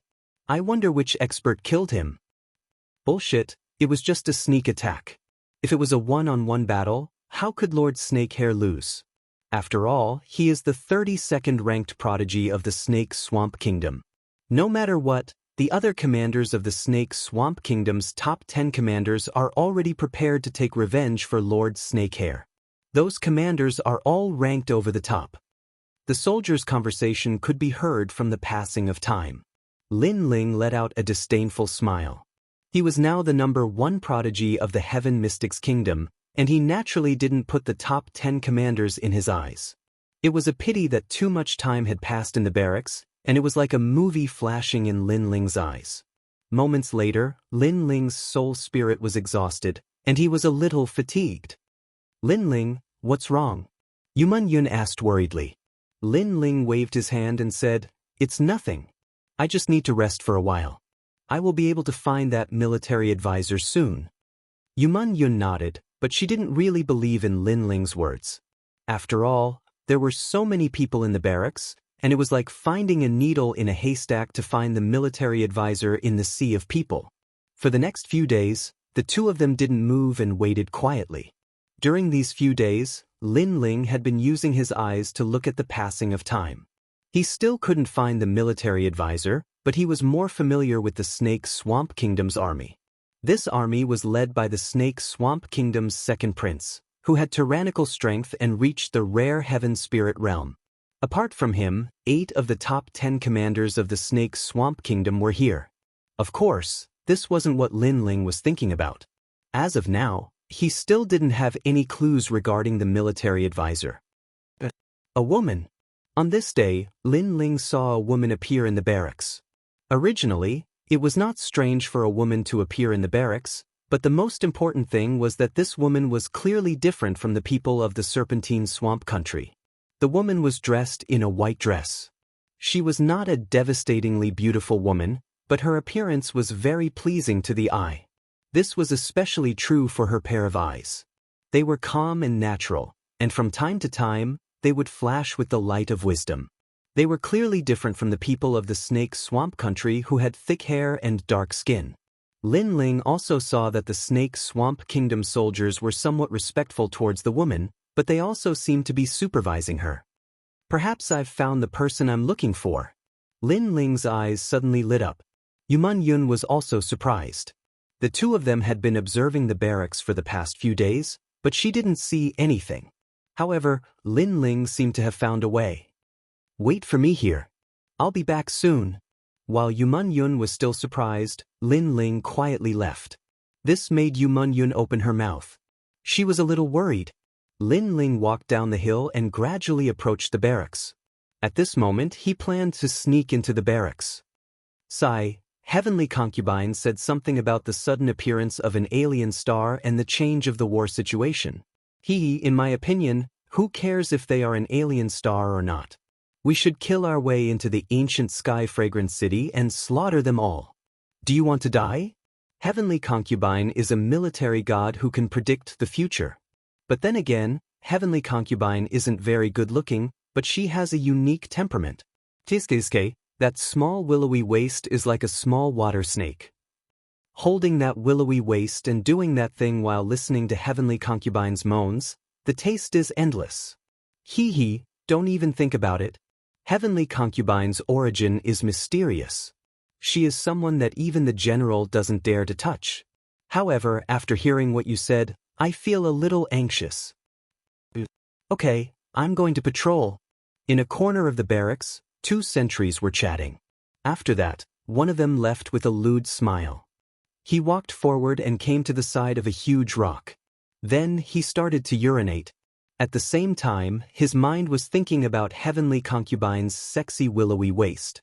I wonder which expert killed him. Bullshit, it was just a sneak attack. If it was a one-on-one battle, how could Lord Snakehair lose? After all, he is the 32nd ranked prodigy of the Snake Swamp Kingdom. No matter what, the other commanders of the Snake Swamp Kingdom's top 10 commanders are already prepared to take revenge for Lord Snakehair. Those commanders are all ranked over the top. The soldiers' conversation could be heard from the passing of time. Lin Ling let out a disdainful smile. He was now the number 1 prodigy of the Heaven Mystics Kingdom, and he naturally didn't put the top 10 commanders in his eyes. It was a pity that too much time had passed in the barracks, and it was like a movie flashing in Lin Ling's eyes. Moments later, Lin Ling's soul spirit was exhausted, and he was a little fatigued. Lin Ling, what's wrong? Yu Man Yun asked worriedly. Lin Ling waved his hand and said, It's nothing. I just need to rest for a while. I will be able to find that military advisor soon. Yu Man Yun nodded, but she didn't really believe in Lin Ling's words. After all, there were so many people in the barracks, and it was like finding a needle in a haystack to find the military advisor in the sea of people. For the next few days, the two of them didn't move and waited quietly. During these few days, Lin Ling had been using his eyes to look at the passing of time. He still couldn't find the military advisor, but he was more familiar with the Snake Swamp Kingdom's army. This army was led by the Snake Swamp Kingdom's second prince, who had tyrannical strength and reached the rare Heaven Spirit realm. Apart from him, 8 of the top 10 commanders of the Snake Swamp Kingdom were here. Of course, this wasn't what Lin Ling was thinking about. As of now, he still didn't have any clues regarding the military advisor. A woman. On this day, Lin Ling saw a woman appear in the barracks. Originally, it was not strange for a woman to appear in the barracks, but the most important thing was that this woman was clearly different from the people of the Serpentine Swamp Country. The woman was dressed in a white dress. She was not a devastatingly beautiful woman, but her appearance was very pleasing to the eye. This was especially true for her pair of eyes. They were calm and natural, and from time to time, they would flash with the light of wisdom. They were clearly different from the people of the Snake Swamp Country who had thick hair and dark skin. Lin Ling also saw that the Snake Swamp Kingdom soldiers were somewhat respectful towards the woman, but they also seemed to be supervising her. Perhaps I've found the person I'm looking for. Lin Ling's eyes suddenly lit up. Yuman Yun was also surprised. The two of them had been observing the barracks for the past few days, but she didn't see anything. However, Lin Ling seemed to have found a way. Wait for me here. I'll be back soon. While Yuman Yun was still surprised, Lin Ling quietly left. This made Yuman Yun open her mouth. She was a little worried. Lin Ling walked down the hill and gradually approached the barracks. At this moment, he planned to sneak into the barracks. Sai, Heavenly Concubine, said something about the sudden appearance of an alien star and the change of the war situation. In my opinion, who cares if they are an alien star or not? We should kill our way into the ancient sky fragrant city and slaughter them all. Do you want to die? Heavenly Concubine is a military god who can predict the future. But then again, Heavenly Concubine isn't very good looking, but she has a unique temperament. Tiskiske, that small willowy waist is like a small water snake. Holding that willowy waist and doing that thing while listening to Heavenly Concubine's moans, the taste is endless. Don't even think about it. Heavenly Concubine's origin is mysterious. She is someone that even the general doesn't dare to touch. However, after hearing what you said, I feel a little anxious. Okay, I'm going to patrol. In a corner of the barracks, 2 sentries were chatting. After that, one of them left with a lewd smile. He walked forward and came to the side of a huge rock. Then he started to urinate. At the same time, his mind was thinking about Heavenly Concubine's sexy willowy waist.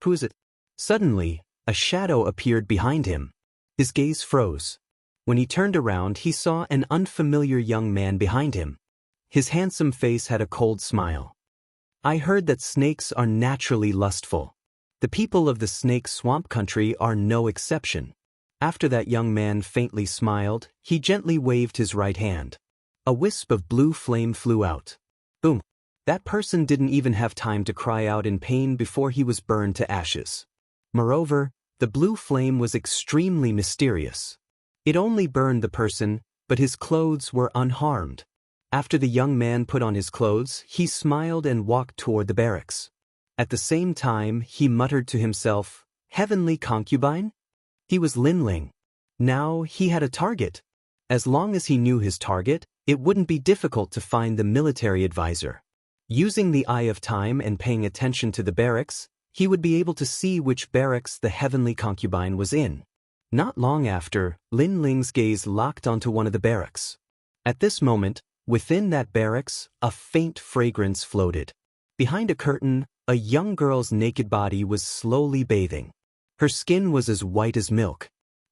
Who is it? Suddenly, a shadow appeared behind him. His gaze froze. When he turned around, he saw an unfamiliar young man behind him. His handsome face had a cold smile. I heard that snakes are naturally lustful. The people of the Snake Swamp Country are no exception. After that young man faintly smiled, he gently waved his right hand. A wisp of blue flame flew out. Boom! That person didn't even have time to cry out in pain before he was burned to ashes. Moreover, the blue flame was extremely mysterious. It only burned the person, but his clothes were unharmed. After the young man put on his clothes, he smiled and walked toward the barracks. At the same time, he muttered to himself, Heavenly Concubine? He was Lin Ling. Now he had a target. As long as he knew his target, it wouldn't be difficult to find the military advisor. Using the Eye of Time and paying attention to the barracks, he would be able to see which barracks the Heavenly Concubine was in. Not long after, Lin Ling's gaze locked onto one of the barracks. At this moment, within that barracks, a faint fragrance floated. Behind a curtain, a young girl's naked body was slowly bathing. Her skin was as white as milk.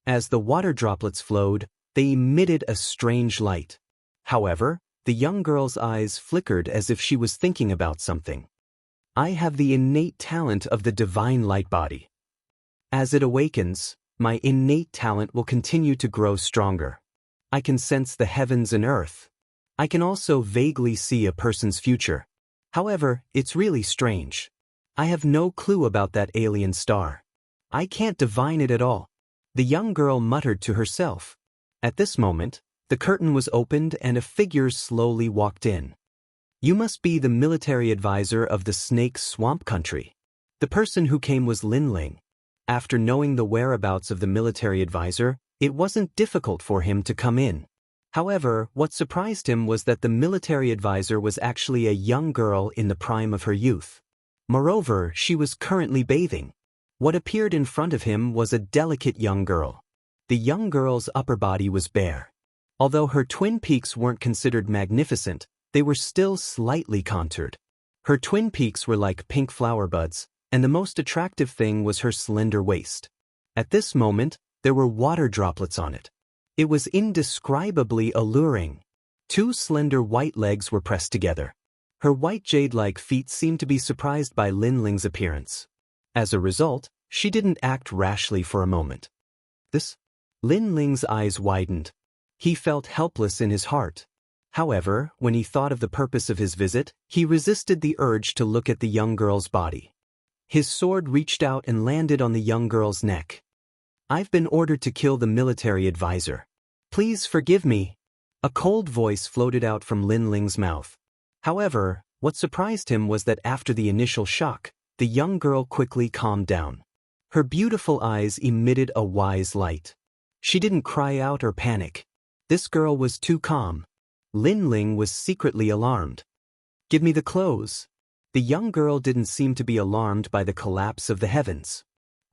As the water droplets flowed, they emitted a strange light. However, the young girl's eyes flickered as if she was thinking about something. I have the innate talent of the divine light body. As it awakens, my innate talent will continue to grow stronger. I can sense the heavens and earth. I can also vaguely see a person's future. However, it's really strange. I have no clue about that alien star. I can't divine it at all. The young girl muttered to herself. At this moment, the curtain was opened and a figure slowly walked in. You must be the military advisor of the Snake Swamp Country. The person who came was Lin Ling. After knowing the whereabouts of the military advisor, it wasn't difficult for him to come in. However, what surprised him was that the military advisor was actually a young girl in the prime of her youth. Moreover, she was currently bathing. What appeared in front of him was a delicate young girl. The young girl's upper body was bare. Although her twin peaks weren't considered magnificent, they were still slightly contoured. Her twin peaks were like pink flower buds, and the most attractive thing was her slender waist. At this moment, there were water droplets on it. It was indescribably alluring. Two slender white legs were pressed together. Her white jade-like feet seemed to be surprised by Lin Ling's appearance. As a result, she didn't act rashly for a moment. Lin Ling's eyes widened. He felt helpless in his heart. However, when he thought of the purpose of his visit, he resisted the urge to look at the young girl's body. His sword reached out and landed on the young girl's neck. I've been ordered to kill the military advisor. Please forgive me. A cold voice floated out from Lin Ling's mouth. However, what surprised him was that after the initial shock, the young girl quickly calmed down. Her beautiful eyes emitted a wise light. She didn't cry out or panic. This girl was too calm. Lin Ling was secretly alarmed. Give me the clothes. The young girl didn't seem to be alarmed by the collapse of the heavens.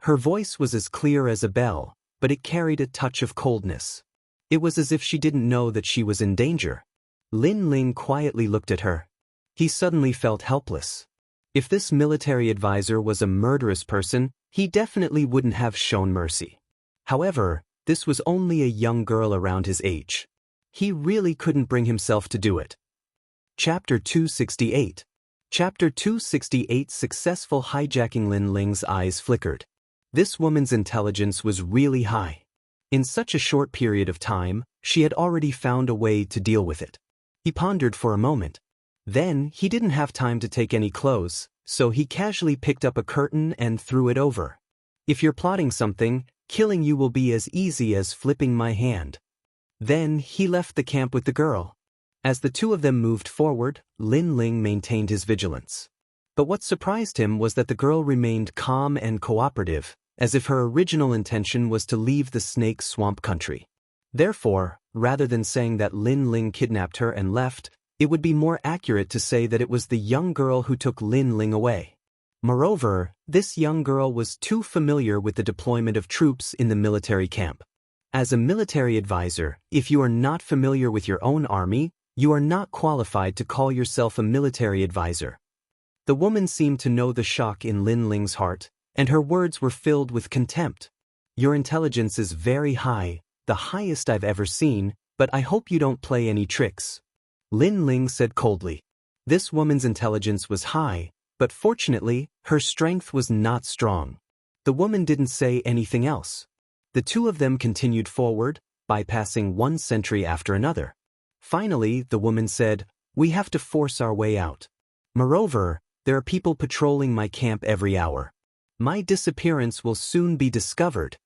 Her voice was as clear as a bell, but it carried a touch of coldness. It was as if she didn't know that she was in danger. Lin Ling quietly looked at her. He suddenly felt helpless. If this military advisor was a murderous person, he definitely wouldn't have shown mercy. However, this was only a young girl around his age. He really couldn't bring himself to do it. Chapter 268. Chapter 268. Successful hijacking. Lin Ling's eyes flickered. This woman's intelligence was really high. In such a short period of time, she had already found a way to deal with it. He pondered for a moment. Then, he didn't have time to take any clothes, so he casually picked up a curtain and threw it over. If you're plotting something, killing you will be as easy as flipping my hand. Then, he left the camp with the girl. As the two of them moved forward, Lin Ling maintained his vigilance. But what surprised him was that the girl remained calm and cooperative, as if her original intention was to leave the Snake Swamp Country. Therefore, rather than saying that Lin Ling kidnapped her and left, it would be more accurate to say that it was the young girl who took Lin Ling away. Moreover, this young girl was too familiar with the deployment of troops in the military camp. As a military advisor, if you are not familiar with your own army, you are not qualified to call yourself a military advisor. The woman seemed to know the shock in Lin Ling's heart, and her words were filled with contempt. Your intelligence is very high, the highest I've ever seen, but I hope you don't play any tricks. Lin Ling said coldly. This woman's intelligence was high, but fortunately, her strength was not strong. The woman didn't say anything else. The two of them continued forward, bypassing one sentry after another. Finally, the woman said, "We have to force our way out. Moreover, there are people patrolling my camp every hour. My disappearance will soon be discovered."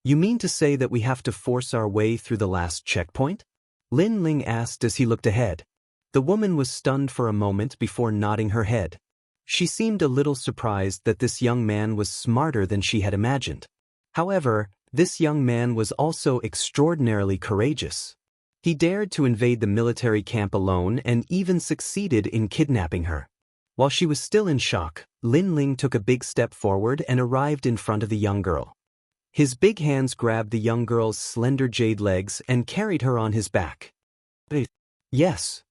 You mean to say that we have to force our way through the last checkpoint? Lin Ling asked as he looked ahead. The woman was stunned for a moment before nodding her head. She seemed a little surprised that this young man was smarter than she had imagined. However, this young man was also extraordinarily courageous. He dared to invade the military camp alone and even succeeded in kidnapping her. While she was still in shock, Lin Ling took a big step forward and arrived in front of the young girl. His big hands grabbed the young girl's slender jade legs and carried her on his back. Yes.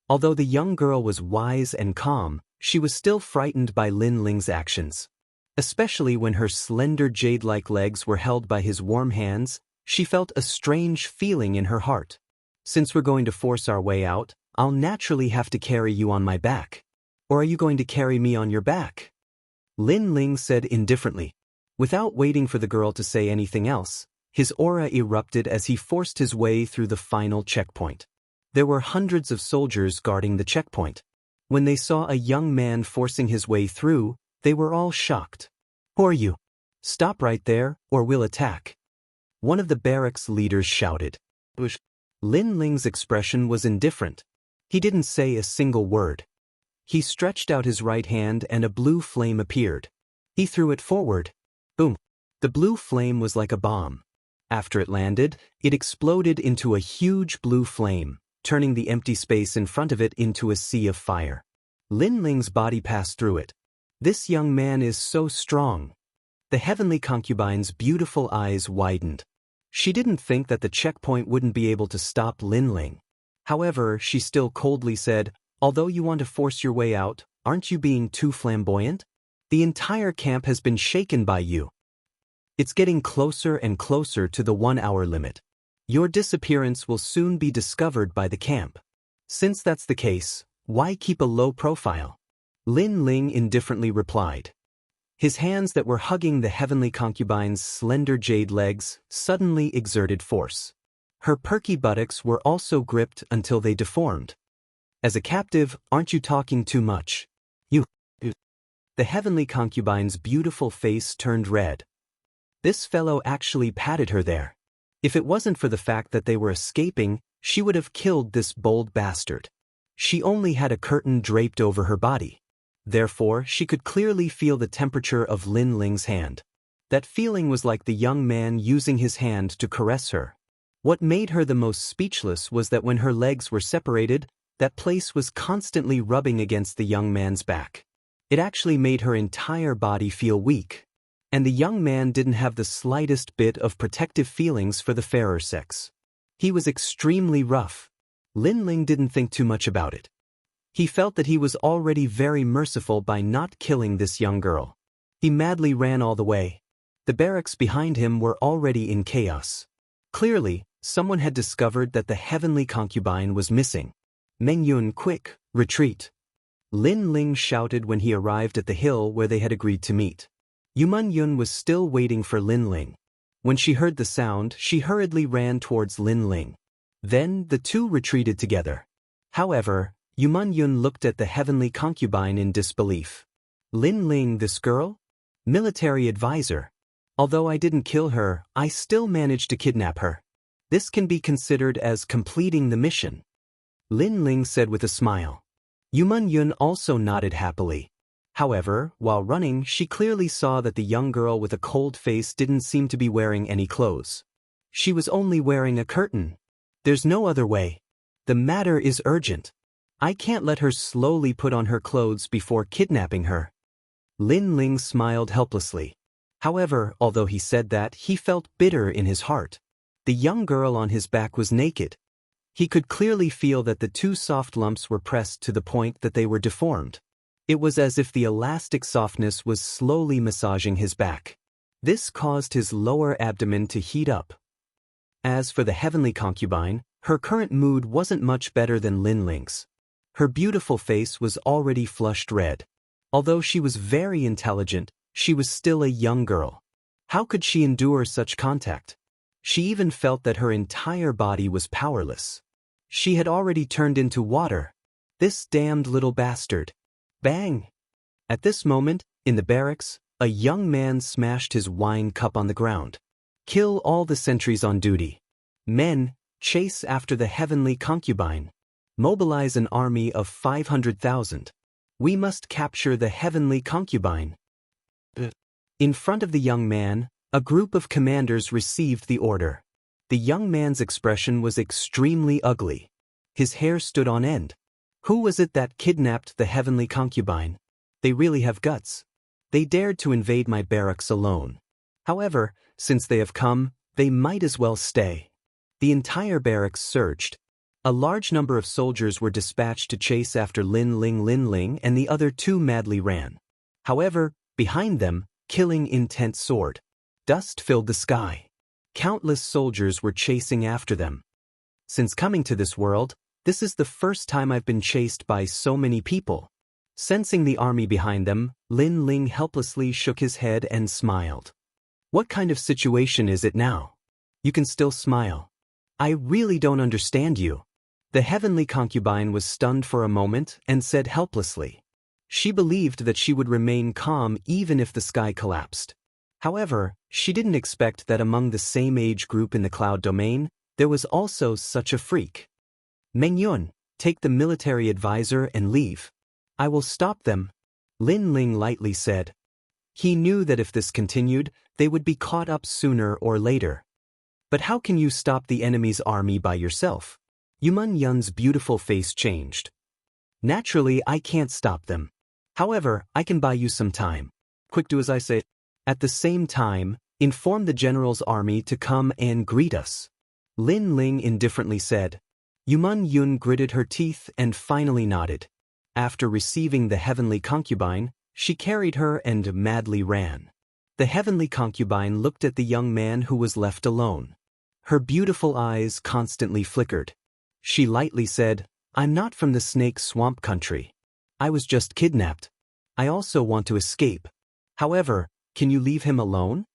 Although the young girl was wise and calm, she was still frightened by Lin Ling's actions. Especially when her slender jade-like legs were held by his warm hands, she felt a strange feeling in her heart. Since we're going to force our way out, I'll naturally have to carry you on my back. Or are you going to carry me on your back? Lin Ling said indifferently. Without waiting for the girl to say anything else, His aura erupted as he forced his way through the final checkpoint. There were hundreds of soldiers guarding the checkpoint. When they saw a young man forcing his way through, they were all shocked. "Who are you? Stop right there, or we'll attack." One of the barracks leaders shouted. Lin Ling's expression was indifferent. He didn't say a single word. He stretched out his right hand and a blue flame appeared. He threw it forward. Boom! The blue flame was like a bomb. After it landed, it exploded into a huge blue flame, turning the empty space in front of it into a sea of fire. Lin Ling's body passed through it. "This young man is so strong." The heavenly concubine's beautiful eyes widened. She didn't think that the checkpoint wouldn't be able to stop Lin Ling. However, she still coldly said, "Although you want to force your way out, aren't you being too flamboyant? The entire camp has been shaken by you. It's getting closer and closer to the 1-hour limit. Your disappearance will soon be discovered by the camp. Since that's the case, why keep a low profile?" Lin Ling indifferently replied. His hands that were hugging the heavenly concubine's slender jade legs suddenly exerted force. Her perky buttocks were also gripped until they deformed. "As a captive, aren't you talking too much? You." The heavenly concubine's beautiful face turned red. This fellow actually patted her there. If it wasn't for the fact that they were escaping, she would have killed this bold bastard. She only had a curtain draped over her body. Therefore, she could clearly feel the temperature of Lin Ling's hand. That feeling was like the young man using his hand to caress her. What made her the most speechless was that when her legs were separated, that place was constantly rubbing against the young man's back. It actually made her entire body feel weak. And the young man didn't have the slightest bit of protective feelings for the fairer sex. He was extremely rough. Lin Ling didn't think too much about it. He felt that he was already very merciful by not killing this young girl. He madly ran all the way. The barracks behind him were already in chaos. Clearly, someone had discovered that the heavenly concubine was missing. "Meng Yun, quick, retreat!" Lin Ling shouted when he arrived at the hill where they had agreed to meet. Yuman Yun was still waiting for Lin Ling. When she heard the sound, she hurriedly ran towards Lin Ling. Then, the two retreated together. However, Yuman Yun looked at the heavenly concubine in disbelief. "Lin Ling, this girl? Military advisor. Although I didn't kill her, I still managed to kidnap her. This can be considered as completing the mission," Lin Ling said with a smile. Yuman Yun also nodded happily. However, while running, she clearly saw that the young girl with a cold face didn't seem to be wearing any clothes. She was only wearing a curtain. "There's no other way. The matter is urgent. I can't let her slowly put on her clothes before kidnapping her." Lin Ling smiled helplessly. However, although he said that, he felt bitter in his heart. The young girl on his back was naked. He could clearly feel that the two soft lumps were pressed to the point that they were deformed. It was as if the elastic softness was slowly massaging his back. This caused his lower abdomen to heat up. As for the heavenly concubine, her current mood wasn't much better than Lin Ling's. Her beautiful face was already flushed red. Although she was very intelligent, she was still a young girl. How could she endure such contact? She even felt that her entire body was powerless. She had already turned into water. This damned little bastard. Bang! At this moment, in the barracks, a young man smashed his wine cup on the ground. "Kill all the sentries on duty. Men, chase after the heavenly concubine. Mobilize an army of 500,000. We must capture the heavenly concubine." In front of the young man, a group of commanders received the order. The young man's expression was extremely ugly. His hair stood on end. Who was it that kidnapped the heavenly concubine? They really have guts. They dared to invade my barracks alone. However, since they have come, they might as well stay. The entire barracks surged. A large number of soldiers were dispatched to chase after Lin Ling, and the other two madly ran. However, behind them, killing intent soared. Dust filled the sky. Countless soldiers were chasing after them. Since coming to this world, this is the first time I've been chased by so many people. Sensing the army behind them, Lin Ling helplessly shook his head and smiled. What kind of situation is it now? You can still smile. I really don't understand you. The heavenly concubine was stunned for a moment and said helplessly. She believed that she would remain calm even if the sky collapsed. However, she didn't expect that among the same age group in the cloud domain, there was also such a freak. Mengyun, take the military advisor and leave. I will stop them, Lin Ling lightly said. He knew that if this continued, they would be caught up sooner or later. But how can you stop the enemy's army by yourself? Yuman Yun's beautiful face changed. Naturally, I can't stop them. However, I can buy you some time. Quick, do as I say. At the same time, inform the general's army to come and greet us. Lin Ling indifferently said. Yuman Yun gritted her teeth and finally nodded. After receiving the heavenly concubine, she carried her and madly ran. The heavenly concubine looked at the young man who was left alone. Her beautiful eyes constantly flickered. She lightly said, I'm not from the snake swamp country. I was just kidnapped. I also want to escape. However, can you leave him alone?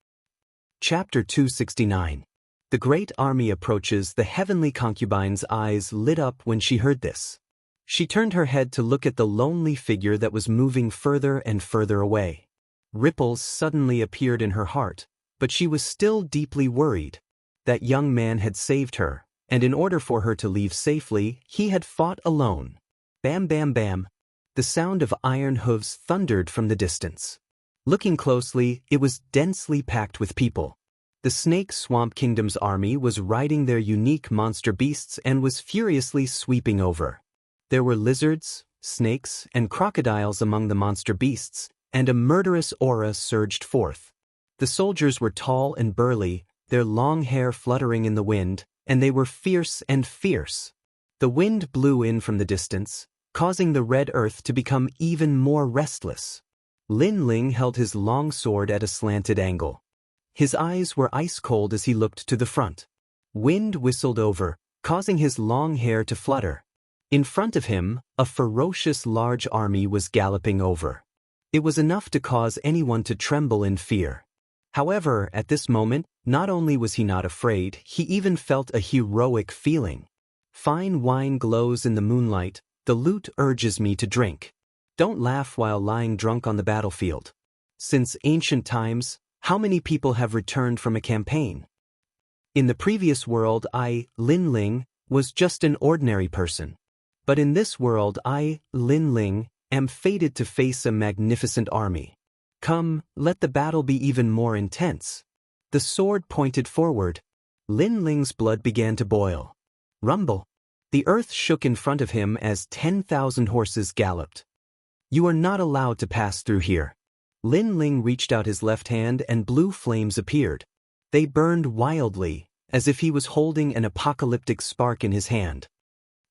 Chapter 269. The great army approaches. The heavenly concubine's eyes lit up when she heard this. She turned her head to look at the lonely figure that was moving further and further away. Ripples suddenly appeared in her heart, but she was still deeply worried. That young man had saved her, and in order for her to leave safely, he had fought alone. Bam bam bam. The sound of iron hooves thundered from the distance. Looking closely, it was densely packed with people. The Snake Swamp Kingdom's army was riding their unique monster beasts and was furiously sweeping over. There were lizards, snakes, and crocodiles among the monster beasts, and a murderous aura surged forth. The soldiers were tall and burly, their long hair fluttering in the wind, and they were fierce and fierce. The wind blew in from the distance, causing the red earth to become even more restless. Lin Ling held his long sword at a slanted angle. His eyes were ice-cold as he looked to the front. Wind whistled over, causing his long hair to flutter. In front of him, a ferocious large army was galloping over. It was enough to cause anyone to tremble in fear. However, at this moment, not only was he not afraid, he even felt a heroic feeling. Fine wine glows in the moonlight, the lute urges me to drink. Don't laugh while lying drunk on the battlefield. Since ancient times, how many people have returned from a campaign? In the previous world, I, Lin Ling, was just an ordinary person. But in this world, I, Lin Ling, am fated to face a magnificent army. Come, let the battle be even more intense. The sword pointed forward. Lin Ling's blood began to boil. Rumble. The earth shook in front of him as 10,000 horses galloped. You are not allowed to pass through here. Lin Ling reached out his left hand and blue flames appeared. They burned wildly, as if he was holding an apocalyptic spark in his hand.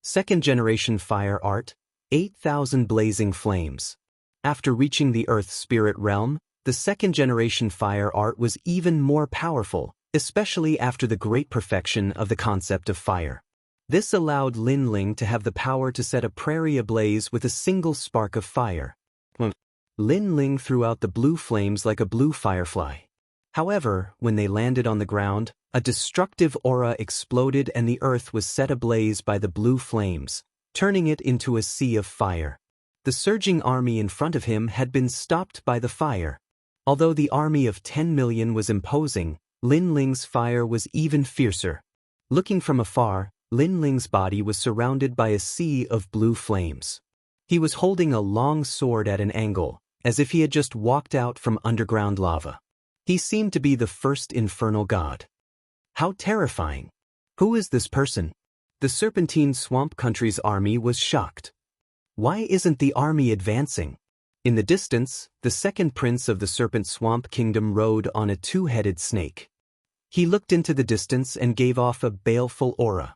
Second-generation fire art, 8,000 blazing flames. After reaching the Earth Spirit realm, the second-generation fire art was even more powerful, especially after the great perfection of the concept of fire. This allowed Lin Ling to have the power to set a prairie ablaze with a single spark of fire. Lin Ling threw out the blue flames like a blue firefly. However, when they landed on the ground, a destructive aura exploded and the earth was set ablaze by the blue flames, turning it into a sea of fire. The surging army in front of him had been stopped by the fire. Although the army of 10 million was imposing, Lin Ling's fire was even fiercer. Looking from afar, Lin Ling's body was surrounded by a sea of blue flames. He was holding a long sword at an angle, as if he had just walked out from underground lava. He seemed to be the first infernal god. How terrifying! Who is this person? The Serpentine Swamp Country's army was shocked. Why isn't the army advancing? In the distance, the second prince of the Serpent Swamp Kingdom rode on a two-headed snake. He looked into the distance and gave off a baleful aura.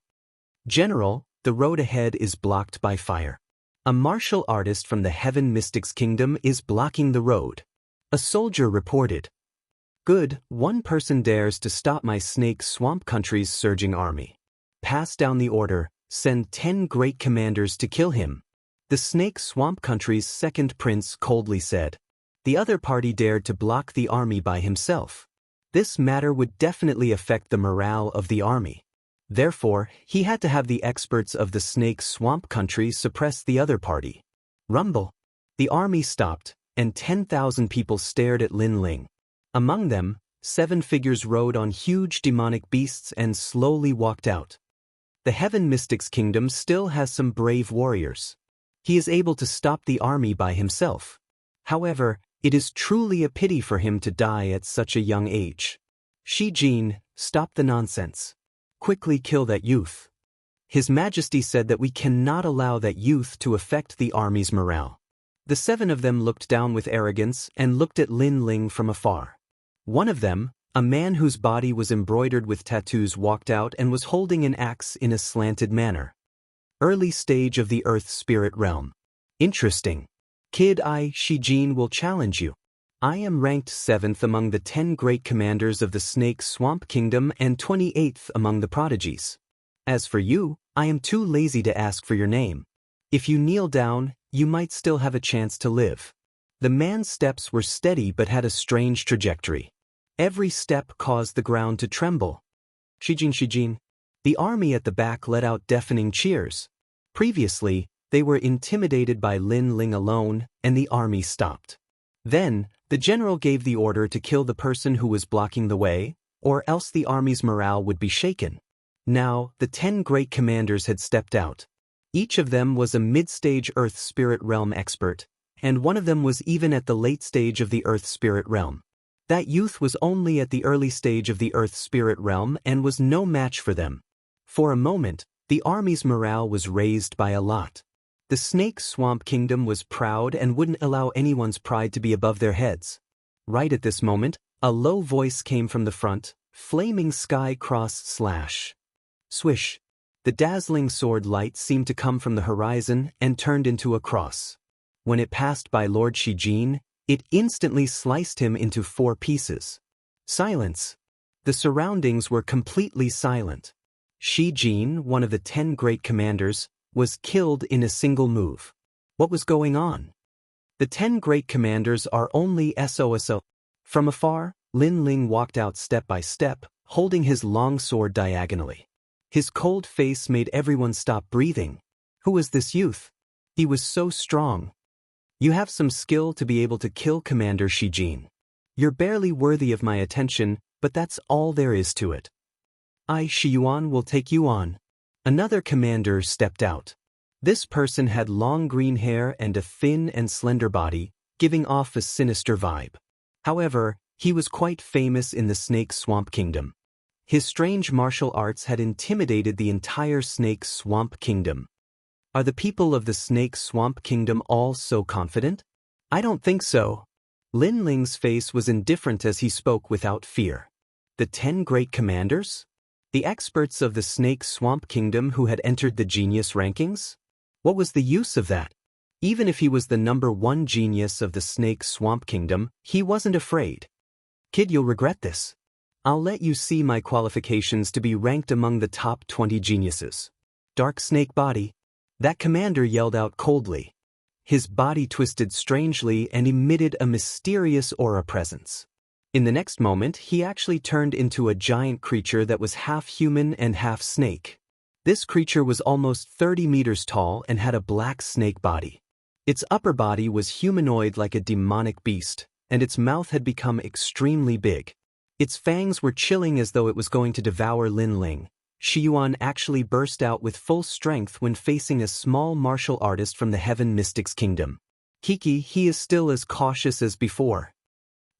General, the road ahead is blocked by fire. A martial artist from the Heaven Mystics Kingdom is blocking the road. A soldier reported. Good, one person dares to stop my Snake Swamp Country's surging army. Pass down the order, send 10 great commanders to kill him. The Snake Swamp Country's second prince coldly said. The other party dared to block the army by himself. This matter would definitely affect the morale of the army. Therefore, he had to have the experts of the Snake Swamp country suppress the other party. Rumble. The army stopped, and 10,000 people stared at Lin Ling. Among them, 7 figures rode on huge demonic beasts and slowly walked out. The Heaven Mystics Kingdom still has some brave warriors. He is able to stop the army by himself. However, it is truly a pity for him to die at such a young age. Shi Jin, stop the nonsense. Quickly kill that youth. His Majesty said that we cannot allow that youth to affect the army's morale. The 7 of them looked down with arrogance and looked at Lin Ling from afar. One of them, a man whose body was embroidered with tattoos, walked out and was holding an axe in a slanted manner. Early stage of the Earth Spirit Realm. Interesting. Kid, I, Shi Jin, will challenge you. I am ranked 7th among the 10 great commanders of the Snake Swamp Kingdom and 28th among the prodigies. As for you, I am too lazy to ask for your name. If you kneel down, you might still have a chance to live. The man's steps were steady but had a strange trajectory. Every step caused the ground to tremble. Shi Jin. The army at the back let out deafening cheers. Previously, they were intimidated by Lin Ling alone, and the army stopped. Then, the general gave the order to kill the person who was blocking the way, or else the army's morale would be shaken. Now, the 10 great commanders had stepped out. Each of them was a mid-stage Earth Spirit Realm expert, and one of them was even at the late stage of the Earth Spirit Realm. That youth was only at the early stage of the Earth Spirit Realm and was no match for them. For a moment, the army's morale was raised by a lot. The Snake Swamp Kingdom was proud and wouldn't allow anyone's pride to be above their heads. Right at this moment, a low voice came from the front, flaming sky cross slash. Swish. The dazzling sword light seemed to come from the horizon and turned into a cross. When it passed by Lord Shi Jin, it instantly sliced him into 4 pieces. Silence. The surroundings were completely silent. Shi Jin, one of the 10 great commanders, was killed in a single move. What was going on? The 10 great commanders are only SOSO. From afar, Lin Ling walked out step by step, holding his long sword diagonally. His cold face made everyone stop breathing. Who was this youth? He was so strong. You have some skill to be able to kill Commander Shi Jin. You're barely worthy of my attention, but that's all there is to it. I, Shi Yuan, will take you on. Another commander stepped out. This person had long green hair and a thin and slender body, giving off a sinister vibe. However, he was quite famous in the Snake Swamp Kingdom. His strange martial arts had intimidated the entire Snake Swamp Kingdom. Are the people of the Snake Swamp Kingdom all so confident? I don't think so. Lin Ling's face was indifferent as he spoke without fear. The 10 great commanders? The experts of the Snake Swamp Kingdom who had entered the genius rankings? What was the use of that? Even if he was the #1 genius of the Snake Swamp Kingdom, he wasn't afraid. Kid, you'll regret this. I'll let you see my qualifications to be ranked among the top 20 geniuses. Dark snake body. That commander yelled out coldly. His body twisted strangely and emitted a mysterious aura presence. In the next moment, he actually turned into a giant creature that was half human and half snake. This creature was almost 30 meters tall and had a black snake body. Its upper body was humanoid like a demonic beast, and its mouth had become extremely big. Its fangs were chilling as though it was going to devour Lin Ling. Shi Yuan actually burst out with full strength when facing a small martial artist from the Heaven Mystics Kingdom. Kiki, he is still as cautious as before.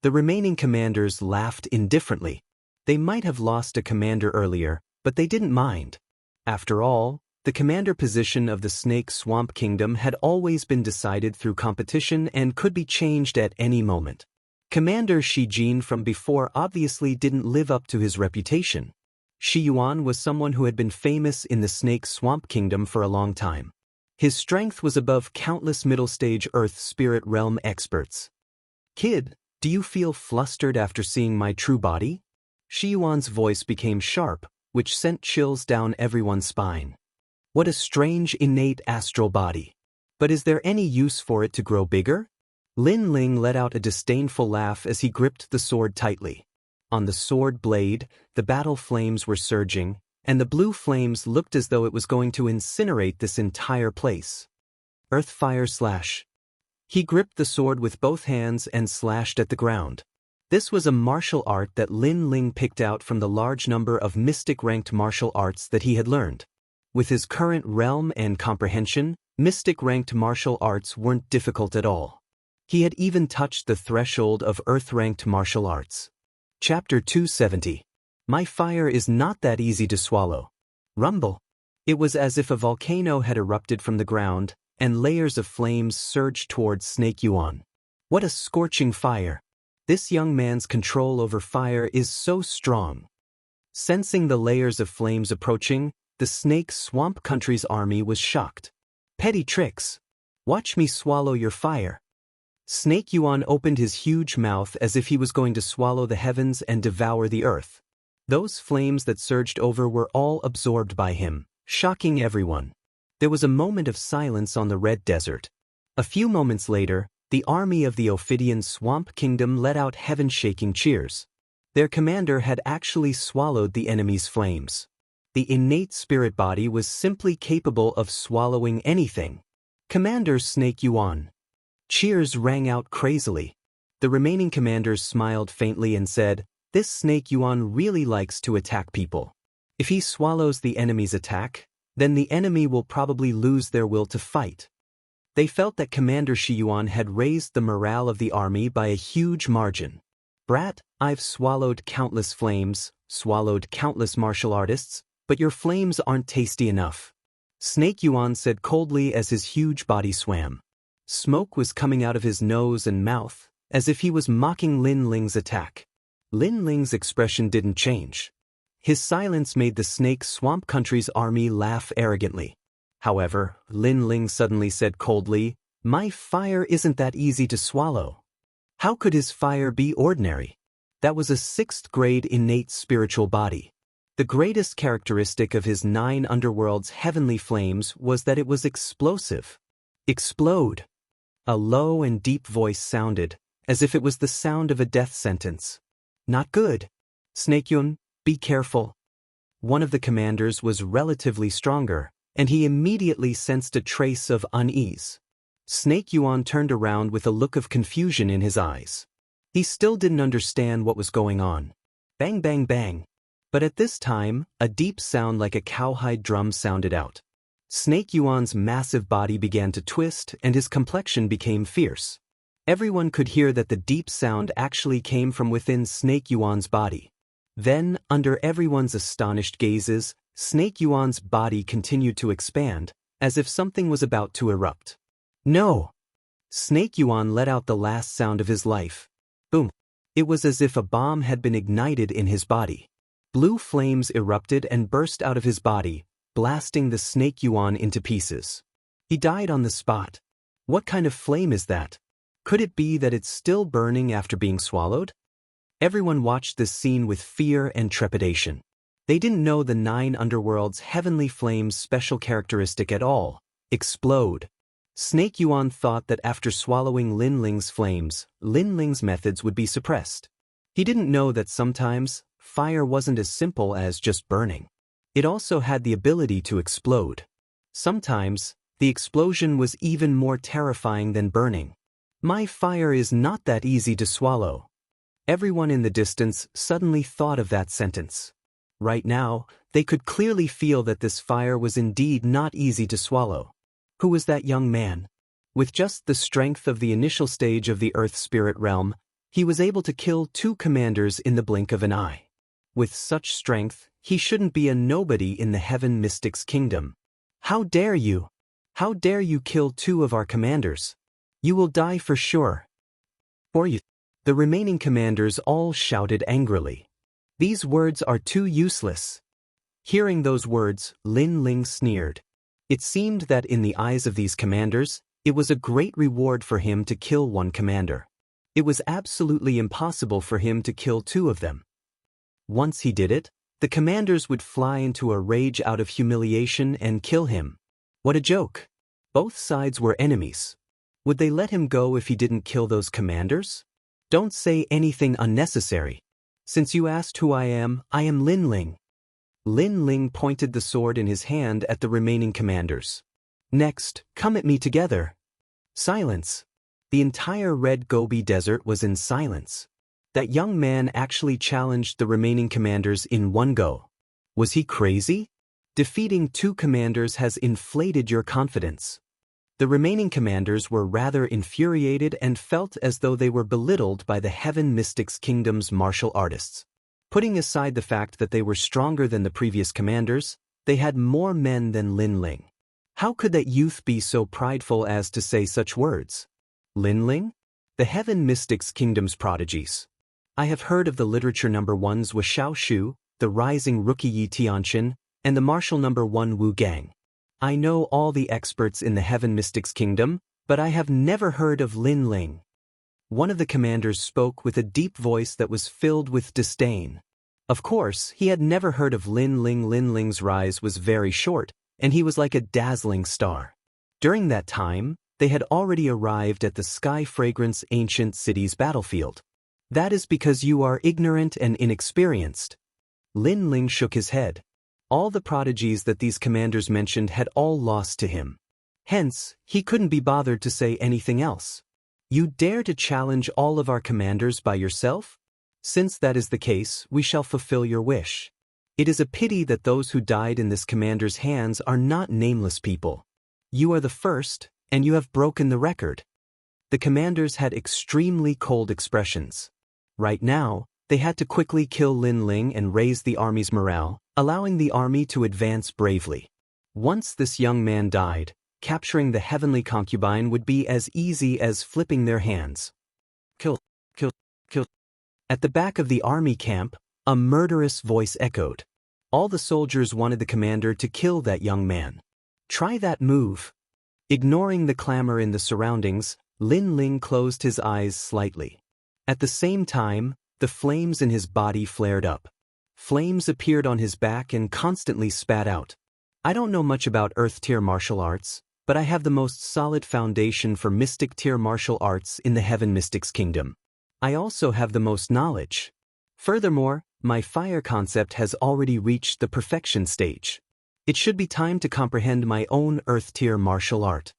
The remaining commanders laughed indifferently. They might have lost a commander earlier, but they didn't mind. After all, the commander position of the Snake Swamp Kingdom had always been decided through competition and could be changed at any moment. Commander Shi Jin from before obviously didn't live up to his reputation. Shi Yuan was someone who had been famous in the Snake Swamp Kingdom for a long time. His strength was above countless middle-stage Earth Spirit Realm experts. Kid, do you feel flustered after seeing my true body? Shi Yuan's voice became sharp, which sent chills down everyone's spine. What a strange innate astral body. But is there any use for it to grow bigger? Lin Ling let out a disdainful laugh as he gripped the sword tightly. On the sword blade, the battle flames were surging, and the blue flames looked as though it was going to incinerate this entire place. Earth fire slash. He gripped the sword with both hands and slashed at the ground. This was a martial art that Lin Ling picked out from the large number of mystic-ranked martial arts that he had learned. With his current realm and comprehension, mystic-ranked martial arts weren't difficult at all. He had even touched the threshold of earth-ranked martial arts. Chapter 270. My fire is not that easy to swallow. Rumble. It was as if a volcano had erupted from the ground, and layers of flames surged towards Snake Yuan. What a scorching fire! This young man's control over fire is so strong. Sensing the layers of flames approaching, the Snake Swamp Country's army was shocked. Petty tricks. Watch me swallow your fire. Snake Yuan opened his huge mouth as if he was going to swallow the heavens and devour the earth. Those flames that surged over were all absorbed by him, shocking everyone. There was a moment of silence on the Red Desert. A few moments later, the army of the Ophidian Swamp Kingdom let out heaven-shaking cheers. Their commander had actually swallowed the enemy's flames. The innate spirit body was simply capable of swallowing anything. Commander Snake Yuan. Cheers rang out crazily. The remaining commanders smiled faintly and said, "This Snake Yuan really likes to attack people. If he swallows the enemy's attack, then the enemy will probably lose their will to fight." They felt that Commander Shi Yuan had raised the morale of the army by a huge margin. "Brat, I've swallowed countless flames, swallowed countless martial artists, but your flames aren't tasty enough," Snake Yuan said coldly as his huge body swam. Smoke was coming out of his nose and mouth, as if he was mocking Lin Ling's attack. Lin Ling's expression didn't change. His silence made the Snake Swamp Country's army laugh arrogantly. However, Lin Ling suddenly said coldly, "My fire isn't that easy to swallow." How could his fire be ordinary? That was a 6th-grade innate spiritual body. The greatest characteristic of his 9 underworld's heavenly flames was that it was explosive. Explode. A low and deep voice sounded, as if it was the sound of a death sentence. "Not good. Snake Yuan, be careful." One of the commanders was relatively stronger, and he immediately sensed a trace of unease. Snake Yuan turned around with a look of confusion in his eyes. He still didn't understand what was going on. Bang bang bang. But at this time, a deep sound like a cowhide drum sounded out. Snake Yuan's massive body began to twist and his complexion became fierce. Everyone could hear that the deep sound actually came from within Snake Yuan's body. Then, under everyone's astonished gazes, Snake Yuan's body continued to expand, as if something was about to erupt. "No!" Snake Yuan let out the last sound of his life. Boom! It was as if a bomb had been ignited in his body. Blue flames erupted and burst out of his body, blasting the Snake Yuan into pieces. He died on the spot. What kind of flame is that? Could it be that it's still burning after being swallowed? Everyone watched this scene with fear and trepidation. They didn't know the 9 underworld's heavenly flame's special characteristic at all: explode. Snake Yuan thought that after swallowing Lin Ling's flames, Lin Ling's methods would be suppressed. He didn't know that sometimes, fire wasn't as simple as just burning. It also had the ability to explode. Sometimes, the explosion was even more terrifying than burning. "My fire is not that easy to swallow." Everyone in the distance suddenly thought of that sentence. Right now, they could clearly feel that this fire was indeed not easy to swallow. Who was that young man? With just the strength of the initial stage of the Earth Spirit realm, he was able to kill 2 commanders in the blink of an eye. With such strength, he shouldn't be a nobody in the Heaven Mystics Kingdom. "How dare you? How dare you kill 2 of our commanders? You will die for sure." "Or you." The remaining commanders all shouted angrily. "These words are too useless." Hearing those words, Lin Ling sneered. It seemed that in the eyes of these commanders, it was a great reward for him to kill 1 commander. It was absolutely impossible for him to kill 2 of them. Once he did it, the commanders would fly into a rage out of humiliation and kill him. What a joke! Both sides were enemies. Would they let him go if he didn't kill those commanders? "Don't say anything unnecessary." Since you asked who I am Lin Ling. Lin Ling pointed the sword in his hand at the remaining commanders. Next, come at me together. Silence. The entire Red Gobi Desert was in silence. That young man actually challenged the remaining commanders in one go. Was he crazy? Defeating 2 commanders has inflated your confidence. The remaining commanders were rather infuriated and felt as though they were belittled by the Heaven Mystics Kingdom's martial artists. Putting aside the fact that they were stronger than the previous commanders, they had more men than Lin Ling. How could that youth be so prideful as to say such words? Lin Ling? The Heaven Mystics Kingdom's prodigies. I have heard of the literature number 1's Wuxiao Shu, the rising rookie Yi Tianxin, and the martial number 1 Wu Gang. I know all the experts in the Heaven Mystics Kingdom, but I have never heard of Lin Ling. One of the commanders spoke with a deep voice that was filled with disdain. Of course, he had never heard of Lin Ling. Lin Ling's rise was very short, and he was like a dazzling star. During that time, they had already arrived at the Sky Fragrance Ancient City's battlefield. That is because you are ignorant and inexperienced. Lin Ling shook his head. All the prodigies that these commanders mentioned had all lost to him. Hence, he couldn't be bothered to say anything else. You dare to challenge all of our commanders by yourself? Since that is the case, we shall fulfill your wish. It is a pity that those who died in this commander's hands are not nameless people. You are the first, and you have broken the record. The commanders had extremely cold expressions. Right now, they had to quickly kill Lin Ling and raise the army's morale, allowing the army to advance bravely. Once this young man died, capturing the heavenly concubine would be as easy as flipping their hands. Kill, kill, kill. At the back of the army camp, a murderous voice echoed. All the soldiers wanted the commander to kill that young man. Try that move. Ignoring the clamor in the surroundings, Lin Ling closed his eyes slightly. At the same time, the flames in his body flared up. Flames appeared on his back and constantly spat out. I don't know much about Earth-tier martial arts, but I have the most solid foundation for Mystic-tier martial arts in the Heaven Mystics Kingdom. I also have the most knowledge. Furthermore, my fire concept has already reached the perfection stage. It should be time to comprehend my own Earth-tier martial art.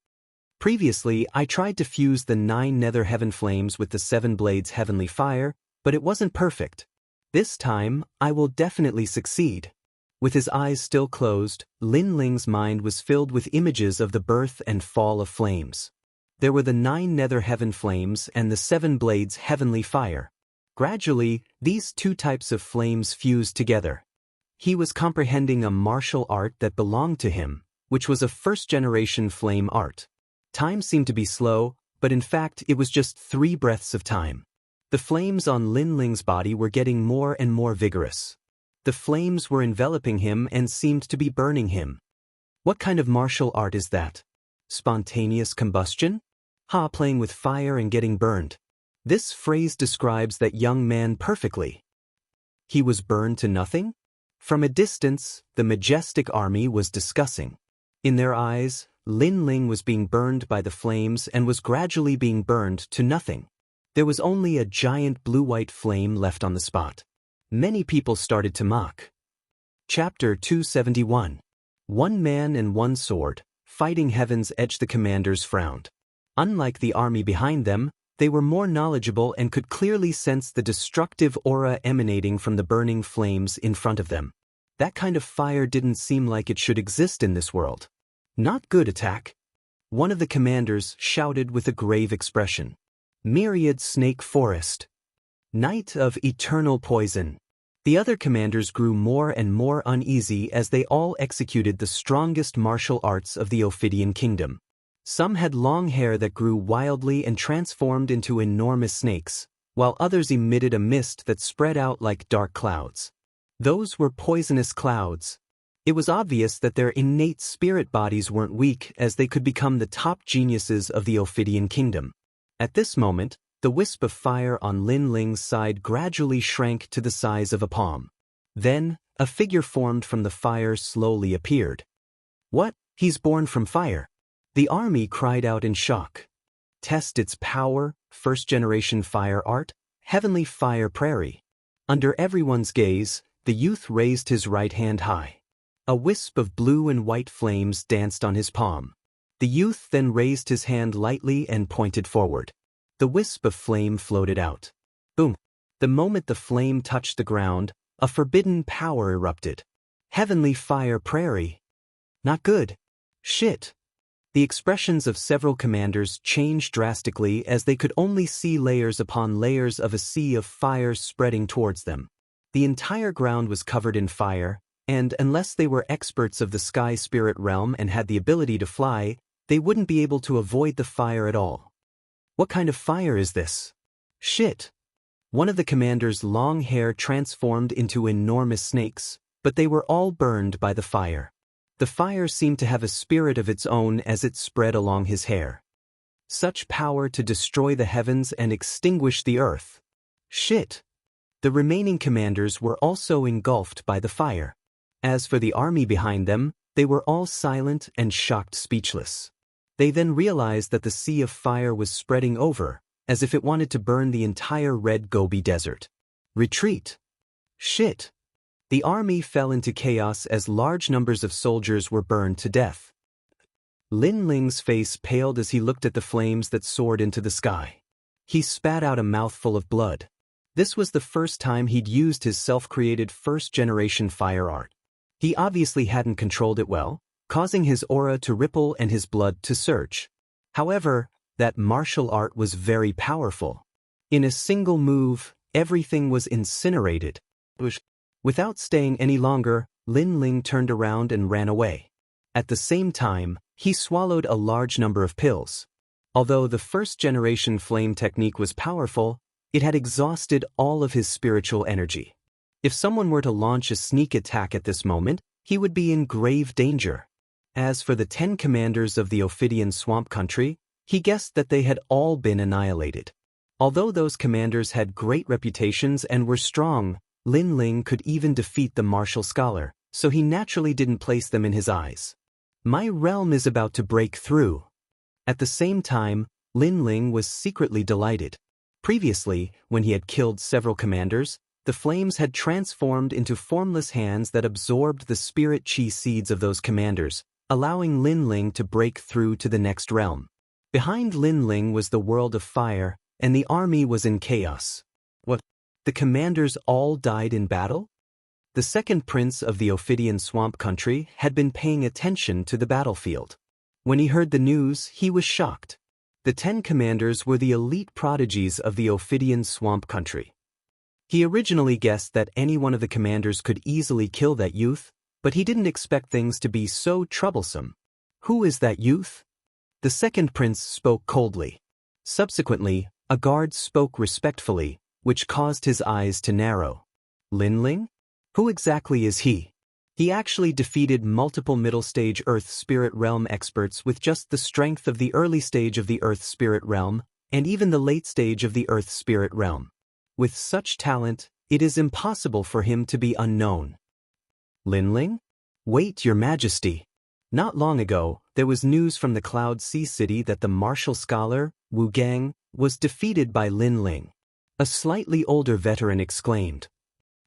Previously, I tried to fuse the 9 nether heaven flames with the 7 blades heavenly fire, but it wasn't perfect. This time, I will definitely succeed. With his eyes still closed, Lin Ling's mind was filled with images of the birth and fall of flames. There were the 9 nether heaven flames and the 7 blades heavenly fire. Gradually, these 2 types of flames fused together. He was comprehending a martial art that belonged to him, which was a first-generation flame art. Time seemed to be slow, but in fact it was just 3 breaths of time. The flames on Lin Ling's body were getting more and more vigorous. The flames were enveloping him and seemed to be burning him. What kind of martial art is that? Spontaneous combustion? Playing with fire and getting burned. This phrase describes that young man perfectly. He was burned to nothing? From a distance, the majestic army was discussing. In their eyes, Lin Ling was being burned by the flames and was gradually being burned to nothing. There was only a giant blue-white flame left on the spot. Many people started to mock. Chapter 271. 1 man and 1 sword, fighting Heaven's Edge. The commanders frowned. Unlike the army behind them, they were more knowledgeable and could clearly sense the destructive aura emanating from the burning flames in front of them. That kind of fire didn't seem like it should exist in this world. Not good attack. One of the commanders shouted with a grave expression. Myriad Snake Forest. Night of Eternal Poison. The other commanders grew more and more uneasy as they all executed the strongest martial arts of the Ophidian Kingdom. Some had long hair that grew wildly and transformed into enormous snakes, while others emitted a mist that spread out like dark clouds. Those were poisonous clouds. It was obvious that their innate spirit bodies weren't weak, as they could become the top geniuses of the Ophidian Kingdom. At this moment, the wisp of fire on Lin Ling's side gradually shrank to the size of a palm. Then, a figure formed from the fire slowly appeared. What? He's born from fire. The army cried out in shock. Test its power, first-generation fire art, heavenly fire prairie. Under everyone's gaze, the youth raised his right hand high. A wisp of blue and white flames danced on his palm. The youth then raised his hand lightly and pointed forward. The wisp of flame floated out. Boom! The moment the flame touched the ground, a forbidden power erupted. Heavenly fire prairie. Not good. Shit. The expressions of several commanders changed drastically as they could only see layers upon layers of a sea of fire spreading towards them. The entire ground was covered in fire, and unless they were experts of the sky spirit realm and had the ability to fly, they wouldn't be able to avoid the fire at all. What kind of fire is this? Shit. One of the commanders' long hair transformed into enormous snakes, but they were all burned by the fire. The fire seemed to have a spirit of its own as it spread along his hair. Such power to destroy the heavens and extinguish the earth. Shit. The remaining commanders were also engulfed by the fire. As for the army behind them, they were all silent and shocked speechless. They then realized that the sea of fire was spreading over, as if it wanted to burn the entire Red Gobi Desert. Retreat. Shit. The army fell into chaos as large numbers of soldiers were burned to death. Lin Ling's face paled as he looked at the flames that soared into the sky. He spat out a mouthful of blood. This was the first time he'd used his self-created first-generation fire art. He obviously hadn't controlled it well, causing his aura to ripple and his blood to surge. However, that martial art was very powerful. In a single move, everything was incinerated. Without staying any longer, Lin Ling turned around and ran away. At the same time, he swallowed a large number of pills. Although the first-generation flame technique was powerful, it had exhausted all of his spiritual energy. If someone were to launch a sneak attack at this moment, he would be in grave danger. As for the 10 commanders of the Ophidian swamp country, he guessed that they had all been annihilated. Although those commanders had great reputations and were strong, Lin Ling could even defeat the martial scholar, so he naturally didn't place them in his eyes. My realm is about to break through. At the same time, Lin Ling was secretly delighted. Previously, when he had killed several commanders, the flames had transformed into formless hands that absorbed the spirit chi seeds of those commanders, allowing Lin Ling to break through to the next realm. Behind Lin Ling was the world of fire, and the army was in chaos. What? The commanders all died in battle? The second prince of the Ophidian swamp country had been paying attention to the battlefield. When he heard the news, he was shocked. The 10 commanders were the elite prodigies of the Ophidian swamp country. He originally guessed that any one of the commanders could easily kill that youth, but he didn't expect things to be so troublesome. Who is that youth? The second prince spoke coldly. Subsequently, a guard spoke respectfully, which caused his eyes to narrow. Lin Ling? Who exactly is he? He actually defeated multiple middle-stage Earth Spirit Realm experts with just the strength of the early stage of the Earth Spirit Realm, and even the late stage of the Earth Spirit Realm. With such talent, it is impossible for him to be unknown. Lin Ling? Wait, Your Majesty. Not long ago, there was news from the Cloud Sea City that the martial scholar, Wu Gang, was defeated by Lin Ling. A slightly older veteran exclaimed.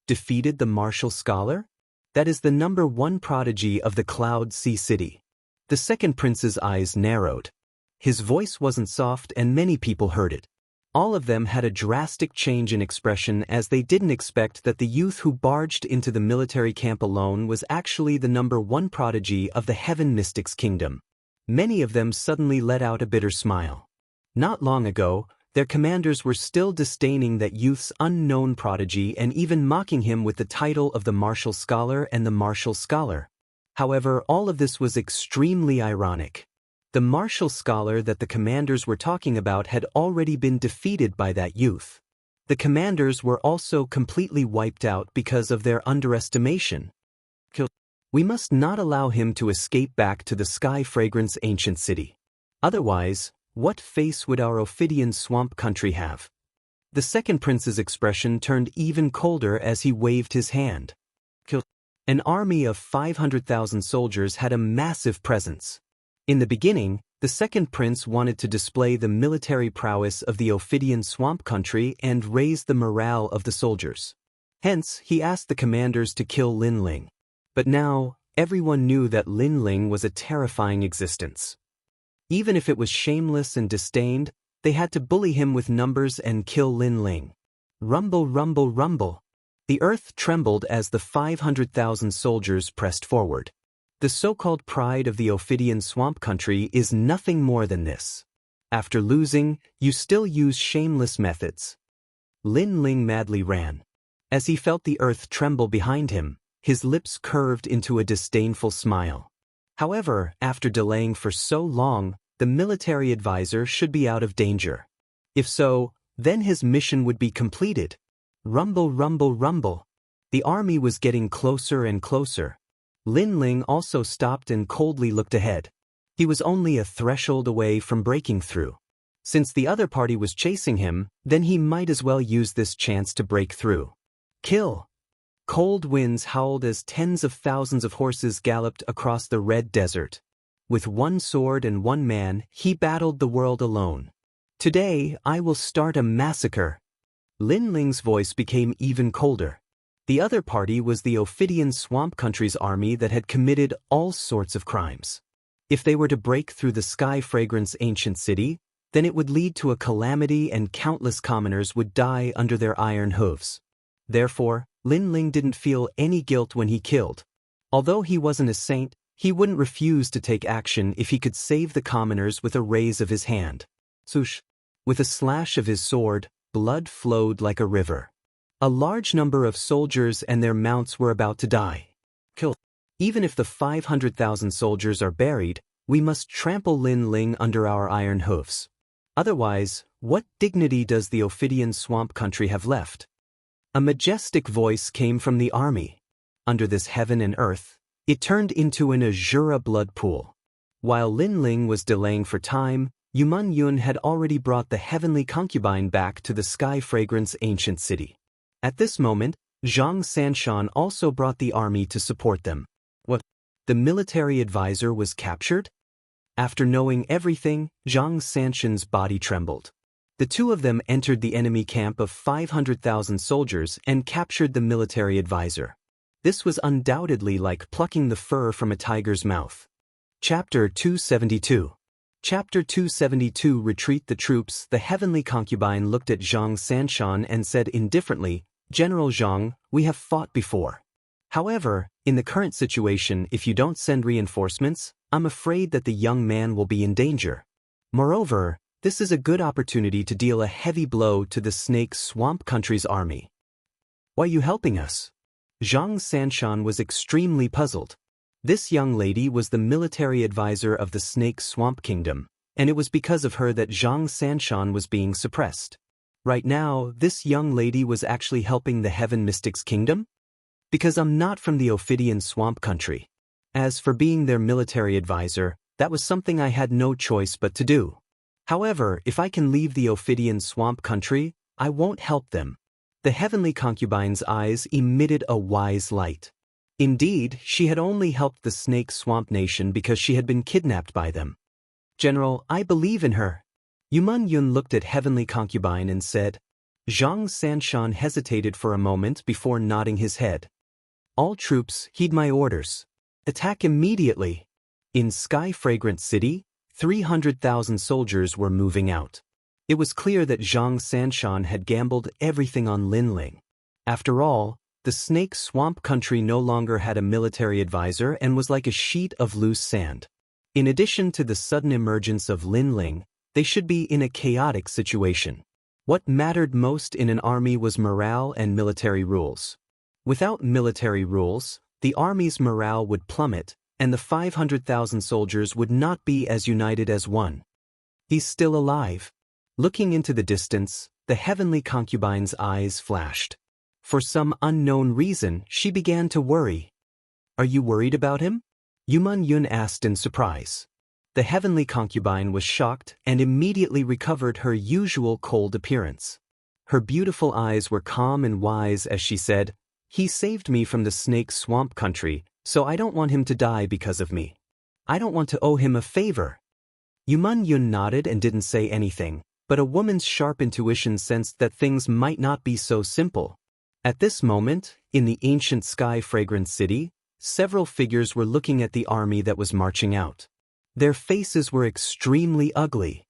Defeated the martial scholar? That is the #1 prodigy of the Cloud Sea City. The second prince's eyes narrowed. His voice wasn't soft and many people heard it. All of them had a drastic change in expression as they didn't expect that the youth who barged into the military camp alone was actually the #1 prodigy of the Heaven Mystics Kingdom. Many of them suddenly let out a bitter smile. Not long ago, their commanders were still disdaining that youth's unknown prodigy and even mocking him with the title of the martial scholar and the martial scholar. However, all of this was extremely ironic. The martial scholar that the commanders were talking about had already been defeated by that youth. The commanders were also completely wiped out because of their underestimation. We must not allow him to escape back to the Sky Fragrance ancient city. Otherwise, what face would our Ophidian swamp country have? The second prince's expression turned even colder as he waved his hand. An army of 500,000 soldiers had a massive presence. In the beginning, the second prince wanted to display the military prowess of the Ophidian swamp country and raise the morale of the soldiers. Hence, he asked the commanders to kill Lin Ling. But now, everyone knew that Lin Ling was a terrifying existence. Even if it was shameless and disdained, they had to bully him with numbers and kill Lin Ling. Rumble, rumble, rumble. The earth trembled as the 500,000 soldiers pressed forward. The so-called pride of the Ophidian swamp country is nothing more than this. After losing, you still use shameless methods. Lin Ling madly ran. As he felt the earth tremble behind him, his lips curved into a disdainful smile. However, after delaying for so long, the military advisor should be out of danger. If so, then his mission would be completed. Rumble, rumble, rumble. The army was getting closer and closer. Lin Ling also stopped and coldly looked ahead. He was only a threshold away from breaking through. Since the other party was chasing him, then he might as well use this chance to break through. Kill! Cold winds howled as tens of thousands of horses galloped across the red desert. With one sword and one man, he battled the world alone. Today, I will start a massacre. Lin Ling's voice became even colder. The other party was the Ophidian swamp country's army that had committed all sorts of crimes. If they were to break through the Sky Fragrance ancient city, then it would lead to a calamity and countless commoners would die under their iron hooves. Therefore, Lin Ling didn't feel any guilt when he killed. Although he wasn't a saint, he wouldn't refuse to take action if he could save the commoners with a raise of his hand. Swoosh! With a slash of his sword, blood flowed like a river. A large number of soldiers and their mounts were about to die. Kill. Even if the 500,000 soldiers are buried, we must trample Lin Ling under our iron hoofs. Otherwise, what dignity does the Ophidian swamp country have left? A majestic voice came from the army. Under this heaven and earth, it turned into an azure blood pool. While Lin Ling was delaying for time, Yuman Yun had already brought the heavenly concubine back to the Sky Fragrance ancient city. At this moment, Zhang Sanshan also brought the army to support them. What? The military advisor was captured? After knowing everything, Zhang Sanshan's body trembled. The two of them entered the enemy camp of 500,000 soldiers and captured the military advisor. This was undoubtedly like plucking the fur from a tiger's mouth. Chapter 272. Chapter 272. Retreat the troops. The heavenly concubine looked at Zhang Sanshan and said indifferently, General Zhang, we have fought before. However, in the current situation, if you don't send reinforcements, I'm afraid that the young man will be in danger. Moreover, this is a good opportunity to deal a heavy blow to the Snake Swamp Country's army. Why are you helping us? Zhang Sanshan was extremely puzzled. This young lady was the military advisor of the Snake Swamp Kingdom, and it was because of her that Zhang Sanshan was being suppressed. Right now, this young lady was actually helping the Heaven Mystics Kingdom? Because I'm not from the Ophidian Swamp Country. As for being their military advisor, that was something I had no choice but to do. However, if I can leave the Ophidian Swamp Country, I won't help them. The heavenly concubine's eyes emitted a wise light. Indeed, she had only helped the Snake Swamp Nation because she had been kidnapped by them. General, I believe in her. Yuman Yun looked at heavenly concubine and said. Zhang Sanshan hesitated for a moment before nodding his head. All troops, heed my orders. Attack immediately. In Sky Fragrant City, 300,000 soldiers were moving out. It was clear that Zhang Sanshan had gambled everything on Lin Ling. After all, the Snake Swamp Country no longer had a military advisor and was like a sheet of loose sand. In addition to the sudden emergence of Lin Ling, they should be in a chaotic situation. What mattered most in an army was morale and military rules. Without military rules, the army's morale would plummet, and the 500,000 soldiers would not be as united as one. He's still alive. Looking into the distance, the heavenly concubine's eyes flashed. For some unknown reason, she began to worry. Are you worried about him? Yuman Yun asked in surprise. The heavenly concubine was shocked and immediately recovered her usual cold appearance. Her beautiful eyes were calm and wise as she said, He saved me from the Snake Swamp Country, so I don't want him to die because of me. I don't want to owe him a favor. Yuman Yun nodded and didn't say anything, but a woman's sharp intuition sensed that things might not be so simple. At this moment, in the ancient sky-fragrant city, several figures were looking at the army that was marching out. Their faces were extremely ugly.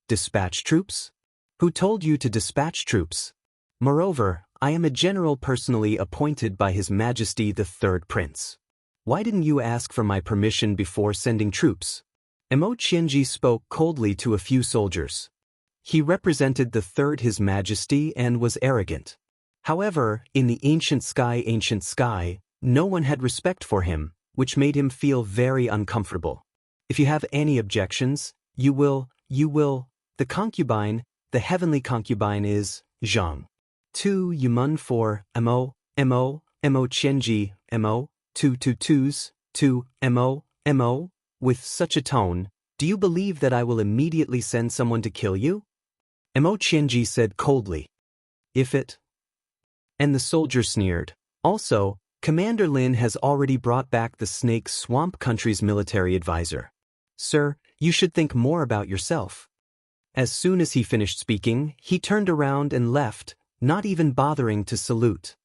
Dispatch troops? Who told you to dispatch troops? Moreover, I am a general personally appointed by His Majesty the Third Prince. Why didn't you ask for my permission before sending troops? Mo Qianji spoke coldly to a few soldiers. He represented the Third His Majesty and was arrogant. However, in the ancient sky, no one had respect for him, which made him feel very uncomfortable. If you have any objections, you will, the concubine, the heavenly concubine is, Zhang. 2 Yumun for, Mo Qianji, Mo, 2 Mo, with such a tone, do you believe that I will immediately send someone to kill you? Mo Qianji said coldly. If it. And the soldier sneered. Also, Commander Lin has already brought back the Snake Swamp Country's military advisor. Sir, you should think more about yourself. As soon as he finished speaking, he turned around and left, not even bothering to salute.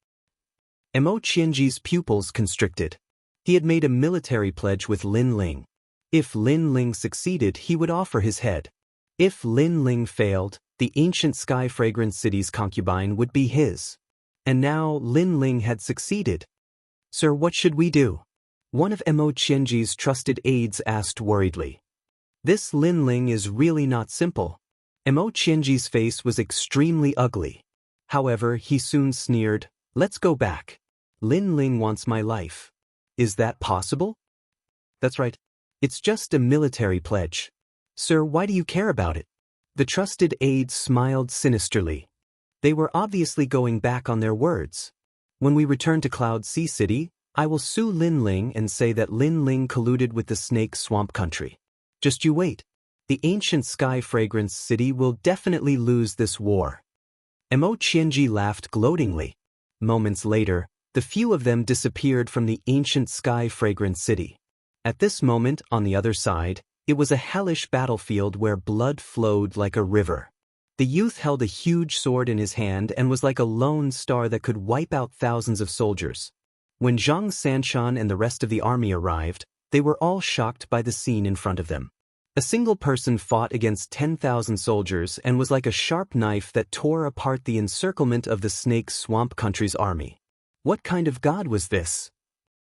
Mo Qianji's pupils constricted. He had made a military pledge with Lin Ling. If Lin Ling succeeded, he would offer his head. If Lin Ling failed, the ancient sky-fragrant city's concubine would be his. And now Lin Ling had succeeded. Sir, what should we do? One of Mo Qianji's trusted aides asked worriedly. This Lin Ling is really not simple. Mo Qianji's face was extremely ugly. However, he soon sneered, let's go back. Lin Ling wants my life. Is that possible? That's right. It's just a military pledge. Sir, why do you care about it? The trusted aide smiled sinisterly. They were obviously going back on their words. When we return to Cloud Sea City, I will sue Lin Ling and say that Lin Ling colluded with the Snake Swamp Country. Just you wait. The ancient sky fragrance city will definitely lose this war. Mo Qianji laughed gloatingly. Moments later, the few of them disappeared from the ancient sky fragrance city. At this moment, on the other side, it was a hellish battlefield where blood flowed like a river. The youth held a huge sword in his hand and was like a lone star that could wipe out thousands of soldiers. When Zhang Sanshan and the rest of the army arrived, they were all shocked by the scene in front of them. A single person fought against 10,000 soldiers and was like a sharp knife that tore apart the encirclement of the Snake Swamp Country's army. What kind of god was this?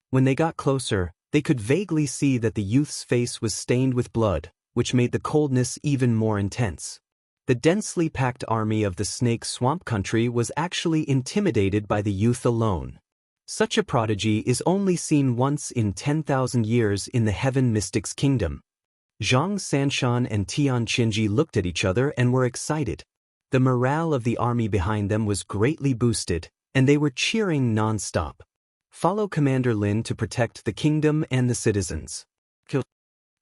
When they got closer, they could vaguely see that the youth's face was stained with blood, which made the coldness even more intense. The densely packed army of the Snake Swamp Country was actually intimidated by the youth alone. Such a prodigy is only seen once in 10,000 years in the Heaven Mystics Kingdom. Zhang Sanshan and Tian Qinji looked at each other and were excited. The morale of the army behind them was greatly boosted, and they were cheering non-stop. Follow Commander Lin to protect the kingdom and the citizens. Kill.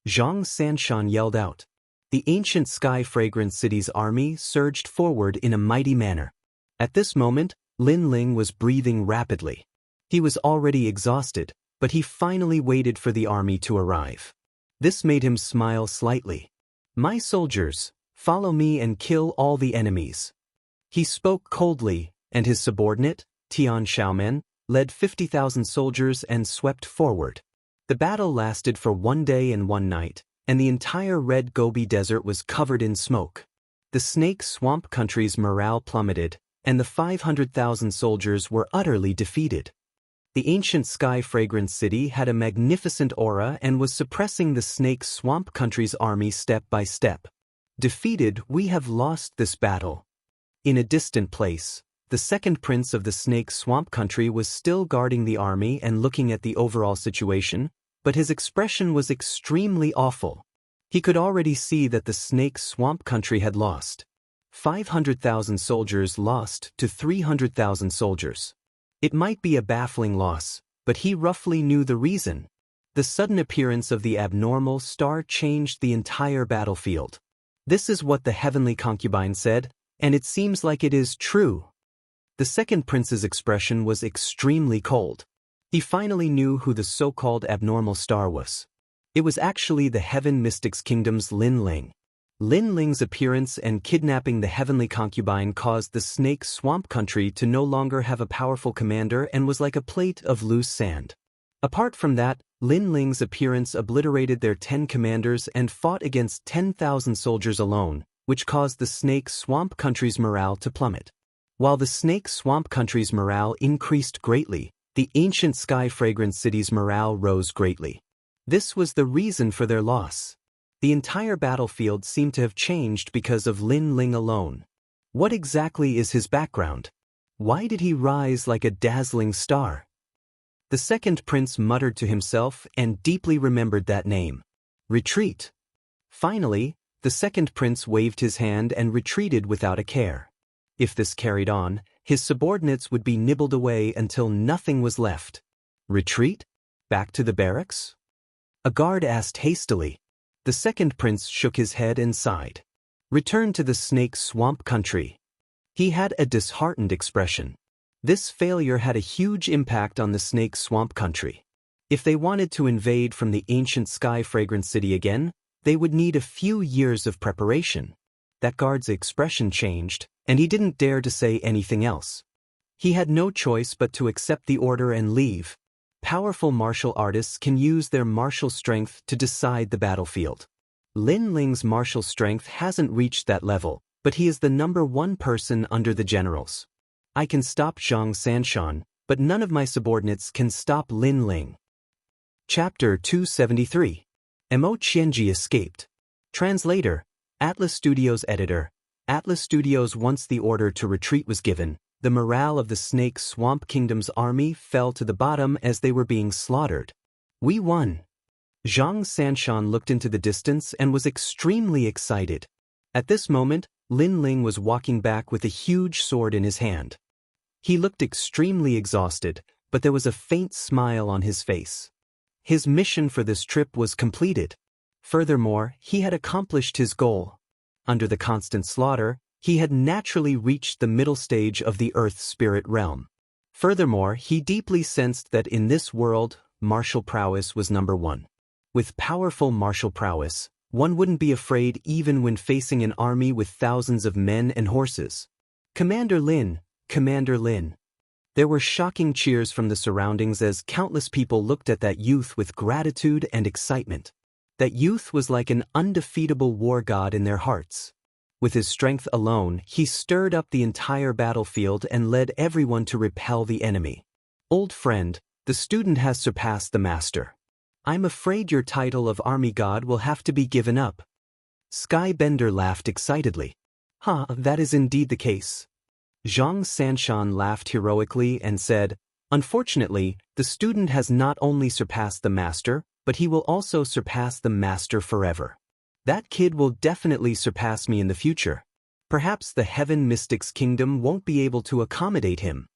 Zhang Sanshan yelled out. The ancient sky-fragrant city's army surged forward in a mighty manner. At this moment, Lin Ling was breathing rapidly. He was already exhausted, but he finally waited for the army to arrive. This made him smile slightly. My soldiers, follow me and kill all the enemies. He spoke coldly, and his subordinate, Tian Xiaomen, led 50,000 soldiers and swept forward. The battle lasted for 1 day and 1 night, and the entire Red Gobi Desert was covered in smoke. The Snake Swamp Country's morale plummeted, and the 500,000 soldiers were utterly defeated. The ancient sky-fragrant city had a magnificent aura and was suppressing the Snake Swamp Country's army step by step. Defeated, we have lost this battle. In a distant place, the second prince of the Snake Swamp Country was still guarding the army and looking at the overall situation, but his expression was extremely awful. He could already see that the Snake Swamp Country had lost. 500,000 soldiers lost to 300,000 soldiers. It might be a baffling loss, but he roughly knew the reason. The sudden appearance of the abnormal star changed the entire battlefield. This is what the heavenly concubine said, and it seems like it is true. The second prince's expression was extremely cold. He finally knew who the so-called abnormal star was. It was actually the Heaven Mystics Kingdom's Lin Ling. Lin Ling's appearance and kidnapping the heavenly concubine caused the Snake Swamp country to no longer have a powerful commander and was like a plate of loose sand. Apart from that, Lin Ling's appearance obliterated their 10 commanders and fought against 10,000 soldiers alone, which caused the Snake Swamp country's morale to plummet. While the Snake Swamp country's morale increased greatly, the ancient Sky Fragrance city's morale rose greatly. This was the reason for their loss. The entire battlefield seemed to have changed because of Lin Ling alone. What exactly is his background? Why did he rise like a dazzling star? The second prince muttered to himself and deeply remembered that name. Retreat. Finally, the second prince waved his hand and retreated without a care. If this carried on, his subordinates would be nibbled away until nothing was left. Retreat? Back to the barracks? A guard asked hastily. The second prince shook his head and sighed. Return to the Snake Swamp country. He had a disheartened expression. This failure had a huge impact on the Snake Swamp country. If they wanted to invade from the ancient Sky Fragrance city again, they would need a few years of preparation. That guard's expression changed, and he didn't dare to say anything else. He had no choice but to accept the order and leave. Powerful martial artists can use their martial strength to decide the battlefield. Lin Ling's martial strength hasn't reached that level, but he is the #1 person under the generals. I can stop Xianxia, but none of my subordinates can stop Lin Ling. Chapter 273. Mo Qianji escaped. Translator, Atlas Studios editor. Atlas Studios. Once the order to retreat was given, the morale of the Snake Swamp Kingdom's army fell to the bottom as they were being slaughtered. We won. Zhang Sanshan looked into the distance and was extremely excited. At this moment, Lin Ling was walking back with a huge sword in his hand. He looked extremely exhausted, but there was a faint smile on his face. His mission for this trip was completed. Furthermore, he had accomplished his goal. Under the constant slaughter, he had naturally reached the middle stage of the Earth Spirit realm. Furthermore, he deeply sensed that in this world, martial prowess was #1. With powerful martial prowess, one wouldn't be afraid even when facing an army with thousands of men and horses. Commander Lin, Commander Lin. There were shocking cheers from the surroundings as countless people looked at that youth with gratitude and excitement. That youth was like an undefeatable war god in their hearts. With his strength alone, he stirred up the entire battlefield and led everyone to repel the enemy. Old friend, the student has surpassed the master. I'm afraid your title of army god will have to be given up. Skybender laughed excitedly. That is indeed the case. Zhang Sanshan laughed heroically and said, unfortunately, the student has not only surpassed the master, but he will also surpass the master forever. That kid will definitely surpass me in the future. Perhaps the Heaven Mystics Kingdom won't be able to accommodate him.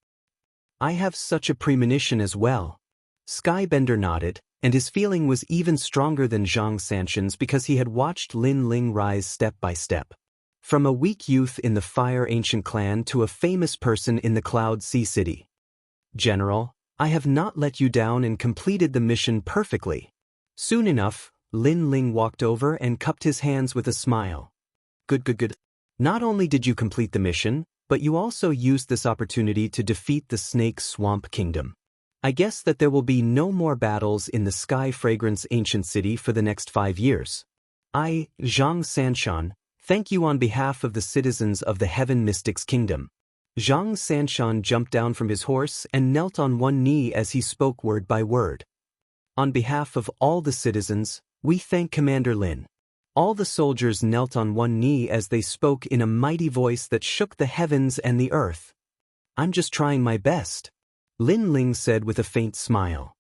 I have such a premonition as well. Skybender nodded, and his feeling was even stronger than Zhang Sanshan's because he had watched Lin Ling rise step by step. From a weak youth in the Fire Ancient clan to a famous person in the Cloud Sea City. General, I have not let you down and completed the mission perfectly. Soon enough, Lin Ling walked over and cupped his hands with a smile. Good. Not only did you complete the mission, but you also used this opportunity to defeat the Snake Swamp Kingdom. I guess that there will be no more battles in the Sky Fragrance Ancient City for the next 5 years. I, Zhang Sanshan, thank you on behalf of the citizens of the Heaven Mystics Kingdom. Zhang Sanshan jumped down from his horse and knelt on one knee as he spoke word by word. On behalf of all the citizens, we thank Commander Lin. All the soldiers knelt on one knee as they spoke in a mighty voice that shook the heavens and the earth. I'm just trying my best. Lin Ling said with a faint smile.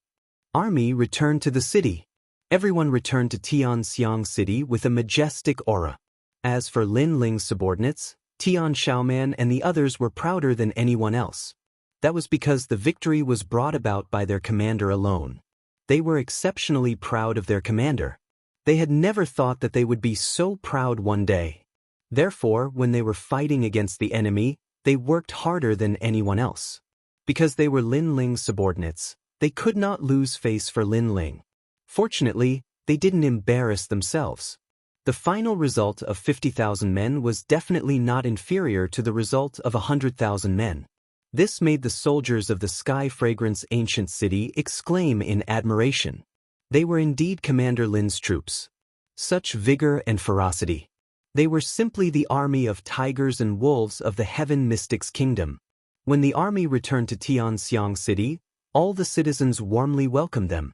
Army returned to the city. Everyone returned to Tianxiang City with a majestic aura. As for Lin Ling's subordinates, Tian Xiaoman and the others were prouder than anyone else. That was because the victory was brought about by their commander alone. They were exceptionally proud of their commander. They had never thought that they would be so proud one day. Therefore, when they were fighting against the enemy, they worked harder than anyone else. Because they were Lin Ling's subordinates, they could not lose face for Lin Ling. Fortunately, they didn't embarrass themselves. The final result of 50,000 men was definitely not inferior to the result of 100,000 men. This made the soldiers of the Sky Fragrance ancient city exclaim in admiration. They were indeed Commander Lin's troops. Such vigor and ferocity. They were simply the army of tigers and wolves of the Heaven Mystics Kingdom. When the army returned to Xianxia City, all the citizens warmly welcomed them.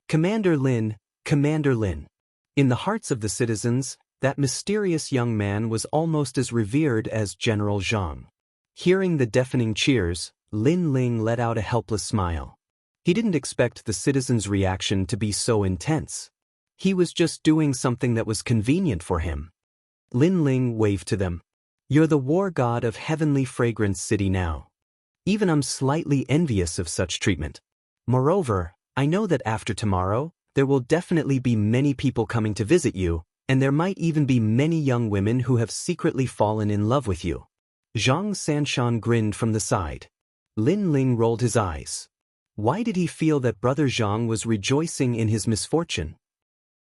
Commander Lin, Commander Lin. In the hearts of the citizens, that mysterious young man was almost as revered as General Zhang. Hearing the deafening cheers, Lin Ling let out a helpless smile. He didn't expect the citizens' reaction to be so intense. He was just doing something that was convenient for him. Lin Ling waved to them. You're the war god of Heavenly Fragrance City now. Even I'm slightly envious of such treatment. Moreover, I know that after tomorrow, there will definitely be many people coming to visit you, and there might even be many young women who have secretly fallen in love with you. Zhang Sanshan grinned from the side. Lin Ling rolled his eyes. Why did he feel that Brother Zhang was rejoicing in his misfortune?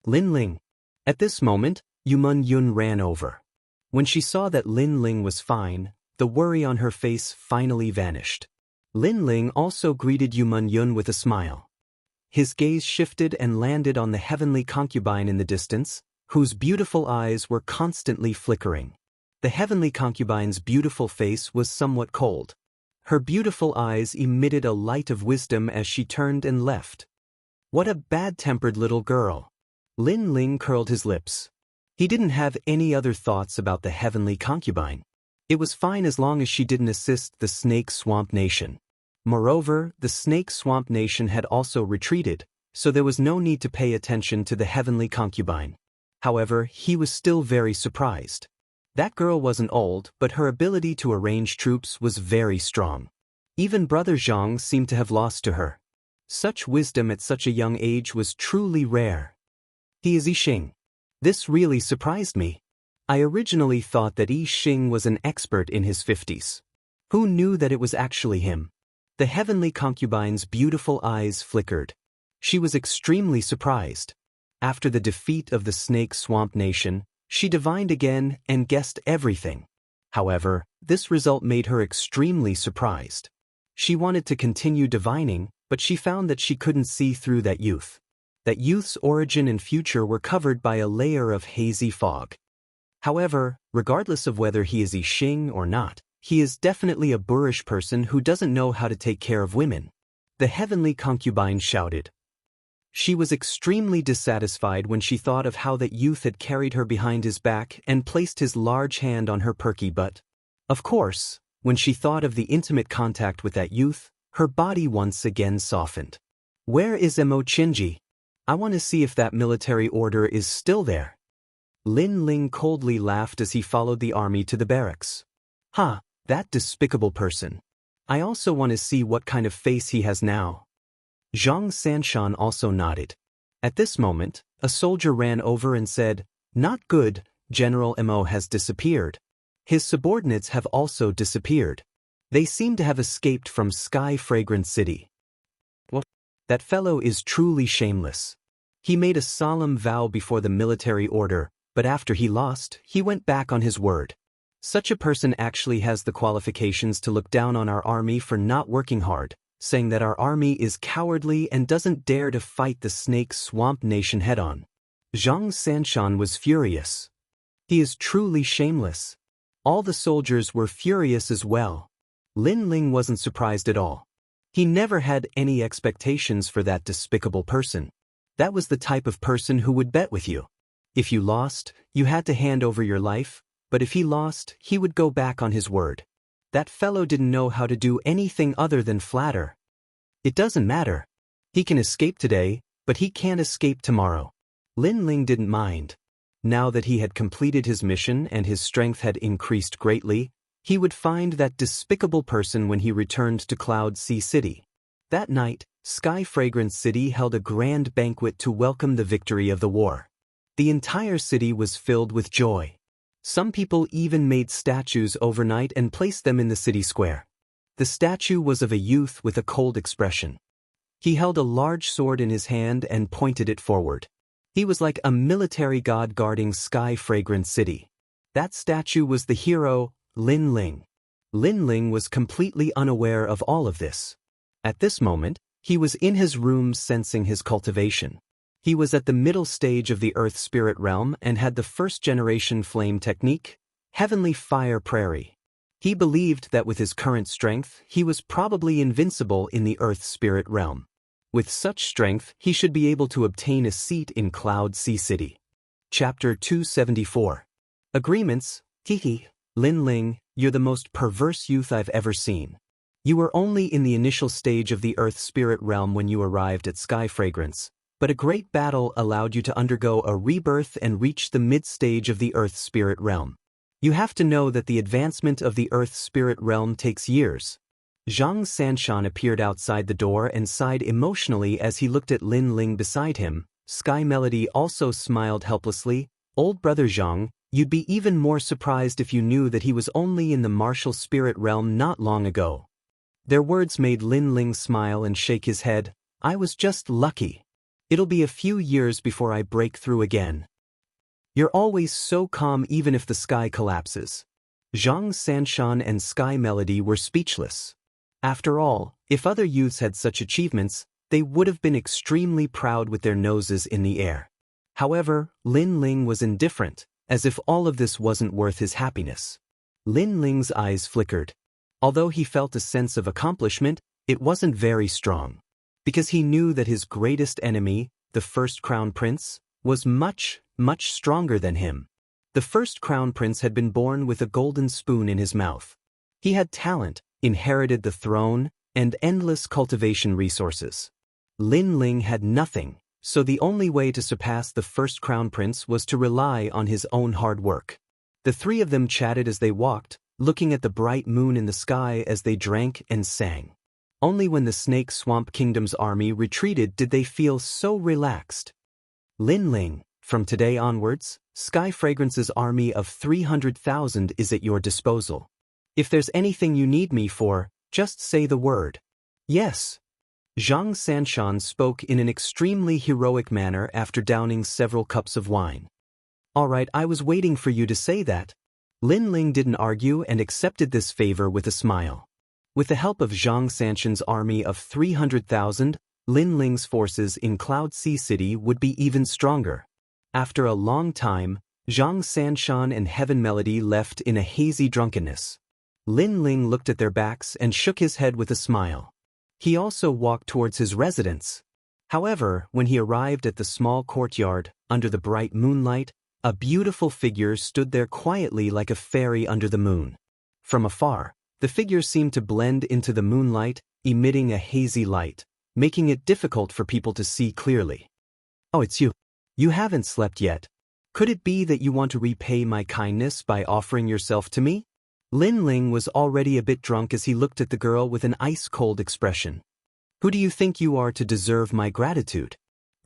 Lin Ling. At this moment, Yumun Yun ran over. When she saw that Lin Ling was fine, the worry on her face finally vanished. Lin Ling also greeted Yumun Yun with a smile. His gaze shifted and landed on the heavenly concubine in the distance, whose beautiful eyes were constantly flickering. The heavenly concubine's beautiful face was somewhat cold. Her beautiful eyes emitted a light of wisdom as she turned and left. What a bad-tempered little girl. Lin Ling curled his lips. He didn't have any other thoughts about the heavenly concubine. It was fine as long as she didn't assist the Snake Swamp Nation. Moreover, the Snake Swamp Nation had also retreated, so there was no need to pay attention to the heavenly concubine. However, he was still very surprised. That girl wasn't old, but her ability to arrange troops was very strong. Even Brother Zhang seemed to have lost to her. Such wisdom at such a young age was truly rare. He is Yi Xing. This really surprised me. I originally thought that Yi Xing was an expert in his 50s. Who knew that it was actually him? The heavenly concubine's beautiful eyes flickered. She was extremely surprised. After the defeat of the Snake Swamp Nation, she divined again and guessed everything. However, this result made her extremely surprised. She wanted to continue divining, but she found that she couldn't see through that youth. That youth's origin and future were covered by a layer of hazy fog. However, regardless of whether he is Yi Xing or not, he is definitely a boorish person who doesn't know how to take care of women. The heavenly concubine shouted. She was extremely dissatisfied when she thought of how that youth had carried her behind his back and placed his large hand on her perky butt. Of course, when she thought of the intimate contact with that youth, her body once again softened. Where is Mo Qinji? I want to see if that military order is still there. Lin Ling coldly laughed as he followed the army to the barracks. Ha, that despicable person. I also want to see what kind of face he has now. Zhang Sanshan also nodded. At this moment, a soldier ran over and said, Not good, General Mo has disappeared. His subordinates have also disappeared. They seem to have escaped from Sky Fragrance City. What? That fellow is truly shameless. He made a solemn vow before the military order, but after he lost, he went back on his word. Such a person actually has the qualifications to look down on our army for not working hard, saying that our army is cowardly and doesn't dare to fight the Snake Swamp Nation head-on. Zhang Sanshan was furious. He is truly shameless. All the soldiers were furious as well. Lin Ling wasn't surprised at all. He never had any expectations for that despicable person. That was the type of person who would bet with you. If you lost, you had to hand over your life, but if he lost, he would go back on his word. That fellow didn't know how to do anything other than flatter. It doesn't matter. He can escape today, but he can't escape tomorrow. Lin Ling didn't mind. Now that he had completed his mission and his strength had increased greatly, he would find that despicable person when he returned to Cloud Sea City. That night, Sky Fragrance City held a grand banquet to welcome the victory of the war. The entire city was filled with joy. Some people even made statues overnight and placed them in the city square. The statue was of a youth with a cold expression. He held a large sword in his hand and pointed it forward. He was like a military god guarding sky-fragrant city. That statue was the hero, Lin Ling. Lin Ling was completely unaware of all of this. At this moment, he was in his room sensing his cultivation. He was at the middle stage of the Earth Spirit realm and had the first-generation flame technique, Heavenly Fire Prairie. He believed that with his current strength, he was probably invincible in the Earth Spirit realm. With such strength, he should be able to obtain a seat in Cloud Sea City. Chapter 274. Agreements. Hihi, Lin Ling, you're the most perverse youth I've ever seen. You were only in the initial stage of the Earth Spirit realm when you arrived at Sky Fragrance, but a great battle allowed you to undergo a rebirth and reach the mid-stage of the Earth Spirit realm. You have to know that the advancement of the Earth Spirit realm takes years. Xianxia appeared outside the door and sighed emotionally as he looked at Lin Ling beside him. Sky Melody also smiled helplessly. Old brother Zhang, you'd be even more surprised if you knew that he was only in the martial spirit realm not long ago. Their words made Lin Ling smile and shake his head. I was just lucky. It'll be a few years before I break through again. You're always so calm even if the sky collapses. Zhang Sanshan and Sky Melody were speechless. After all, if other youths had such achievements, they would have been extremely proud with their noses in the air. However, Lin Ling was indifferent, as if all of this wasn't worth his happiness. Lin Ling's eyes flickered. Although he felt a sense of accomplishment, it wasn't very strong. Because he knew that his greatest enemy, the first Crown Prince, was much, much stronger than him. The first Crown Prince had been born with a golden spoon in his mouth. He had talent, inherited the throne, and endless cultivation resources. Lin Ling had nothing, so the only way to surpass the first Crown Prince was to rely on his own hard work. The three of them chatted as they walked, looking at the bright moon in the sky as they drank and sang. Only when the Snake Swamp Kingdom's army retreated did they feel so relaxed. Lin Ling, from today onwards, Sky Fragrance's army of 300,000 is at your disposal. If there's anything you need me for, just say the word. Yes. Zhang Sanshan spoke in an extremely heroic manner after downing several cups of wine. All right, I was waiting for you to say that. Lin Ling didn't argue and accepted this favor with a smile. With the help of Zhang Sanshan's army of 300,000, Lin Ling's forces in Cloud Sea City would be even stronger. After a long time, Zhang Sanshan and Heaven Melody left in a hazy drunkenness. Lin Ling looked at their backs and shook his head with a smile. He also walked towards his residence. However, when he arrived at the small courtyard, under the bright moonlight, a beautiful figure stood there quietly like a fairy under the moon. From afar, the figure seemed to blend into the moonlight, emitting a hazy light, making it difficult for people to see clearly. Oh, it's you. You haven't slept yet. Could it be that you want to repay my kindness by offering yourself to me? Lin Ling was already a bit drunk as he looked at the girl with an ice-cold expression. Who do you think you are to deserve my gratitude?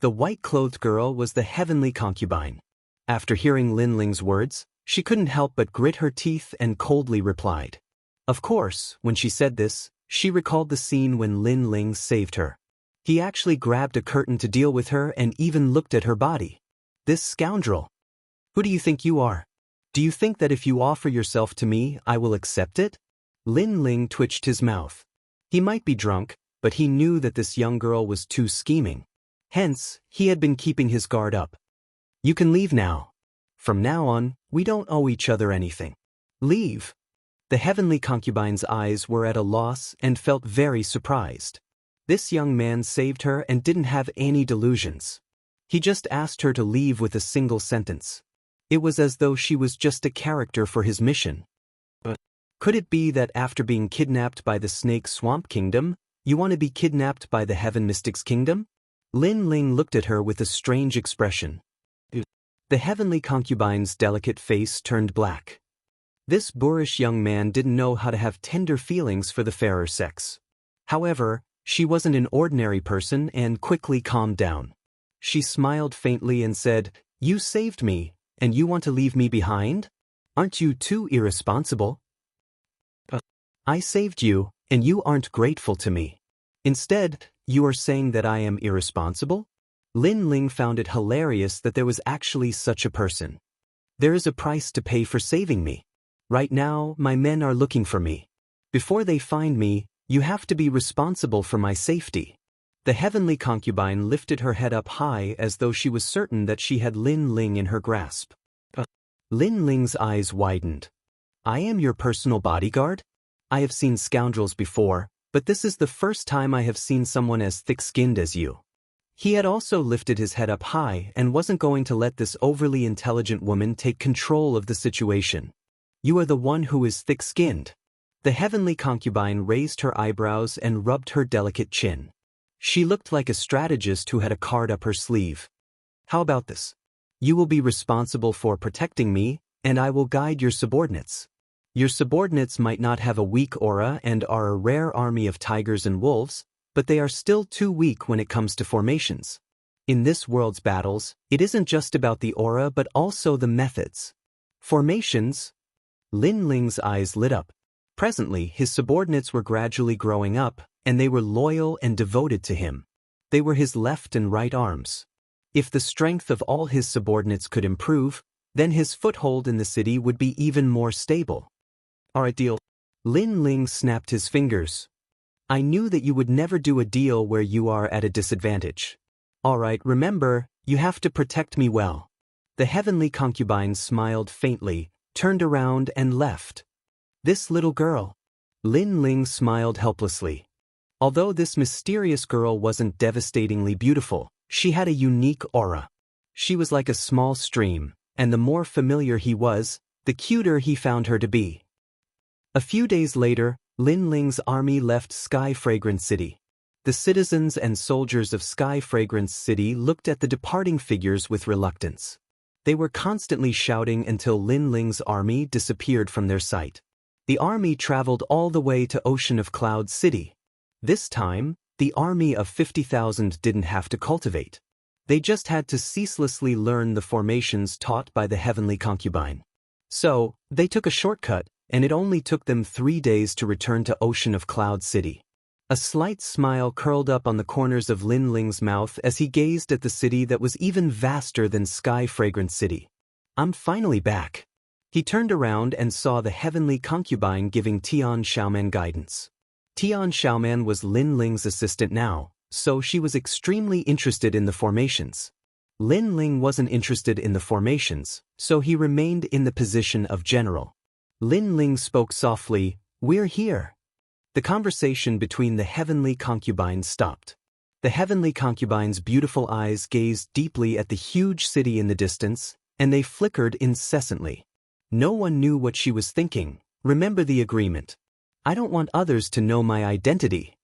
The white-clothed girl was the heavenly concubine. After hearing Lin Ling's words, she couldn't help but grit her teeth and coldly replied. Of course, when she said this, she recalled the scene when Lin Ling saved her. He actually grabbed a curtain to deal with her and even looked at her body. This scoundrel. Who do you think you are? Do you think that if you offer yourself to me, I will accept it? Lin Ling twitched his mouth. He might be drunk, but he knew that this young girl was too scheming. Hence, he had been keeping his guard up. You can leave now. From now on, we don't owe each other anything. Leave. The heavenly concubine's eyes were at a loss and felt very surprised. This young man saved her and didn't have any delusions. He just asked her to leave with a single sentence. It was as though she was just a character for his mission. But could it be that after being kidnapped by the Snake Swamp Kingdom, you want to be kidnapped by the Heaven Mystics Kingdom? Lin Ling looked at her with a strange expression. The heavenly concubine's delicate face turned black. This boorish young man didn't know how to have tender feelings for the fairer sex. However, she wasn't an ordinary person and quickly calmed down. She smiled faintly and said, You saved me, and you want to leave me behind? Aren't you too irresponsible? I saved you, and you aren't grateful to me. Instead, you are saying that I am irresponsible? Lin Ling found it hilarious that there was actually such a person. There is a price to pay for saving me. Right now, my men are looking for me. Before they find me, you have to be responsible for my safety. The heavenly concubine lifted her head up high as though she was certain that she had Lin Ling in her grasp. Lin Ling's eyes widened. I am your personal bodyguard? I have seen scoundrels before, but this is the first time I have seen someone as thick-skinned as you. He had also lifted his head up high and wasn't going to let this overly intelligent woman take control of the situation. You are the one who is thick-skinned. The heavenly concubine raised her eyebrows and rubbed her delicate chin. She looked like a strategist who had a card up her sleeve. How about this? You will be responsible for protecting me, and I will guide your subordinates. Your subordinates might not have a weak aura and are a rare army of tigers and wolves, but they are still too weak when it comes to formations. In this world's battles, it isn't just about the aura but also the methods. Formations? Lin Ling's eyes lit up. Presently, his subordinates were gradually growing up, and they were loyal and devoted to him. They were his left and right arms. If the strength of all his subordinates could improve, then his foothold in the city would be even more stable. Alright, deal. Lin Ling snapped his fingers. I knew that you would never do a deal where you are at a disadvantage. Alright, remember, you have to protect me well. The heavenly concubine smiled faintly, turned around and left. This little girl. Lin Ling smiled helplessly. Although this mysterious girl wasn't devastatingly beautiful, she had a unique aura. She was like a small stream, and the more familiar he was, the cuter he found her to be. A few days later, Lin Ling's army left Sky Fragrance City. The citizens and soldiers of Sky Fragrance City looked at the departing figures with reluctance. They were constantly shouting until Lin Ling's army disappeared from their sight. The army traveled all the way to Ocean of Cloud City. This time, the army of 50,000 didn't have to cultivate. They just had to ceaselessly learn the formations taught by the heavenly concubine. So, they took a shortcut, and it only took them 3 days to return to Ocean of Cloud City. A slight smile curled up on the corners of Lin Ling's mouth as he gazed at the city that was even vaster than Sky Fragrance City. I'm finally back. He turned around and saw the heavenly concubine giving Tian Xiaoman guidance. Tian Xiaoman was Lin Ling's assistant now, so she was extremely interested in the formations. Lin Ling wasn't interested in the formations, so he remained in the position of general. Lin Ling spoke softly, "We're here." The conversation between the heavenly concubines stopped. The heavenly concubine's beautiful eyes gazed deeply at the huge city in the distance, and they flickered incessantly. No one knew what she was thinking. Remember the agreement. I don't want others to know my identity.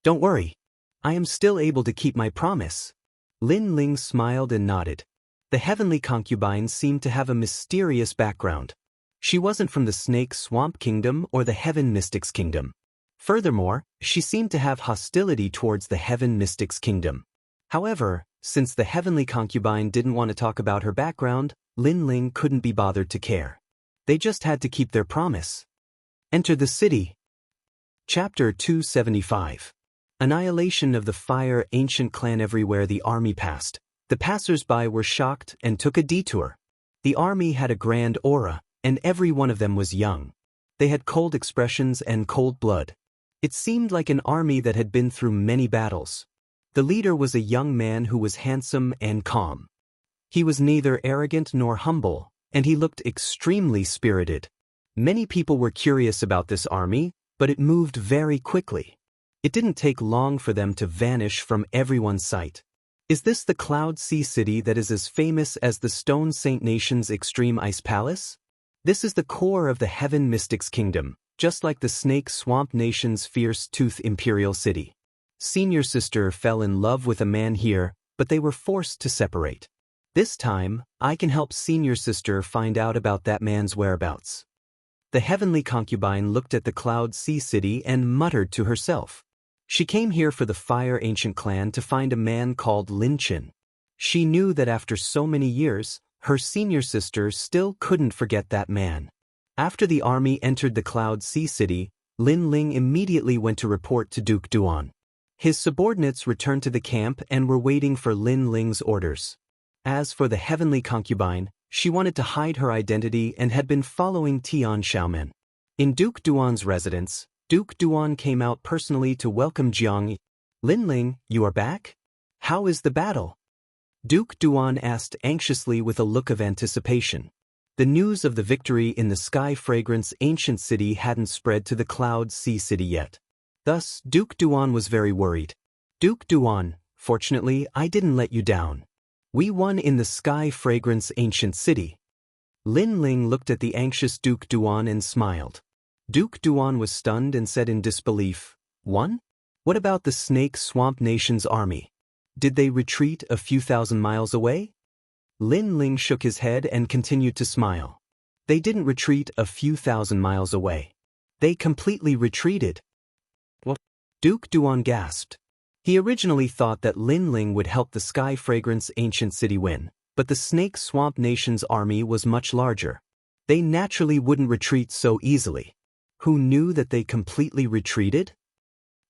Don't worry. I am still able to keep my promise. Lin Ling smiled and nodded. The heavenly concubine seemed to have a mysterious background. She wasn't from the Snake Swamp Kingdom or the Heaven Mystics Kingdom. Furthermore, she seemed to have hostility towards the Heaven Mystics Kingdom. However, since the heavenly concubine didn't want to talk about her background, Lin Ling couldn't be bothered to care. They just had to keep their promise. Enter the city. Chapter 275. Annihilation of the Fire Ancient Clan. Everywhere the army passed, the passers-by were shocked and took a detour. The army had a grand aura, and every one of them was young. They had cold expressions and cold blood. It seemed like an army that had been through many battles. The leader was a young man who was handsome and calm. He was neither arrogant nor humble, and he looked extremely spirited. Many people were curious about this army, but it moved very quickly. It didn't take long for them to vanish from everyone's sight. Is this the Cloud Sea City that is as famous as the Stone Saint Nation's Extreme Ice Palace? This is the core of the Heaven Mystics Kingdom, just like the Snake Swamp Nation's Fierce Tooth Imperial City. Senior sister fell in love with a man here, but they were forced to separate. This time, I can help senior sister find out about that man's whereabouts. The heavenly concubine looked at the Cloud Sea City and muttered to herself. She came here for the Fire Ancient Clan to find a man called Lin Qin. She knew that after so many years, her senior sister still couldn't forget that man. After the army entered the Cloud Sea City, Lin Ling immediately went to report to Duke Duan. His subordinates returned to the camp and were waiting for Lin Ling's orders. As for the heavenly concubine, she wanted to hide her identity and had been following Tian Xiaomen. In Duke Duan's residence, Duke Duan came out personally to welcome Jiang. Lin Ling, you are back? How is the battle? Duke Duan asked anxiously with a look of anticipation. The news of the victory in the Sky Fragrance ancient city hadn't spread to the Cloud Sea city yet. Thus, Duke Duan was very worried. Duke Duan, fortunately, I didn't let you down. We won in the Sky Fragrance ancient city. Lin Ling looked at the anxious Duke Duan and smiled. Duke Duan was stunned and said in disbelief, "Won? What about the Snake Swamp Nation's army? Did they retreat a few thousand miles away?" Lin Ling shook his head and continued to smile. They didn't retreat a few thousand miles away. They completely retreated. What? Duke Duan gasped. He originally thought that Lin Ling would help the Sky Fragrance ancient city win, but the Snake Swamp Nation's army was much larger. They naturally wouldn't retreat so easily. Who knew that they completely retreated?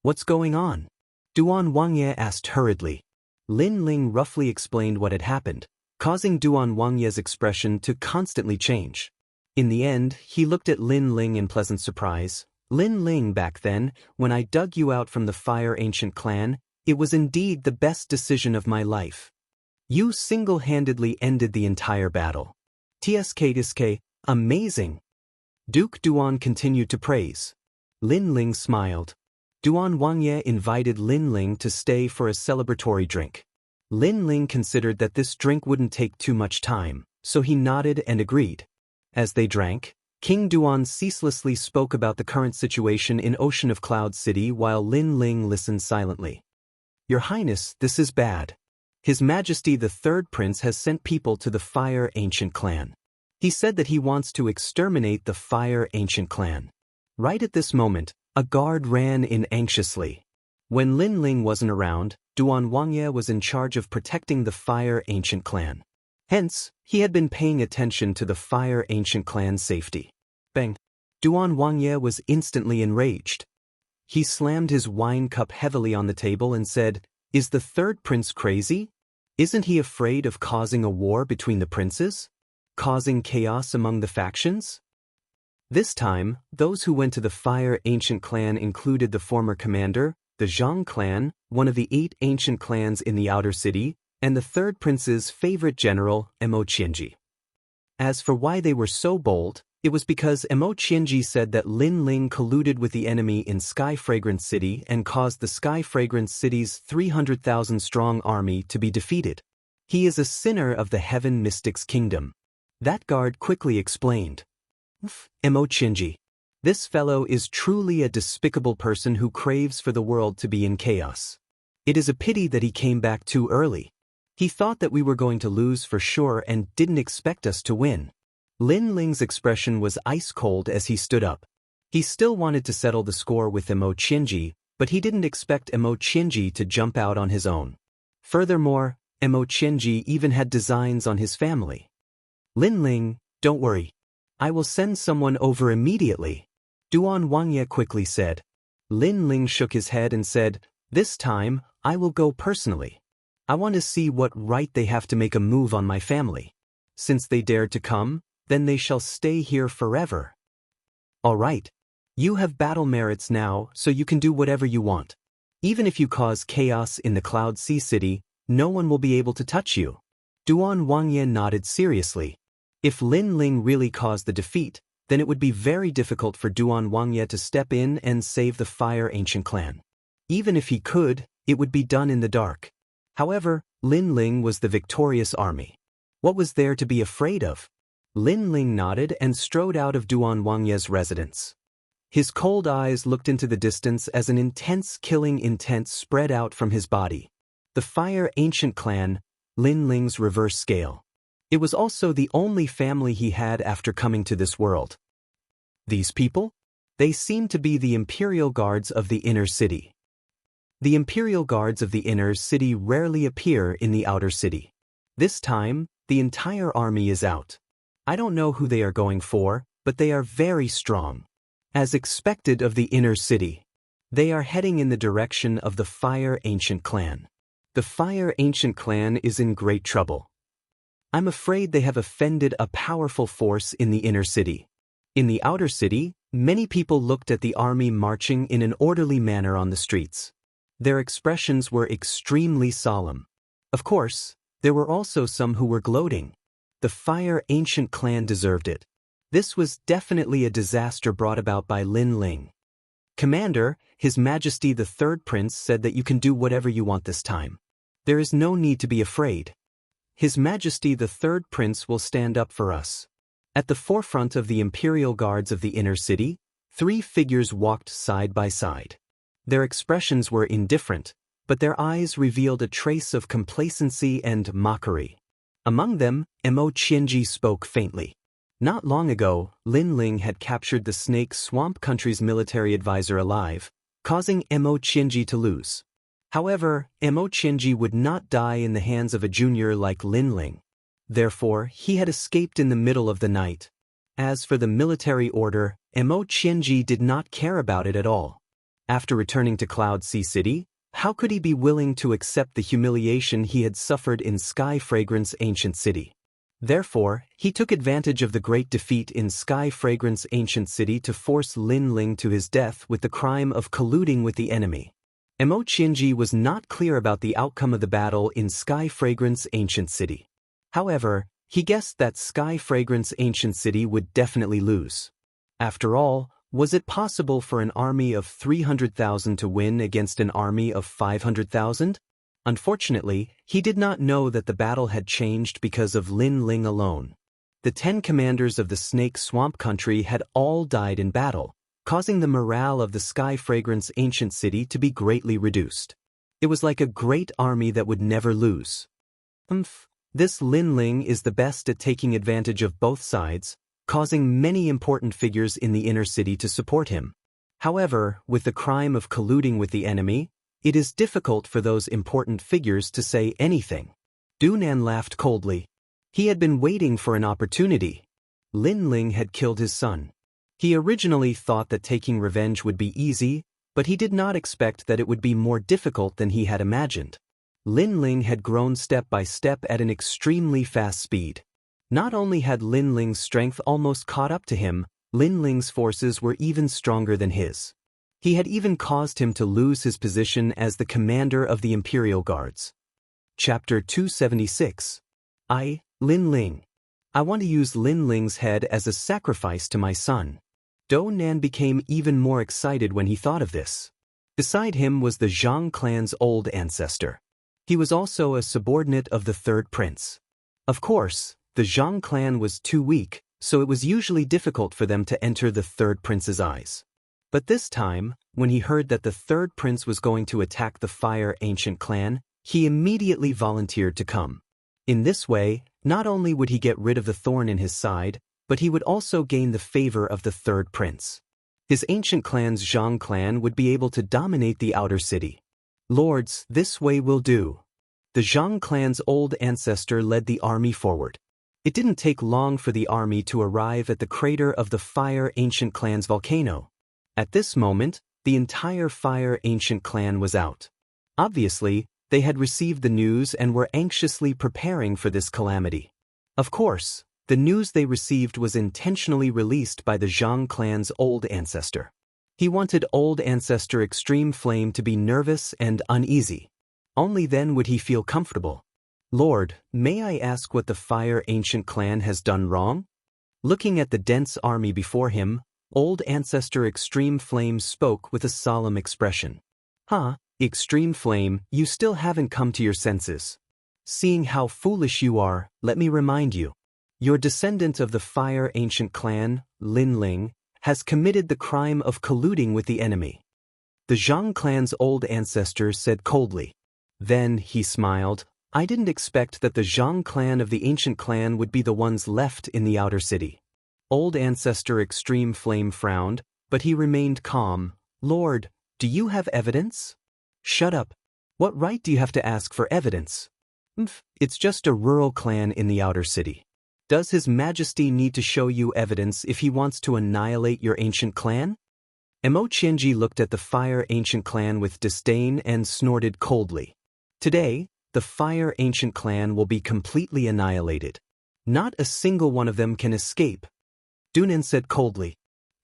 What's going on? Duan Wangye asked hurriedly. Lin Ling roughly explained what had happened, causing Duan Wangye's expression to constantly change. In the end, he looked at Lin Ling in pleasant surprise. Lin Ling, back then, when I dug you out from the Fire Ancient Clan, it was indeed the best decision of my life. You single-handedly ended the entire battle. TSK, amazing. Duke Duan continued to praise. Lin Ling smiled. Duan Wangye invited Lin Ling to stay for a celebratory drink. Lin Ling considered that this drink wouldn't take too much time, so he nodded and agreed. As they drank, King Duan ceaselessly spoke about the current situation in Ocean of Cloud City while Lin Ling listened silently. Your Highness, this is bad. His Majesty the Third Prince has sent people to the Fire Ancient Clan. He said that he wants to exterminate the Fire Ancient Clan. Right at this moment, a guard ran in anxiously. When Lin Ling wasn't around, Duan Wangye was in charge of protecting the Fire Ancient Clan. Hence, he had been paying attention to the Fire Ancient Clan's safety. Bang! Duan Wangye was instantly enraged. He slammed his wine cup heavily on the table and said, "Is the third prince crazy? Isn't he afraid of causing a war between the princes? Causing chaos among the factions?" This time, those who went to the Fire Ancient Clan included the former commander, the Zhang clan, one of the 8 ancient clans in the outer city, and the third prince's favorite general, Mo Qianji. As for why they were so bold, it was because Mo Qianji said that Lin Ling colluded with the enemy in Sky Fragrance City and caused the Sky Fragrance City's 300,000-strong army to be defeated. He is a sinner of the Heaven Mystics Kingdom. That guard quickly explained. Mo Qianji. This fellow is truly a despicable person who craves for the world to be in chaos. It is a pity that he came back too early. He thought that we were going to lose for sure and didn't expect us to win. Lin Ling's expression was ice-cold as he stood up. He still wanted to settle the score with Mo Qianji, but he didn't expect Mo Qianji to jump out on his own. Furthermore, Mo Qianji even had designs on his family. Lin Ling, don't worry. I will send someone over immediately. Duan Wangye quickly said. Lin Ling shook his head and said, "This time, I will go personally. I want to see what right they have to make a move on my family. Since they dared to come, then they shall stay here forever." All right. You have battle merits now, so you can do whatever you want. Even if you cause chaos in the Cloud Sea City, no one will be able to touch you. Duan Wangye nodded seriously. If Lin Ling really caused the defeat, then it would be very difficult for Duan Wangye to step in and save the Fire Ancient Clan. Even if he could, it would be done in the dark. However, Lin Ling was the victorious army. What was there to be afraid of? Lin Ling nodded and strode out of Duan Wangye's residence. His cold eyes looked into the distance as an intense killing intent spread out from his body. The Fire Ancient Clan, Lin Ling's reverse scale. It was also the only family he had after coming to this world. These people? They seemed to be the Imperial Guards of the inner city. The Imperial Guards of the inner city rarely appear in the outer city. This time, the entire army is out. I don't know who they are going for, but they are very strong. As expected of the inner city. They are heading in the direction of the Fire Ancient Clan. The Fire Ancient Clan is in great trouble. I'm afraid they have offended a powerful force in the inner city. In the outer city, many people looked at the army marching in an orderly manner on the streets. Their expressions were extremely solemn. Of course, there were also some who were gloating. The Fire Ancient Clan deserved it. This was definitely a disaster brought about by Lin Ling. Commander, His Majesty the Third Prince said that you can do whatever you want this time. There is no need to be afraid. His Majesty the Third Prince will stand up for us. At the forefront of the Imperial Guards of the inner city, 3 figures walked side by side. Their expressions were indifferent, but their eyes revealed a trace of complacency and mockery. Among them, Mo Qianji spoke faintly. Not long ago, Lin Ling had captured the Snake Swamp Country's military advisor alive, causing Mo Qianji to lose. However, Mo Qianji would not die in the hands of a junior like Lin Ling. Therefore, he had escaped in the middle of the night. As for the military order, Mo Qianji did not care about it at all. After returning to Cloud Sea City, how could he be willing to accept the humiliation he had suffered in Sky Fragrance Ancient City? Therefore, he took advantage of the great defeat in Sky Fragrance Ancient City to force Lin Ling to his death with the crime of colluding with the enemy. Mo Qianji was not clear about the outcome of the battle in Sky Fragrance Ancient City. However, he guessed that Sky Fragrance Ancient City would definitely lose. After all, was it possible for an army of 300,000 to win against an army of 500,000? Unfortunately, he did not know that the battle had changed because of Lin Ling alone. The 10 commanders of the Snake Swamp Country had all died in battle, causing the morale of the Sky Fragrance Ancient City to be greatly reduced. It was like a great army that would never lose. This Lin Ling is the best at taking advantage of both sides, causing many important figures in the inner city to support him. However, with the crime of colluding with the enemy, it is difficult for those important figures to say anything. Dunan laughed coldly. He had been waiting for an opportunity. Lin Ling had killed his son. He originally thought that taking revenge would be easy, but he did not expect that it would be more difficult than he had imagined. Lin Ling had grown step by step at an extremely fast speed. Not only had Lin Ling's strength almost caught up to him, Lin Ling's forces were even stronger than his. He had even caused him to lose his position as the commander of the Imperial Guards. Chapter 276. Lin Ling. I want to use Lin Ling's head as a sacrifice to my son. Do Nan became even more excited when he thought of this. Beside him was the Zhang clan's old ancestor. He was also a subordinate of the third prince. Of course, the Zhang clan was too weak, so it was usually difficult for them to enter the third prince's eyes. But this time, when he heard that the third prince was going to attack the Fire Ancient Clan, he immediately volunteered to come. In this way, not only would he get rid of the thorn in his side, but he would also gain the favor of the third prince. His ancient clan's Zhang clan would be able to dominate the outer city. Lords, this way will do. The Zhang clan's old ancestor led the army forward. It didn't take long for the army to arrive at the crater of the Fire Ancient Clan's volcano. At this moment, the entire Fire Ancient Clan was out. Obviously, they had received the news and were anxiously preparing for this calamity. Of course, the news they received was intentionally released by the Zhang clan's old ancestor. He wanted old ancestor Extreme Flame to be nervous and uneasy. Only then would he feel comfortable. Lord, may I ask what the Fire Ancient Clan has done wrong? Looking at the dense army before him, old ancestor Extreme Flame spoke with a solemn expression. Extreme Flame, you still haven't come to your senses. Seeing how foolish you are, let me remind you. Your descendant of the Fire Ancient Clan, Lin Ling, has committed the crime of colluding with the enemy. The Zhang clan's old ancestor said coldly. Then he smiled. I didn't expect that the Zhang clan of the ancient clan would be the ones left in the outer city. Old ancestor Extreme Flame frowned, but he remained calm. Lord, do you have evidence? Shut up. What right do you have to ask for evidence? It's just a rural clan in the outer city. Does His Majesty need to show you evidence if he wants to annihilate your ancient clan? Mo Qianji looked at the Fire Ancient Clan with disdain and snorted coldly. Today, the Fire Ancient Clan will be completely annihilated. Not a single one of them can escape, Dunan said coldly.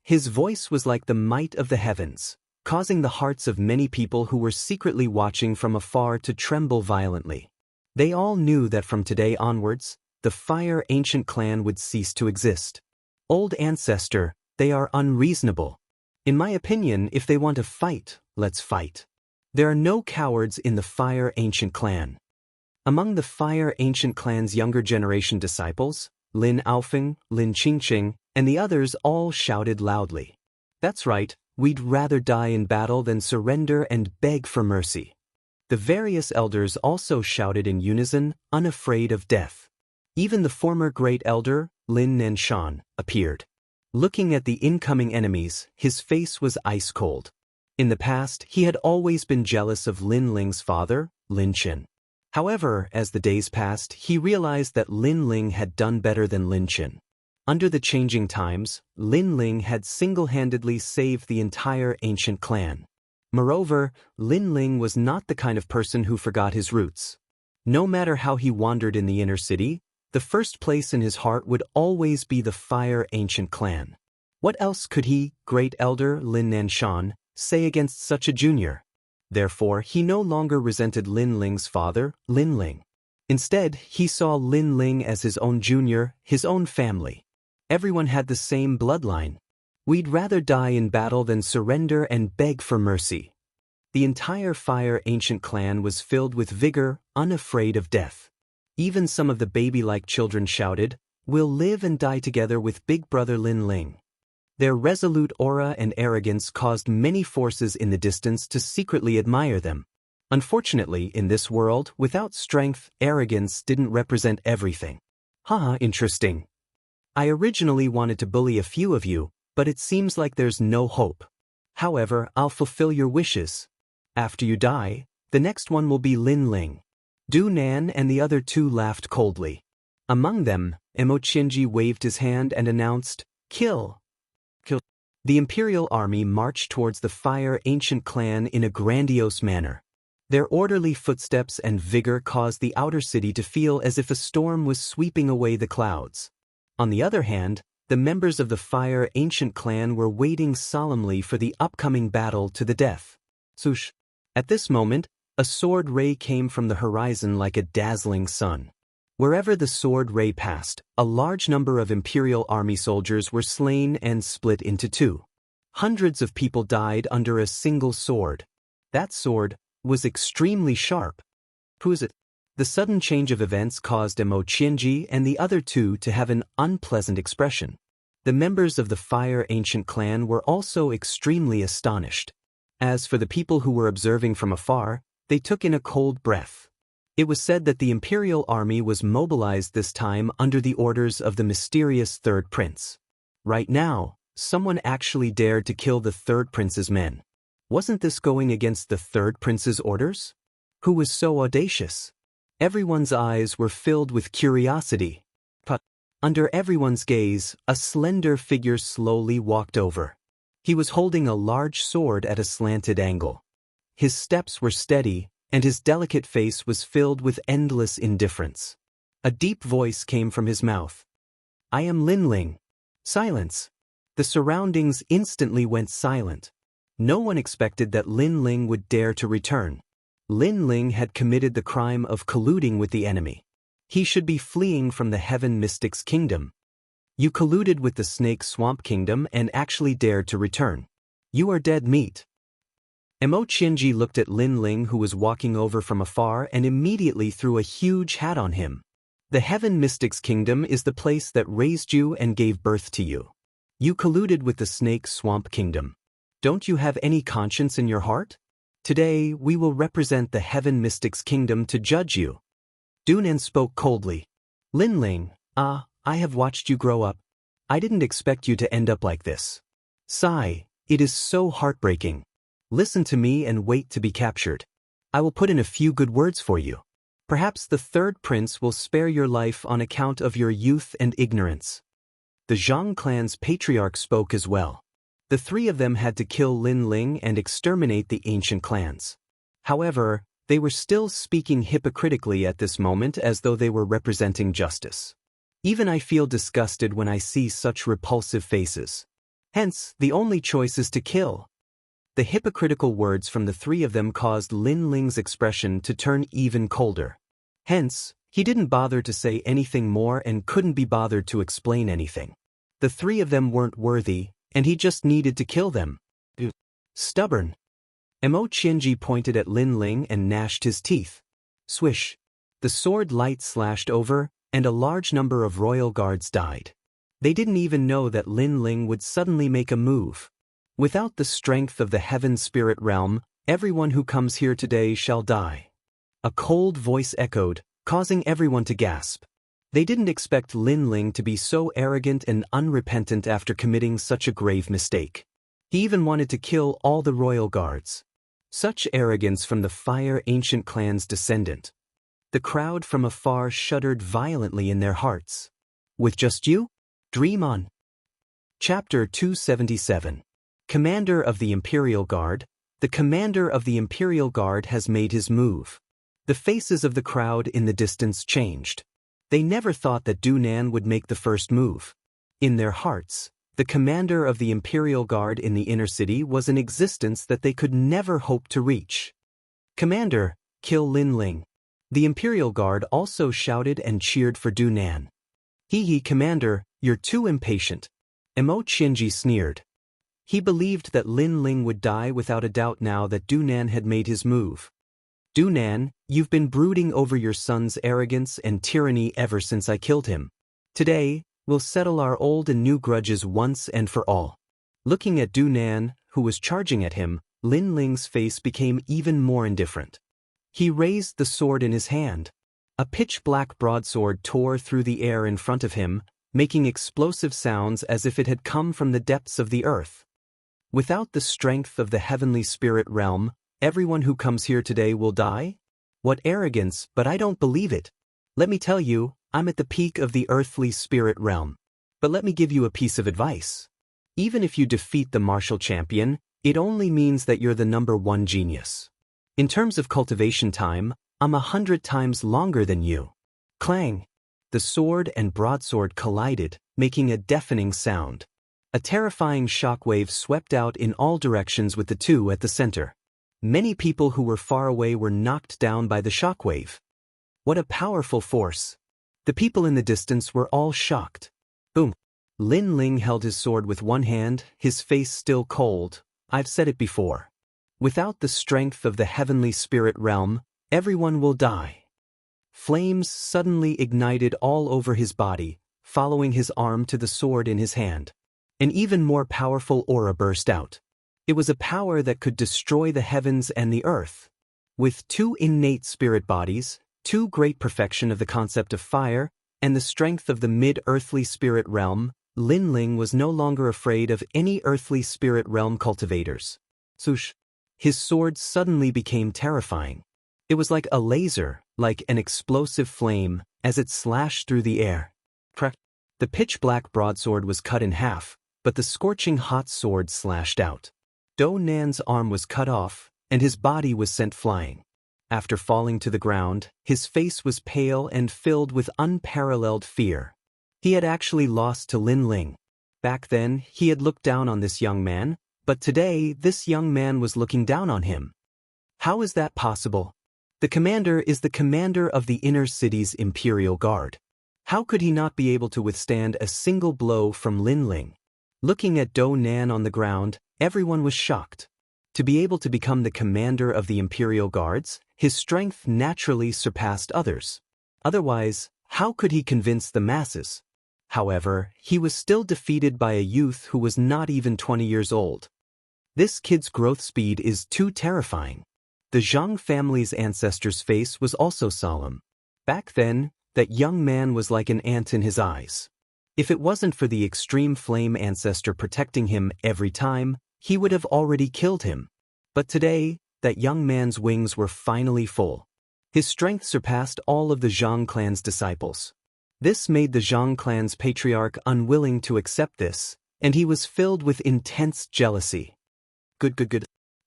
His voice was like the might of the heavens, causing the hearts of many people who were secretly watching from afar to tremble violently. They all knew that from today onwards, the Fire Ancient Clan would cease to exist. Old ancestor, they are unreasonable. In my opinion, if they want to fight, let's fight. There are no cowards in the Fire Ancient Clan. Among the Fire Ancient Clan's younger generation disciples, Lin Aofeng, Lin Qingqing, and the others all shouted loudly. That's right, we'd rather die in battle than surrender and beg for mercy. The various elders also shouted in unison, unafraid of death. Even the former great elder, Lin Nanshan, appeared. Looking at the incoming enemies, his face was ice cold. In the past, he had always been jealous of Lin Ling's father, Lin Qin. However, as the days passed, he realized that Lin Ling had done better than Lin Qin. Under the changing times, Lin Ling had single-handedly saved the entire ancient clan. Moreover, Lin Ling was not the kind of person who forgot his roots. No matter how he wandered in the inner city, the first place in his heart would always be the Fire Ancient Clan. What else could he, great elder Lin Nanshan, say against such a junior? Therefore, he no longer resented Lin Ling's father, Lin Ling. Instead, he saw Lin Ling as his own junior, his own family. Everyone had the same bloodline. We'd rather die in battle than surrender and beg for mercy. The entire Fire Ancient Clan was filled with vigor, unafraid of death. Even some of the baby-like children shouted, "We'll live and die together with Big Brother Lin Ling." Their resolute aura and arrogance caused many forces in the distance to secretly admire them. Unfortunately, in this world, without strength, arrogance didn't represent everything. Haha, interesting. I originally wanted to bully a few of you, but it seems like there's no hope. However, I'll fulfill your wishes. After you die, the next one will be Lin Ling. Du Nan and the other two laughed coldly. Among them, Mo Qianji waved his hand and announced, "Kill." Kill. The Imperial Army marched towards the Fire Ancient Clan in a grandiose manner. Their orderly footsteps and vigor caused the outer city to feel as if a storm was sweeping away the clouds. On the other hand, the members of the Fire Ancient Clan were waiting solemnly for the upcoming battle to the death. Swoosh. At this moment, a sword ray came from the horizon like a dazzling sun. Wherever the sword ray passed, a large number of Imperial Army soldiers were slain and split into two. Hundreds of people died under a single sword. That sword was extremely sharp. Who is it? The sudden change of events caused Mo Qianji and the other two to have an unpleasant expression. The members of the Fire Ancient Clan were also extremely astonished. As for the people who were observing from afar, they took in a cold breath. It was said that the Imperial Army was mobilized this time under the orders of the mysterious Third Prince. Right now, someone actually dared to kill the Third Prince's men. Wasn't this going against the Third Prince's orders? Who was so audacious? Everyone's eyes were filled with curiosity. But under everyone's gaze, a slender figure slowly walked over. He was holding a large sword at a slanted angle. His steps were steady, and his delicate face was filled with endless indifference. A deep voice came from his mouth. "I am Lin Ling." Silence. The surroundings instantly went silent. No one expected that Lin Ling would dare to return. Lin Ling had committed the crime of colluding with the enemy. He should be fleeing from the Heaven Mystic's kingdom. You colluded with the Snake Swamp Kingdom and actually dared to return. You are dead meat. Mo Qianji looked at Lin Ling, who was walking over from afar, and immediately threw a huge hat on him. The Heaven Mystic's kingdom is the place that raised you and gave birth to you. You colluded with the Snake Swamp Kingdom. Don't you have any conscience in your heart? Today, we will represent the Heaven Mystic's kingdom to judge you. Dunan spoke coldly. Lin Ling, I have watched you grow up. I didn't expect you to end up like this. Sigh, it is so heartbreaking. Listen to me and wait to be captured. I will put in a few good words for you. Perhaps the Third Prince will spare your life on account of your youth and ignorance. The Zhang clan's patriarch spoke as well. The three of them had to kill Lin Ling and exterminate the ancient clans. However, they were still speaking hypocritically at this moment as though they were representing justice. Even I feel disgusted when I see such repulsive faces. Hence, the only choice is to kill. The hypocritical words from the three of them caused Lin Ling's expression to turn even colder. Hence, he didn't bother to say anything more and couldn't be bothered to explain anything. The three of them weren't worthy, and he just needed to kill them. Stubborn. Mo Qianji pointed at Lin Ling and gnashed his teeth. Swish. The sword light slashed over, and a large number of royal guards died. They didn't even know that Lin Ling would suddenly make a move. Without the strength of the heaven spirit realm, everyone who comes here today shall die. A cold voice echoed, causing everyone to gasp. They didn't expect Lin Ling to be so arrogant and unrepentant after committing such a grave mistake. He even wanted to kill all the royal guards. Such arrogance from the Fire Ancient Clan's descendant. The crowd from afar shuddered violently in their hearts. With just you? Dream on. Chapter 277. Commander of the Imperial Guard. The commander of the Imperial Guard has made his move. The faces of the crowd in the distance changed. They never thought that Du Nan would make the first move. In their hearts, the commander of the Imperial Guard in the inner city was an existence that they could never hope to reach. Commander, kill Lin Ling. The Imperial Guard also shouted and cheered for Du Nan. Hee, Commander, you're too impatient. Mo Qianji sneered. He believed that Lin Ling would die without a doubt now that Du Nan had made his move. Du Nan, you've been brooding over your son's arrogance and tyranny ever since I killed him. Today, we'll settle our old and new grudges once and for all. Looking at Du Nan, who was charging at him, Lin Ling's face became even more indifferent. He raised the sword in his hand. A pitch-black broadsword tore through the air in front of him, making explosive sounds as if it had come from the depths of the earth. Without the strength of the heavenly spirit realm, everyone who comes here today will die? What arrogance, but I don't believe it. Let me tell you, I'm at the peak of the earthly spirit realm. But let me give you a piece of advice. Even if you defeat the martial champion, it only means that you're the #1 genius. In terms of cultivation time, I'm 100 times longer than you. Clang! The sword and broadsword collided, making a deafening sound. A terrifying shockwave swept out in all directions with the two at the center. Many people who were far away were knocked down by the shockwave. What a powerful force! The people in the distance were all shocked. Boom! Lin Ling held his sword with one hand, his face still cold. I've said it before. Without the strength of the heavenly spirit realm, everyone will die. Flames suddenly ignited all over his body, following his arm to the sword in his hand. An even more powerful aura burst out. It was a power that could destroy the heavens and the earth. With two innate spirit bodies, two great perfection of the concept of fire, and the strength of the mid-earthly spirit realm, Lin Ling was no longer afraid of any earthly spirit realm cultivators. Swoosh! His sword suddenly became terrifying. It was like a laser, like an explosive flame, as it slashed through the air. Crack! The pitch-black broadsword was cut in half, but the scorching hot sword slashed out. Du Nan's arm was cut off, and his body was sent flying. After falling to the ground, his face was pale and filled with unparalleled fear. He had actually lost to Lin Ling. Back then, he had looked down on this young man, but today, this young man was looking down on him. How is that possible? The commander is the commander of the inner city's Imperial Guard. How could he not be able to withstand a single blow from Lin Ling? Looking at Du Nan on the ground, everyone was shocked. To be able to become the commander of the Imperial Guards, his strength naturally surpassed others. Otherwise, how could he convince the masses? However, he was still defeated by a youth who was not even 20 years old. This kid's growth speed is too terrifying. The Zhang family's ancestor's face was also solemn. Back then, that young man was like an ant in his eyes. If it wasn't for the extreme flame ancestor protecting him every time, he would have already killed him. But today, that young man's wings were finally full. His strength surpassed all of the Zhang clan's disciples. This made the Zhang clan's patriarch unwilling to accept this, and he was filled with intense jealousy. Good.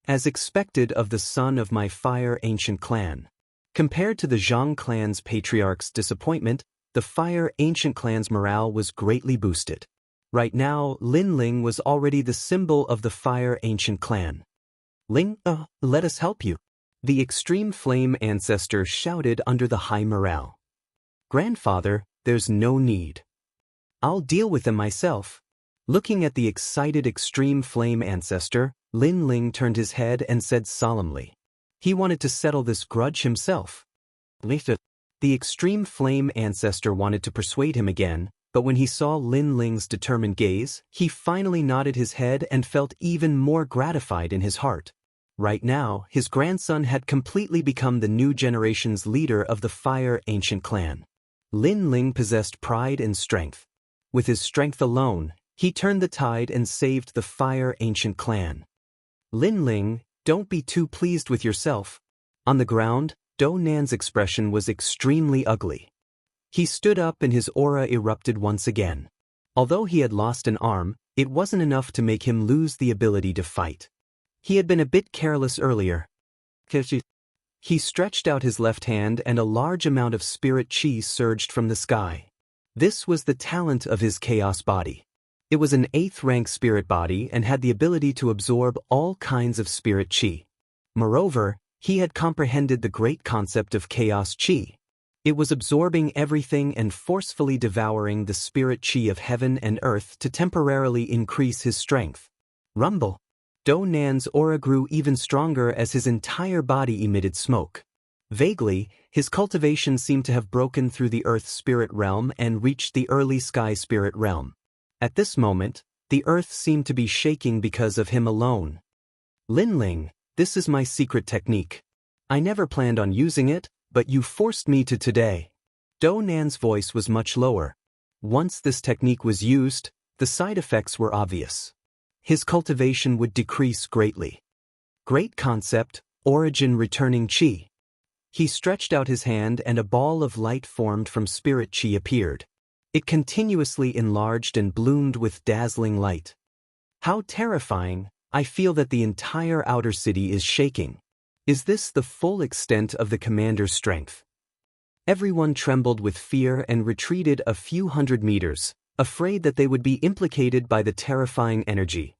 As expected of the son of my fire ancient clan. Compared to the Zhang clan's patriarch's disappointment, the fire ancient clan's morale was greatly boosted. Right now, Lin Ling was already the symbol of the fire ancient clan. Ling, let us help you. The extreme flame ancestor shouted under the high morale. Grandfather, there's no need. I'll deal with them myself. Looking at the excited extreme flame ancestor, Lin Ling turned his head and said solemnly. He wanted to settle this grudge himself. The extreme flame ancestor wanted to persuade him again, but when he saw Lin Ling's determined gaze, he finally nodded his head and felt even more gratified in his heart. Right now, his grandson had completely become the new generation's leader of the fire ancient clan. Lin Ling possessed pride and strength. With his strength alone, he turned the tide and saved the fire ancient clan. Lin Ling, don't be too pleased with yourself. On the ground, Do Nan's expression was extremely ugly. He stood up and his aura erupted once again. Although he had lost an arm, it wasn't enough to make him lose the ability to fight. He had been a bit careless earlier. He stretched out his left hand and a large amount of spirit chi surged from the sky. This was the talent of his chaos body. It was an 8th rank spirit body and had the ability to absorb all kinds of spirit chi. Moreover, he had comprehended the great concept of chaos chi. It was absorbing everything and forcefully devouring the spirit chi of heaven and earth to temporarily increase his strength. Rumble. Do Nan's aura grew even stronger as his entire body emitted smoke. Vaguely, his cultivation seemed to have broken through the earth spirit realm and reached the early sky spirit realm. At this moment, the earth seemed to be shaking because of him alone. Lin Ling, this is my secret technique. I never planned on using it, but you forced me to today. Do Nan's voice was much lower. Once this technique was used, the side effects were obvious. His cultivation would decrease greatly. Great concept, origin returning chi. He stretched out his hand and a ball of light formed from spirit chi appeared. It continuously enlarged and bloomed with dazzling light. How terrifying, I feel that the entire outer city is shaking. Is this the full extent of the commander's strength? Everyone trembled with fear and retreated a few hundred meters, afraid that they would be implicated by the terrifying energy.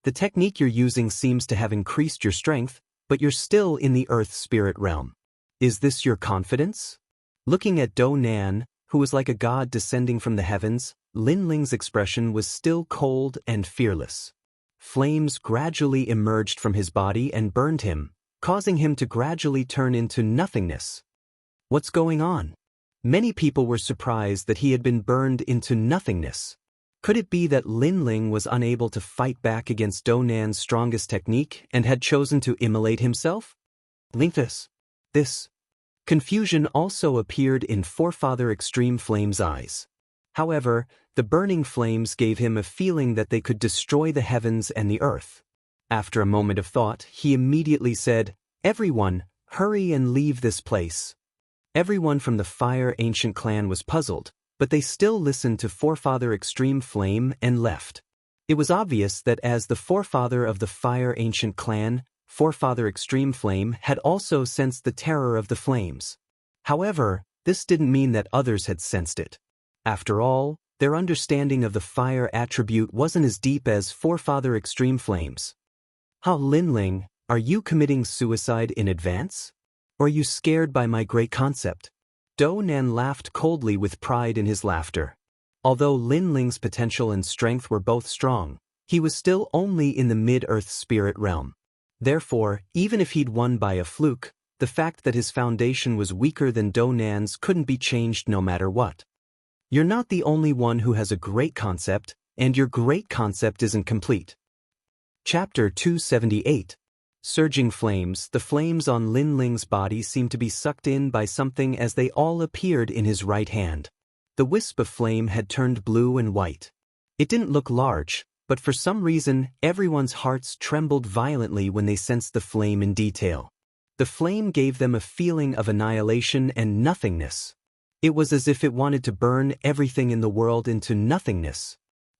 The technique you're using seems to have increased your strength, but you're still in the earth spirit realm. Is this your confidence? Looking at Do Nan, who was like a god descending from the heavens, Lin Ling's expression was still cold and fearless. Flames gradually emerged from his body and burned him, causing him to gradually turn into nothingness. What's going on? Many people were surprised that he had been burned into nothingness. Could it be that Lin Ling was unable to fight back against Do Nan's strongest technique and had chosen to immolate himself? This. Confusion also appeared in Forefather Extreme Flame's eyes. However, the burning flames gave him a feeling that they could destroy the heavens and the earth. After a moment of thought, he immediately said, "Everyone, hurry and leave this place." Everyone from the Fire Ancient Clan was puzzled, but they still listened to Forefather Extreme Flame and left. It was obvious that as the forefather of the Fire Ancient Clan, Forefather Extreme Flame had also sensed the terror of the flames. However, this didn't mean that others had sensed it. After all, their understanding of the fire attribute wasn't as deep as Forefather Extreme Flame's. How Lin Ling, are you committing suicide in advance? Or are you scared by my great concept? Do Nan laughed coldly with pride in his laughter. Although Lin Ling's potential and strength were both strong, he was still only in the mid-earth spirit realm. Therefore, even if he'd won by a fluke, the fact that his foundation was weaker than Do Nan's couldn't be changed no matter what. You're not the only one who has a great concept, and your great concept isn't complete. Chapter 278. Surging flames. The flames on Lin Ling's body seemed to be sucked in by something as they all appeared in his right hand. The wisp of flame had turned blue and white. It didn't look large, but for some reason, everyone's hearts trembled violently when they sensed the flame in detail. The flame gave them a feeling of annihilation and nothingness. It was as if it wanted to burn everything in the world into nothingness.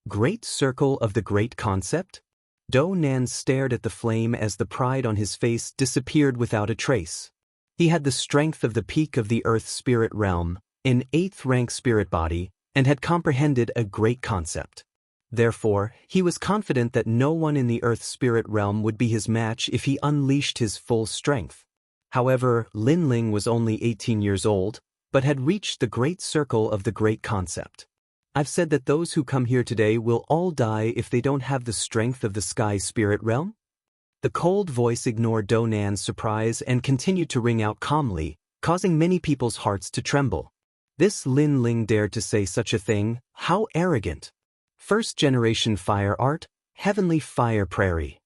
Great circle of the great concept? Do Nan stared at the flame as the pride on his face disappeared without a trace. He had the strength of the peak of the earth spirit realm, an 8th rank spirit body, and had comprehended a great concept. Therefore, he was confident that no one in the earth spirit realm would be his match if he unleashed his full strength. However, Lin Ling was only 18 years old, but had reached the great circle of the great concept. I've said that those who come here today will all die if they don't have the strength of the sky spirit realm? The cold voice ignored Do Nan's surprise and continued to ring out calmly, causing many people's hearts to tremble. This Lin Ling dared to say such a thing, how arrogant! First-generation fire art, heavenly fire prairie.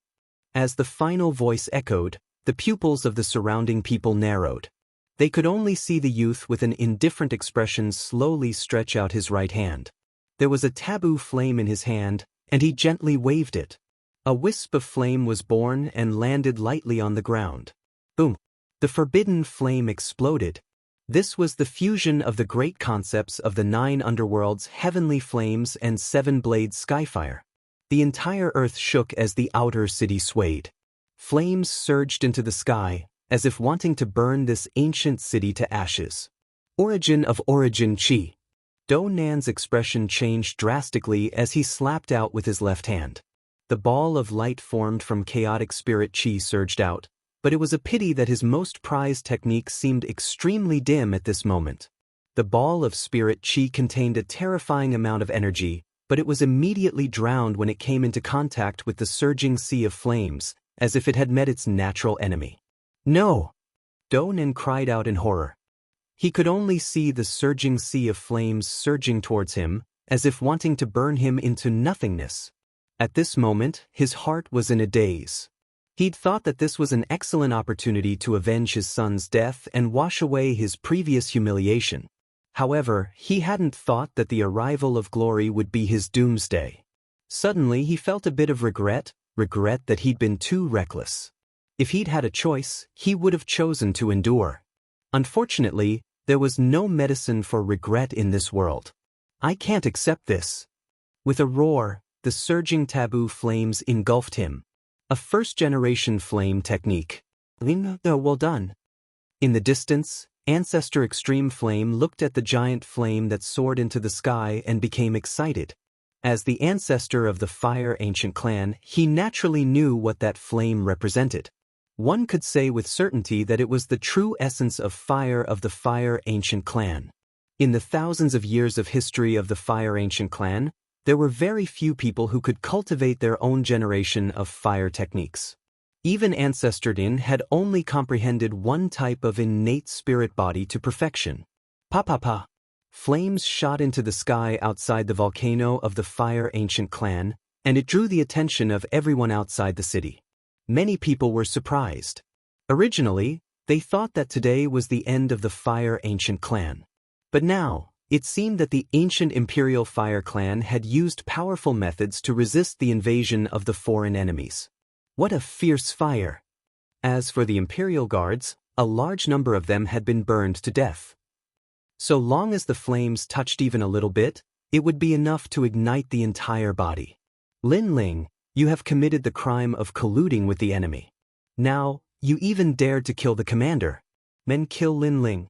As the final voice echoed, the pupils of the surrounding people narrowed. They could only see the youth with an indifferent expression slowly stretch out his right hand. There was a taboo flame in his hand, and he gently waved it. A wisp of flame was born and landed lightly on the ground. Boom! The forbidden flame exploded. This was the fusion of the great concepts of the 9 underworlds, heavenly flames, and 7-blade skyfire. The entire earth shook as the outer city swayed. Flames surged into the sky, as if wanting to burn this ancient city to ashes. Origin of Origin Chi. Do Nan's expression changed drastically as he slapped out with his left hand. The ball of light formed from chaotic spirit Chi surged out, but it was a pity that his most prized technique seemed extremely dim at this moment. The ball of spirit Chi contained a terrifying amount of energy, but it was immediately drowned when it came into contact with the surging sea of flames, as if it had met its natural enemy. No! Do Nan cried out in horror. He could only see the surging sea of flames surging towards him, as if wanting to burn him into nothingness. At this moment, his heart was in a daze. He'd thought that this was an excellent opportunity to avenge his son's death and wash away his previous humiliation. However, he hadn't thought that the arrival of glory would be his doomsday. Suddenly he felt a bit of regret that he'd been too reckless. If he'd had a choice, he would have chosen to endure. Unfortunately, there was no medicine for regret in this world. I can't accept this. With a roar, the surging taboo flames engulfed him. A first-generation flame technique. Well done. In the distance, Ancestor Extreme Flame looked at the giant flame that soared into the sky and became excited. As the ancestor of the Fire Ancient Clan, he naturally knew what that flame represented. One could say with certainty that it was the true essence of fire of the Fire Ancient Clan. In the thousands of years of history of the Fire Ancient Clan, there were very few people who could cultivate their own generation of fire techniques. Even Ancestor Din had only comprehended one type of innate spirit body to perfection. Pa. Flames shot into the sky outside the volcano of the Fire Ancient Clan, and it drew the attention of everyone outside the city. Many people were surprised. Originally, they thought that today was the end of the Fire Ancient Clan. But now, it seemed that the ancient Imperial Fire Clan had used powerful methods to resist the invasion of the foreign enemies. What a fierce fire! As for the Imperial Guards, a large number of them had been burned to death. So long as the flames touched even a little bit, it would be enough to ignite the entire body. Lin Ling, you have committed the crime of colluding with the enemy. Now, you even dared to kill the commander. Men kill Lin Ling.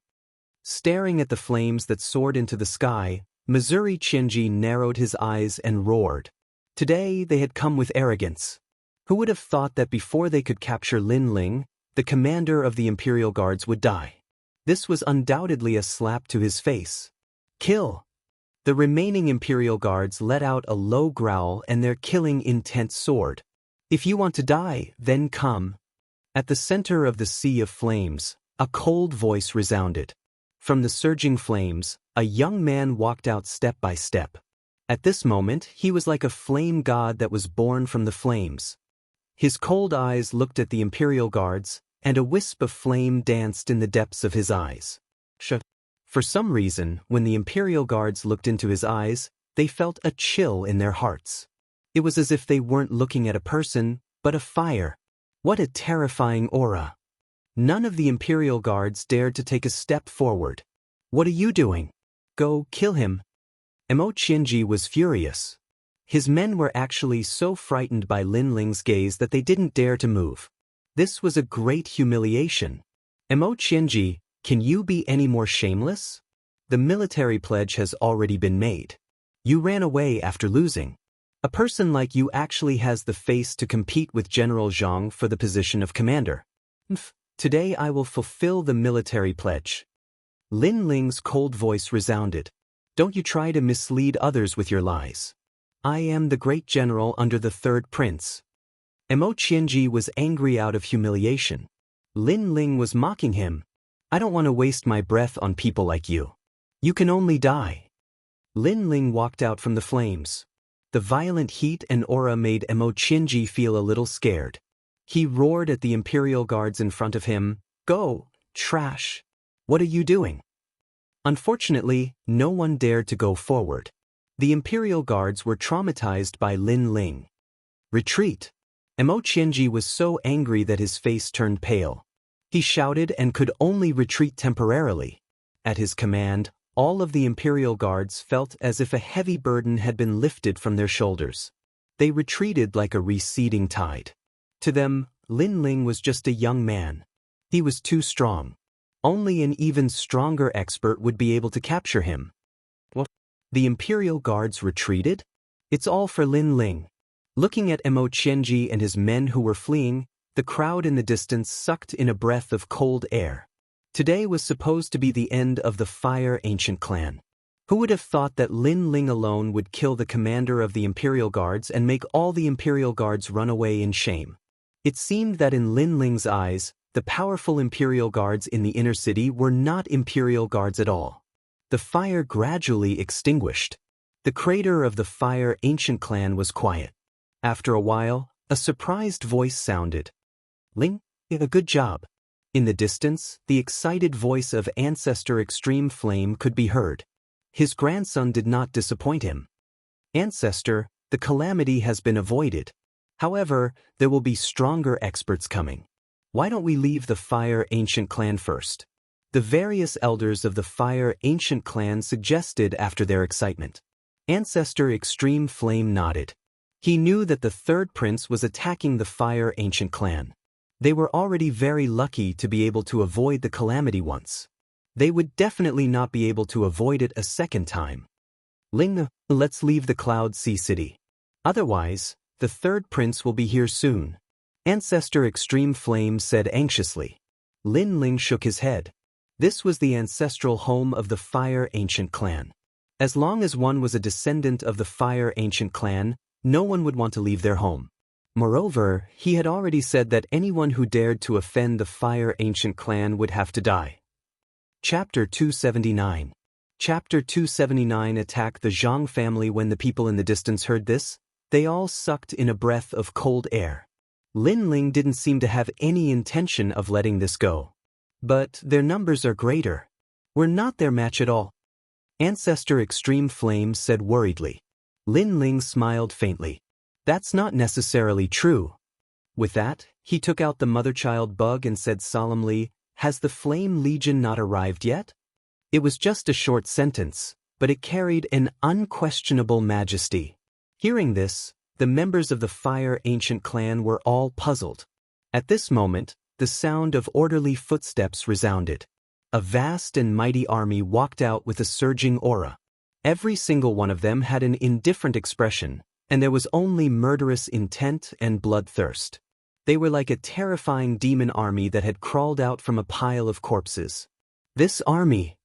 Staring at the flames that soared into the sky, Missouri Qianji narrowed his eyes and roared. Today they had come with arrogance. Who would have thought that before they could capture Lin Ling, the commander of the Imperial Guards would die? This was undoubtedly a slap to his face. Kill! The remaining Imperial Guards let out a low growl and their killing intent soared. If you want to die, then come. At the center of the sea of flames, a cold voice resounded. From the surging flames, a young man walked out step by step. At this moment, he was like a flame god that was born from the flames. His cold eyes looked at the Imperial Guards, and a wisp of flame danced in the depths of his eyes. For some reason, when the Imperial Guards looked into his eyes, they felt a chill in their hearts. It was as if they weren't looking at a person, but a fire. What a terrifying aura! None of the Imperial Guards dared to take a step forward. What are you doing? Go kill him. Mo Qianji was furious. His men were actually so frightened by Lin Ling's gaze that they didn't dare to move. This was a great humiliation. Mo Qianji, can you be any more shameless? The military pledge has already been made. You ran away after losing. A person like you actually has the face to compete with General Zhang for the position of commander. Today I will fulfill the military pledge. Lin Ling's cold voice resounded. Don't you try to mislead others with your lies. I am the great general under the third prince. Mo Qianji was angry out of humiliation. Lin Ling was mocking him. I don't want to waste my breath on people like you. You can only die. Lin Ling walked out from the flames. The violent heat and aura made Mo Qianji feel a little scared. He roared at the Imperial Guards in front of him, Go, trash! What are you doing? Unfortunately, no one dared to go forward. The Imperial Guards were traumatized by Lin Ling. Retreat! Mo Qianji was so angry that his face turned pale. He shouted and could only retreat temporarily. At his command, all of the Imperial Guards felt as if a heavy burden had been lifted from their shoulders. They retreated like a receding tide. To them, Lin Ling was just a young man. He was too strong. Only an even stronger expert would be able to capture him. What? The Imperial Guards retreated? It's all for Lin Ling. Looking at Mo Qianji and his men who were fleeing, the crowd in the distance sucked in a breath of cold air. Today was supposed to be the end of the Fire Ancient clan. Who would have thought that Lin Ling alone would kill the commander of the Imperial Guards and make all the Imperial Guards run away in shame? It seemed that in Lin Ling's eyes, the powerful Imperial Guards in the inner city were not Imperial Guards at all. The fire gradually extinguished. The crater of the Fire Ancient clan was quiet. After a while, a surprised voice sounded. Ling, a good job. In the distance, the excited voice of Ancestor Extreme Flame could be heard. His grandson did not disappoint him. Ancestor, the calamity has been avoided. However, there will be stronger experts coming. Why don't we leave the Fire Ancient clan first? The various elders of the Fire Ancient clan suggested after their excitement. Ancestor Extreme Flame nodded. He knew that the third prince was attacking the Fire Ancient clan. They were already very lucky to be able to avoid the calamity once. They would definitely not be able to avoid it a second time. Ling, let's leave the Cloud Sea City. Otherwise, the third prince will be here soon. Ancestor Extreme Flame said anxiously. Lin Ling shook his head. This was the ancestral home of the Fire Ancient clan. As long as one was a descendant of the Fire Ancient clan, no one would want to leave their home. Moreover, he had already said that anyone who dared to offend the Fire Ancient clan would have to die. Chapter 279. Chapter 279 Attack the Zhang family. When the people in the distance heard this, they all sucked in a breath of cold air. Lin Ling didn't seem to have any intention of letting this go. But their numbers are greater. We're not their match at all. Ancestor Extreme Flame said worriedly. Lin Ling smiled faintly. That's not necessarily true. With that, he took out the mother-child bug and said solemnly, Has the Flame Legion not arrived yet? It was just a short sentence, but it carried an unquestionable majesty. Hearing this, the members of the Fire Ancient clan were all puzzled. At this moment, the sound of orderly footsteps resounded. A vast and mighty army walked out with a surging aura. Every single one of them had an indifferent expression, and there was only murderous intent and bloodthirst. They were like a terrifying demon army that had crawled out from a pile of corpses. This army!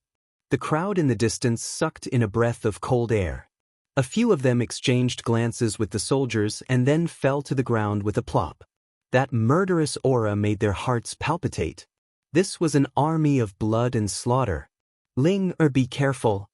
The crowd in the distance sucked in a breath of cold air. A few of them exchanged glances with the soldiers and then fell to the ground with a plop. That murderous aura made their hearts palpitate. This was an army of blood and slaughter. Ling, be careful.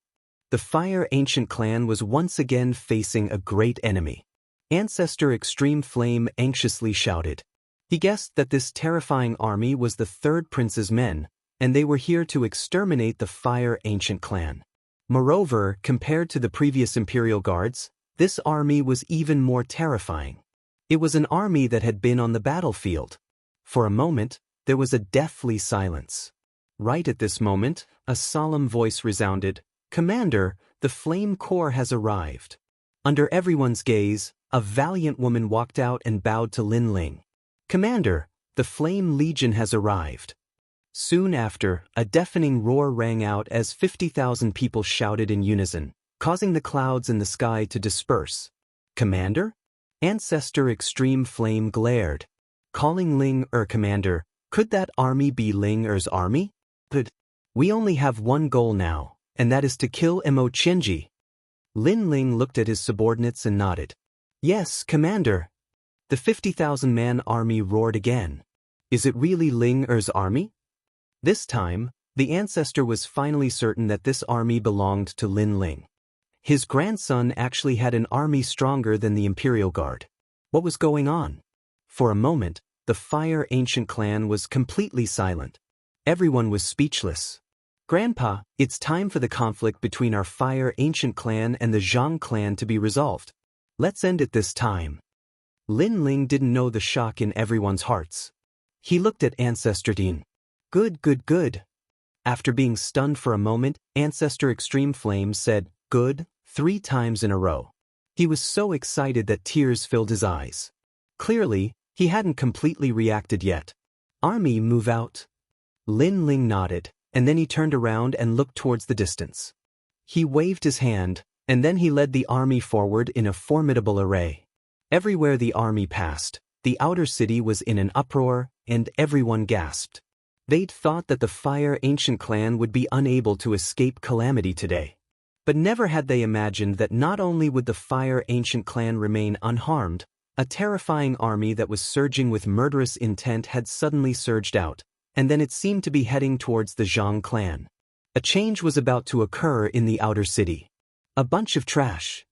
The Fire Ancient clan was once again facing a great enemy. Ancestor Extreme Flame anxiously shouted. He guessed that this terrifying army was the third prince's men, and they were here to exterminate the Fire Ancient clan. Moreover, compared to the previous Imperial Guards, this army was even more terrifying. It was an army that had been on the battlefield. For a moment, there was a deathly silence. Right at this moment, a solemn voice resounded, Commander, the Flame Corps has arrived. Under everyone's gaze, a valiant woman walked out and bowed to Lin Ling. "Commander, the Flame Legion has arrived." Soon after, a deafening roar rang out as 50,000 people shouted in unison, causing the clouds in the sky to disperse. "Commander?" Ancestor Extreme Flame glared. Calling Ling commander, could that army be Ling army? But we only have one goal now, and that is to kill Mo Qianji. Lin Ling looked at his subordinates and nodded. "Yes, commander." The 50,000-man army roared again. "Is it really Ling army?" This time, the ancestor was finally certain that this army belonged to Lin Ling. His grandson actually had an army stronger than the Imperial Guard. What was going on? For a moment, the Fire Ancient clan was completely silent. Everyone was speechless. "Grandpa, it's time for the conflict between our Fire Ancient clan and the Zhang clan to be resolved. Let's end it this time." Lin Ling didn't know the shock in everyone's hearts. He looked at Ancestor Dean. "Good, good, good." After being stunned for a moment, Ancestor Extreme Flame said, "Good," 3 times in a row. He was so excited that tears filled his eyes. Clearly, he hadn't completely reacted yet. "Army, move out." Lin Ling nodded, and then he turned around and looked towards the distance. He waved his hand, and then he led the army forward in a formidable array. Everywhere the army passed, the outer city was in an uproar, and everyone gasped. They'd thought that the Fire Ancient clan would be unable to escape calamity today. But never had they imagined that not only would the Fire Ancient clan remain unharmed, a terrifying army that was surging with murderous intent had suddenly surged out, and then it seemed to be heading towards the Zhang clan. A change was about to occur in the outer city. A bunch of trash.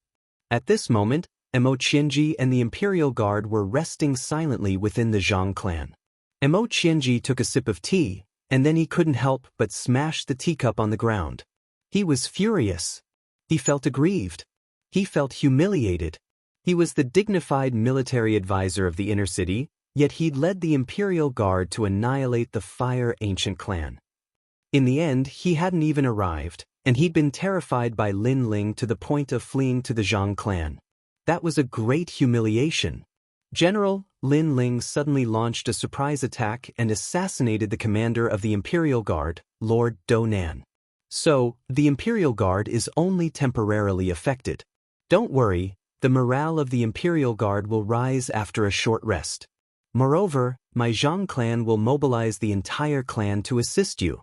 At this moment, Mo Qianji and the Imperial Guard were resting silently within the Zhang clan. Mo Qianji took a sip of tea, and then he couldn't help but smash the teacup on the ground. He was furious. He felt aggrieved. He felt humiliated. He was the dignified military advisor of the inner city, yet he'd led the Imperial Guard to annihilate the Fire Ancient clan. In the end, he hadn't even arrived, and he'd been terrified by Lin Ling to the point of fleeing to the Zhang clan. That was a great humiliation. General Lin Ling suddenly launched a surprise attack and assassinated the commander of the Imperial Guard, Lord Donan. So, the Imperial Guard is only temporarily affected. Don't worry, the morale of the Imperial Guard will rise after a short rest. Moreover, my Zhang clan will mobilize the entire clan to assist you.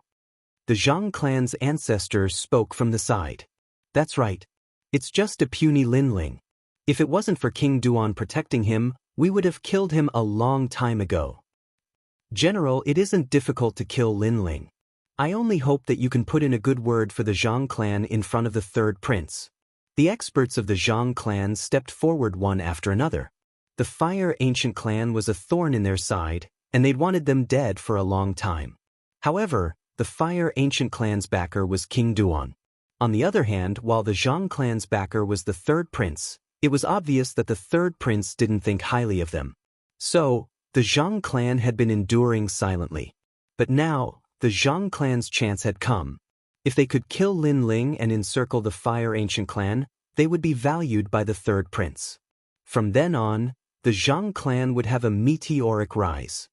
The Zhang clan's ancestor spoke from the side. That's right. It's just a puny Lin Ling. If it wasn't for King Duan protecting him, we would have killed him a long time ago. General, it isn't difficult to kill Lin Ling. I only hope that you can put in a good word for the Zhang clan in front of the third prince. The experts of the Zhang clan stepped forward one after another. The Fire Ancient clan was a thorn in their side, and they'd wanted them dead for a long time. However, the Fire Ancient clan's backer was King Duan. On the other hand, while the Zhang clan's backer was the third prince, it was obvious that the third prince didn't think highly of them. So, the Zhang clan had been enduring silently. But now, the Zhang clan's chance had come. If they could kill Lin Ling and encircle the Fire Ancient clan, they would be valued by the third prince. From then on, the Zhang clan would have a meteoric rise.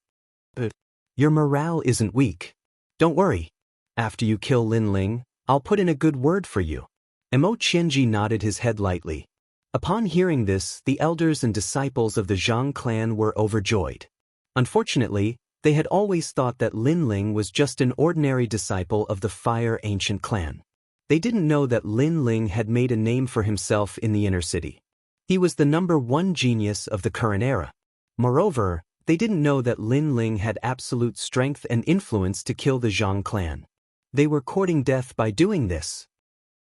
But your morale isn't weak. Don't worry. After you kill Lin Ling, I'll put in a good word for you. Mo Qianji nodded his head lightly. Upon hearing this, the elders and disciples of the Zhang clan were overjoyed. Unfortunately, they had always thought that Lin Ling was just an ordinary disciple of the Fire Ancient clan. They didn't know that Lin Ling had made a name for himself in the inner city. He was the #1 genius of the current era. Moreover, they didn't know that Lin Ling had absolute strength and influence to kill the Zhang clan. They were courting death by doing this.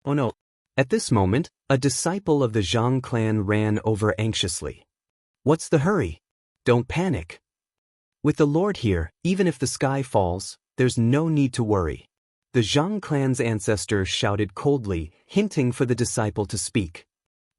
Oh no. At this moment, a disciple of the Zhang clan ran over anxiously. What's the hurry? Don't panic. With the Lord here, even if the sky falls, there's no need to worry. The Zhang clan's ancestor shouted coldly, hinting for the disciple to speak.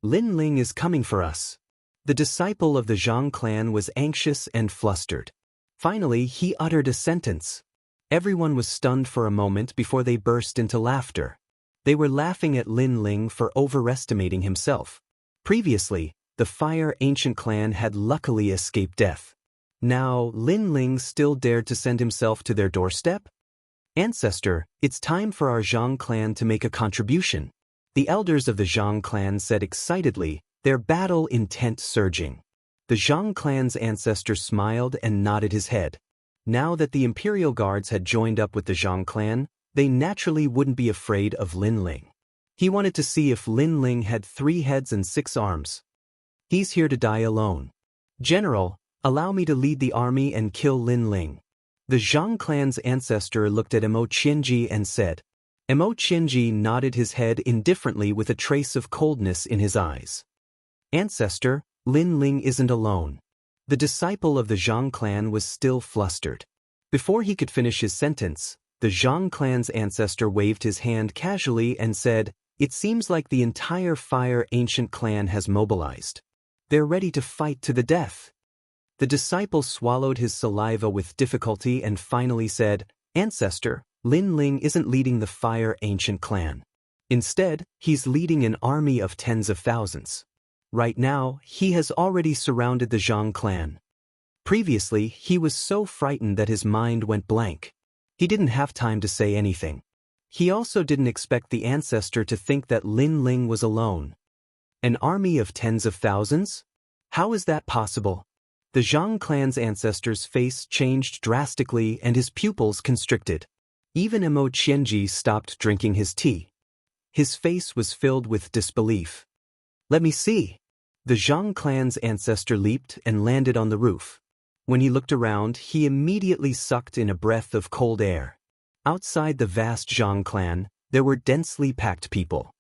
Lin Ling is coming for us. The disciple of the Zhang clan was anxious and flustered. Finally, he uttered a sentence. Everyone was stunned for a moment before they burst into laughter. They were laughing at Lin Ling for overestimating himself. Previously, the Fire Ancient clan had luckily escaped death. Now, Lin Ling still dared to send himself to their doorstep? Ancestor, it's time for our Zhang clan to make a contribution. The elders of the Zhang clan said excitedly, their battle intent surging. The Zhang clan's ancestor smiled and nodded his head. Now that the imperial guards had joined up with the Zhang clan, they naturally wouldn't be afraid of Lin Ling. He wanted to see if Lin Ling had 3 heads and 6 arms. He's here to die alone. General, allow me to lead the army and kill Lin Ling. The Zhang clan's ancestor looked at Mo Qianji and said. Mo Qianji nodded his head indifferently with a trace of coldness in his eyes. Ancestor, Lin Ling isn't alone. The disciple of the Zhang clan was still flustered. Before he could finish his sentence, the Zhang clan's ancestor waved his hand casually and said, it seems like the entire Fire Ancient clan has mobilized. They're ready to fight to the death. The disciple swallowed his saliva with difficulty and finally said, Ancestor, Lin Ling isn't leading the Fire Ancient clan. Instead, he's leading an army of tens of thousands. Right now, he has already surrounded the Zhang clan. Previously, he was so frightened that his mind went blank. He didn't have time to say anything. He also didn't expect the ancestor to think that Lin Ling was alone. An army of tens of thousands? How is that possible? The Zhang clan's ancestor's face changed drastically and his pupils constricted. Even Mo Qianji stopped drinking his tea. His face was filled with disbelief. Let me see. The Zhang clan's ancestor leaped and landed on the roof. When he looked around, he immediately sucked in a breath of cold air. Outside the vast Zhang clan, there were densely packed people.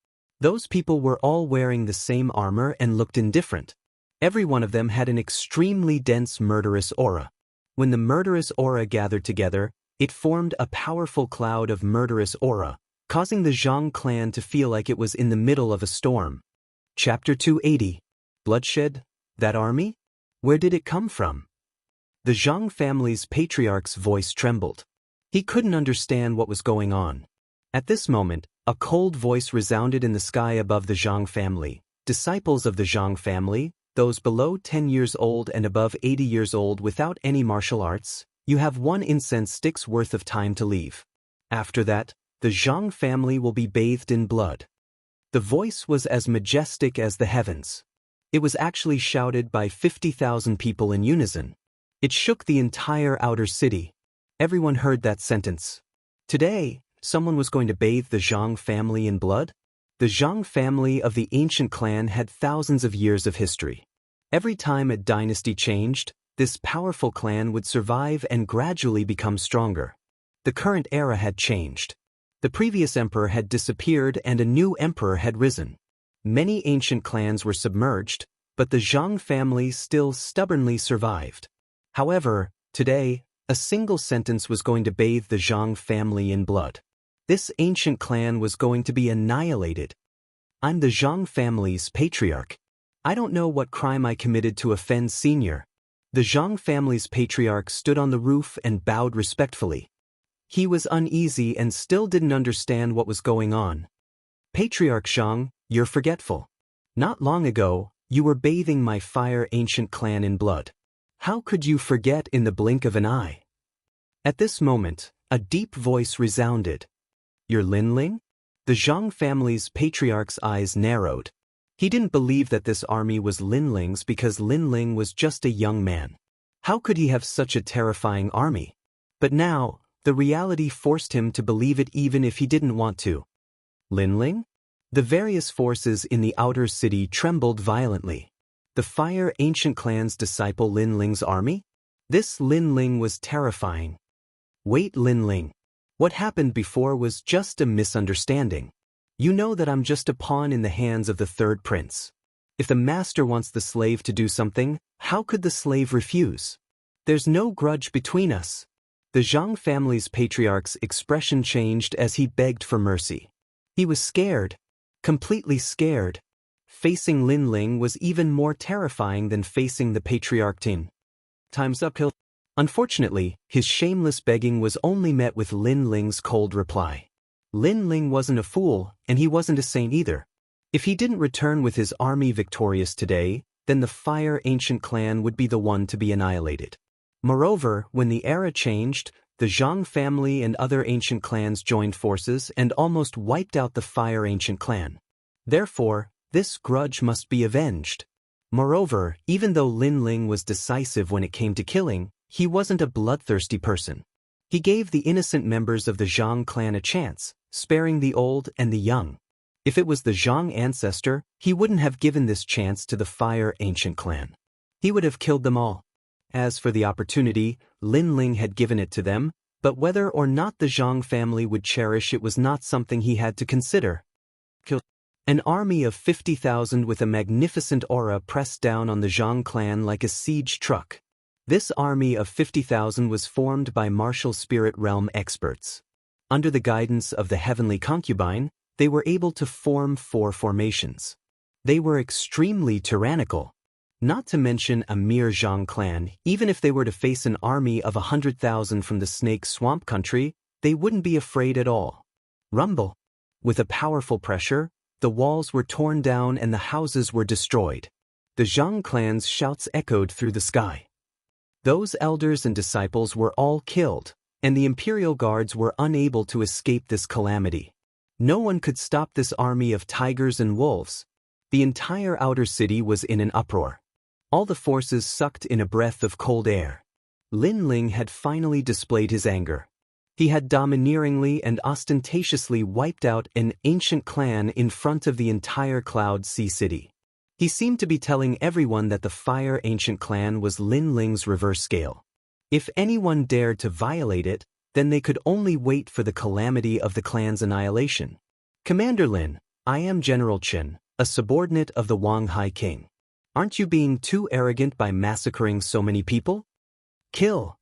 Those people were all wearing the same armor and looked indifferent. Every one of them had an extremely dense murderous aura. When the murderous aura gathered together, it formed a powerful cloud of murderous aura, causing the Zhang clan to feel like it was in the middle of a storm. Chapter 280. Bloodshed? That army? Where did it come from? The Zhang family's patriarch's voice trembled. He couldn't understand what was going on. At this moment, a cold voice resounded in the sky above the Zhang family. Disciples of the Zhang family, those below 10 years old and above 80 years old without any martial arts, you have 1 incense stick's worth of time to leave. After that, the Zhang family will be bathed in blood. The voice was as majestic as the heavens. It was actually shouted by 50,000 people in unison. It shook the entire outer city. Everyone heard that sentence. Today, someone was going to bathe the Zhang family in blood? The Zhang family of the ancient clan had thousands of years of history. Every time a dynasty changed, this powerful clan would survive and gradually become stronger. The current era had changed. The previous emperor had disappeared and a new emperor had risen. Many ancient clans were submerged, but the Zhang family still stubbornly survived. However, today, a single sentence was going to bathe the Zhang family in blood. This ancient clan was going to be annihilated. I'm the Zhang family's patriarch. I don't know what crime I committed to offend Senior. The Zhang family's patriarch stood on the roof and bowed respectfully. He was uneasy and still didn't understand what was going on. Patriarch Zhang, you're forgetful. Not long ago, you were bathing my Fire Ancient clan in blood. How could you forget in the blink of an eye? At this moment, a deep voice resounded. You're Lin Ling? The Zhang family's patriarch's eyes narrowed. He didn't believe that this army was Lin Ling's because Lin Ling was just a young man. How could he have such a terrifying army? But now, the reality forced him to believe it even if he didn't want to. Lin Ling? The various forces in the outer city trembled violently. The Fire Ancient clan's disciple Lin Ling's army? This Lin Ling was terrifying. Wait, Lin Ling. What happened before was just a misunderstanding. You know that I'm just a pawn in the hands of the third prince. If the master wants the slave to do something, how could the slave refuse? There's no grudge between us. The Zhang family's patriarch's expression changed as he begged for mercy. He was scared, completely scared. Facing Lin Ling was even more terrifying than facing the patriarch Tin. Time's up, Hill. Unfortunately, his shameless begging was only met with Lin Ling's cold reply. Lin Ling wasn't a fool, and he wasn't a saint either. If he didn't return with his army victorious today, then the Fire Ancient clan would be the one to be annihilated. Moreover, when the era changed, the Zhang family and other ancient clans joined forces and almost wiped out the Fire Ancient clan. Therefore, this grudge must be avenged. Moreover, even though Lin Ling was decisive when it came to killing, he wasn't a bloodthirsty person. He gave the innocent members of the Zhang clan a chance, sparing the old and the young. If it was the Zhang ancestor, he wouldn't have given this chance to the Fire Ancient clan. He would have killed them all. As for the opportunity, Lin Ling had given it to them, but whether or not the Zhang family would cherish it was not something he had to consider. An army of 50,000 with a magnificent aura pressed down on the Zhang clan like a siege truck. This army of 50,000 was formed by martial spirit realm experts. Under the guidance of the heavenly concubine, they were able to form 4 formations. They were extremely tyrannical. Not to mention a mere Zhang clan, even if they were to face an army of 100,000 from the Snake Swamp country, they wouldn't be afraid at all. Rumble. With a powerful pressure, the walls were torn down and the houses were destroyed. The Zhang clan's shouts echoed through the sky. Those elders and disciples were all killed, and the imperial guards were unable to escape this calamity. No one could stop this army of tigers and wolves. The entire outer city was in an uproar. All the forces sucked in a breath of cold air. Lin Ling had finally displayed his anger. He had domineeringly and ostentatiously wiped out an ancient clan in front of the entire Cloud Sea City. He seemed to be telling everyone that the Fire Ancient clan was Lin Ling's reverse scale. If anyone dared to violate it, then they could only wait for the calamity of the clan's annihilation. Commander Lin, I am General Chen, a subordinate of the Wang Hai King. Aren't you being too arrogant by massacring so many people? Kill.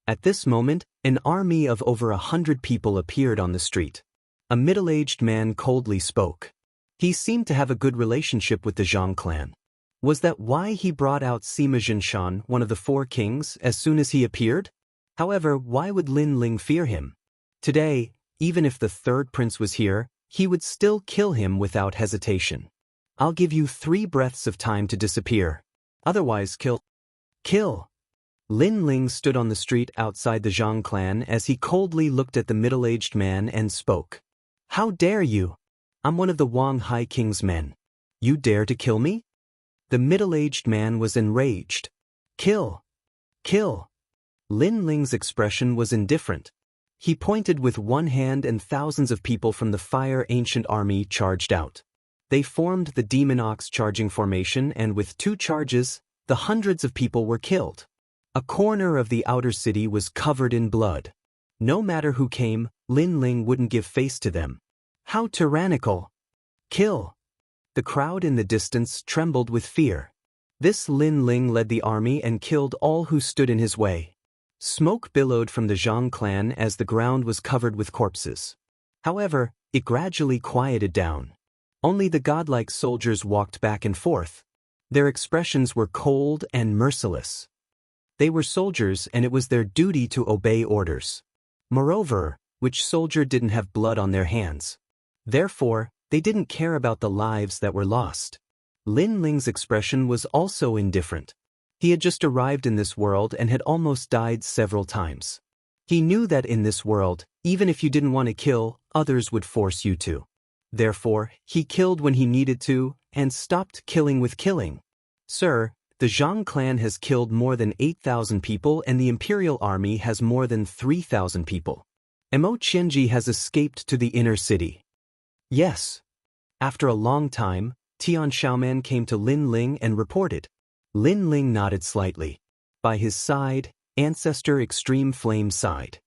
At this moment, an army of over 100 people appeared on the street. A middle-aged man coldly spoke. He seemed to have a good relationship with the Zhang clan. Was that why he brought out Sima Zhinshan, one of the 4 kings, as soon as he appeared? However, why would Lin Ling fear him? Today, even if the 3rd prince was here, he would still kill him without hesitation. I'll give you 3 breaths of time to disappear. Otherwise, kill. Kill. Lin Ling stood on the street outside the Zhang clan as he coldly looked at the middle-aged man and spoke. How dare you? I'm one of the Wang Hai King's men. You dare to kill me? The middle-aged man was enraged. Kill. Kill. Lin Ling's expression was indifferent. He pointed with one hand and thousands of people from the Fire Ancient army charged out. They formed the Demon Ox charging formation and with 2 charges, the hundreds of people were killed. A corner of the outer city was covered in blood. No matter who came, Lin Ling wouldn't give face to them. How tyrannical! Kill! The crowd in the distance trembled with fear. This Lin Ling led the army and killed all who stood in his way. Smoke billowed from the Zhang clan as the ground was covered with corpses. However, it gradually quieted down. Only the godlike soldiers walked back and forth. Their expressions were cold and merciless. They were soldiers and it was their duty to obey orders. Moreover, which soldier didn't have blood on their hands? Therefore, they didn't care about the lives that were lost. Lin Ling's expression was also indifferent. He had just arrived in this world and had almost died several times. He knew that in this world, even if you didn't want to kill, others would force you to. Therefore, he killed when he needed to and stopped killing with killing. Sir, the Zhang clan has killed more than 8,000 people and the Imperial Army has more than 3,000 people. Mo Qianji has escaped to the inner city. Yes. After a long time, Tian Xiaoman came to Lin Ling and reported. Lin Ling nodded slightly. By his side, Ancestor Extreme Flame sighed.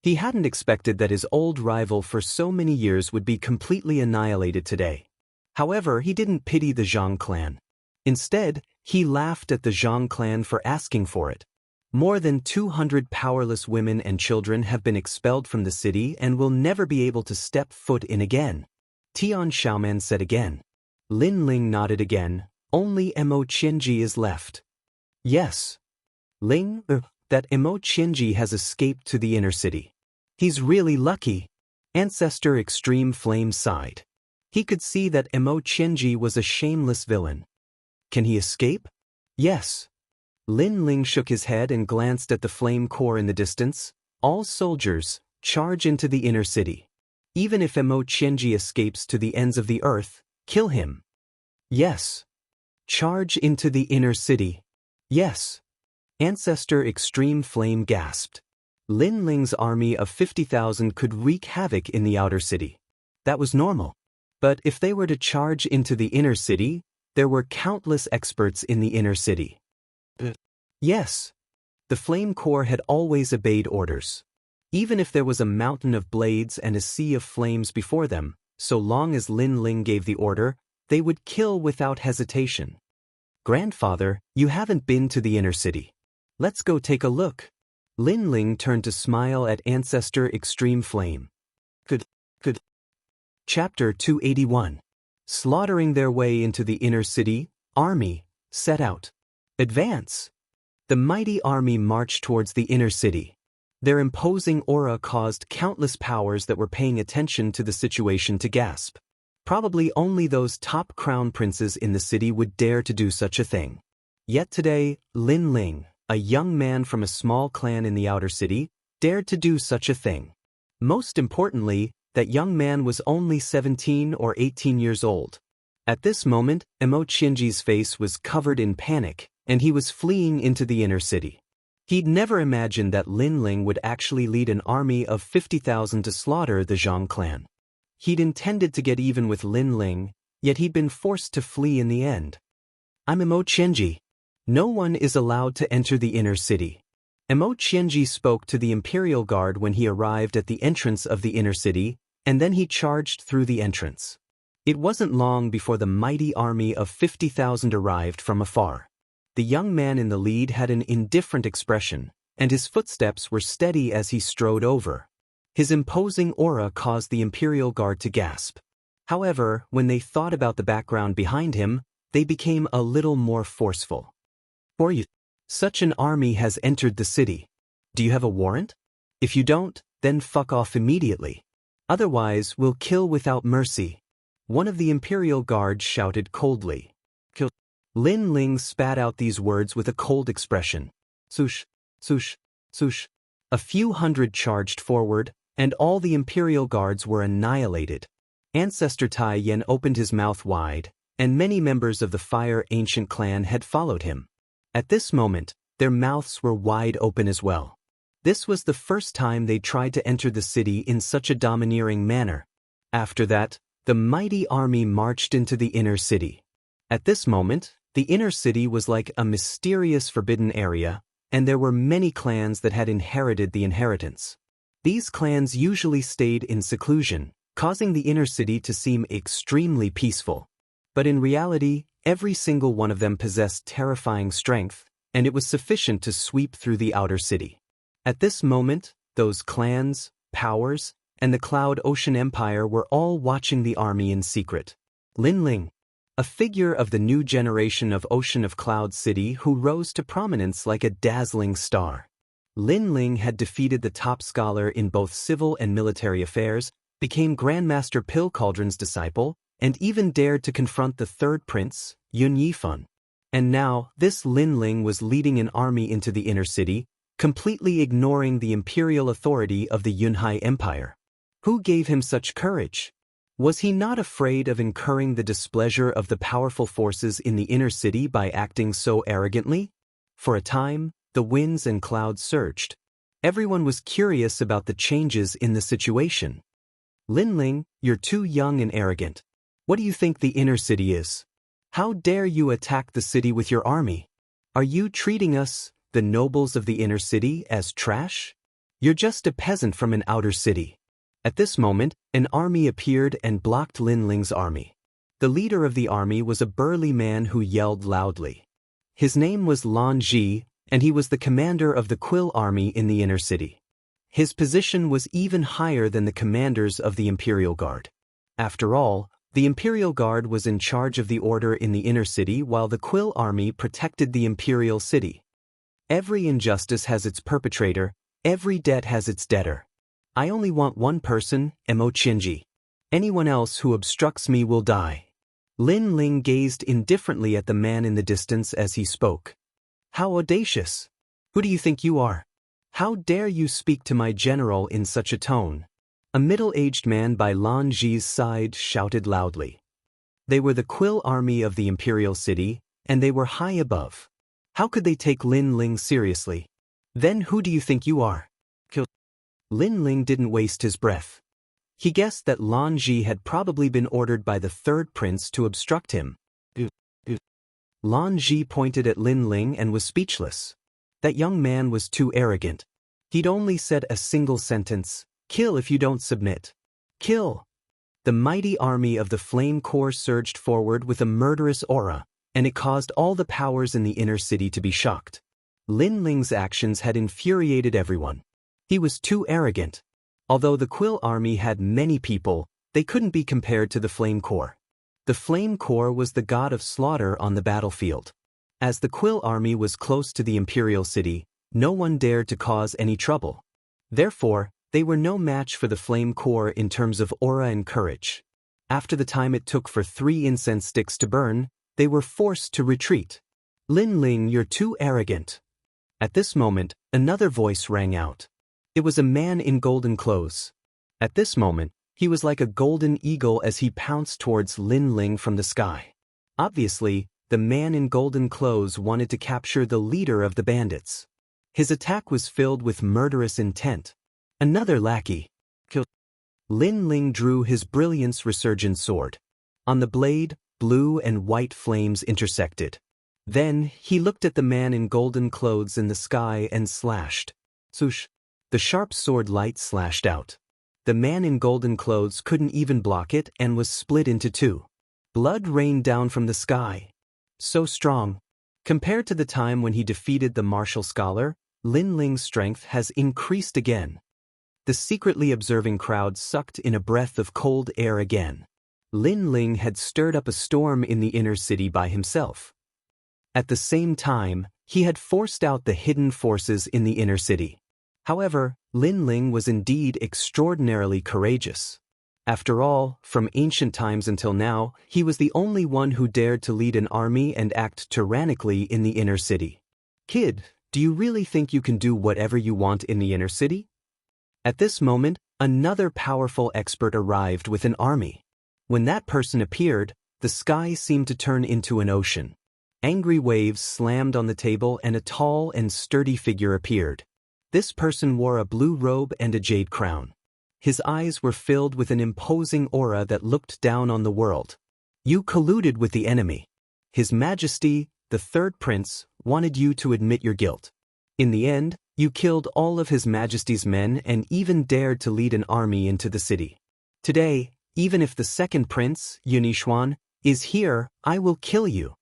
He hadn't expected that his old rival for so many years would be completely annihilated today. However, he didn't pity the Zhang clan. Instead, he laughed at the Zhang clan for asking for it. More than 200 powerless women and children have been expelled from the city and will never be able to step foot in again. Tian Xiaoman said again. Lin Ling nodded again. Only Mo Qianji is left. Yes. Ling, that Mo Qianji has escaped to the inner city. He's really lucky. Ancestor Extreme Flame sighed. He could see that Mo Qianji was a shameless villain. Can he escape? Yes. Lin Ling shook his head and glanced at the flame core in the distance. All soldiers, charge into the inner city. Even if Mo Qianji escapes to the ends of the earth, kill him. Yes. Charge into the inner city. Yes. Ancestor Extreme Flame gasped. Lin Ling's army of 50,000 could wreak havoc in the outer city. That was normal. But if they were to charge into the inner city, there were countless experts in the inner city. Yes. The Flame Corps had always obeyed orders. Even if there was a mountain of blades and a sea of flames before them, so long as Lin Ling gave the order, they would kill without hesitation. Grandfather, you haven't been to the inner city. Let's go take a look. Lin Ling turned to smile at Ancestor Extreme Flame. Good. Chapter 281. Slaughtering their way into the inner city, army, set out. Advance. The mighty army marched towards the inner city. Their imposing aura caused countless powers that were paying attention to the situation to gasp. Probably only those top crown princes in the city would dare to do such a thing. Yet today, Lin Ling, a young man from a small clan in the outer city, dared to do such a thing. Most importantly, that young man was only 17 or 18 years old. At this moment, Mo Qianji's face was covered in panic, and he was fleeing into the inner city. He'd never imagined that Lin Ling would actually lead an army of 50,000 to slaughter the Zhang clan. He'd intended to get even with Lin Ling, yet he'd been forced to flee in the end. I'm Mo Qianji. No one is allowed to enter the inner city. Mo Qianji spoke to the Imperial Guard when he arrived at the entrance of the inner city, and then he charged through the entrance. It wasn't long before the mighty army of 50,000 arrived from afar. The young man in the lead had an indifferent expression, and his footsteps were steady as he strode over. His imposing aura caused the Imperial Guard to gasp. However, when they thought about the background behind him, they became a little more forceful. For you, such an army has entered the city. Do you have a warrant? If you don't, then fuck off immediately. Otherwise, we'll kill without mercy. One of the Imperial Guard shouted coldly. Kill. Lin Ling spat out these words with a cold expression. Swoosh, swoosh, swoosh. A few hundred charged forward, and all the Imperial Guards were annihilated. Ancestor Tai Yen opened his mouth wide, and many members of the Fire Ancient clan had followed him. At this moment, their mouths were wide open as well. This was the first time they tried to enter the city in such a domineering manner. After that, the mighty army marched into the inner city. At this moment, the inner city was like a mysterious forbidden area, and there were many clans that had inherited the inheritance. These clans usually stayed in seclusion, causing the inner city to seem extremely peaceful. But in reality, every single one of them possessed terrifying strength, and it was sufficient to sweep through the outer city. At this moment, those clans, powers, and the Cloud Ocean Empire were all watching the army in secret. Lin Ling, a figure of the new generation of Ocean of Cloud City who rose to prominence like a dazzling star. Lin Ling had defeated the top scholar in both civil and military affairs, became Grandmaster Pill Cauldron's disciple, and even dared to confront the third prince, Yun Yifan. And now, this Lin Ling was leading an army into the inner city, completely ignoring the imperial authority of the Yunhai Empire. Who gave him such courage? Was he not afraid of incurring the displeasure of the powerful forces in the inner city by acting so arrogantly? For a time, the winds and clouds surged. Everyone was curious about the changes in the situation. Lin Ling, you're too young and arrogant. What do you think the inner city is? How dare you attack the city with your army? Are you treating us, the nobles of the inner city, as trash? You're just a peasant from an outer city. At this moment, an army appeared and blocked Lin Ling's army. The leader of the army was a burly man who yelled loudly. His name was Lan Ji, and he was the commander of the Quill army in the inner city. His position was even higher than the commanders of the Imperial Guard. After all, the Imperial Guard was in charge of the order in the inner city while the Quill army protected the Imperial city. Every injustice has its perpetrator, every debt has its debtor. I only want one person, Mo Qianji. Anyone else who obstructs me will die. Lin Ling gazed indifferently at the man in the distance as he spoke. How audacious! Who do you think you are? How dare you speak to my general in such a tone? A middle-aged man by Lan Zi's side shouted loudly. They were the Quill army of the imperial city, and they were high above. How could they take Lin Ling seriously? Then who do you think you are? Lin Ling didn't waste his breath. He guessed that Lan Zi had probably been ordered by the third prince to obstruct him. Lan Zi pointed at Lin Ling and was speechless. That young man was too arrogant. He'd only said a single sentence, "Kill if you don't submit." Kill! The mighty army of the Flame Corps surged forward with a murderous aura, and it caused all the powers in the inner city to be shocked. Lin Ling's actions had infuriated everyone. He was too arrogant. Although the Quill army had many people, they couldn't be compared to the Flame Corps. The Flame Corps was the god of slaughter on the battlefield. As the Quill army was close to the imperial city, no one dared to cause any trouble. Therefore, they were no match for the Flame Corps in terms of aura and courage. After the time it took for 3 incense sticks to burn, they were forced to retreat. Lin Ling, you're too arrogant. At this moment, another voice rang out. It was a man in golden clothes. At this moment, he was like a golden eagle as he pounced towards Lin Ling from the sky. Obviously, the man in golden clothes wanted to capture the leader of the bandits. His attack was filled with murderous intent. Another lackey. Lin Ling drew his brilliance resurgent sword. On the blade, blue and white flames intersected. Then, he looked at the man in golden clothes in the sky and slashed. Swoosh! The sharp sword light slashed out. The man in golden clothes couldn't even block it and was split into 2. Blood rained down from the sky. So strong. Compared to the time when he defeated the martial scholar, Lin Ling's strength has increased again. The secretly observing crowd sucked in a breath of cold air again. Lin Ling had stirred up a storm in the inner city by himself. At the same time, he had forced out the hidden forces in the inner city. However, Lin Ling was indeed extraordinarily courageous. After all, from ancient times until now, he was the only one who dared to lead an army and act tyrannically in the inner city. Kid, do you really think you can do whatever you want in the inner city? At this moment, another powerful expert arrived with an army. When that person appeared, the sky seemed to turn into an ocean. Angry waves slammed on the table and a tall and sturdy figure appeared. This person wore a blue robe and a jade crown. His eyes were filled with an imposing aura that looked down on the world. You colluded with the enemy. His Majesty, the third prince, wanted you to admit your guilt. In the end, you killed all of His Majesty's men and even dared to lead an army into the city. Today, even if the second prince, Yunixuan, is here, I will kill you.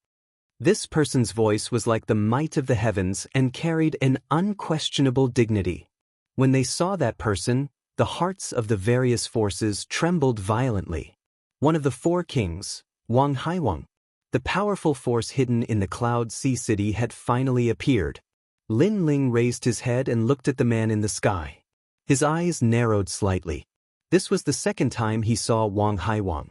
This person's voice was like the might of the heavens and carried an unquestionable dignity. When they saw that person, the hearts of the various forces trembled violently. One of the 4 kings, Wang Haiwang, the powerful force hidden in the Cloud Sea City, had finally appeared. Lin Ling raised his head and looked at the man in the sky. His eyes narrowed slightly. This was the second time he saw Wang Haiwang.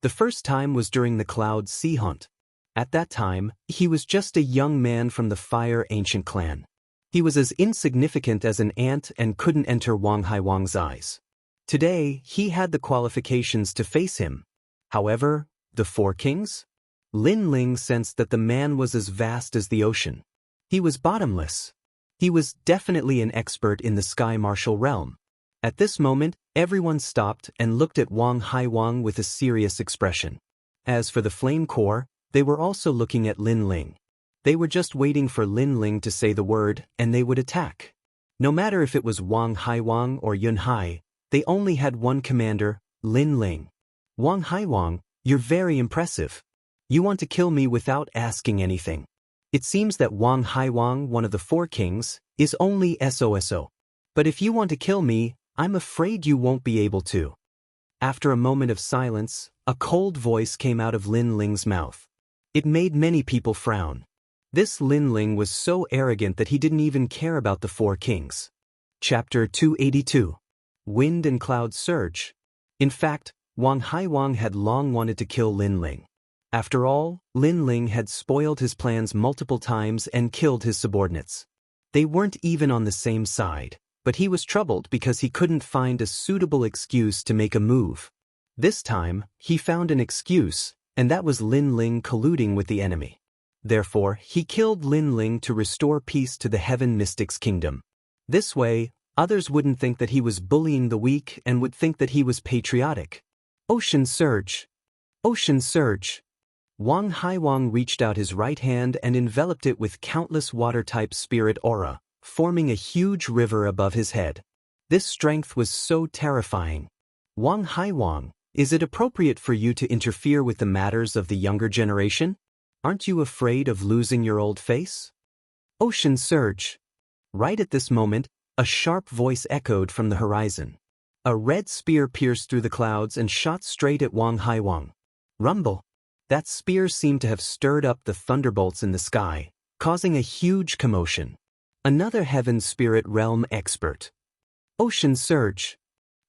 The first time was during the Cloud Sea Hunt. At that time, he was just a young man from the Fire Ancient clan. He was as insignificant as an ant and couldn't enter Wang Haiwang's eyes. Today, he had the qualifications to face him. However, the 4 kings? Lin Ling sensed that the man was as vast as the ocean. He was bottomless. He was definitely an expert in the sky martial realm. At this moment, everyone stopped and looked at Wang Haiwang with a serious expression. As for the Flame Corps, they were also looking at Lin Ling. They were just waiting for Lin Ling to say the word, and they would attack. No matter if it was Wang Haiwang or Yun Hai, they only had one commander, Lin Ling. Wang Haiwang, you're very impressive. You want to kill me without asking anything. It seems that Wang Haiwang, one of the 4 kings, is only SOSO. But if you want to kill me, I'm afraid you won't be able to. After a moment of silence, a cold voice came out of Lin Ling's mouth. It made many people frown. This Lin Ling was so arrogant that he didn't even care about the 4 kings. Chapter 282. Wind and Cloud Surge. In fact, Wang Haiwang had long wanted to kill Lin Ling. After all, Lin Ling had spoiled his plans multiple times and killed his subordinates. They weren't even on the same side, but he was troubled because he couldn't find a suitable excuse to make a move. This time, he found an excuse, and that was Lin Ling colluding with the enemy. Therefore, he killed Lin Ling to restore peace to the Heaven Mystics Kingdom. This way, others wouldn't think that he was bullying the weak and would think that he was patriotic. Ocean Surge! Ocean Surge! Wang Haiwang reached out his right hand and enveloped it with countless water-type spirit aura, forming a huge river above his head. This strength was so terrifying. Wang Haiwang, is it appropriate for you to interfere with the matters of the younger generation? Aren't you afraid of losing your old face? Ocean Surge! Right at this moment, a sharp voice echoed from the horizon. A red spear pierced through the clouds and shot straight at Wang Haiwang. Rumble! That spear seemed to have stirred up the thunderbolts in the sky, causing a huge commotion. Another Heaven Spirit Realm expert. Ocean Surge!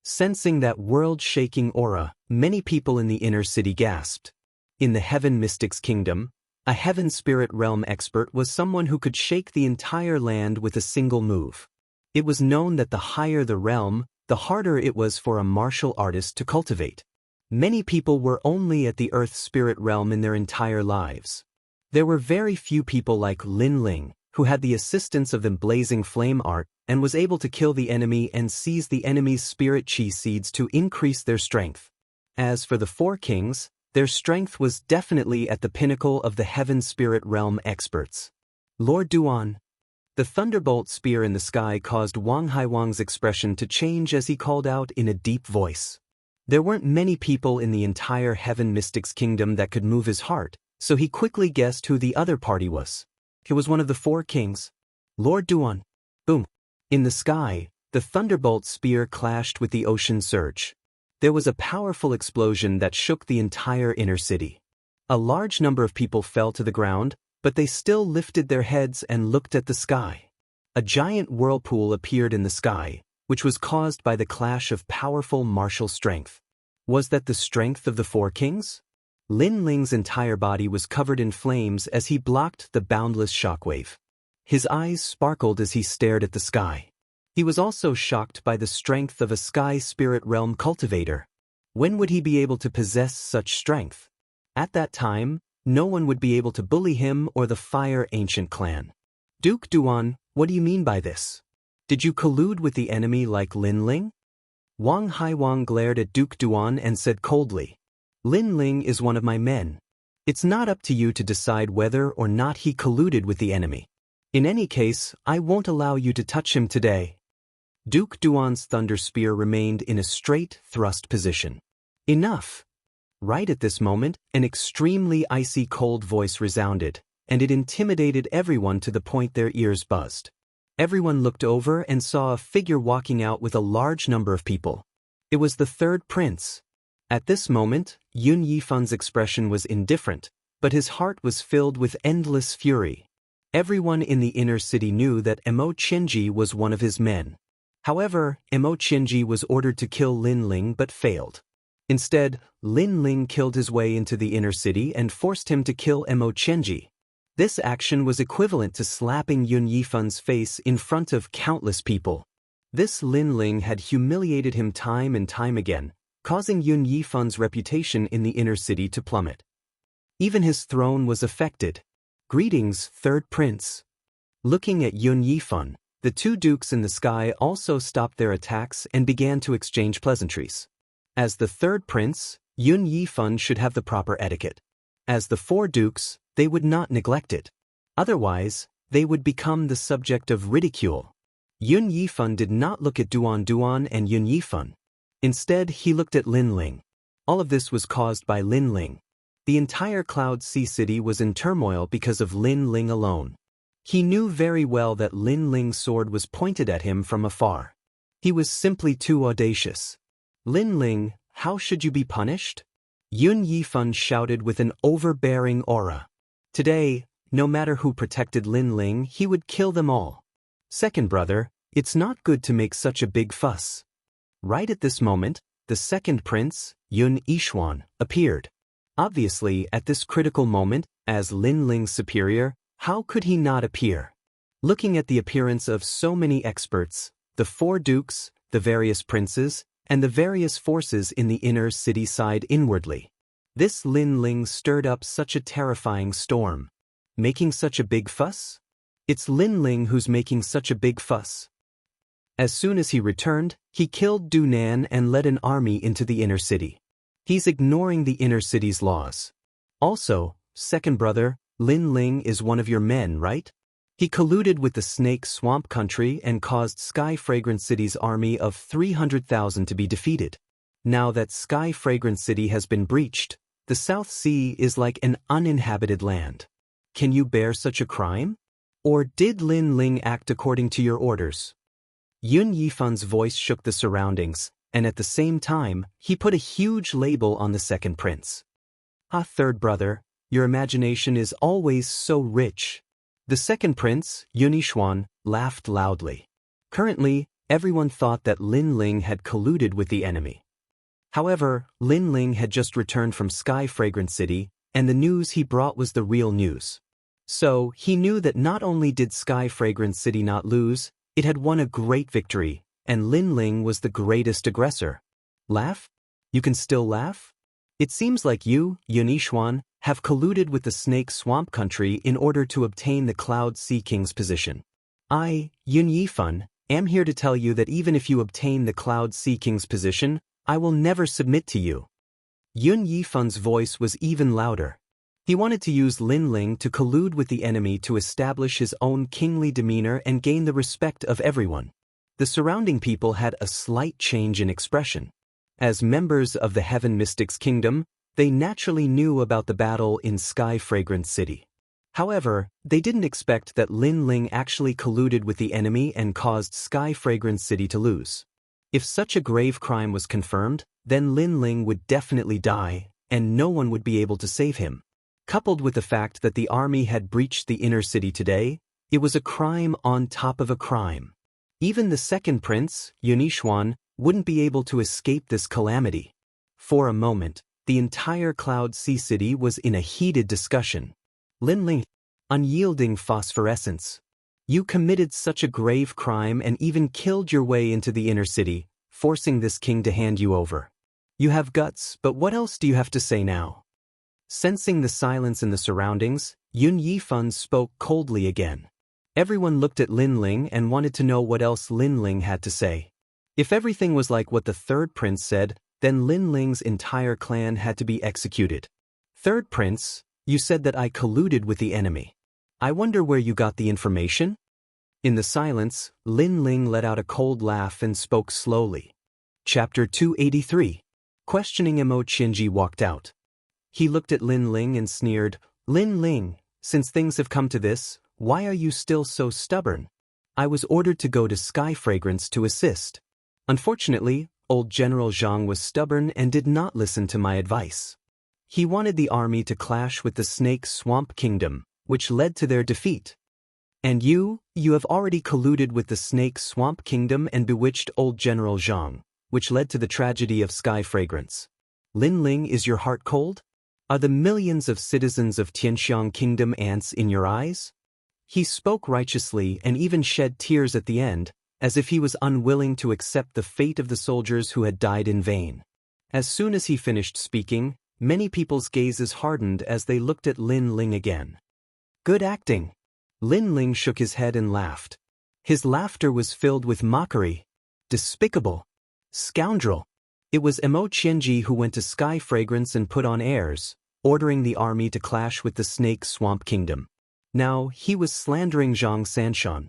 Sensing that world-shaking aura, many people in the inner city gasped. In the Heaven Mystics Kingdom, a Heaven Spirit Realm expert was someone who could shake the entire land with a single move. It was known that the higher the realm, the harder it was for a martial artist to cultivate. Many people were only at the Earth Spirit Realm in their entire lives. There were very few people like Lin Ling, who had the assistance of the Blazing Flame art and was able to kill the enemy and seize the enemy's spirit chi seeds to increase their strength. As for the four kings, their strength was definitely at the pinnacle of the Heaven Spirit Realm experts. Lord Duan. The thunderbolt spear in the sky caused Wang Haiwang's expression to change as he called out in a deep voice. There weren't many people in the entire Heaven Mystics Kingdom that could move his heart, so he quickly guessed who the other party was. It was one of the four kings. Lord Duan. Boom. In the sky, the thunderbolt spear clashed with the ocean surge. There was a powerful explosion that shook the entire inner city. A large number of people fell to the ground, but they still lifted their heads and looked at the sky. A giant whirlpool appeared in the sky, which was caused by the clash of powerful martial strength. Was that the strength of the four kings? Lin Ling's entire body was covered in flames as he blocked the boundless shockwave. His eyes sparkled as he stared at the sky. He was also shocked by the strength of a sky spirit realm cultivator. When would he be able to possess such strength? At that time, no one would be able to bully him or the Fire Ancient clan. Duke Duan, what do you mean by this? Did you collude with the enemy like Lin Ling? Wang Haiwang glared at Duke Duan and said coldly, Lin Ling is one of my men. It's not up to you to decide whether or not he colluded with the enemy. In any case, I won't allow you to touch him today. Duke Duan's thunder spear remained in a straight thrust position. Enough! Right at this moment, an extremely icy cold voice resounded, and it intimidated everyone to the point their ears buzzed. Everyone looked over and saw a figure walking out with a large number of people. It was the third prince. At this moment, Yun Yifan's expression was indifferent, but his heart was filled with endless fury. Everyone in the inner city knew that Mo Qianji was one of his men. However, Mo Qianji was ordered to kill Lin Ling but failed. Instead, Lin Ling killed his way into the inner city and forced him to kill Mo Qianji. This action was equivalent to slapping Yun Yifan's face in front of countless people. This Lin Ling had humiliated him time and time again, causing Yun Yifan's reputation in the inner city to plummet. Even his throne was affected. Greetings, third prince. Looking at Yun Yifan, the two dukes in the sky also stopped their attacks and began to exchange pleasantries. As the third prince, Yun Yifan should have the proper etiquette. As the four dukes, they would not neglect it. Otherwise, they would become the subject of ridicule. Yun Yifan did not look at Duan Duan and Yun Yifan. Instead, he looked at Lin Ling. All of this was caused by Lin Ling. The entire Cloud Sea City was in turmoil because of Lin Ling alone. He knew very well that Lin Ling's sword was pointed at him from afar. He was simply too audacious. Lin Ling, how should you be punished? Yun Yifan shouted with an overbearing aura. Today, no matter who protected Lin Ling, he would kill them all. Second brother, it's not good to make such a big fuss. Right at this moment, the second prince, Yun Yixuan, appeared. Obviously, at this critical moment, as Lin Ling's superior, how could he not appear? Looking at the appearance of so many experts, the 4 dukes, the various princes, and the various forces in the inner city sighed inwardly. This Lin Ling stirred up such a terrifying storm. Making such a big fuss? It's Lin Ling who's making such a big fuss. As soon as he returned, he killed Du Nan and led an army into the inner city. He's ignoring the inner city's laws. Also, second brother, Lin Ling is one of your men, right? He colluded with the Snake Swamp Country and caused Sky Fragrant City's army of 300,000 to be defeated. Now that Sky Fragrant City has been breached, the South Sea is like an uninhabited land. Can you bear such a crime? Or did Lin Ling act according to your orders? Yun Yifan's voice shook the surroundings, and at the same time, he put a huge label on the second prince. Ah, third brother, your imagination is always so rich. The second prince, Yun Yixuan, laughed loudly. Currently, everyone thought that Lin Ling had colluded with the enemy. However, Lin Ling had just returned from Sky Fragrant City, and the news he brought was the real news. So, he knew that not only did Sky Fragrant City not lose, it had won a great victory, and Lin Ling was the greatest aggressor. Laugh? You can still laugh? It seems like you, Yun Yixuan, have colluded with the Snake Swamp Country in order to obtain the Cloud Sea King's position. I, Yun Yifan, am here to tell you that even if you obtain the Cloud Sea King's position, I will never submit to you. Yun Yifan's voice was even louder. He wanted to use Lin Ling to collude with the enemy to establish his own kingly demeanor and gain the respect of everyone. The surrounding people had a slight change in expression. As members of the Heaven Mystics Kingdom, they naturally knew about the battle in Sky Fragrant City. However, they didn't expect that Lin Ling actually colluded with the enemy and caused Sky Fragrant City to lose. If such a grave crime was confirmed, then Lin Ling would definitely die, and no one would be able to save him. Coupled with the fact that the army had breached the inner city today, it was a crime on top of a crime. Even the second prince, Yun Yixuan, wouldn't be able to escape this calamity. For a moment, the entire Cloud Sea City was in a heated discussion. Lin Ling, unyielding phosphorescence. You committed such a grave crime and even killed your way into the inner city, forcing this king to hand you over. You have guts, but what else do you have to say now? Sensing the silence in the surroundings, Yun Yifan spoke coldly again. Everyone looked at Lin Ling and wanted to know what else Lin Ling had to say. If everything was like what the third prince said, then Lin Ling's entire clan had to be executed. Third prince, you said that I colluded with the enemy. I wonder where you got the information? In the silence, Lin Ling let out a cold laugh and spoke slowly. Chapter 283. Questioning Mo Qinji walked out. He looked at Lin Ling and sneered, Lin Ling, since things have come to this, why are you still so stubborn? I was ordered to go to Sky Fragrance to assist. Unfortunately, old General Zhang was stubborn and did not listen to my advice. He wanted the army to clash with the Snake Swamp Kingdom, which led to their defeat. And you have already colluded with the Snake Swamp Kingdom and bewitched old General Zhang, which led to the tragedy of Sky Fragrance. Lin Ling, is your heart cold? Are the millions of citizens of Xianxia Kingdom ants in your eyes? He spoke righteously and even shed tears at the end, as if he was unwilling to accept the fate of the soldiers who had died in vain. As soon as he finished speaking, many people's gazes hardened as they looked at Lin Ling again. Good acting. Lin Ling shook his head and laughed. His laughter was filled with mockery. Despicable. Scoundrel. It was Mo Qianji who went to Sky Fragrance and put on airs, ordering the army to clash with the Snake Swamp Kingdom. Now, he was slandering Zhang Sanshan.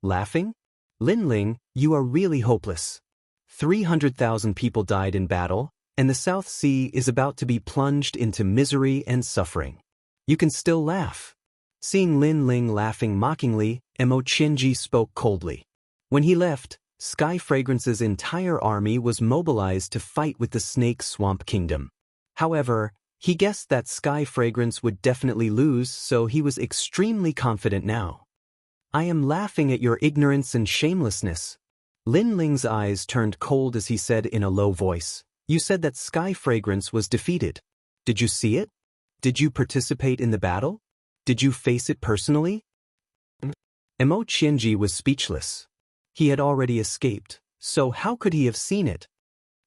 Laughing? Lin Ling, you are really hopeless. 300,000 people died in battle, and the South Sea is about to be plunged into misery and suffering. You can still laugh. Seeing Lin Ling laughing mockingly, Mo Qianji spoke coldly. When he left, Sky Fragrance's entire army was mobilized to fight with the Snake Swamp Kingdom. However, he guessed that Sky Fragrance would definitely lose, so he was extremely confident now. I am laughing at your ignorance and shamelessness. Lin Ling's eyes turned cold as he said in a low voice, You said that Sky Fragrance was defeated. Did you see it? Did you participate in the battle? Did you face it personally? Mo Qianji was speechless. He had already escaped, so how could he have seen it?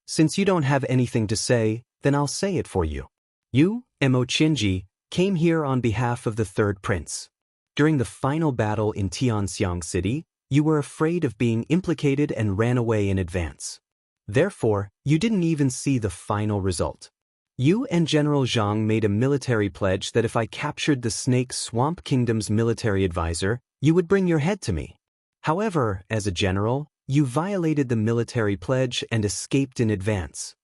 Since you don't have anything to say, then I'll say it for you. You, Mo Qianji, came here on behalf of the third prince. During the final battle in Tianxiang City, you were afraid of being implicated and ran away in advance. Therefore, you didn't even see the final result. You and General Zhang made a military pledge that if I captured the Snake Swamp Kingdom's military advisor, you would bring your head to me. However, as a general, you violated the military pledge and escaped in advance.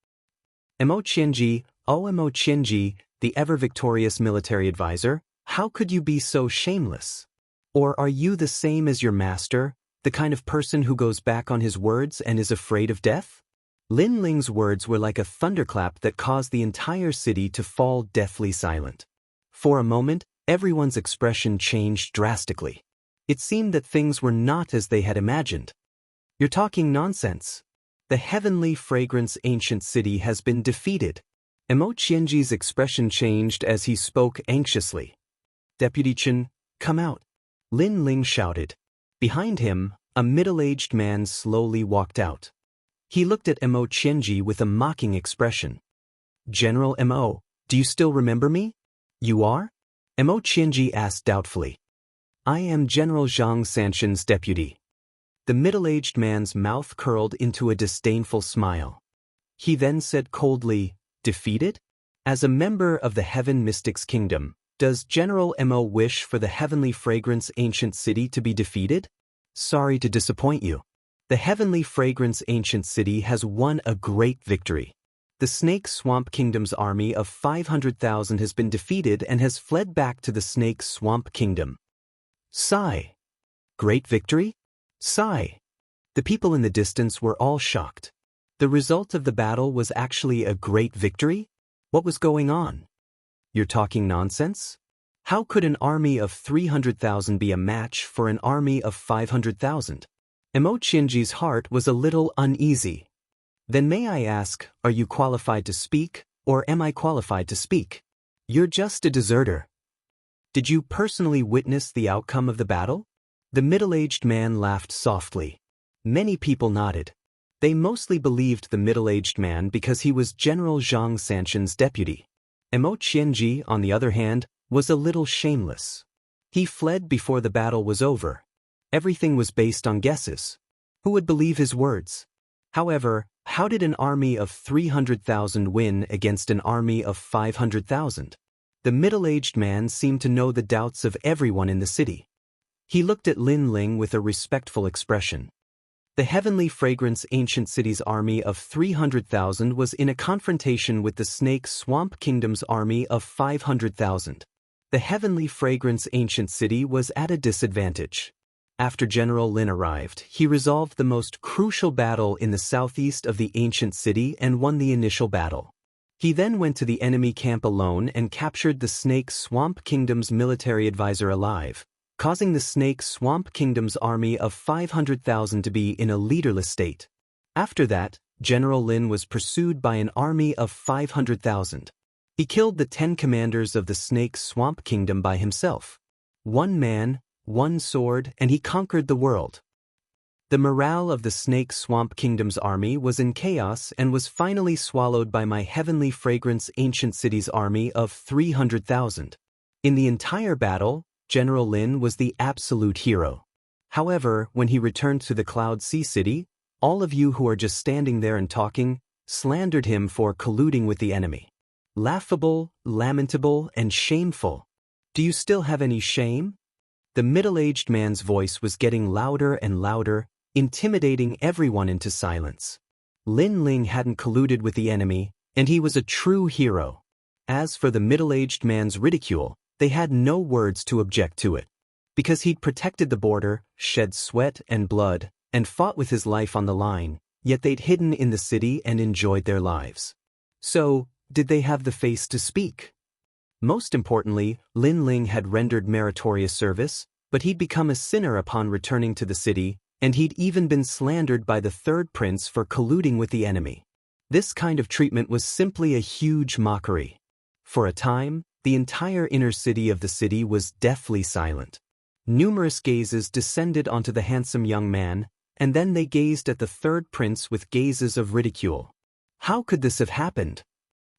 Mo Qianji, Mo Qianji, the ever-victorious military advisor, how could you be so shameless? Or are you the same as your master, the kind of person who goes back on his words and is afraid of death? Lin Ling's words were like a thunderclap that caused the entire city to fall deathly silent. For a moment, everyone's expression changed drastically. It seemed that things were not as they had imagined. You're talking nonsense. The heavenly fragrance ancient city has been defeated. Mo Qianji's expression changed as he spoke anxiously. Deputy Chen, come out. Lin Ling shouted. Behind him, a middle-aged man slowly walked out. He looked at Mo Qianji with a mocking expression. General Mo, do you still remember me? You are? Mo Qianji asked doubtfully. I am General Zhang Sanxin's deputy. The middle-aged man's mouth curled into a disdainful smile. He then said coldly, defeated? As a member of the Heaven Mystics Kingdom, does General Mo wish for the heavenly fragrance ancient city to be defeated? Sorry to disappoint you. The heavenly fragrance ancient city has won a great victory. The Snake Swamp Kingdom's army of 500,000 has been defeated and has fled back to the Snake Swamp Kingdom. Sigh. Great victory? Sigh. The people in the distance were all shocked. The result of the battle was actually a great victory? What was going on? You're talking nonsense? How could an army of 300,000 be a match for an army of 500,000? Mo Qianji's heart was a little uneasy. Then may I ask, are you qualified to speak, or am I qualified to speak? You're just a deserter. Did you personally witness the outcome of the battle? The middle-aged man laughed softly. Many people nodded. They mostly believed the middle-aged man because he was General Zhang Sanxin's deputy. Mo Qianji, on the other hand, was a little shameless. He fled before the battle was over. Everything was based on guesses. Who would believe his words? However, how did an army of 300,000 win against an army of 500,000? The middle-aged man seemed to know the doubts of everyone in the city. He looked at Lin Ling with a respectful expression. The heavenly fragrance ancient city's army of 300,000 was in a confrontation with the Snake Swamp Kingdom's army of 500,000. The heavenly fragrance ancient city was at a disadvantage. After General Lin arrived, he resolved the most crucial battle in the southeast of the ancient city and won the initial battle. He then went to the enemy camp alone and captured the Snake Swamp Kingdom's military advisor alive, causing the Snake Swamp Kingdom's army of 500,000 to be in a leaderless state. After that, General Lin was pursued by an army of 500,000. He killed the 10 commanders of the Snake Swamp Kingdom by himself. One man, one sword, and he conquered the world. The morale of the Snake Swamp Kingdom's army was in chaos and was finally swallowed by my heavenly fragrance ancient city's army of 300,000. In the entire battle, General Lin was the absolute hero. However, when he returned to the Cloud Sea City, all of you who are just standing there and talking slandered him for colluding with the enemy. Laughable, lamentable, and shameful. Do you still have any shame? The middle-aged man's voice was getting louder and louder, intimidating everyone into silence. Lin Ling hadn't colluded with the enemy, and he was a true hero. As for the middle-aged man's ridicule, they had no words to object to it. Because he'd protected the border, shed sweat and blood, and fought with his life on the line, yet they'd hidden in the city and enjoyed their lives. So, did they have the face to speak? Most importantly, Lin Ling had rendered meritorious service, but he'd become a sinner upon returning to the city, and he'd even been slandered by the third prince for colluding with the enemy. This kind of treatment was simply a huge mockery. For a time, the entire inner city of the city was deathly silent. Numerous gazes descended onto the handsome young man, and then they gazed at the third prince with gazes of ridicule. How could this have happened?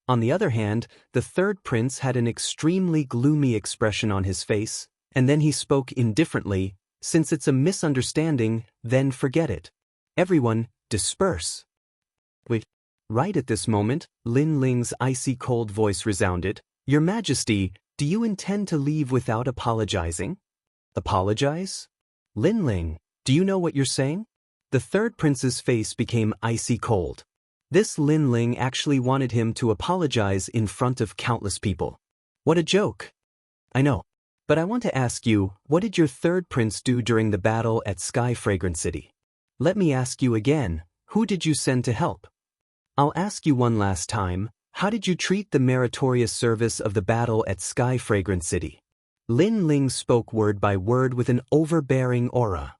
On the other hand, the third prince had an extremely gloomy expression on his face, and then he spoke indifferently, "Since it's a misunderstanding, then forget it. Everyone, disperse." Wait. Right at this moment, Lin Ling's icy cold voice resounded, "Your Majesty, do you intend to leave without apologizing?" Apologize? Lin Ling, do you know what you're saying? The third prince's face became icy cold. This Lin Ling actually wanted him to apologize in front of countless people. What a joke. I know. But I want to ask you, what did your third prince do during the battle at Sky Fragrant City? Let me ask you again, who did you send to help? I'll ask you one last time, how did you treat the meritorious service of the battle at Sky Fragrant City? Lin Ling spoke word by word with an overbearing aura.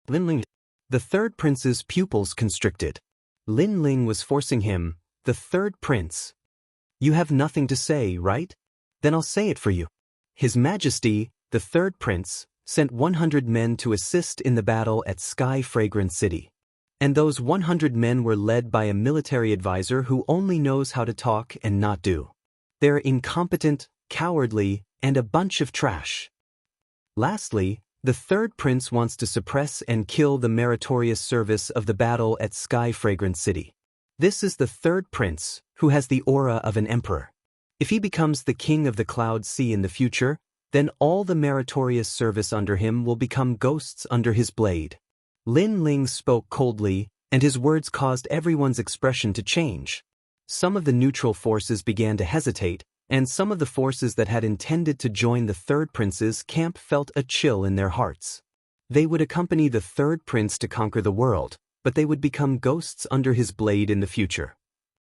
Lin Ling. The third prince's pupils constricted. Lin Ling was forcing him, the third prince. You have nothing to say, right? Then I'll say it for you. His Majesty, the third prince, sent 100 men to assist in the battle at Sky Fragrant City. And those 100 men were led by a military advisor who only knows how to talk and not do. They're incompetent, cowardly, and a bunch of trash. Lastly, the third prince wants to suppress and kill the meritorious service of the battle at Sky Fragrant City. This is the third prince, who has the aura of an emperor. If he becomes the king of the Cloud Sea in the future, then all the meritorious service under him will become ghosts under his blade. Lin Ling spoke coldly, and his words caused everyone's expression to change. Some of the neutral forces began to hesitate, and some of the forces that had intended to join the third prince's camp felt a chill in their hearts. They would accompany the third prince to conquer the world, but they would become ghosts under his blade in the future.